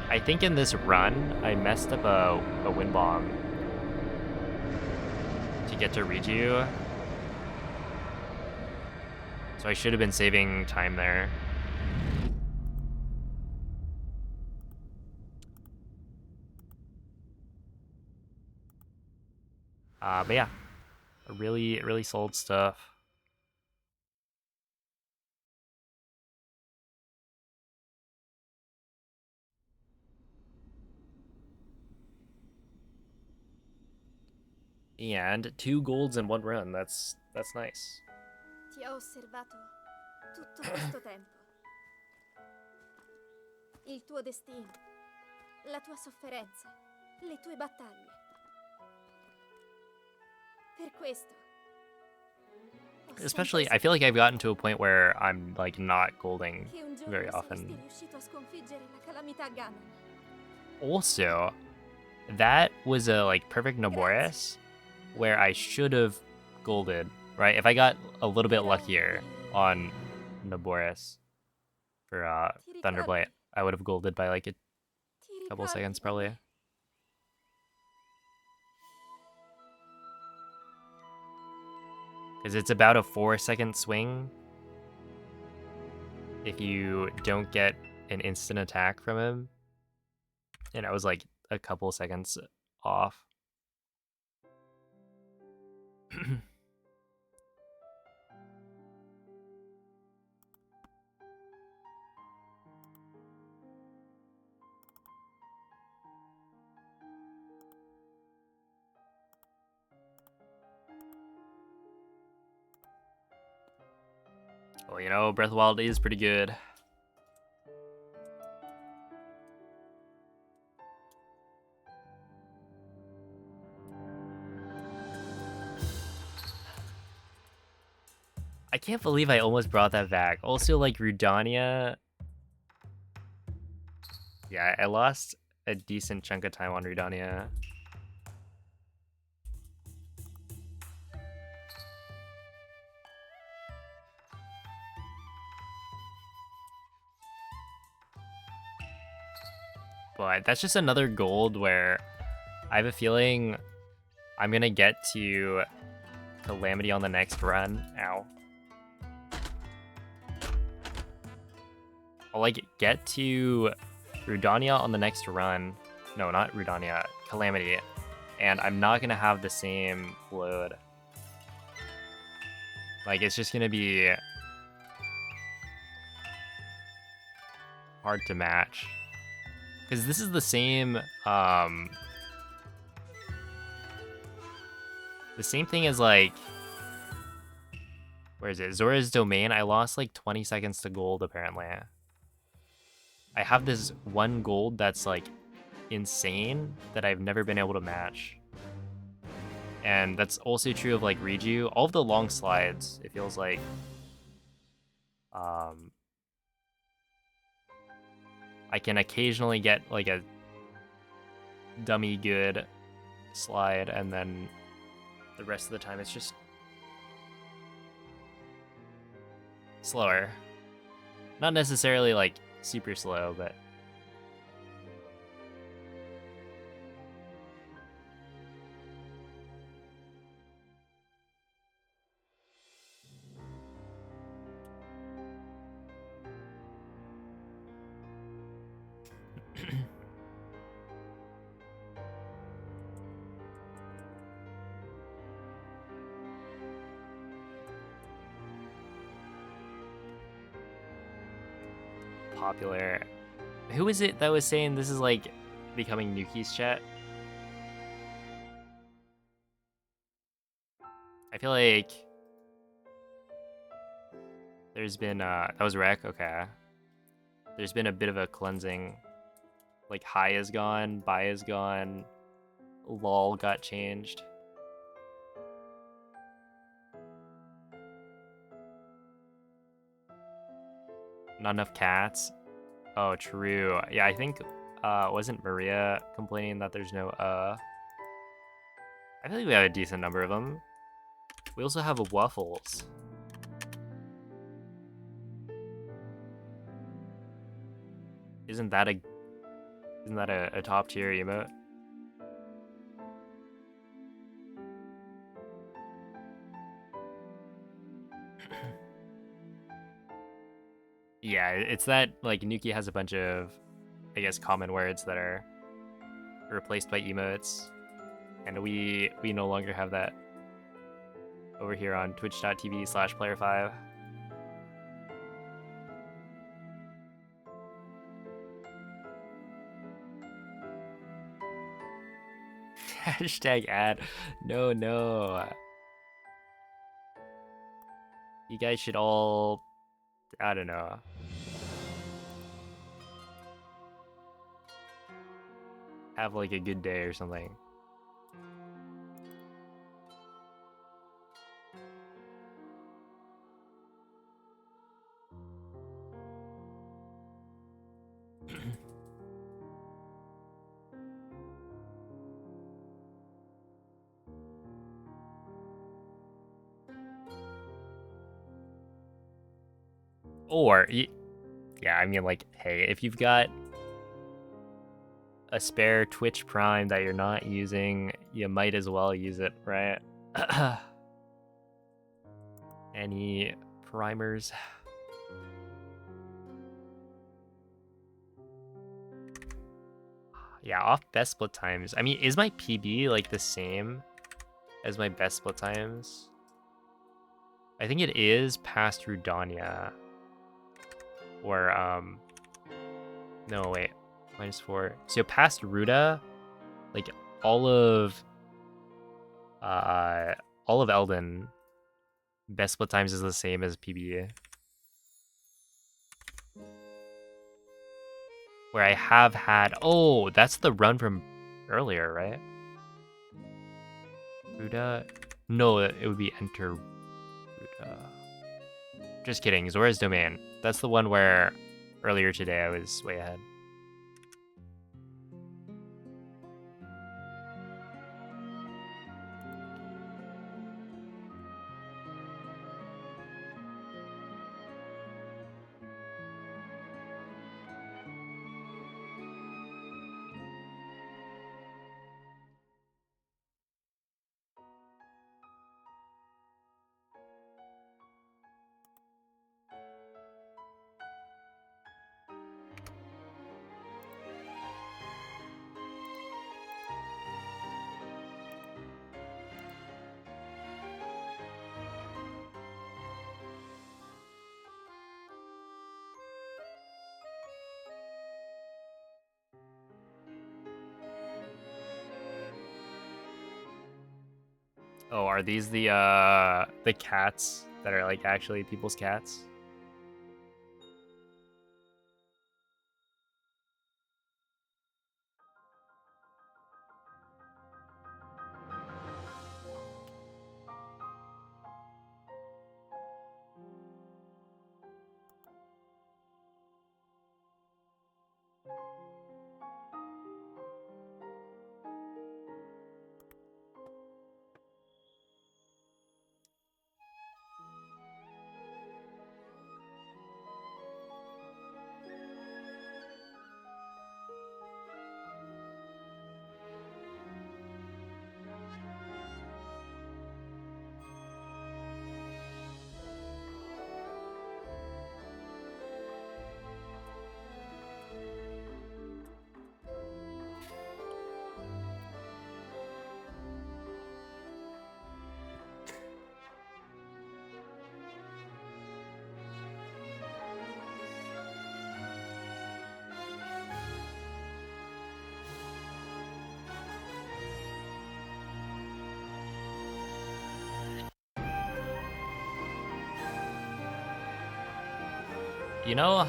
I think in this run, I messed up a wind bomb to get to Riju. So I should have been saving time there. But yeah, really solid stuff. And 2 golds in 1 run. That's nice. Ti ho osservato tutto questo tempo. Il tuo destino, la tua sofferenza, le tue battaglie. Per questo. Especially, I feel like I've gotten to a point where I'm like not golding Che un giorno very saresti often. riuscito a sconfiggere la calamità Ganon. Also, that was a like perfect Naboris where I should have golded, right? If I got a little bit luckier on Naboris for Thunderblight, I would have golded by like a Ti couple ricordi seconds di probably. me? Because it's about a 4-second swing if you don't get an instant attack from him. And I was like a couple seconds off. Well, you know, Breath of the Wild is pretty good. I can't believe I almost brought that back. Also, like, Rudania... Yeah, I lost a decent chunk of time on Rudania. But that's just another gold where I have a feeling I'm gonna get to Calamity on the next run. Ow. I'll like get to Rudania on the next run. No, not Rudania, Calamity. And I'm not gonna have the same load. Like, it's just gonna be hard to match. Because this is the same, the same thing as, like, where is it? Zora's Domain, I lost, like, 20 seconds to gold, apparently. I have this 1 gold that's like insane that I've never been able to match. And that's also true of like Riju. All of the long slides, it feels like I can occasionally get like a dummy good slide, and then the rest of the time it's just slower. Not necessarily like super slow, but popular. Who is it that was saying this is like becoming Nuki's chat? I feel like there's been that was Rec, okay. There's been a bit of a cleansing. Like high is gone, buy is gone, lol got changed. Not enough cats. Oh, true. Yeah, I think wasn't Maria complaining that there's no I think we have a decent number of them. We also have a Waffles. Isn't that a top tier emote? Yeah, it's that like Nuki has a bunch of, I guess, common words that are replaced by emotes, and we no longer have that over here on twitch.tv/player5. Hashtag ad. No. You guys should all, I don't know. Have like a good day or something. Or, yeah, I mean, like, hey, if you've got a spare Twitch Prime that you're not using, you might as well use it, right? Any primers? Yeah, off best split times. I mean, is my PB like the same as my best split times? I think it is past Rudania. Or, no, wait. -4. So past Ruda, like all of Elden, best split times is the same as PB. Where I have had, oh, that's the run from earlier, right? Ruda? No, it would be Enter Ruda. Just kidding, Zora's Domain. That's the one where earlier today I was way ahead. Oh, are these the cats that are like actually people's cats? You know,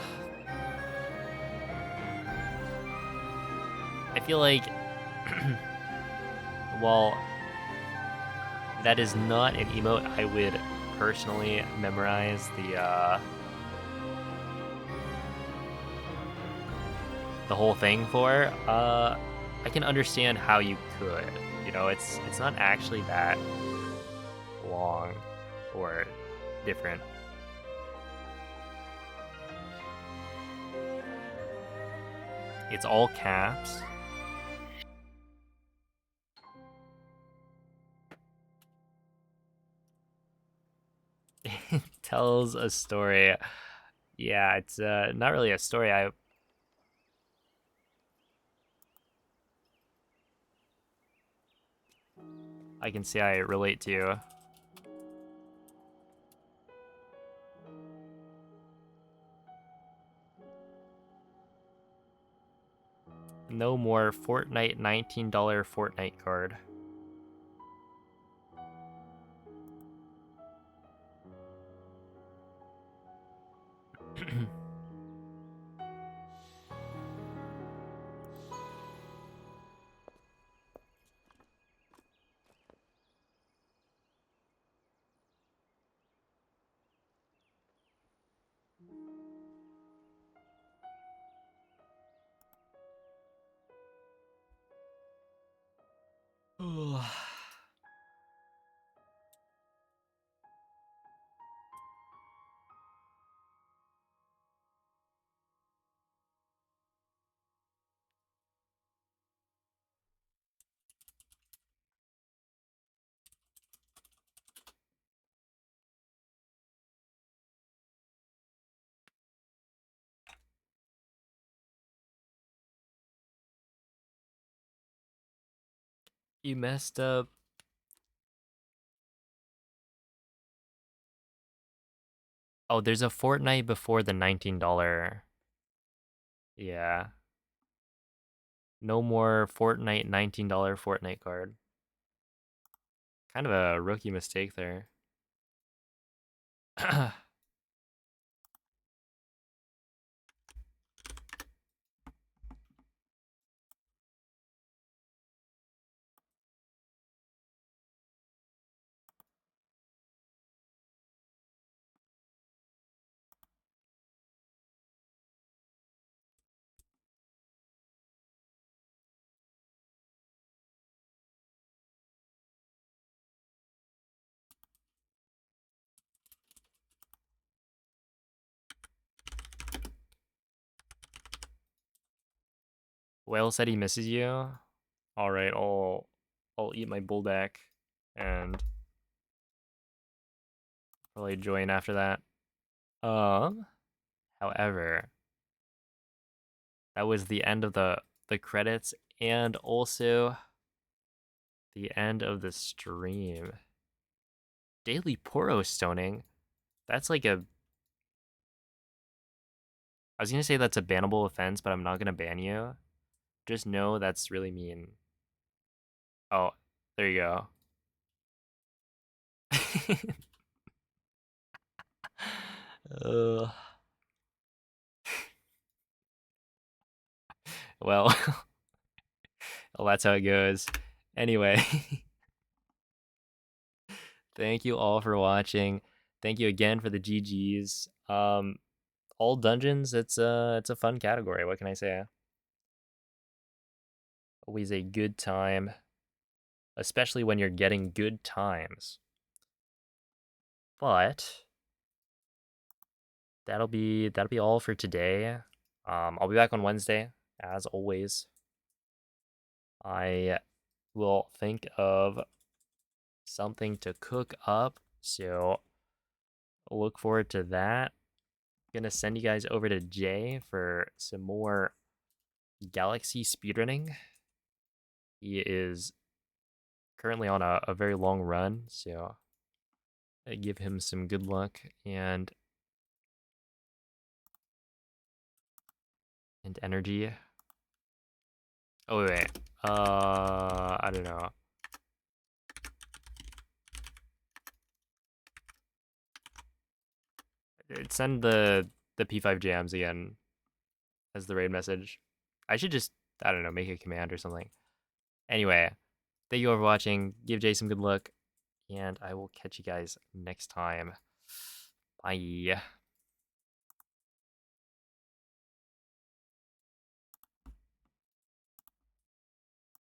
I feel like, well, that is not an emote I would personally memorize the whole thing for. I can understand how you could. You know, it's not actually that long or different. It's all caps. Tells a story. Yeah, it's not really a story. I can say I relate to. No more Fortnite $19 Fortnite card. You messed up. Oh, there's a Fortnite before the $19. Yeah. No more Fortnite $19 Fortnite card. Kind of a rookie mistake there. Whale said he misses you. All right, I'll eat my bullback and probably join after that. However, that was the end of the credits and also the end of the stream. Daily Poro stoning. That's like a. I was gonna say that's a bannable offense, but I'm not gonna ban you. Just know that's really mean. Oh, there you go. uh, well, well, that's how it goes. Anyway, thank you all for watching. Thank you again for the GGs. All dungeons, it's a fun category. What can I say? Always a good time, especially when you're getting good times. But that'll be all for today. I'll be back on Wednesday, as always. I will think of something to cook up, so look forward to that. Gonna send you guys over to Jay for some more Galaxy speedrunning. He is currently on a very long run, so I give him some good luck and energy. Oh wait, I don't know. Send the the P5 jams again as the raid message. I should just, I don't know, make a command or something. Anyway, thank you all for watching. Give Jay some good luck, and I will catch you guys next time. Bye.